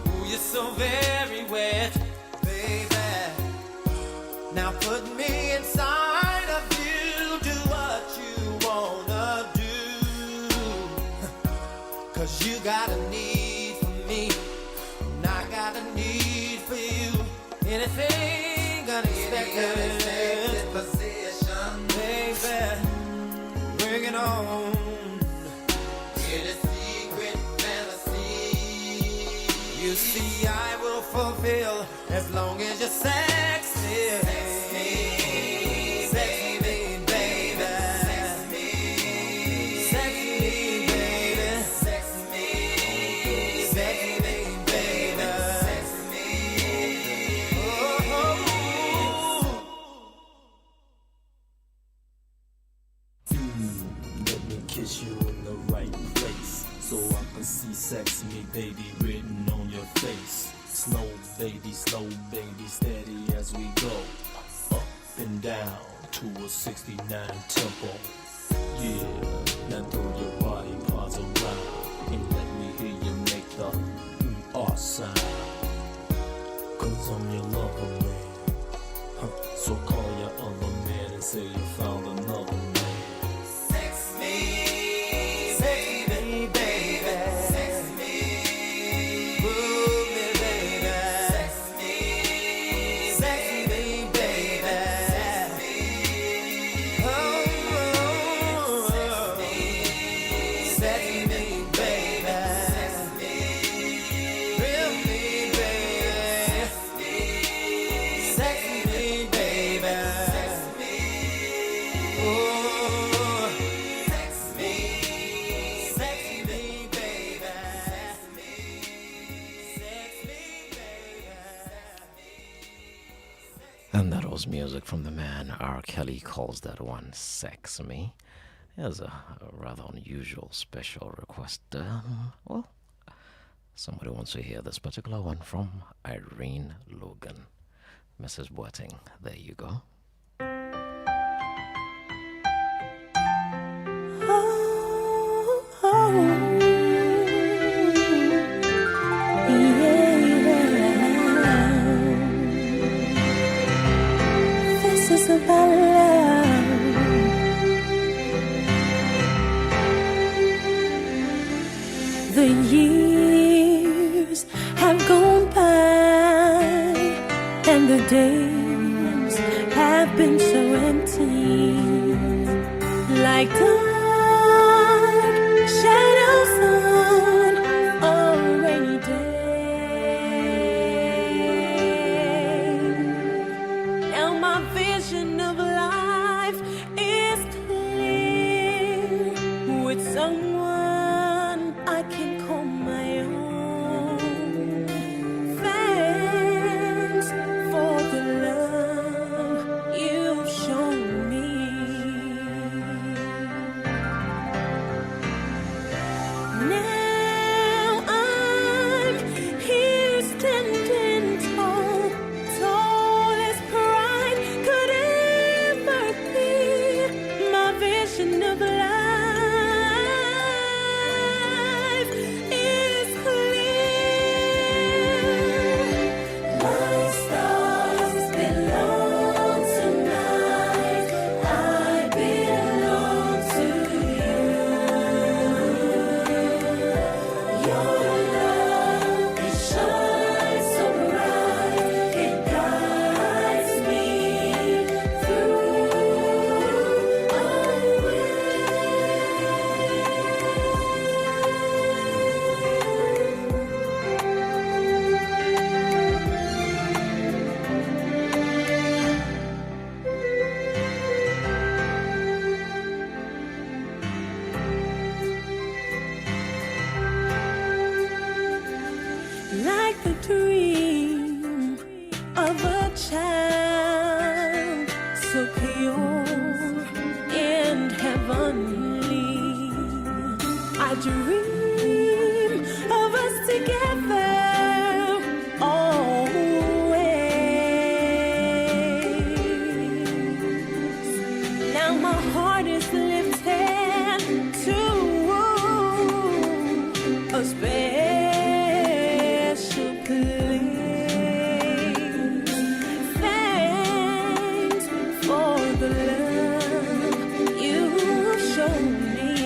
Ooh, you're so very wet, baby. Now put me inside of you. Do what you wanna do. 'Cause you got a need for me, and I got a need for you. Anything You see, I will fulfill as long as you're sexy. Sex me, baby. Sex me, baby. Sex me, baby. Sex me. Let me kiss you in the right place, so I can see sex me, baby, written on your face. Slow, baby, steady as we go. Up and down to a 69 tempo. Yeah, now throw your body parts around and let me hear you make the ooh-ah sound. Cause I'm your lover, man. So call your other man and say you found another man. Sex me, baby. Sex me, move me, baby. Sex me, baby. Sex me, oh, sex me, baby. Sex me, real me, baby. Sex me, baby. Sex me, oh. And that was music from the man R. Kelly calls that one Sex Me. It was a rather unusual special request. Well, somebody wants to hear this particular one from Irene Logan. Mrs. Boateng, there you go. This is about love. The years have gone by, and the days have been so empty, like dark shadows on a rainy day. Now my vision of life is clear, with someone I can call my own. Thanks for the love you've shown me. Now I'm here standing tall, tall as pride could ever be. My vision of life is clear. My stars belong tonight. I belong to you. Your love, it shines so bright. It guides me through like the dream of a child, so pure and heavenly. I dream of us together always. Now my heart is lifted to a special place. Thanks for the love you've shown me.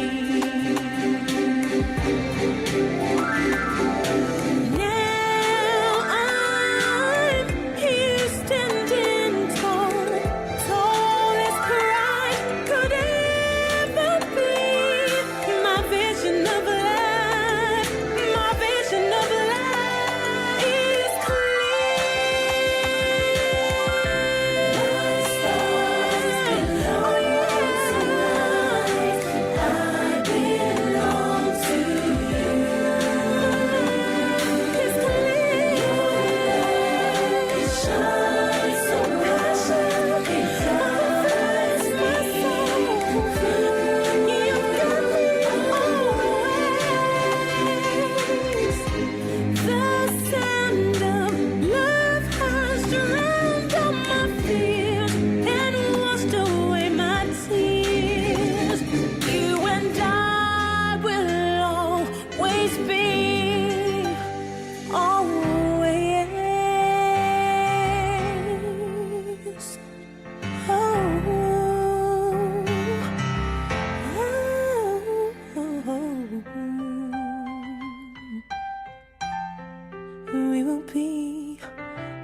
we will be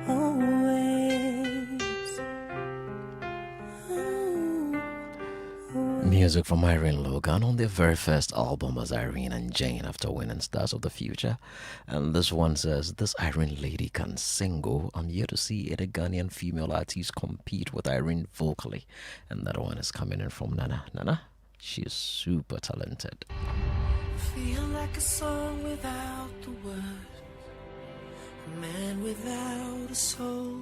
always. Music from Irene Logan on their very first album as Irene and Jane after winning Stars of the Future. And this one says, this Irene lady can sing. I'm here to see a Ghanaian female artist compete with Irene vocally. And that one is coming in from Nana. Nana, she's super talented. Feel like a song without the words, a man without a soul,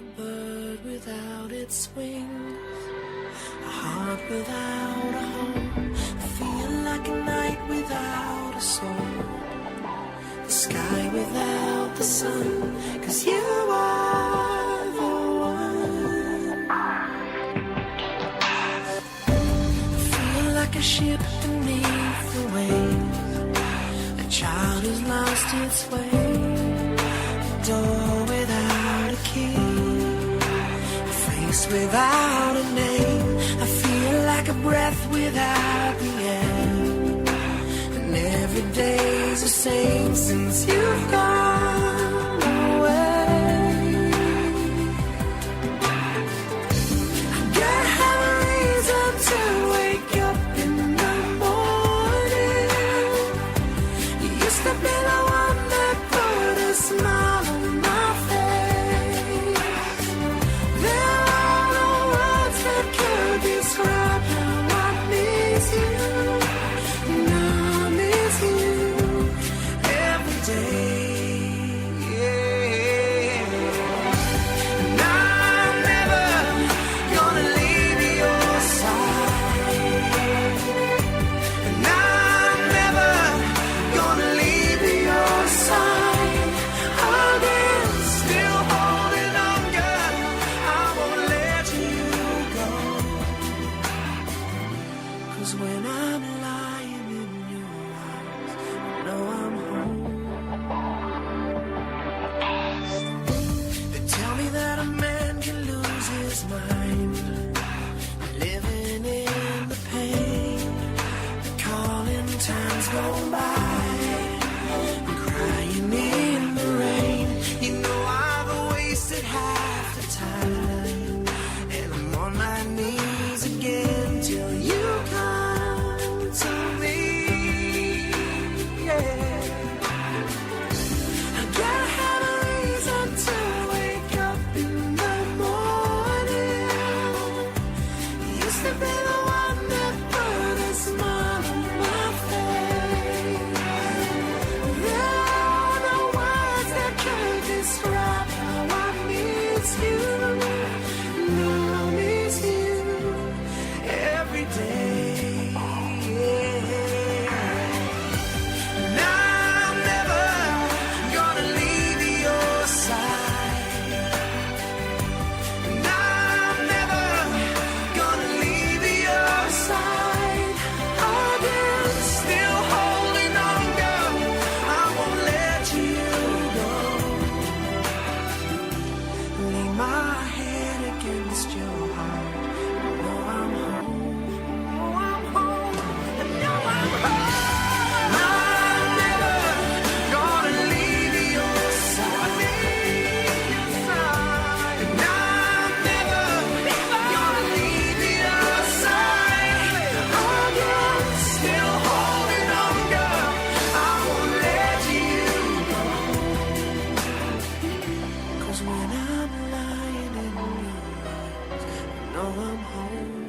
a bird without its wings, a heart without a home. I feel like a night without a soul, the sky without the sun, 'cause you are the one. I feel like a ship beneath the waves, a child who's lost its way, a door without a key, a face without a name. I feel like a breath without the air, and every day's the same since you've gone away. I gotta have a reason to wake up in the morning. You used to be the one that put a smile on my face. There are no words that could describe how I miss you, and I miss you every day. Yeah. And I'm never gonna leave your side, and I'm never gonna leave your side again. Still holding on, girl, I won't let you go. 'Cause when I'm lying in your arms, I know I'm home. They tell me that a man can lose his mind, living in the pain, calling times go by, and crying in the rain. You know I've wasted half the time, and I'm on my knees again till you come to me. Yeah. I gotta have a reason to wake up in the morning. You used to be the one that put a smile on my face. There are no words that could describe how I miss you, and I miss you every day. And I'm never gonna leave your side, and I'm never gonna leave your side again. Still holding on, girl, I won't let you go. Lay my head against your heart. I know I'm home. Oh, I'm home. I know I'm home. I'm never gonna leave your side. And I'm never gonna leave your side again. Still holding on, girl, I won't let you go. 'Cause when I'm lying in your arms, I know I'm home.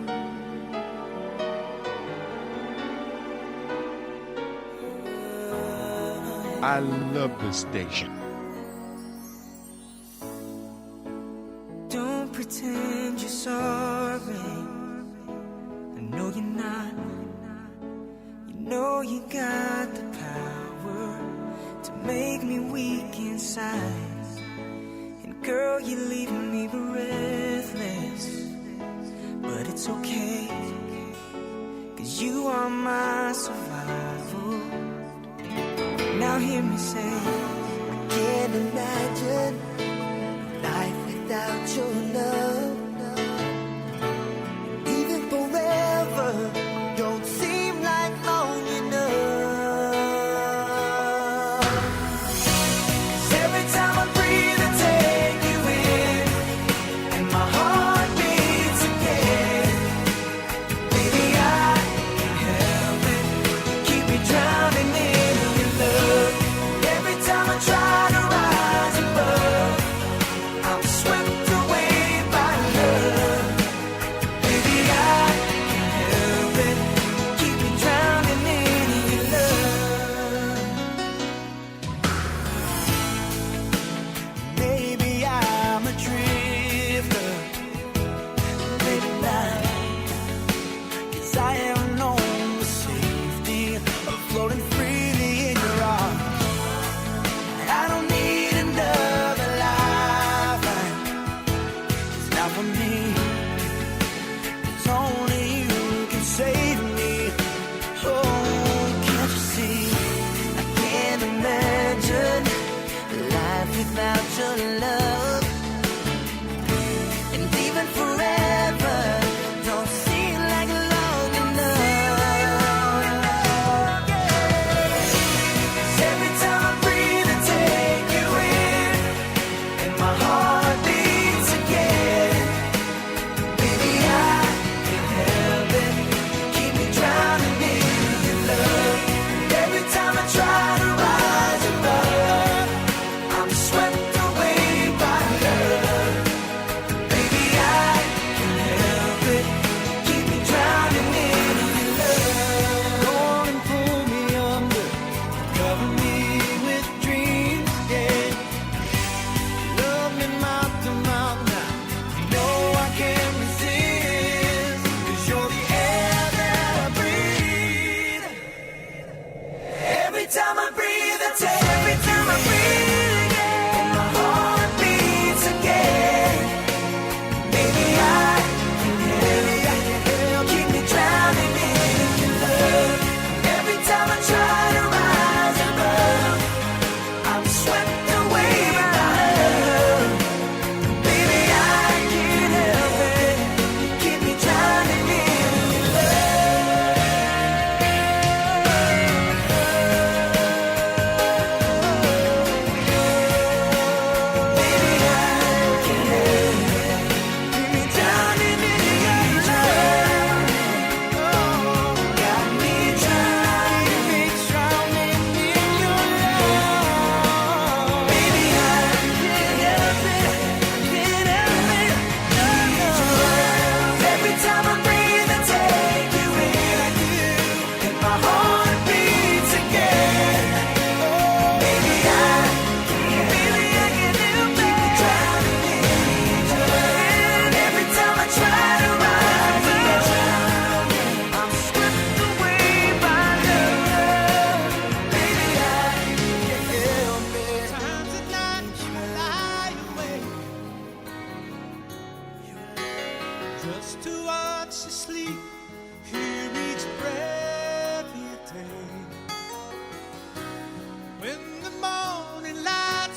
I love this station. Don't pretend you're sorry. I know you're not. You know you got the power to make me weak inside. And girl, you're leaving me breathless. But it's okay, 'cause you are my survival. Now hear me say, I can't imagine life without your love. Even forever don't seem like long enough. 'Cause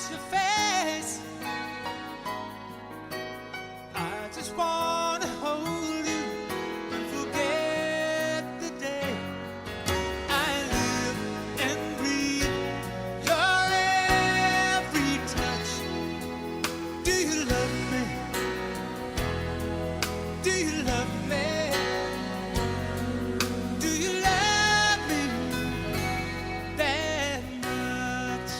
miss your face. I just wanna hold you and forget the day I live and breathe your every touch. Do you love me? Do you love me? Do you love me that much?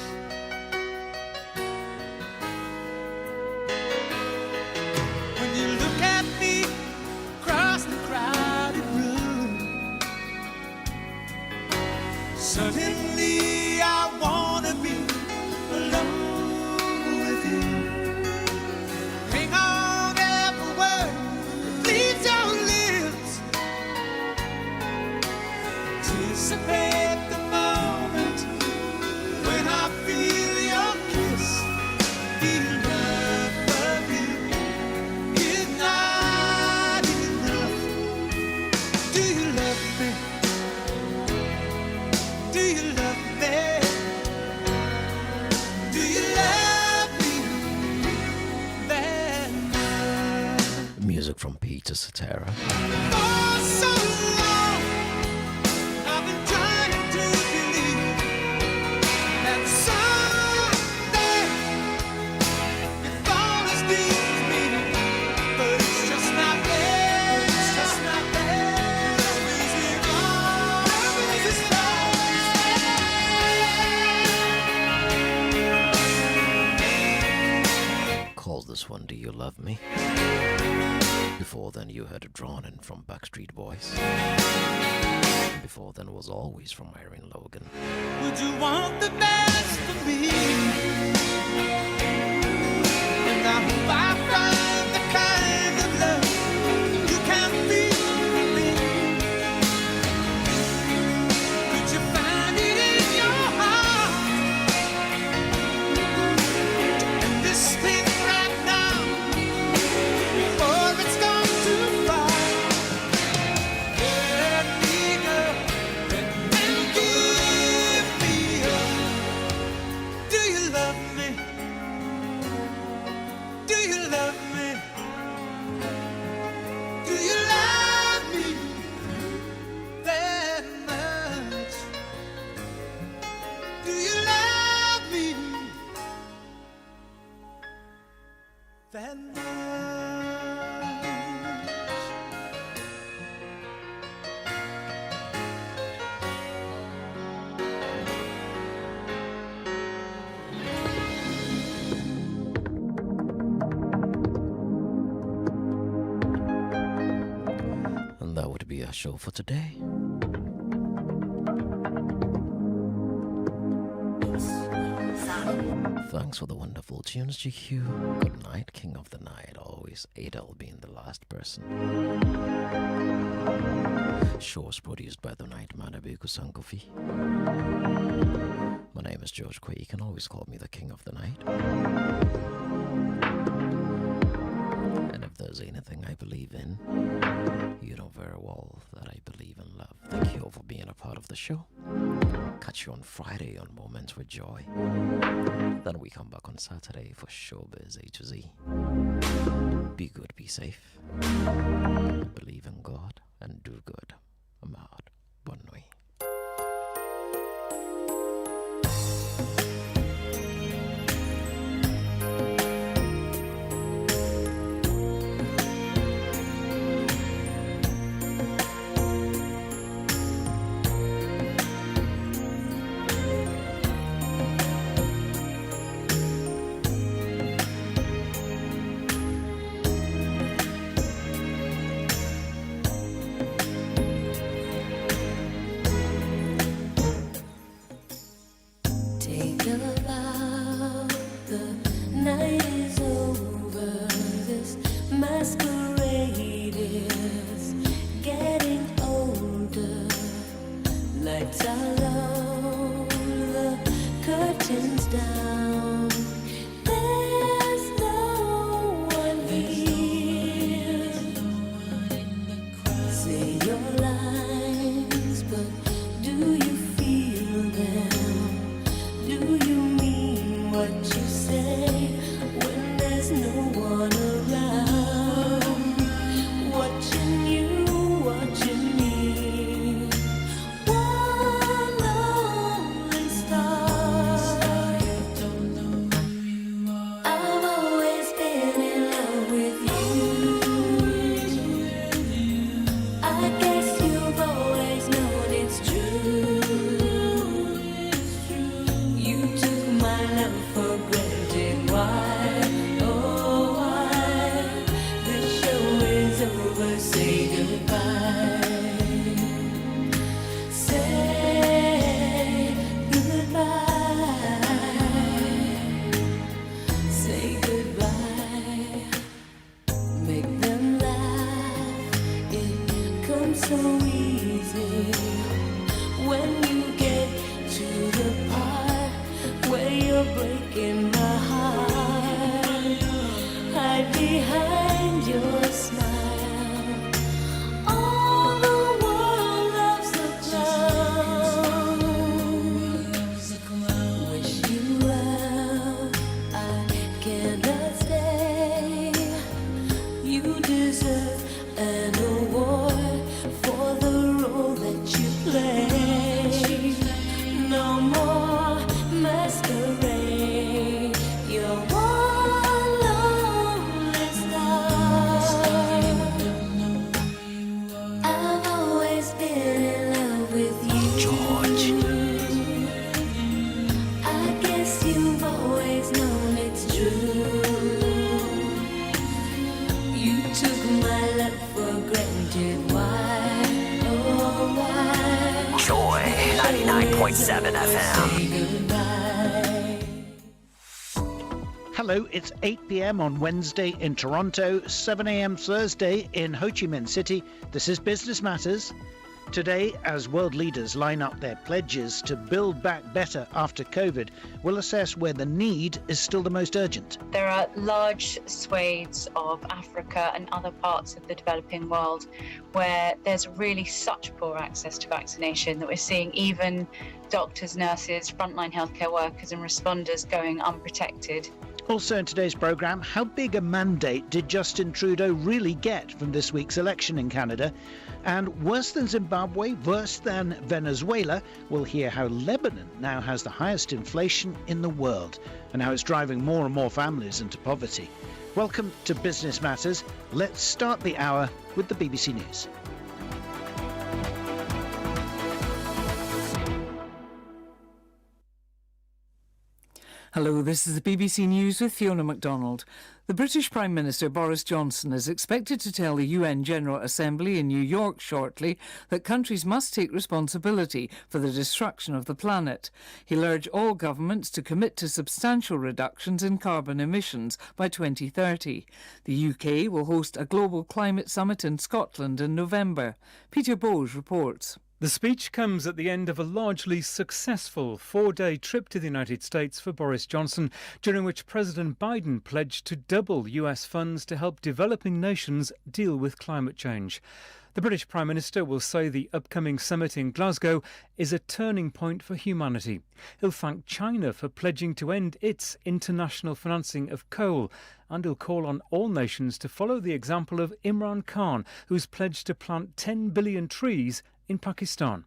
When you look at me across the crowded room, suddenly I wanna be alone with you. Hang on every word that leaves your lips. Anticipate the moment when I feel your kiss. The love of you is not enough. Do you love me? Do you love me? Do you love me that much? Music from Peter Cetera. For so long, I've been trying to believe that someday you'll fall asleep with me, but it's just not there. It's just not there. Love is gone. Love is gone. Calls this one Do You Love Me? Before then you heard Drawn In from Backstreet Boys. Before then was Always from Irene Logan. Would you want the best for me? And I hope I find the kind of love you can feel for me. Could you find it in your heart? And this thing right now, before it's gone too far. Let me go and give me up. Do you love me? Do you love me? Do you love me that much? Do you love me that much? And that would be our show for today. Thanks for the wonderful tunes, GQ. Good night, King of the Night. Always Adele being the last person. Show was produced by the Night Manabiku Sankofi. My name is George Quay. You can always call me the King of the Night. And if there's anything I believe in, you know very well that I believe in love. Thank you all for being a part of the show. Catch you on Friday on Moments with Joy. Then we come back on Saturday for Showbiz A to Z. Be good, be safe. Believe in God and do good. I'm out. Bonne nuit. Take a bow, the night is over. This masquerade is getting older. Lights are low, the curtains down. There's no one here. Say your lines, but do you feel them? Do you mean what you say? FM. Hello, it's 8 p.m. on Wednesday in Toronto, 7 a.m. Thursday in Ho Chi Minh City. This is Business Matters. Today, as world leaders line up their pledges to build back better after COVID, we'll assess where the need is still the most urgent. There are large swathes of Africa and other parts of the developing world where there's really such poor access to vaccination that we're seeing even doctors, nurses, frontline healthcare workers and responders going unprotected. Also in today's programme, how big a mandate did Justin Trudeau really get from this week's election in Canada? And worse than Zimbabwe, worse than Venezuela, we'll hear how Lebanon now has the highest inflation in the world and how it's driving more and more families into poverty. Welcome to Business Matters. Let's start the hour with the BBC News. Hello, this is the BBC News with Fiona MacDonald. The British Prime Minister Boris Johnson is expected to tell the UN General Assembly in New York shortly that countries must take responsibility for the destruction of the planet. He'll urge all governments to commit to substantial reductions in carbon emissions by 2030. The UK will host a global climate summit in Scotland in November. Peter Bowes reports. The speech comes at the end of a largely successful four-day trip to the United States for Boris Johnson, during which President Biden pledged to double US funds to help developing nations deal with climate change. The British Prime Minister will say the upcoming summit in Glasgow is a turning point for humanity. He'll thank China for pledging to end its international financing of coal, and he'll call on all nations to follow the example of Imran Khan, who's pledged to plant 10 billion trees in Pakistan.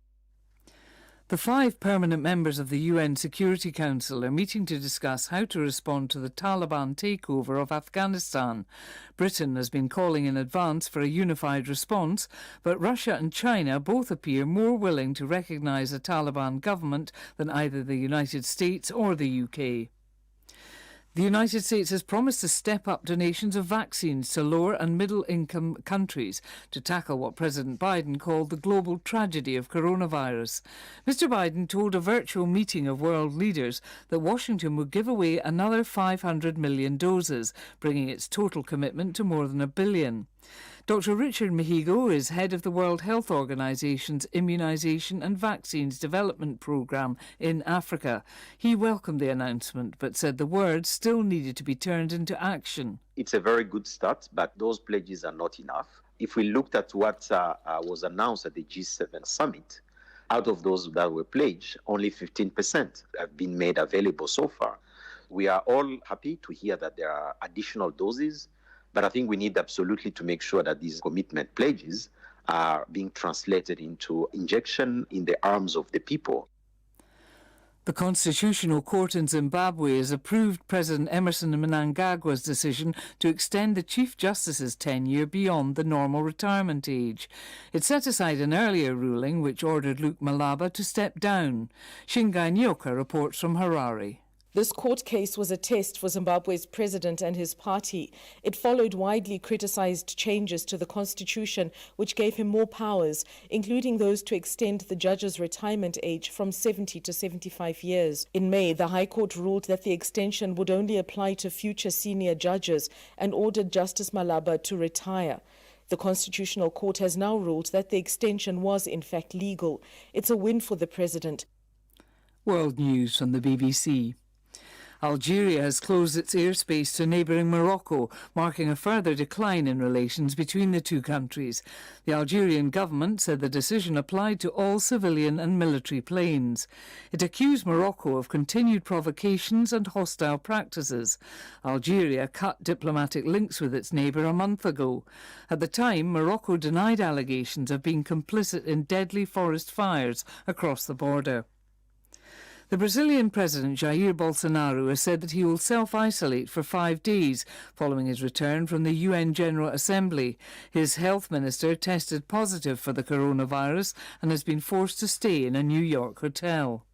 The 5 permanent members of the UN Security Council are meeting to discuss how to respond to the Taliban takeover of Afghanistan. Britain has been calling in advance for a unified response, but Russia and China both appear more willing to recognise a Taliban government than either the United States or the UK. The United States has promised to step up donations of vaccines to lower and middle-income countries to tackle what President Biden called the global tragedy of coronavirus. Mr. Biden told a virtual meeting of world leaders that Washington would give away another 500 million doses, bringing its total commitment to more than 1 billion. Dr. Richard Mihigo is head of the World Health Organization's Immunization and Vaccines Development Programme in Africa. He welcomed the announcement but said the words still needed to be turned into action. It's a very good start, but those pledges are not enough. If we looked at what was announced at the G7 summit, out of those that were pledged, only 15% have been made available so far. We are all happy to hear that there are additional doses, but I think we need absolutely to make sure that these commitment pledges are being translated into injection in the arms of the people. The Constitutional Court in Zimbabwe has approved President Emerson Mnangagwa's decision to extend the Chief Justice's tenure beyond the normal retirement age. It set aside an earlier ruling which ordered Luke Malaba to step down. Shingai Nyoka reports from Harare. This court case was a test for Zimbabwe's president and his party. It followed widely criticized changes to the constitution, which gave him more powers, including those to extend the judge's retirement age from 70 to 75 years. In May, the High Court ruled that the extension would only apply to future senior judges and ordered Justice Malaba to retire. The Constitutional Court has now ruled that the extension was in fact legal. It's a win for the president. World News from the BBC. Algeria has closed its airspace to neighbouring Morocco, marking a further decline in relations between the two countries. The Algerian government said the decision applied to all civilian and military planes. It accused Morocco of continued provocations and hostile practices. Algeria cut diplomatic links with its neighbour a month ago. At the time, Morocco denied allegations of being complicit in deadly forest fires across the border. The Brazilian President Jair Bolsonaro has said that he will self-isolate for 5 days following his return from the UN General Assembly. His health minister tested positive for the coronavirus and has been forced to stay in a New York hotel.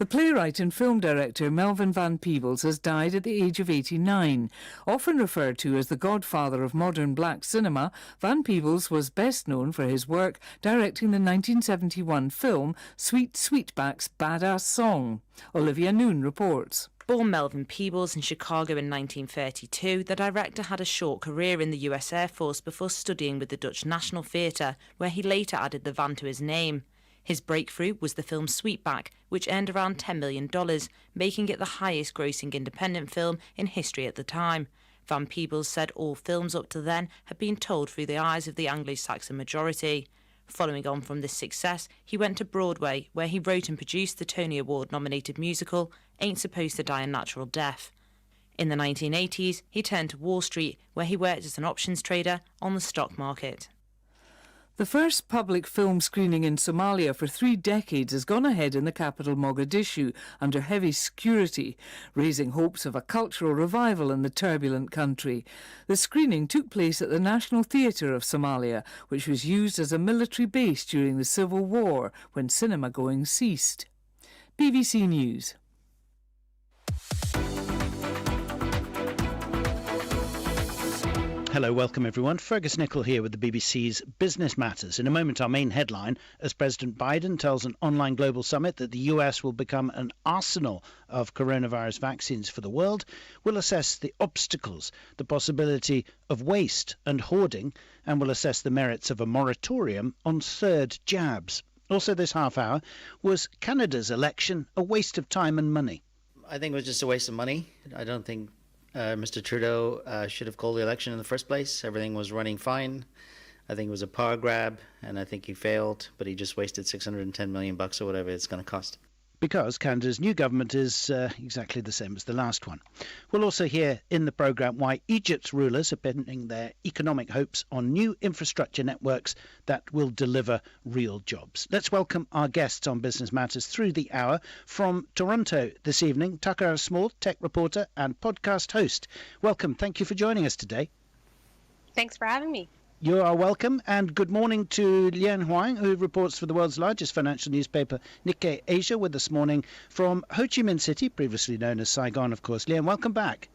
The playwright and film director Melvin Van Peebles has died at the age of 89. Often referred to as the godfather of modern black cinema, Van Peebles was best known for his work directing the 1971 film Sweet Sweetback's Badass Song. Olivia Noon reports. Born Melvin Peebles in Chicago in 1932, the director had a short career in the US Air Force before studying with the Dutch National Theatre, where he later added the Van to his name. His breakthrough was the film Sweetback, which earned around $10 million, making it the highest-grossing independent film in history at the time. Van Peebles said all films up to then had been told through the eyes of the Anglo-Saxon majority. Following on from this success, he went to Broadway, where he wrote and produced the Tony Award-nominated musical Ain't Supposed to Die a Natural Death. In the 1980s, he turned to Wall Street, where he worked as an options trader on the stock market. The first public film screening in Somalia for 3 decades has gone ahead in the capital Mogadishu under heavy security, raising hopes of a cultural revival in the turbulent country. The screening took place at the National Theatre of Somalia, which was used as a military base during the Civil War when cinema going ceased. BBC News. Hello, welcome everyone. Fergus Nichol here with the BBC's Business Matters. In a moment, our main headline, as President Biden tells an online global summit that the US will become an arsenal of coronavirus vaccines for the world. We'll assess the obstacles, the possibility of waste and hoarding, and we'll assess the merits of a moratorium on third jabs. Also this half hour, was Canada's election a waste of time and money? I think it was just a waste of money. I don't think Mr. Trudeau should have called the election in the first place. Everything was running fine. I think it was a power grab, and I think he failed, but he just wasted $610 million or whatever it's going to cost. Because Canada's new government is exactly the same as the last one. We'll also hear in the programme why Egypt's rulers are pinning their economic hopes on new infrastructure networks that will deliver real jobs. Let's welcome our guests on Business Matters through the hour. From Toronto this evening, Tucker Small, tech reporter and podcast host. Welcome. Thank you for joining us today. Thanks for having me. You are welcome, and good morning to Lian Huang, who reports for the world's largest financial newspaper, Nikkei Asia, with us this morning from Ho Chi Minh City, previously known as Saigon, of course. Lian, welcome back.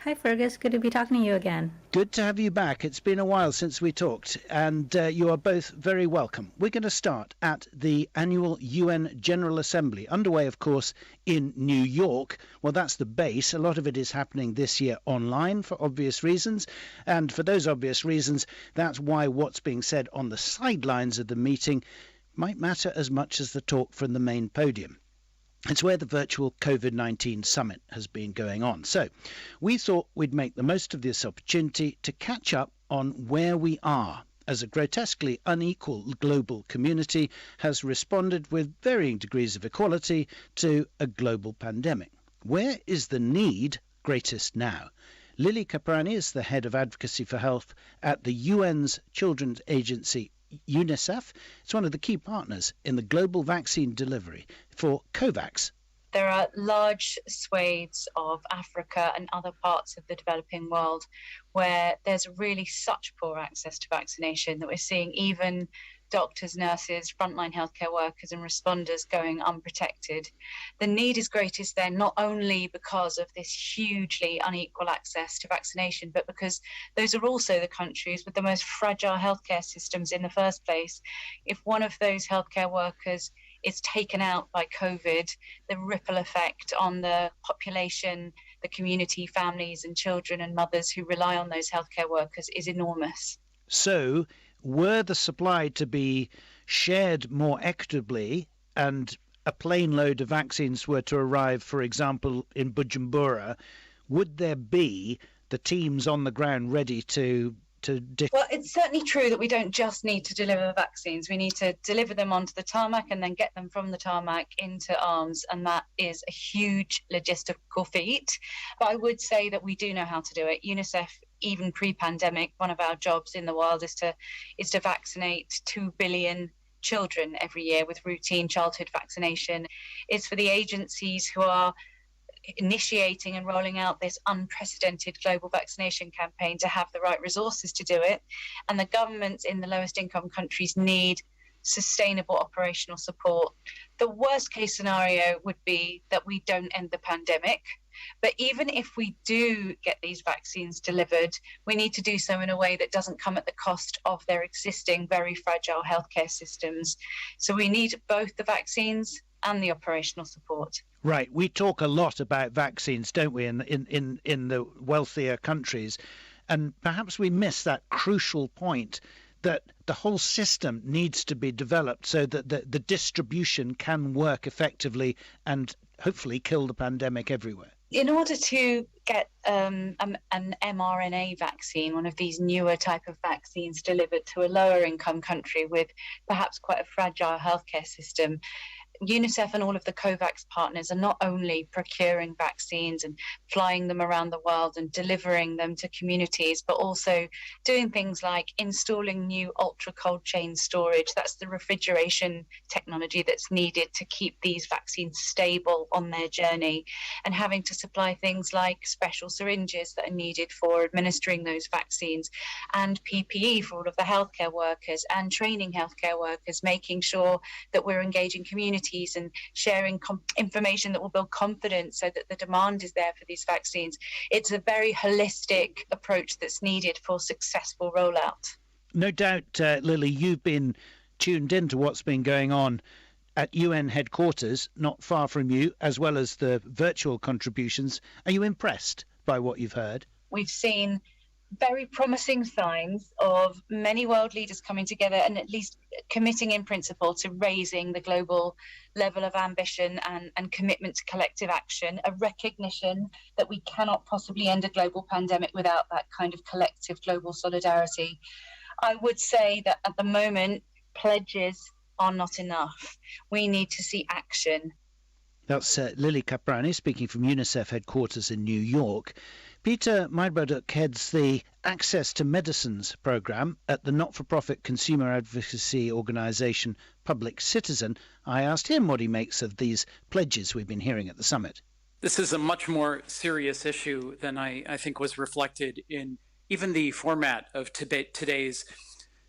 Hi, Fergus. Good to be talking to you again. Good to have you back. It's been a while since we talked, and you are both very welcome. We're going to start at the annual UN General Assembly, underway, of course, in New York. Well, that's the base. A lot of it is happening this year online for obvious reasons, and for those obvious reasons, that's why what's being said on the sidelines of the meeting might matter as much as the talk from the main podium. It's where the virtual COVID-19 summit has been going on. So we thought we'd make the most of this opportunity to catch up on where we are as a grotesquely unequal global community has responded with varying degrees of equality to a global pandemic. Where is the need greatest now? Lily Caprani is the head of advocacy for health at the UN's children's agency UNICEF. It's one of the key partners in the global vaccine delivery for COVAX. There are large swathes of Africa and other parts of the developing world where there's really such poor access to vaccination that we're seeing even doctors, nurses, frontline healthcare workers and responders going unprotected. The need is greatest there not only because of this hugely unequal access to vaccination, but because those are also the countries with the most fragile healthcare systems in the first place. If one of those healthcare workers is taken out by COVID, the ripple effect on the population, the community, families and children and mothers who rely on those healthcare workers is enormous. So, were the supply to be shared more equitably and a plane load of vaccines were to arrive, for example, in Bujumbura, would there be the teams on the ground ready to Well, it's certainly true that we don't just need to deliver vaccines. We need to deliver them onto the tarmac and then get them from the tarmac into arms. And that is a huge logistical feat. But I would say that we do know how to do it. UNICEF, even pre-pandemic, one of our jobs in the world is to vaccinate 2 billion children every year with routine childhood vaccination. It's for the agencies who are initiating and rolling out this unprecedented global vaccination campaign to have the right resources to do it. And the governments in the lowest income countries need sustainable operational support. The worst case scenario would be that we don't end the pandemic. But even if we do get these vaccines delivered, we need to do so in a way that doesn't come at the cost of their existing very fragile healthcare systems. So we need both the vaccines and the operational support. Right. We talk a lot about vaccines, don't we, in the wealthier countries, and perhaps we miss that crucial point that the whole system needs to be developed so that the distribution can work effectively and hopefully kill the pandemic everywhere. In order to get an mRNA vaccine, one of these newer type of vaccines delivered to a lower income country with perhaps quite a fragile healthcare system, UNICEF and all of the COVAX partners are not only procuring vaccines and flying them around the world and delivering them to communities, but also doing things like installing new ultra cold chain storage. That's the refrigeration technology that's needed to keep these vaccines stable on their journey, and having to supply things like special syringes that are needed for administering those vaccines, and PPE for all of the healthcare workers, and training healthcare workers, making sure that we're engaging communities and sharing information that will build confidence so that the demand is there for these vaccines. It's a very holistic approach that's needed for successful rollout. No doubt, Lily, you've been tuned into what's been going on at UN headquarters, not far from you, as well as the virtual contributions. Are you impressed by what you've heard? We've seen very promising signs of many world leaders coming together and at least committing in principle to raising the global level of ambition and commitment to collective action, a recognition that we cannot possibly end a global pandemic without that kind of collective global solidarity. I would say that at the moment, pledges are not enough. We need to see action. That's Lily Caprani speaking from UNICEF headquarters in New York. Peter Meidbroduk heads the Access to Medicines programme at the not-for-profit consumer advocacy organisation Public Citizen. I asked him what he makes of these pledges we've been hearing at the summit. This is a much more serious issue than I think was reflected in even the format of today's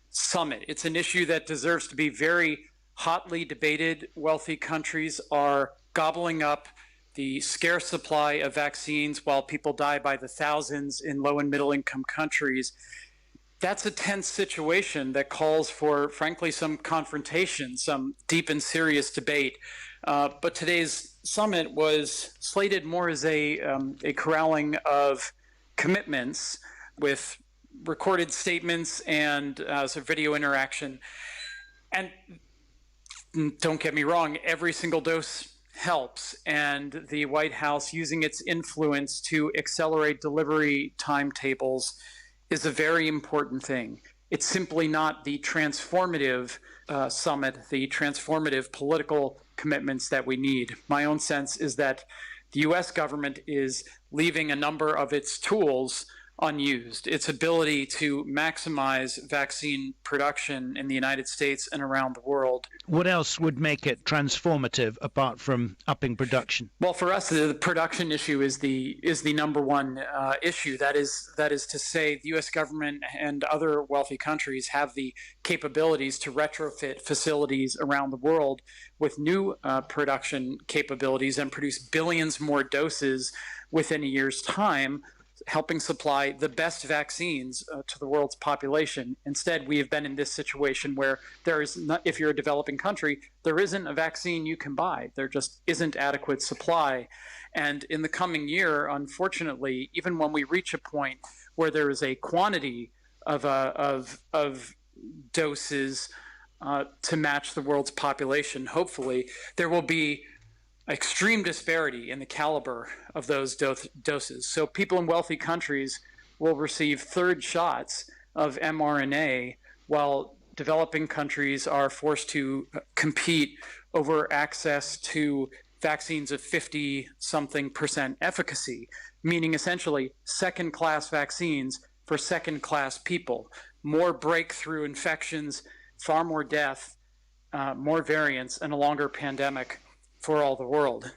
summit. It's an issue that deserves to be very hotly debated. Wealthy countries are gobbling up the scarce supply of vaccines while people die by the thousands in low and middle income countries. That's a tense situation that calls for, frankly, some confrontation, some deep and serious debate. But today's summit was slated more as a corralling of commitments with recorded statements and some video interaction. And don't get me wrong, every single dose helps, and the White House using its influence to accelerate delivery timetables is a very important thing. It's simply not the transformative summit, the transformative political commitments that we need. My own sense is that the US government is leaving a number of its tools unused. Its ability to maximize vaccine production in the United States and around the world. What else would make it transformative apart from upping production? Well, for us, the production issue is the number one issue. That is to say, the U.S. government and other wealthy countries have the capabilities to retrofit facilities around the world with new production capabilities and produce billions more doses within a year's time, helping supply the best vaccines to the world's population. Instead, we have been in this situation where there is not, if you're a developing country, there isn't a vaccine you can buy. There just isn't adequate supply. And in the coming year, unfortunately, even when we reach a point where there is a quantity of doses to match the world's population, hopefully, there will be extreme disparity in the caliber of those doses. So people in wealthy countries will receive third shots of mRNA, while developing countries are forced to compete over access to vaccines of 50-something% efficacy, meaning essentially second-class vaccines for second-class people. More breakthrough infections, far more death, more variants, and a longer pandemic for all the world.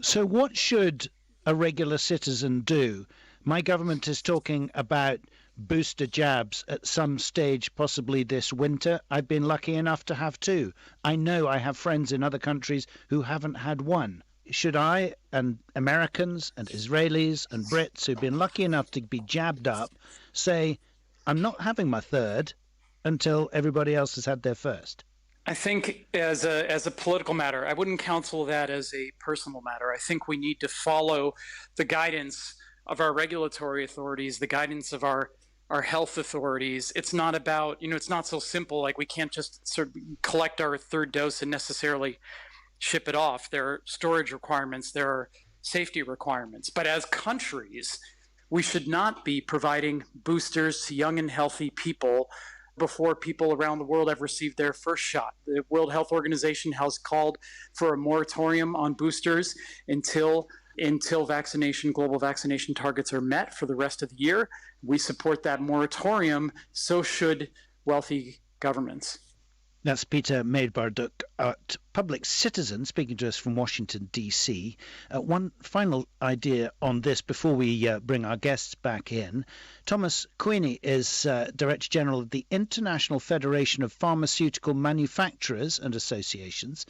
So what should a regular citizen do? My government is talking about booster jabs at some stage, possibly this winter. I've been lucky enough to have two. I know I have friends in other countries who haven't had one. Should I and Americans and Israelis and Brits who've been lucky enough to be jabbed up say, I'm not having my third until everybody else has had their first? I think as a political matter, I wouldn't counsel that as a personal matter. I think we need to follow the guidance of our regulatory authorities, the guidance of our health authorities. It's not about, it's not so simple. Like, we can't just sort of collect our third dose and necessarily ship it off. There are storage requirements, there are safety requirements. But as countries, we should not be providing boosters to young and healthy people before people around the world have received their first shot. The World Health Organization has called for a moratorium on boosters until global vaccination targets are met for the rest of the year. We support that moratorium, so should wealthy governments. That's Peter Maedbarduk at Public Citizen, speaking to us from Washington, D.C. One final idea on this before we bring our guests back in. Thomas Queenie is Director General of the International Federation of Pharmaceutical Manufacturers and Associations.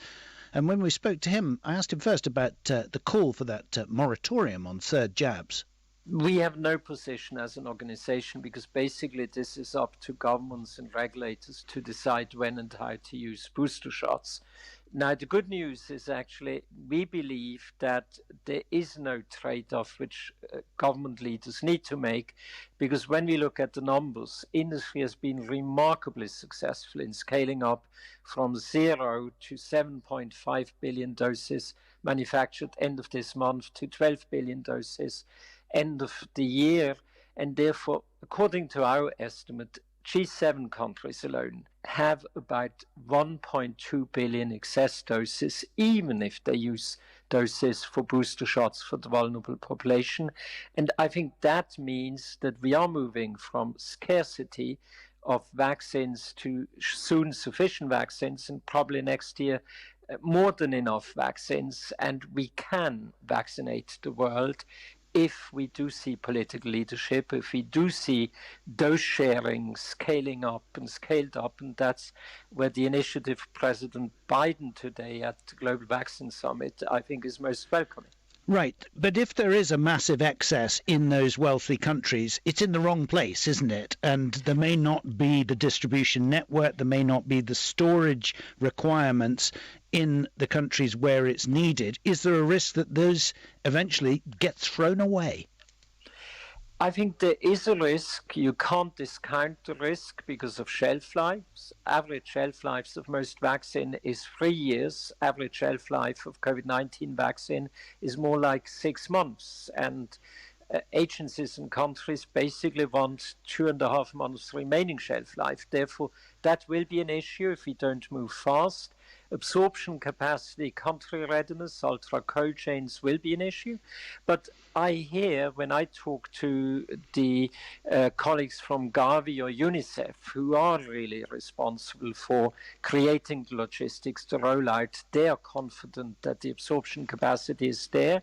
And when we spoke to him, I asked him first about the call for that moratorium on third jabs. We have no position as an organization because basically this is up to governments and regulators to decide when and how to use booster shots. Now, the good news is actually we believe that there is no trade-off which government leaders need to make, because when we look at the numbers, industry has been remarkably successful in scaling up from 0 to 7.5 billion doses manufactured end of this month to 12 billion doses end of the year, and therefore, according to our estimate, G7 countries alone have about 1.2 billion excess doses, even if they use doses for booster shots for the vulnerable population. And I think that means that we are moving from scarcity of vaccines to soon sufficient vaccines, and probably next year more than enough vaccines, and we can vaccinate the world if we do see political leadership, if we do see dose sharing scaling up and scaled up, and that's where the initiative President Biden today at the Global Vaccine Summit, I think, is most welcoming. Right, but if there is a massive excess in those wealthy countries, it's in the wrong place, isn't it? And there may not be the distribution network, there may not be the storage requirements in the countries where it's needed. Is there a risk that those eventually get thrown away? I think there is a risk. You can't discount the risk because of shelf lives. Average shelf lives of most vaccine is 3 years. Average shelf life of COVID-19 vaccine is more like 6 months. And agencies and countries basically want 2.5 months remaining shelf life. Therefore, that will be an issue if we don't move fast. Absorption capacity, country readiness, ultra cold chains will be an issue. But I hear when I talk to the colleagues from Gavi or UNICEF, who are really responsible for creating the logistics, the rollout, they are confident that the absorption capacity is there.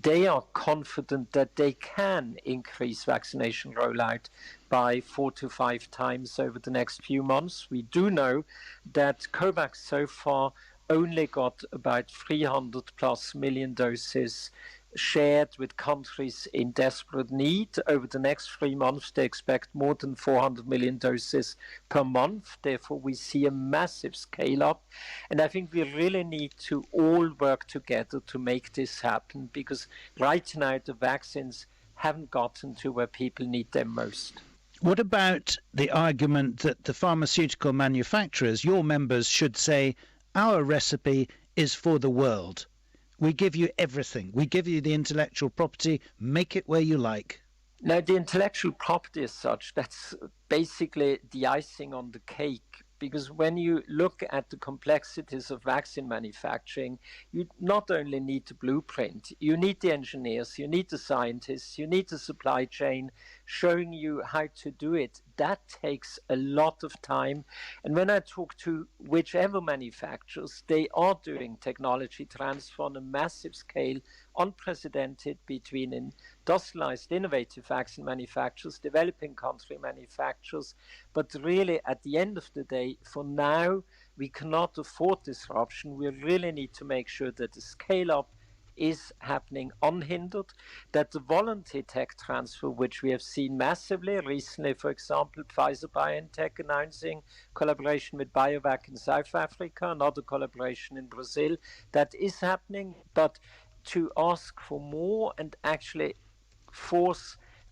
They are confident that they can increase vaccination rollout by 4 to 5 times over the next few months. We do know that COVAX so far only got about 300 plus million doses shared with countries in desperate need. Over the next 3 months, they expect more than 400 million doses per month. Therefore, we see a massive scale up. And I think we really need to all work together to make this happen, because right now the vaccines haven't gotten to where people need them most. What about the argument that the pharmaceutical manufacturers, your members, should say, our recipe is for the world? We give you everything. We give you the intellectual property. Make it where you like. Now, the intellectual property as such, that's basically the icing on the cake. Because when you look at the complexities of vaccine manufacturing, you not only need the blueprint, you need the engineers, you need the scientists, you need the supply chain showing you how to do it. That takes a lot of time. And when I talk to whichever manufacturers, they are doing technology transfer on a massive scale unprecedented between industrialized, innovative vaccine manufacturers, developing country manufacturers. But really, at the end of the day, for now, we cannot afford disruption. We really need to make sure that the scale-up is happening unhindered, that the voluntary tech transfer, which we have seen massively recently, for example, Pfizer-BioNTech announcing collaboration with BioVac in South Africa, another collaboration in Brazil, that is happening. But to ask for more and actually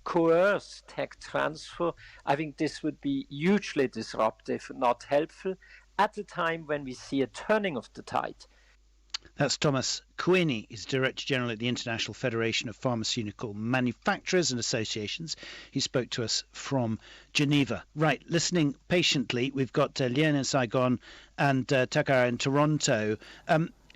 coerce tech transfer, I think this would be hugely disruptive and not helpful at a time when we see a turning of the tide. That's Thomas Queenie. He's Director General at the International Federation of Pharmaceutical Manufacturers and Associations. He spoke to us from Geneva. Right, listening patiently, we've got Lien in Saigon and Takara in Toronto.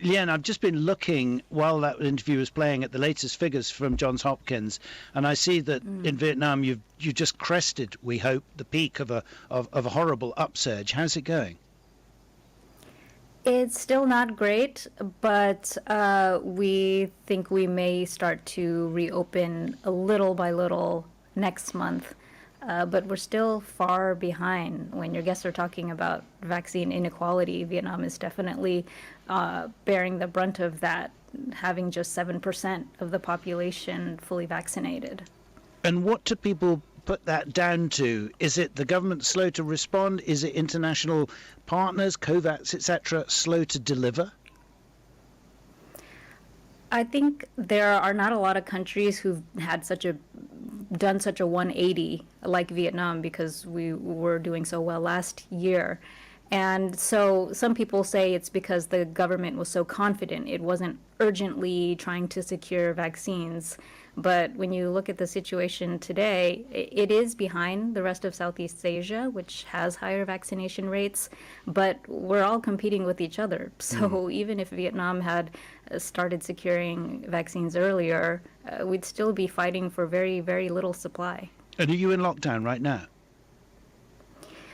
Lien, I've just been looking while that interview was playing at the latest figures from Johns Hopkins, and I see that in Vietnam you just crested, we hope, the peak of a horrible upsurge. How's it going? It's still not great, but we think we may start to reopen a little by little next month. But we're still far behind. When your guests are talking about vaccine inequality, Vietnam is definitely bearing the brunt of that, having just 7% of the population fully vaccinated. And what do people put that down to? Is it the government slow to respond? Is it international partners, COVAX, etc., slow to deliver? I think there are not a lot of countries who've had done such a 180 like Vietnam, because we were doing so well last year. And so some people say it's because the government was so confident. It wasn't urgently trying to secure vaccines. But when you look at the situation today, it is behind the rest of Southeast Asia, which has higher vaccination rates, but we're all competing with each other. So even if Vietnam had started securing vaccines earlier, we'd still be fighting for very, very little supply. And are you in lockdown right now?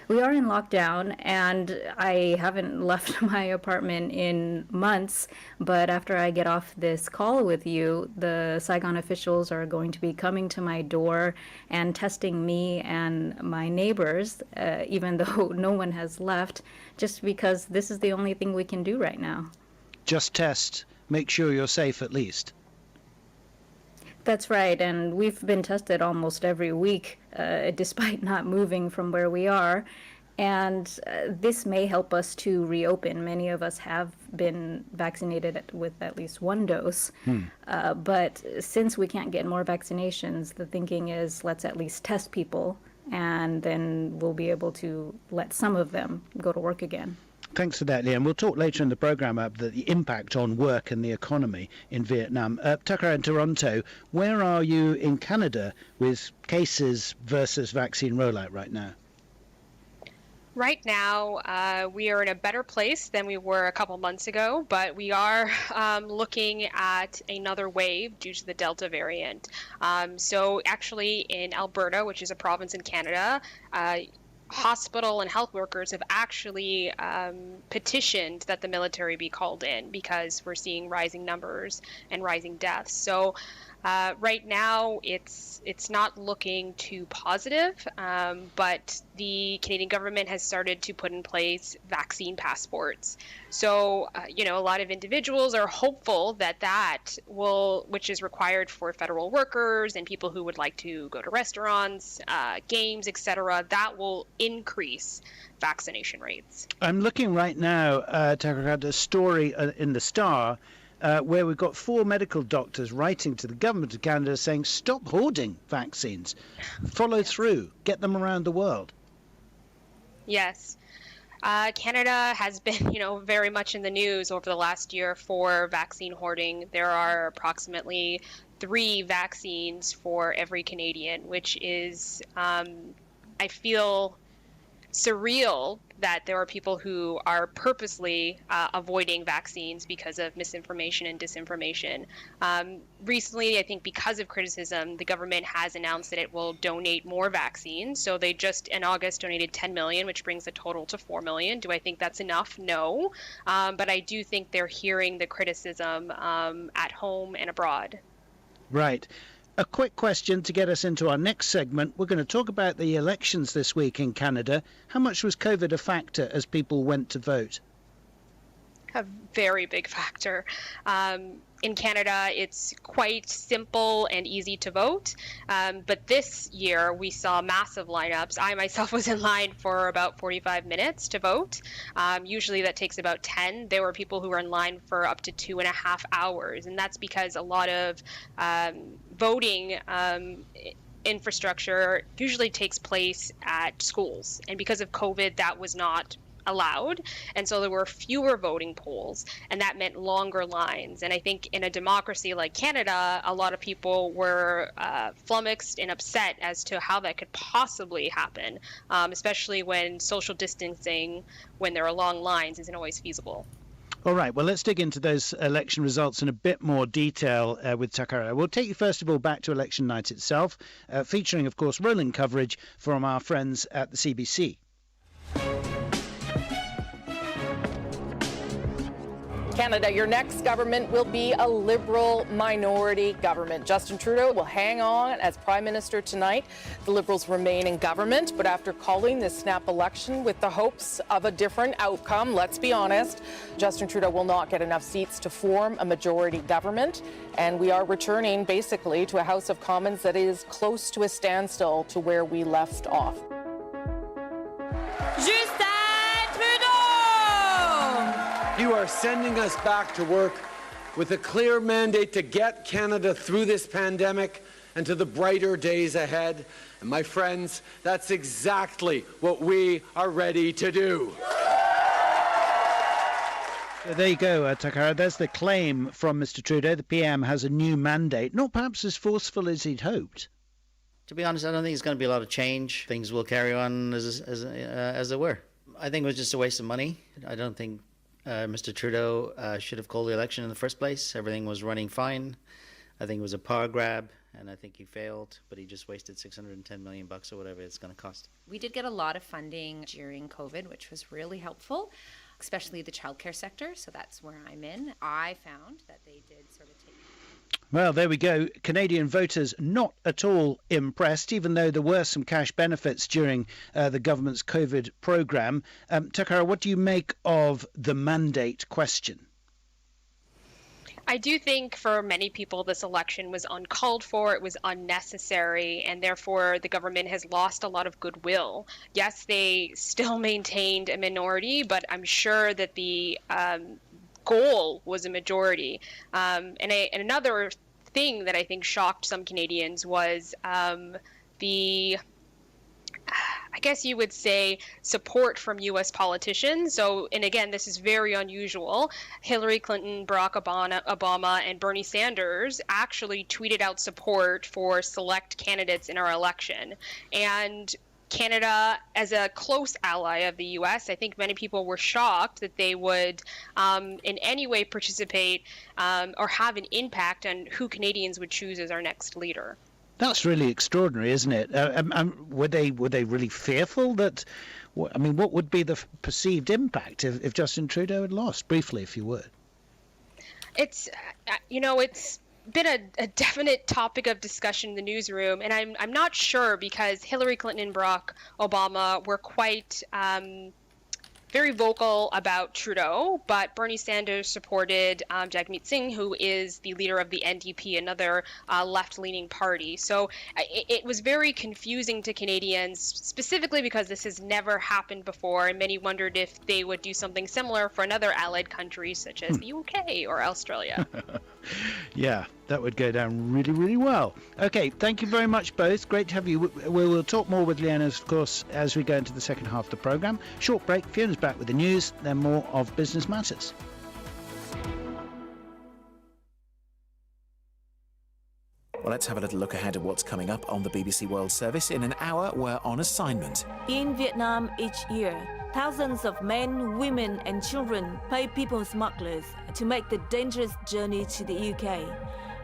We are in lockdown, and I haven't left my apartment in months, but after I get off this call with you, the Saigon officials are going to be coming to my door and testing me and my neighbors, even though no one has left, just because this is the only thing we can do right now. Just test. Make sure you're safe at least. That's right, and we've been tested almost every week, despite not moving from where we are. And this may help us to reopen. Many of us have been vaccinated with at least one dose. But since we can't get more vaccinations, the thinking is let's at least test people, and then we'll be able to let some of them go to work again. Thanks for that, Liam. We'll talk later in the programme about the impact on work and the economy in Vietnam. Tucker in Toronto, where are you in Canada with cases versus vaccine rollout right now? Right now, we are in a better place than we were a couple months ago, but we are looking at another wave due to the Delta variant. So actually in Alberta, which is a province in Canada, hospital and health workers have actually petitioned that the military be called in because we're seeing rising numbers and rising deaths. So right now it's not looking too positive, but the Canadian government has started to put in place vaccine passports. So, a lot of individuals are hopeful that will, which is required for federal workers and people who would like to go to restaurants, games, etc., that will increase vaccination rates. I'm looking right now, Tucker, at a story in the Star where we've got 4 medical doctors writing to the government of Canada saying, stop hoarding vaccines, follow through, get them around the world. Yes. Canada has been, very much in the news over the last year for vaccine hoarding. There are approximately 3 vaccines for every Canadian, which is, I feel, surreal that there are people who are purposely avoiding vaccines because of misinformation and disinformation. Recently, I think because of criticism, the government has announced that it will donate more vaccines. So they just in August donated 10 million, which brings the total to 4 million. Do I think that's enough? No. But I do think they're hearing the criticism at home and abroad. Right. A quick question to get us into our next segment. We're going to talk about the elections this week in Canada. How much was COVID a factor as people went to vote? A very big factor. In Canada, it's quite simple and easy to vote. But this year, we saw massive lineups. I myself was in line for about 45 minutes to vote. Usually that takes about 10. There were people who were in line for up to 2.5 hours. And that's because a lot of voting infrastructure usually takes place at schools. And because of COVID, that was not allowed, and so there were fewer voting polls, and that meant longer lines. And I think in a democracy like Canada, a lot of people were flummoxed and upset as to how that could possibly happen, especially when social distancing, when there are long lines, isn't always feasible. All right, well, let's dig into those election results in a bit more detail with Takara. We'll take you first of all back to election night itself, featuring, of course, rolling coverage from our friends at the CBC. Canada, your next government will be a Liberal minority government. Justin Trudeau will hang on as Prime Minister tonight. The Liberals remain in government, but after calling this snap election with the hopes of a different outcome, let's be honest, Justin Trudeau will not get enough seats to form a majority government. And we are returning basically to a House of Commons that is close to a standstill to where we left off. You are sending us back to work with a clear mandate to get Canada through this pandemic and to the brighter days ahead. And my friends, that's exactly what we are ready to do. There you go, Takara. There's the claim from Mr. Trudeau. The PM has a new mandate, not perhaps as forceful as he'd hoped. To be honest, I don't think it's going to be a lot of change. Things will carry on as they were. I think it was just a waste of money. I don't think Mr. Trudeau should have called the election in the first place. Everything was running fine. I think it was a power grab, and I think he failed, but he just wasted $610 million or whatever it's going to cost. We did get a lot of funding during COVID, which was really helpful, especially the childcare sector. So that's where I'm in. I found that they did sort of take... Well, there we go. Canadian voters not at all impressed, even though there were some cash benefits during the government's COVID programme. Takara, what do you make of the mandate question? I do think for many people this election was uncalled for, it was unnecessary, and therefore the government has lost a lot of goodwill. Yes, they still maintained a minority, but I'm sure that the goal was a majority. And another thing that I think shocked some Canadians was the, I guess you would say, support from U.S. politicians. So, and again, this is very unusual. Hillary Clinton, Barack Obama, and Bernie Sanders actually tweeted out support for select candidates in our election. And Canada, as a close ally of the U.S., I think many people were shocked that they would in any way participate or have an impact on who Canadians would choose as our next leader. That's really extraordinary, isn't it? Were they really fearful that? I mean, what would be the perceived impact if Justin Trudeau had lost? Briefly, if you would. It's it's been a definite topic of discussion in the newsroom, and I'm not sure, because Hillary Clinton and Barack Obama were quite very vocal about Trudeau, but Bernie Sanders supported Jagmeet Singh, who is the leader of the NDP, another left-leaning party. So it was very confusing to Canadians, specifically because this has never happened before, and many wondered if they would do something similar for another allied country, such as the UK or Australia. Yeah, that would go down really, really well. Okay, thank you very much both. Great to have you. We'll talk more with Leanna, of course, as we go into the second half of the programme. Short break. Fiona's back with the news, then more of Business Matters. Well, let's have a little look ahead at what's coming up on the BBC World Service. In an hour, we're on assignment. In Vietnam each year, thousands of men, women and children pay people smugglers to make the dangerous journey to the UK.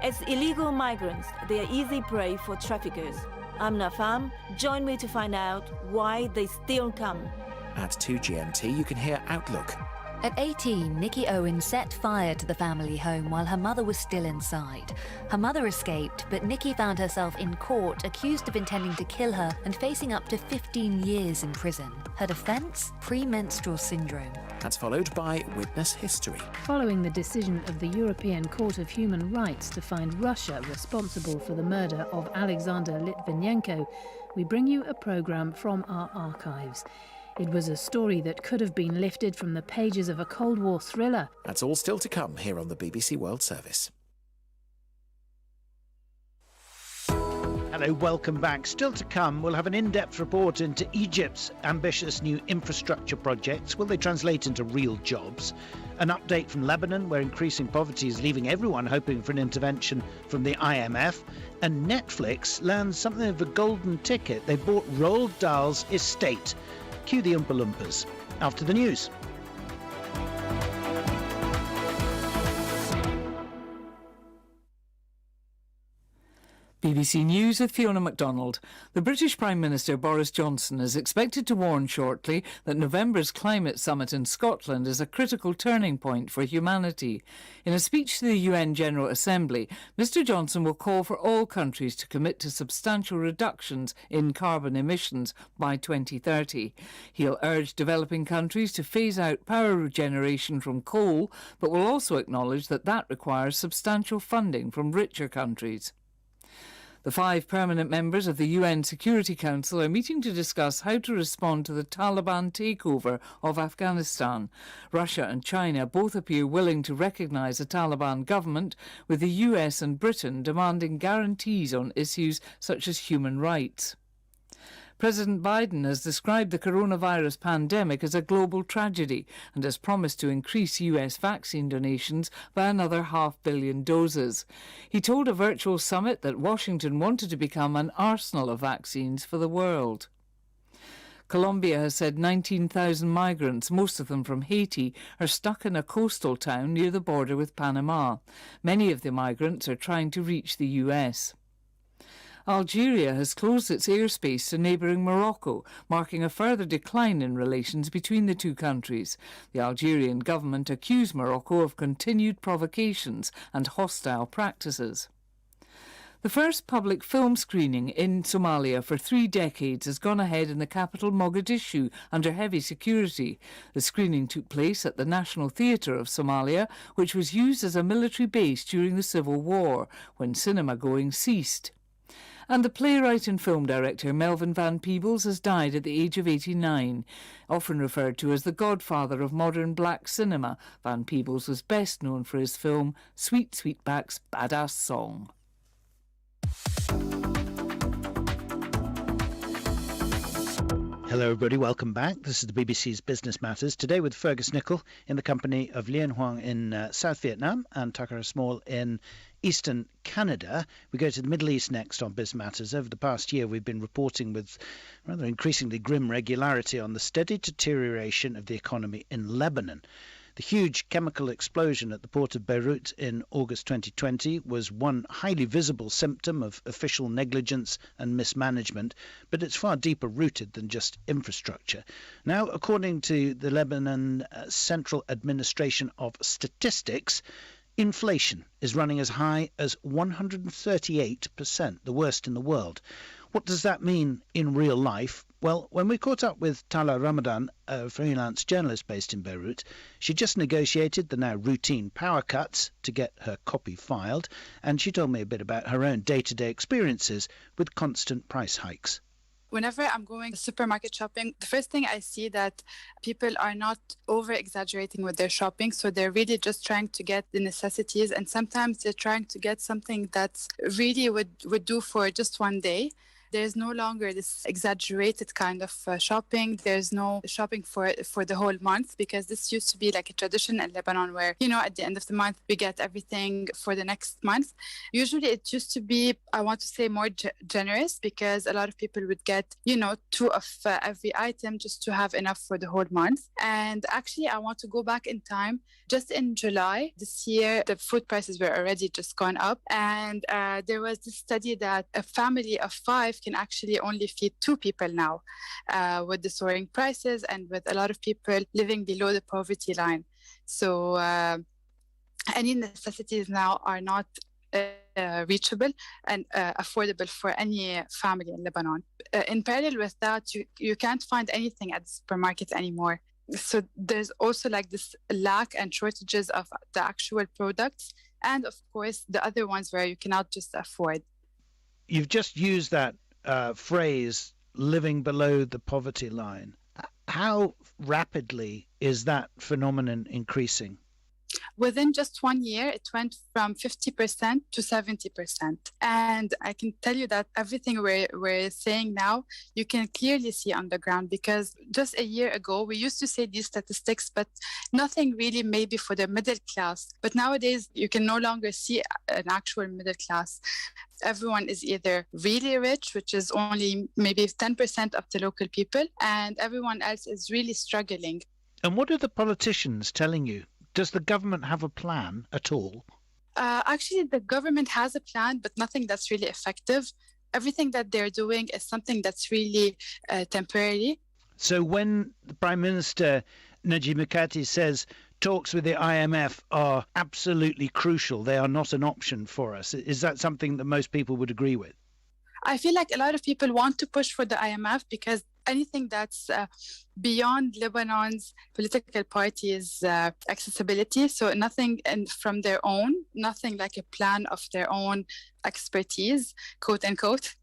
As illegal migrants, they are easy prey for traffickers. I'm Nafam. Join me to find out why they still come. At 2 GMT, you can hear Outlook. At 18, Nikki Owen set fire to the family home while her mother was still inside. Her mother escaped, but Nikki found herself in court accused of intending to kill her and facing up to 15 years in prison. Her defence? Premenstrual syndrome. That's followed by Witness History. Following the decision of the European Court of Human Rights to find Russia responsible for the murder of Alexander Litvinenko, we bring you a programme from our archives. It was a story that could have been lifted from the pages of a Cold War thriller. That's all still to come here on the BBC World Service. Hello, welcome back. Still to come, we'll have an in-depth report into Egypt's ambitious new infrastructure projects. Will they translate into real jobs? An update from Lebanon, where increasing poverty is leaving everyone hoping for an intervention from the IMF. And Netflix lands something of a golden ticket. They bought Roald Dahl's estate. Cue the Oompa Loompas. After the news. BBC News with Fiona MacDonald. The British Prime Minister Boris Johnson is expected to warn shortly that November's climate summit in Scotland is a critical turning point for humanity. In a speech to the UN General Assembly, Mr Johnson will call for all countries to commit to substantial reductions in carbon emissions by 2030. He'll urge developing countries to phase out power generation from coal, but will also acknowledge that that requires substantial funding from richer countries. The 5 permanent members of the UN Security Council are meeting to discuss how to respond to the Taliban takeover of Afghanistan. Russia and China both appear willing to recognise a Taliban government, with the US and Britain demanding guarantees on issues such as human rights. President Biden has described the coronavirus pandemic as a global tragedy and has promised to increase US vaccine donations by another 500 million doses. He told a virtual summit that Washington wanted to become an arsenal of vaccines for the world. Colombia has said 19,000 migrants, most of them from Haiti, are stuck in a coastal town near the border with Panama. Many of the migrants are trying to reach the US. Algeria has closed its airspace to neighbouring Morocco, marking a further decline in relations between the two countries. The Algerian government accused Morocco of continued provocations and hostile practices. The first public film screening in Somalia for 3 decades has gone ahead in the capital Mogadishu under heavy security. The screening took place at the National Theatre of Somalia, which was used as a military base during the Civil War, when cinema going ceased. And the playwright and film director Melvin Van Peebles has died at the age of 89. Often referred to as the godfather of modern black cinema, Van Peebles was best known for his film Sweet Sweetback's Badass Song. Hello everybody, welcome back. This is the BBC's Business Matters. Today with Fergus Nicol in the company of Lien Huang in South Vietnam and Tucker Small in Eastern Canada. We go to the Middle East next on Biz Matters. Over the past year, we've been reporting with rather increasingly grim regularity on the steady deterioration of the economy in Lebanon. The huge chemical explosion at the port of Beirut in August 2020 was one highly visible symptom of official negligence and mismanagement, but it's far deeper rooted than just infrastructure. Now, according to the Lebanon Central Administration of Statistics, inflation is running as high as 138%, the worst in the world. What does that mean in real life? Well, when we caught up with Tala Ramadan, a freelance journalist based in Beirut, she just negotiated the now routine power cuts to get her copy filed, and she told me a bit about her own day-to-day experiences with constant price hikes. Whenever I'm going supermarket shopping, the first thing I see that people are not over-exaggerating with their shopping, so they're really just trying to get the necessities, and sometimes they're trying to get something that's really would do for just one day. There's no longer this exaggerated kind of shopping. There's no shopping for the whole month, because this used to be like a tradition in Lebanon where, at the end of the month, we get everything for the next month. Usually it used to be, I want to say, more generous, because a lot of people would get, 2 of every item just to have enough for the whole month. And actually, I want to go back in time. Just in July this year, the food prices were already just gone up. And there was this study that a family of 5 can actually only feed 2 people now, with the soaring prices and with a lot of people living below the poverty line. So any necessities now are not reachable and affordable for any family in Lebanon. In parallel with that, you can't find anything at the supermarket anymore. So there's also like this lack and shortages of the actual products, and of course the other ones where you cannot just afford. You've just used that phrase, living below the poverty line. How rapidly is that phenomenon increasing? Within just 1 year, it went from 50% to 70%. And I can tell you that everything we're saying now, you can clearly see on the ground, because just a year ago, we used to say these statistics, but nothing really maybe for the middle class. But nowadays, you can no longer see an actual middle class. Everyone is either really rich, which is only maybe 10% of the local people, and everyone else is really struggling. And what are the politicians telling you? Does the government have a plan at all? Actually, the government has a plan, but nothing that's really effective. Everything that they're doing is something that's really temporary. So when the Prime Minister Najib Mikati says talks with the IMF are absolutely crucial, they are not an option for us, is that something that most people would agree with? I feel like a lot of people want to push for the IMF because anything that's beyond Lebanon's political party's accessibility, so nothing from their own, nothing like a plan of their own expertise, quote unquote.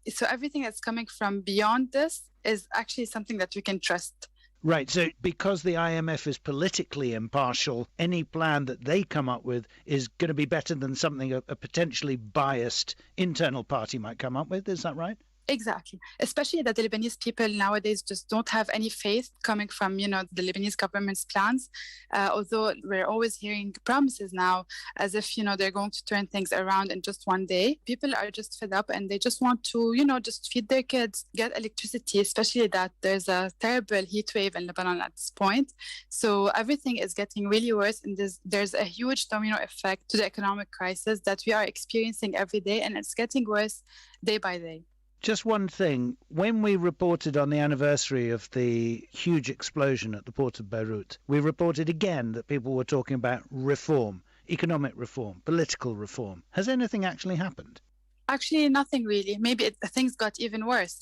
So everything that's coming from beyond this is actually something that we can trust. Right, so because the IMF is politically impartial, any plan that they come up with is going to be better than something a potentially biased internal party might come up with, is that right? Exactly. Especially that the Lebanese people nowadays just don't have any faith coming from, the Lebanese government's plans. Although we're always hearing promises now as if, they're going to turn things around in just one day. People are just fed up and they just want to, just feed their kids, get electricity, especially that there's a terrible heat wave in Lebanon at this point. So everything is getting really worse, and there's a huge domino effect to the economic crisis that we are experiencing every day, and it's getting worse day by day. Just one thing, when we reported on the anniversary of the huge explosion at the port of Beirut, we reported again that people were talking about reform, economic reform, political reform. Has anything actually happened? Actually, nothing really. Maybe things got even worse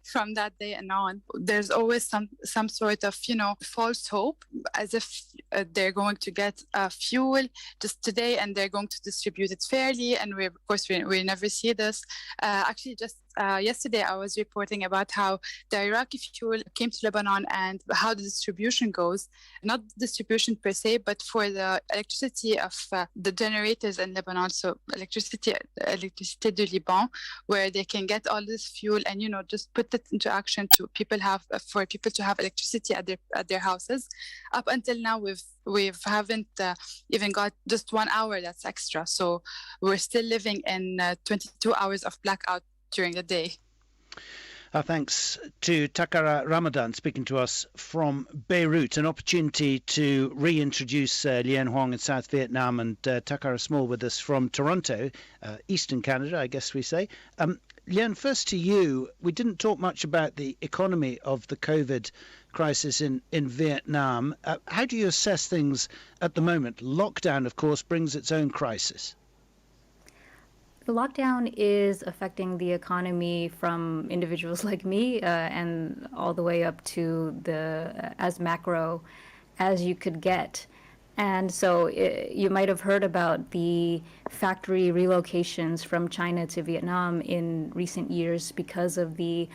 from that day and on. There's always some sort of, false hope, as if they're going to get fuel just today and they're going to distribute it fairly. And we never see this. Actually, just yesterday, I was reporting about how the Iraqi fuel came to Lebanon and how the distribution goes. Not distribution per se, but for the electricity of the generators in Lebanon. So electricité du Liban, where they can get all this fuel and just put it into action for people to have electricity at their houses. Up until now, we haven't even got just 1 hour that's extra. So we're still living in 22 hours of blackout during the day. Our thanks to Takara Ramadan speaking to us from Beirut. An opportunity to reintroduce Lien Huang in South Vietnam, and Takara Small with us from Toronto, Eastern Canada, I guess we say. Lien, first to you. We didn't talk much about the economy of the COVID crisis in Vietnam. How do you assess things at the moment? Lockdown, of course, brings its own crisis. The lockdown is affecting the economy from individuals like me and all the way up to as macro as you could get. And so you might have heard about the factory relocations from China to Vietnam in recent years because of the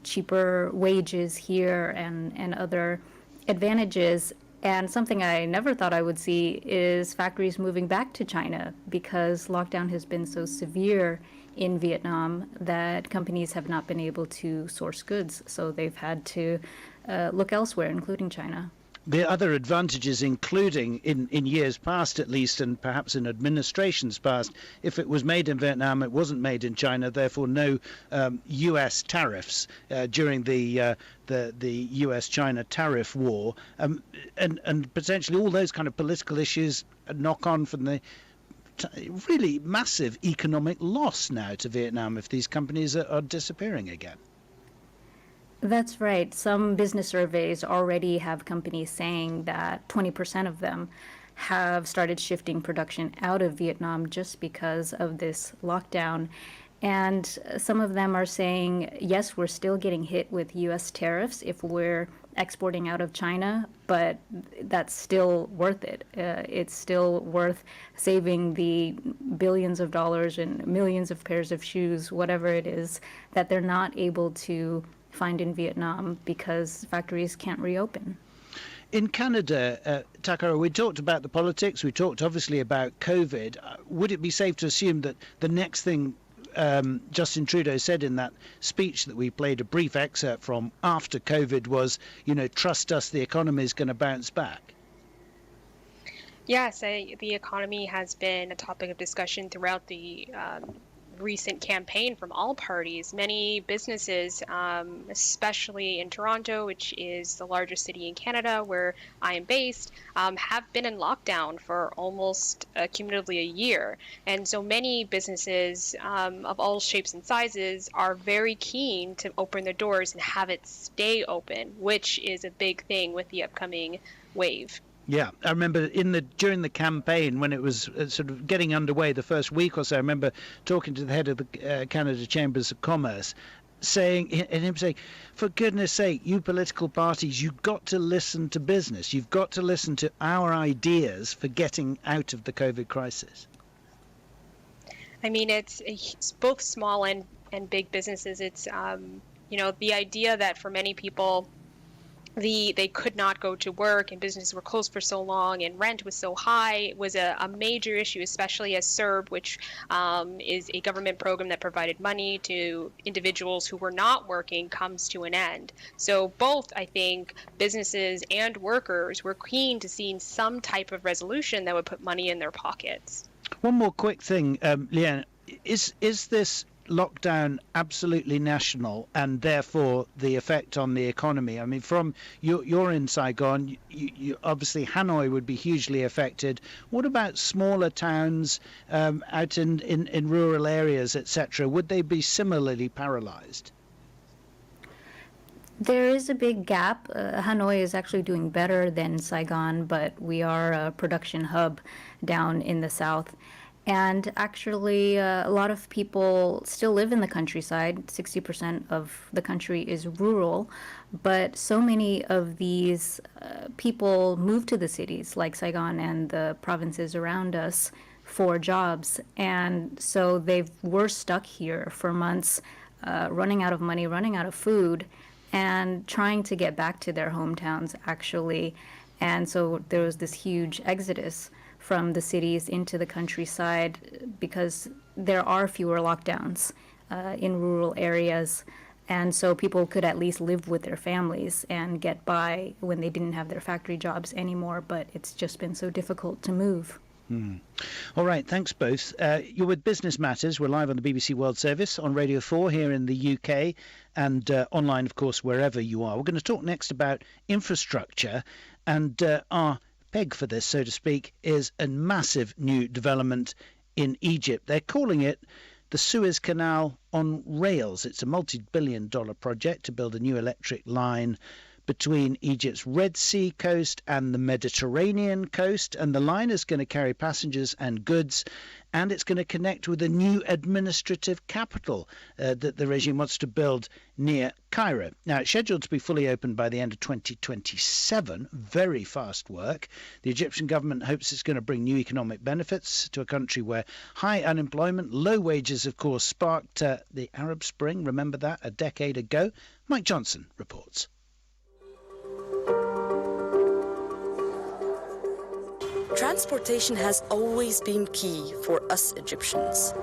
cheaper wages here and other advantages. And something I never thought I would see is factories moving back to China because lockdown has been so severe in Vietnam that companies have not been able to source goods. So they've had to look elsewhere, including China. The other advantages, including in years past at least, and perhaps in administrations past, if it was made in Vietnam, it wasn't made in China, therefore no U.S. tariffs during the U.S.-China tariff war, and potentially all those kind of political issues knock on from the really massive economic loss now to Vietnam if these companies are disappearing again. That's right. Some business surveys already have companies saying that 20% of them have started shifting production out of Vietnam just because of this lockdown. And some of them are saying, yes, we're still getting hit with U.S. tariffs if we're exporting out of China, but that's still worth it. It's still worth saving the billions of dollars and millions of pairs of shoes, whatever it is, that they're not able to find in Vietnam because factories can't reopen. In Canada, Takara, we talked about the politics, we talked obviously about COVID. Would it be safe to assume that the next thing Justin Trudeau said in that speech that we played a brief excerpt from after COVID was, trust us, the economy is going to bounce back? Yes, the economy has been a topic of discussion throughout the recent campaign from all parties. Many businesses, especially in Toronto, which is the largest city in Canada where I am based, have been in lockdown for almost cumulatively a year. And so many businesses of all shapes and sizes are very keen to open their doors and have it stay open, which is a big thing with the upcoming wave. Yeah, I remember during the campaign when it was sort of getting underway the first week or so, I remember talking to the head of the Canada Chambers of Commerce saying, for goodness sake, you political parties, you've got to listen to business. You've got to listen to our ideas for getting out of the COVID crisis. I mean, it's both small and big businesses. It's, the idea that for many people, they could not go to work and businesses were closed for so long and rent was so high was a major issue, especially as CERB, which is a government program that provided money to individuals who were not working, comes to an end. So both, I think, businesses and workers were keen to see some type of resolution that would put money in their pockets. One more quick thing, Leanne, is this lockdown absolutely national and therefore the effect on the economy? I mean, from you're in Saigon, you obviously Hanoi would be hugely affected. What about smaller towns out in rural areas, etc.? Would they be similarly paralyzed? There is a big gap. Hanoi is actually doing better than Saigon, but we are a production hub down in the south. And actually, a lot of people still live in the countryside. 60% of the country is rural, but so many of these people move to the cities like Saigon and the provinces around us for jobs. And so they were stuck here for months, running out of money, running out of food, and trying to get back to their hometowns, actually. And so there was this huge exodus from the cities into the countryside because there are fewer lockdowns in rural areas. And so people could at least live with their families and get by when they didn't have their factory jobs anymore. But it's just been so difficult to move. All right, thanks both. You're with Business Matters. We're live on the BBC World Service on Radio 4 here in the UK and online, of course, wherever you are. We're going to talk next about infrastructure, and our peg for this, so to speak, is a massive new development in Egypt. They're calling it the Suez Canal on rails. It's a multi-billion-dollar project to build a new electric line between Egypt's Red Sea coast and the Mediterranean coast, and the line is going to carry passengers and goods, and it's going to connect with a new administrative capital that the regime wants to build near Cairo. Now, it's scheduled to be fully open by the end of 2027. Very fast work. The Egyptian government hopes it's going to bring new economic benefits to a country where high unemployment, low wages, of course, sparked the Arab Spring. Remember that a decade ago? Mike Johnson reports. Transportation has always been key for us Egyptians.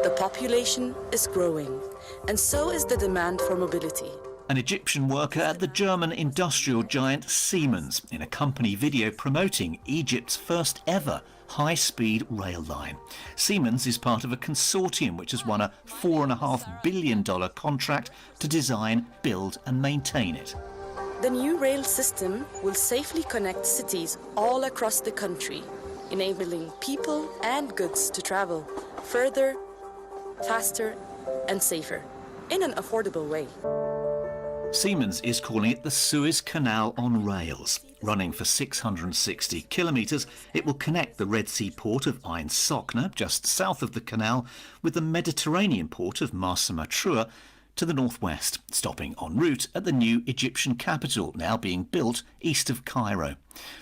The population is growing, and so is the demand for mobility. An Egyptian worker at the German industrial giant Siemens in a company video promoting Egypt's first ever high-speed rail line. Siemens is part of a consortium which has won a $4.5 billion contract to design, build and maintain it. The new rail system will safely connect cities all across the country, enabling people and goods to travel further, faster and safer, in an affordable way. Siemens is calling it the Suez Canal on rails. Running for 660 kilometres, it will connect the Red Sea port of Ain Sokhna, just south of the canal, with the Mediterranean port of Marsa Matruh to the northwest, stopping en route at the new Egyptian capital, now being built east of Cairo.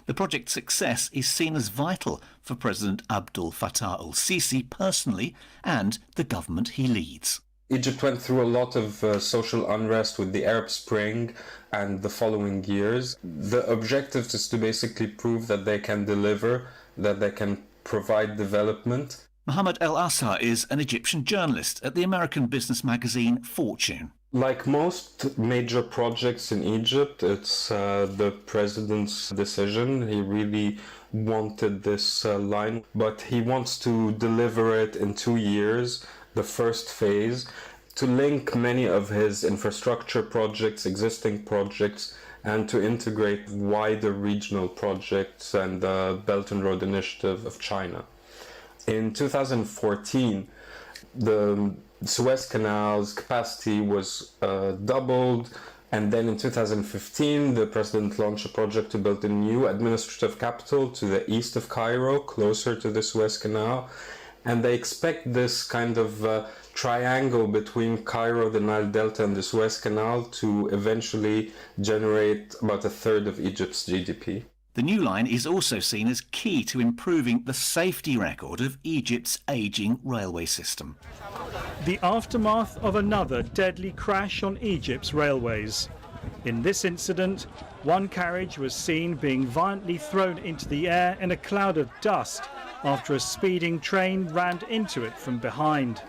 The project's success is seen as vital for President Abdel Fattah al-Sisi personally and the government he leads. Egypt went through a lot of social unrest with the Arab Spring and the following years. The objective is to basically prove that they can deliver, that they can provide development. Mohammed El-Assar is an Egyptian journalist at the American business magazine Fortune. Like most major projects in Egypt, it's the president's decision. He really wanted this line, but he wants to deliver it in 2 years, the first phase, to link many of his infrastructure projects, existing projects, and to integrate wider regional projects and the Belt and Road Initiative of China. In 2014, the Suez Canal's capacity was doubled, and then in 2015 the president launched a project to build a new administrative capital to the east of Cairo, closer to the Suez Canal, and they expect this kind of triangle between Cairo, the Nile Delta and the Suez Canal to eventually generate about a third of Egypt's GDP. The new line is also seen as key to improving the safety record of Egypt's ageing railway system. The aftermath of another deadly crash on Egypt's railways. In this incident, one carriage was seen being violently thrown into the air in a cloud of dust after a speeding train ran into it from behind.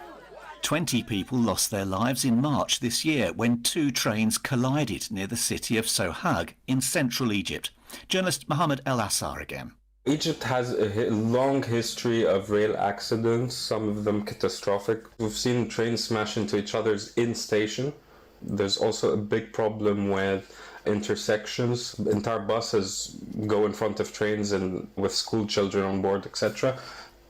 20 people lost their lives in March this year when 2 trains collided near the city of Sohag in central Egypt. Journalist Mohammed El-Assar again. Egypt has a long history of rail accidents, some of them catastrophic. We've seen trains smash into each other's in station. There's also a big problem with intersections. Entire buses go in front of trains and with school children on board, etc.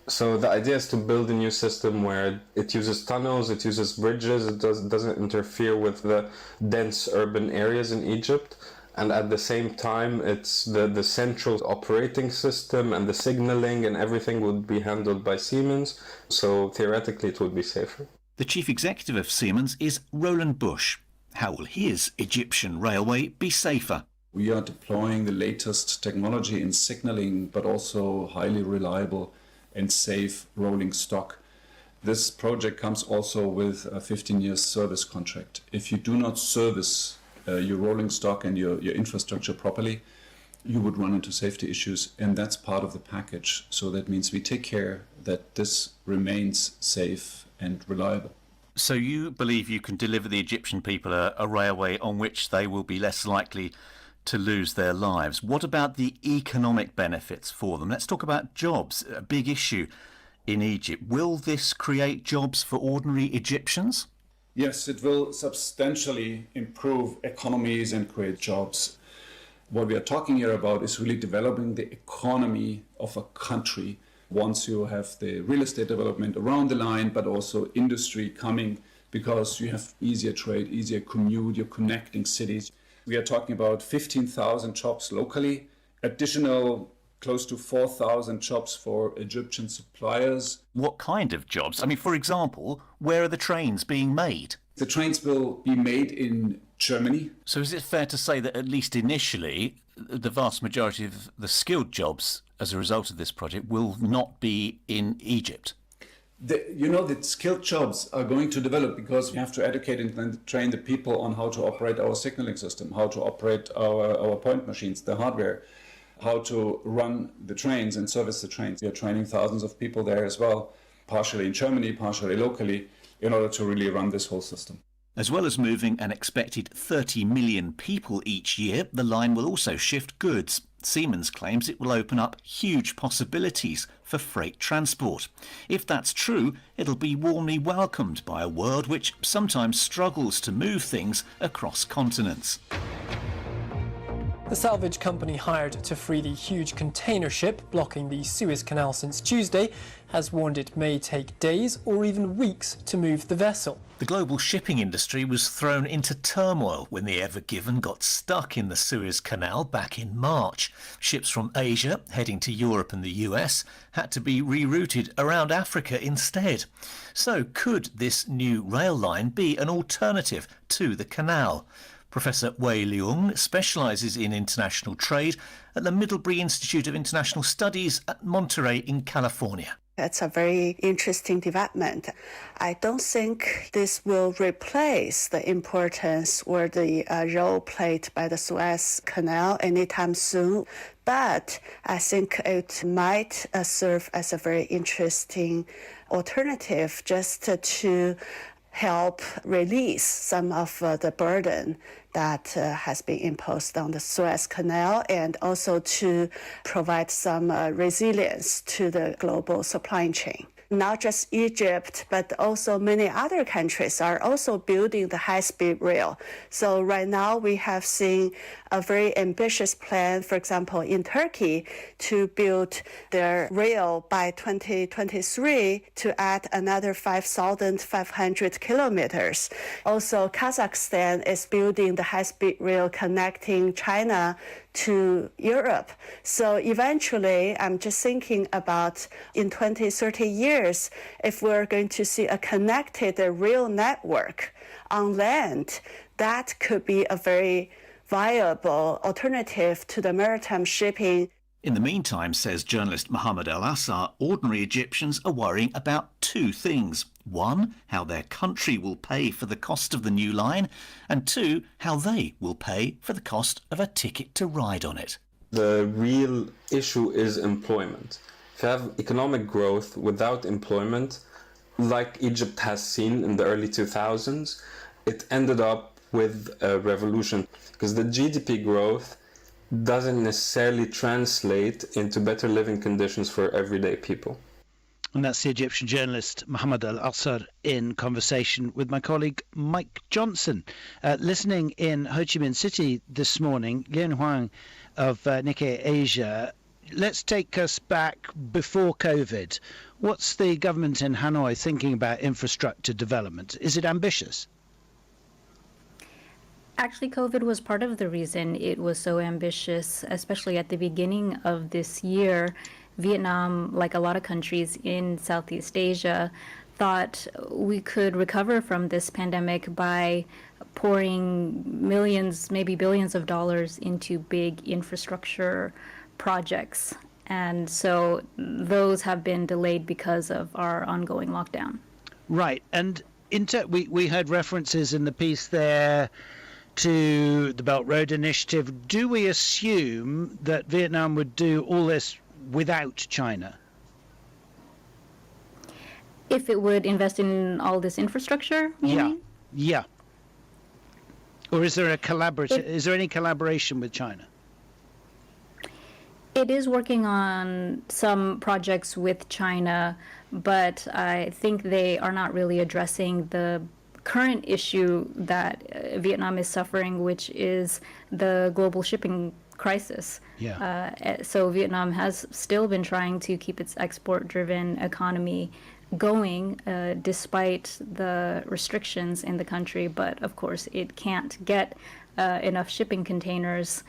So the idea is to build a new system where it uses tunnels, it uses bridges, it doesn't interfere with the dense urban areas in Egypt. And at the same time, it's the central operating system and the signaling and everything would be handled by Siemens. So theoretically, it would be safer. The chief executive of Siemens is Roland Bush. How will his Egyptian railway be safer? We are deploying the latest technology in signaling, but also highly reliable and safe rolling stock. This project comes also with a 15-year service contract. If you do not service your rolling stock and your infrastructure properly, you would run into safety issues, and that's part of the package. So that means we take care that this remains safe and reliable. So you believe you can deliver the Egyptian people a railway on which they will be less likely to lose their lives. What about the economic benefits for them? Let's talk about jobs, a big issue in Egypt. Will this create jobs for ordinary Egyptians? Yes, it will substantially improve economies and create jobs. What we are talking here about is really developing the economy of a country. Once you have the real estate development around the line, but also industry coming, because you have easier trade, easier commute, you're connecting cities. We are talking about 15,000 jobs locally, additional close to 4,000 jobs for Egyptian suppliers. What kind of jobs? I mean, for example, where are the trains being made? The trains will be made in Germany. So is it fair to say that at least initially, the vast majority of the skilled jobs as a result of this project will not be in Egypt? The skilled jobs are going to develop because we have to educate and train the people on how to operate our signaling system, how to operate our point machines, the hardware, how to run the trains and service the trains. We are training thousands of people there as well. partially in Germany, partially locally, in order to really run this whole system. As well as moving an expected 30 million people each year, the line will also shift goods. Siemens claims it will open up huge possibilities for freight transport. If that's true, it'll be warmly welcomed by a world which sometimes struggles to move things across continents. The salvage company hired to free the huge container ship blocking the Suez Canal since Tuesday has warned it may take days or even weeks to move the vessel. The global shipping industry was thrown into turmoil when the Ever Given got stuck in the Suez Canal back in March. Ships from Asia heading to Europe and the US had to be rerouted around Africa instead. So could this new rail line be an alternative to the canal? Professor Wei Leung specialises in international trade at the Middlebury Institute of International Studies at Monterey in California. It's a very interesting development. I don't think this will replace the importance or the role played by the Suez Canal anytime soon, but I think it might serve as a very interesting alternative just to help release some of the burden that has been imposed on the Suez Canal, and also to provide some resilience to the global supply chain. Not just Egypt, but also many other countries are also building the high-speed rail. So right now we have seen a very ambitious plan, for example, in Turkey, to build their rail by 2023 to add another 5,500 kilometers. Also, Kazakhstan is building the high-speed rail connecting China to Europe. So eventually, I'm just thinking about in 20, 30 years, if we're going to see a connected rail network on land, that could be a very viable alternative to the maritime shipping. In the meantime, says journalist Mohammed El-Assar, ordinary Egyptians are worrying about two things. One, how their country will pay for the cost of the new line, and two, how they will pay for the cost of a ticket to ride on it. The real issue is employment. If you have economic growth without employment, like Egypt has seen in the early 2000s, it ended up with a revolution, because the GDP growth doesn't necessarily translate into better living conditions for everyday people. And that's the Egyptian journalist Mohammed El-Assar in conversation with my colleague Mike Johnson. Listening in Ho Chi Minh City this morning, Lian Huang of Nikkei Asia. Let's take us back before COVID. What's the government in Hanoi thinking about infrastructure development? Is it ambitious? Actually, COVID was part of the reason it was so ambitious, especially at the beginning of this year. Vietnam, like a lot of countries in Southeast Asia, thought we could recover from this pandemic by pouring millions, maybe billions of dollars into big infrastructure projects. And so those have been delayed because of our ongoing lockdown. Right. And we heard references in the piece there to the Belt Road Initiative. Do we assume that Vietnam would do all this without China? If it would invest in all this infrastructure, you mean? Yeah. Or is there is there any collaboration with China? It is working on some projects with China, but I think they are not really addressing the current issue that Vietnam is suffering, which is the global shipping crisis. So Vietnam has still been trying to keep its export-driven economy going despite the restrictions in the country, but of course it can't get enough shipping containers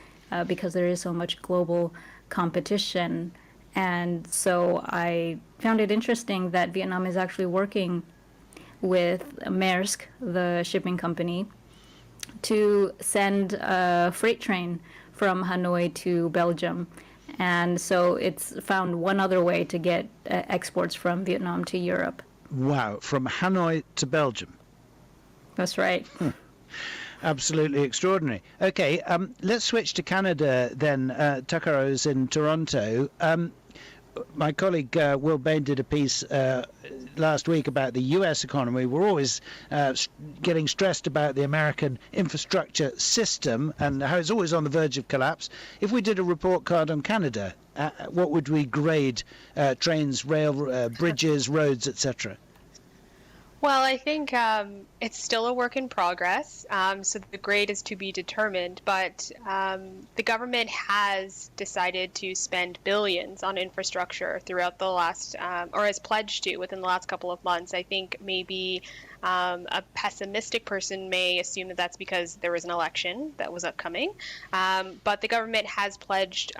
because there is so much global competition. And so I found it interesting that Vietnam is actually working with Maersk, the shipping company, to send a freight train from Hanoi to Belgium. And so it's found one other way to get exports from Vietnam to Europe. Wow, from Hanoi to Belgium. That's right. Absolutely extraordinary. Okay, let's switch to Canada then. Tuckero's in Toronto. my colleague Will Bain did a piece last week about the US economy. We're always getting stressed about the American infrastructure system and how it's always on the verge of collapse. If we did a report card on Canada, what would we grade trains, rail, bridges, roads, etc.? Well, I think it's still a work in progress, so the grade is to be determined, but the government has decided to spend billions on infrastructure throughout the last, or has pledged to within the last couple of months. I think maybe a pessimistic person may assume that that's because there was an election that was upcoming, but the government has pledged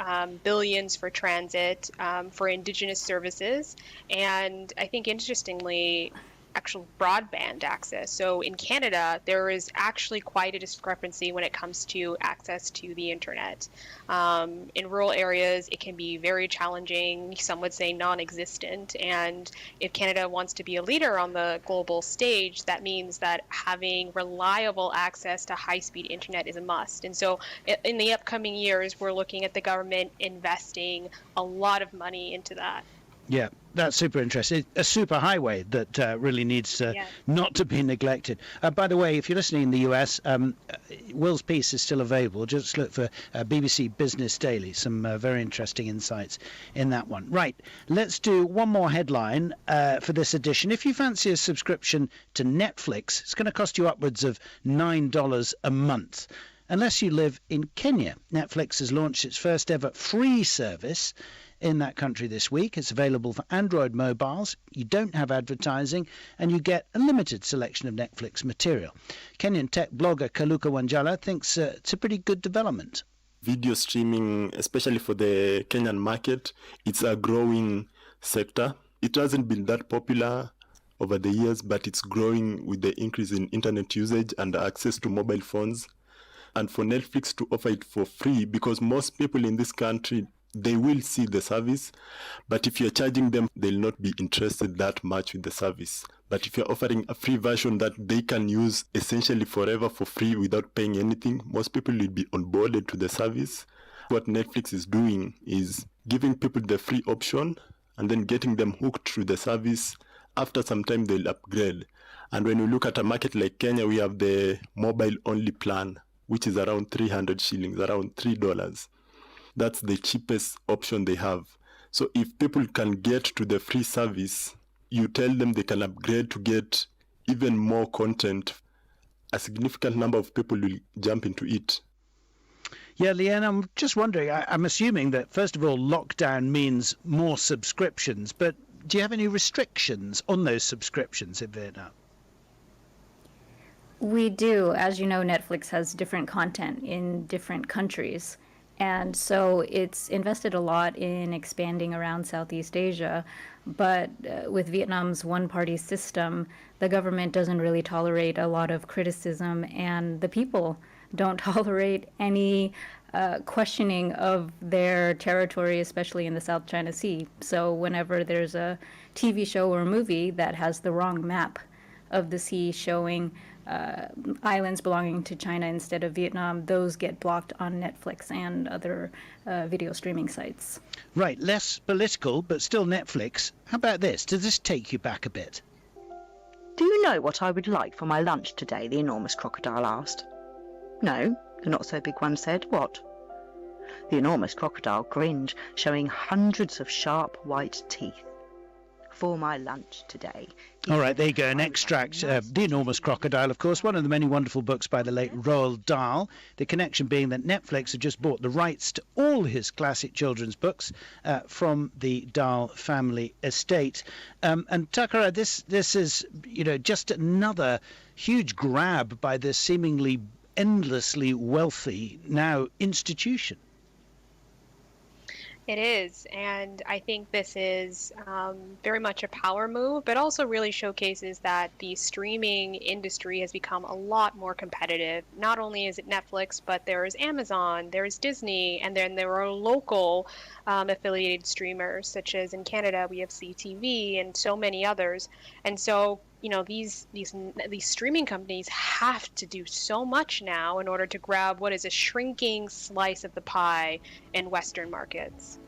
billions for transit, for Indigenous services, and I think interestingly, actual broadband access. So in Canada, there is actually quite a discrepancy when it comes to access to the internet. In rural areas, it can be very challenging, some would say non-existent, and if Canada wants to be a leader on the global stage, that means that having reliable access to high-speed internet is a must. And so in the upcoming years, we're looking at the government investing a lot of money into that. Yeah, that's super interesting. A super highway that really needs not to be neglected. By the way, if you're listening in the US, Will's piece is still available. Just look for BBC Business Daily. Some very interesting insights in that one. Right, let's do one more headline for this edition. If you fancy a subscription to Netflix, it's going to cost you upwards of $9 a month. Unless you live in Kenya. Netflix has launched its first ever free service in that country this week. It's available for Android mobiles. You don't have advertising and you get a limited selection of Netflix material. Kenyan tech blogger Kaluka Wanjala thinks it's a pretty good development. Video streaming, especially for the Kenyan market, it's a growing sector. It hasn't been that popular over the years, but it's growing with the increase in internet usage and access to mobile phones. And for Netflix to offer it for free, because most people in this country, they will see the service, but if you're charging them, they'll not be interested that much with the service. But if you're offering a free version that they can use essentially forever for free without paying anything, most people will be onboarded to the service. What Netflix is doing is giving people the free option and then getting them hooked through the service. After some time, they'll upgrade. And when we look at a market like Kenya, we have the mobile-only plan, which is around 300 shillings, around $3. That's the cheapest option they have. So if people can get to the free service, you tell them they can upgrade to get even more content. A significant number of people will jump into it. Yeah, Leanne, I'm just wondering, I'm assuming that, first of all, lockdown means more subscriptions, but do you have any restrictions on those subscriptions in Vietnam? We do. As you know, Netflix has different content in different countries. And so it's invested a lot in expanding around Southeast Asia. But with Vietnam's one-party system, the government doesn't really tolerate a lot of criticism, and the people don't tolerate any questioning of their territory, especially in the South China Sea. So whenever there's a TV show or a movie that has the wrong map of the sea showing islands belonging to China instead of Vietnam, those get blocked on Netflix and other video streaming sites. Right, less political, but still Netflix. How about this? Does this take you back a bit? Do you know what I would like for my lunch today? The enormous crocodile asked. No, the not-so-big one said. What? The enormous crocodile grinned, showing hundreds of sharp white teeth. For my lunch today. All right, there you go, an extract. The Enormous Crocodile, of course, one of the many wonderful books by the late Roald Dahl. The connection being that Netflix had just bought the rights to all his classic children's books from the Dahl family estate. And Takara, this is, just another huge grab by this seemingly endlessly wealthy now institution. It is, and I think this is very much a power move, but also really showcases that the streaming industry has become a lot more competitive. Not only is it Netflix, but there's Amazon, there's Disney, and then there are local affiliated streamers, such as in Canada we have CTV and so many others. And so, these streaming companies have to do so much now in order to grab what is a shrinking slice of the pie in Western markets.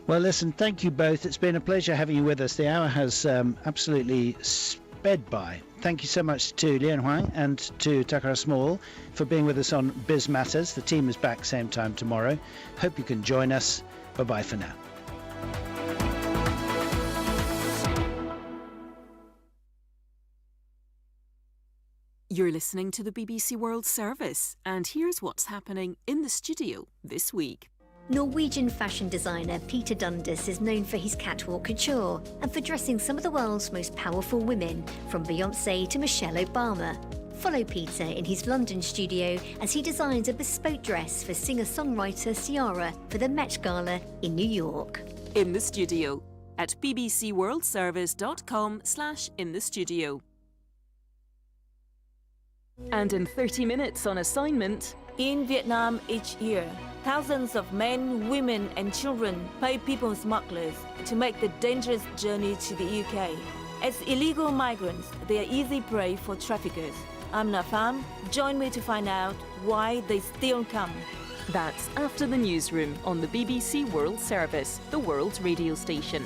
Well, listen, thank you both. It's been a pleasure having you with us. The hour has absolutely sped by. Thank you so much to Lian Huang and to Takara Small for being with us on Biz Matters. The team is back same time tomorrow. Hope you can join us. Bye-bye for now. You're listening to the BBC World Service, and here's what's happening in the studio this week. Norwegian fashion designer Peter Dundas is known for his catwalk couture and for dressing some of the world's most powerful women, from Beyoncé to Michelle Obama. Follow Peter in his London studio as he designs a bespoke dress for singer-songwriter Ciara for the Met Gala in New York. In the studio at bbcworldservice.com/inthestudio. And in 30 minutes on assignment. In Vietnam each year, thousands of men, women and children pay people smugglers to make the dangerous journey to the UK. As illegal migrants, they are easy prey for traffickers. I'm Nafam. Join me to find out why they still come. That's after the newsroom on the BBC World Service, the world's radio station.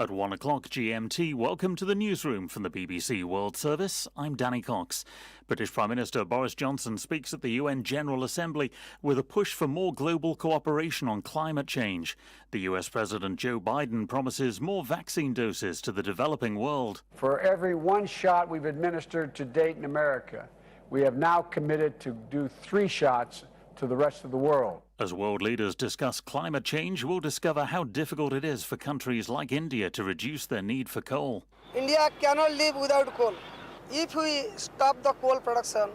At 1 o'clock GMT, welcome to the newsroom from the BBC World Service. I'm Danny Cox. British Prime Minister Boris Johnson speaks at the UN General Assembly with a push for more global cooperation on climate change. The US President Joe Biden promises more vaccine doses to the developing world. For every one shot we've administered to date in America, we have now committed to do 3 shots to the rest of the world. As world leaders discuss climate change, we'll discover how difficult it is for countries like India to reduce their need for coal. India cannot live without coal. If we stop the coal production,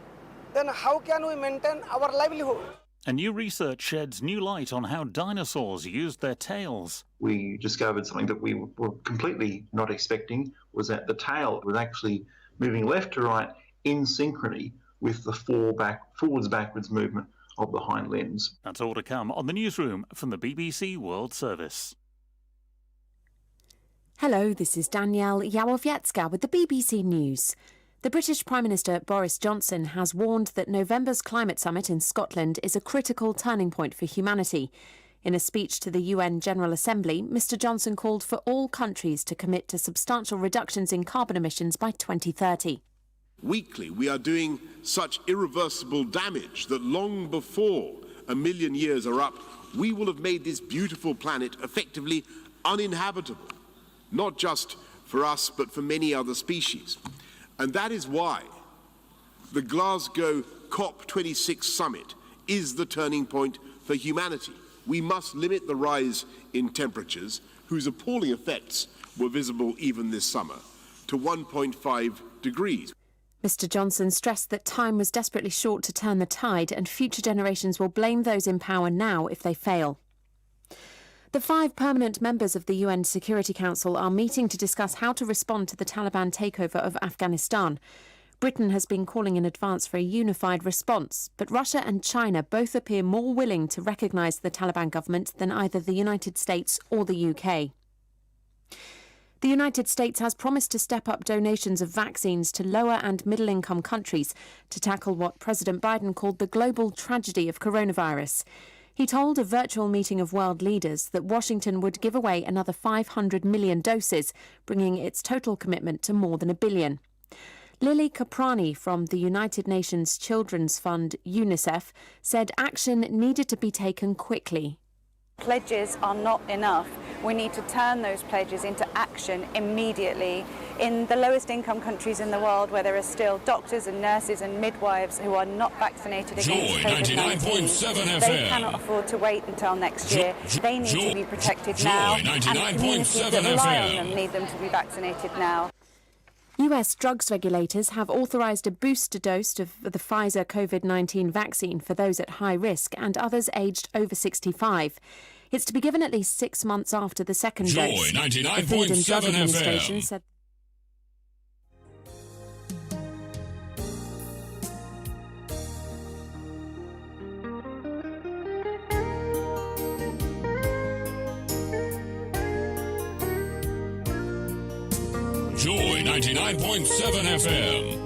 then how can we maintain our livelihood? And new research sheds new light on how dinosaurs used their tails. We discovered something that we were completely not expecting, was that the tail was actually moving left to right in synchrony with the forwards-backwards movement of the hind limbs. That's all to come on the newsroom from the BBC World Service. Hello, this is Danielle Yawowiecka with the BBC News. The British Prime Minister Boris Johnson has warned that November's climate summit in Scotland is a critical turning point for humanity. In a speech to the UN General Assembly, Mr Johnson called for all countries to commit to substantial reductions in carbon emissions by 2030. Weekly, we are doing such irreversible damage that long before 1 million years are up, we will have made this beautiful planet effectively uninhabitable, not just for us, but for many other species. And that is why the Glasgow COP26 summit is the turning point for humanity. We must limit the rise in temperatures, whose appalling effects were visible even this summer, to 1.5 degrees. Mr Johnson stressed that time was desperately short to turn the tide and future generations will blame those in power now if they fail. The 5 permanent members of the UN Security Council are meeting to discuss how to respond to the Taliban takeover of Afghanistan. Britain has been calling in advance for a unified response, but Russia and China both appear more willing to recognise the Taliban government than either the United States or the UK. The United States has promised to step up donations of vaccines to lower and middle-income countries to tackle what President Biden called the global tragedy of coronavirus. He told a virtual meeting of world leaders that Washington would give away another 500 million doses, bringing its total commitment to more than 1 billion. Lily Caprani from the United Nations Children's Fund, UNICEF, said action needed to be taken quickly. Pledges are not enough. We need to turn those pledges into action immediately. In the lowest income countries in the world, where there are still doctors and nurses and midwives who are not vaccinated against COVID-19, they cannot afford to wait until next year. They need to be protected now, and communities that rely on them need them to be vaccinated now. US drugs regulators have authorised a booster dose of the Pfizer COVID-19 vaccine for those at high risk and others aged over 65. It's to be given at least 6 months after the second dose. The Food and Drug Administration said. Joy 99.7 FM.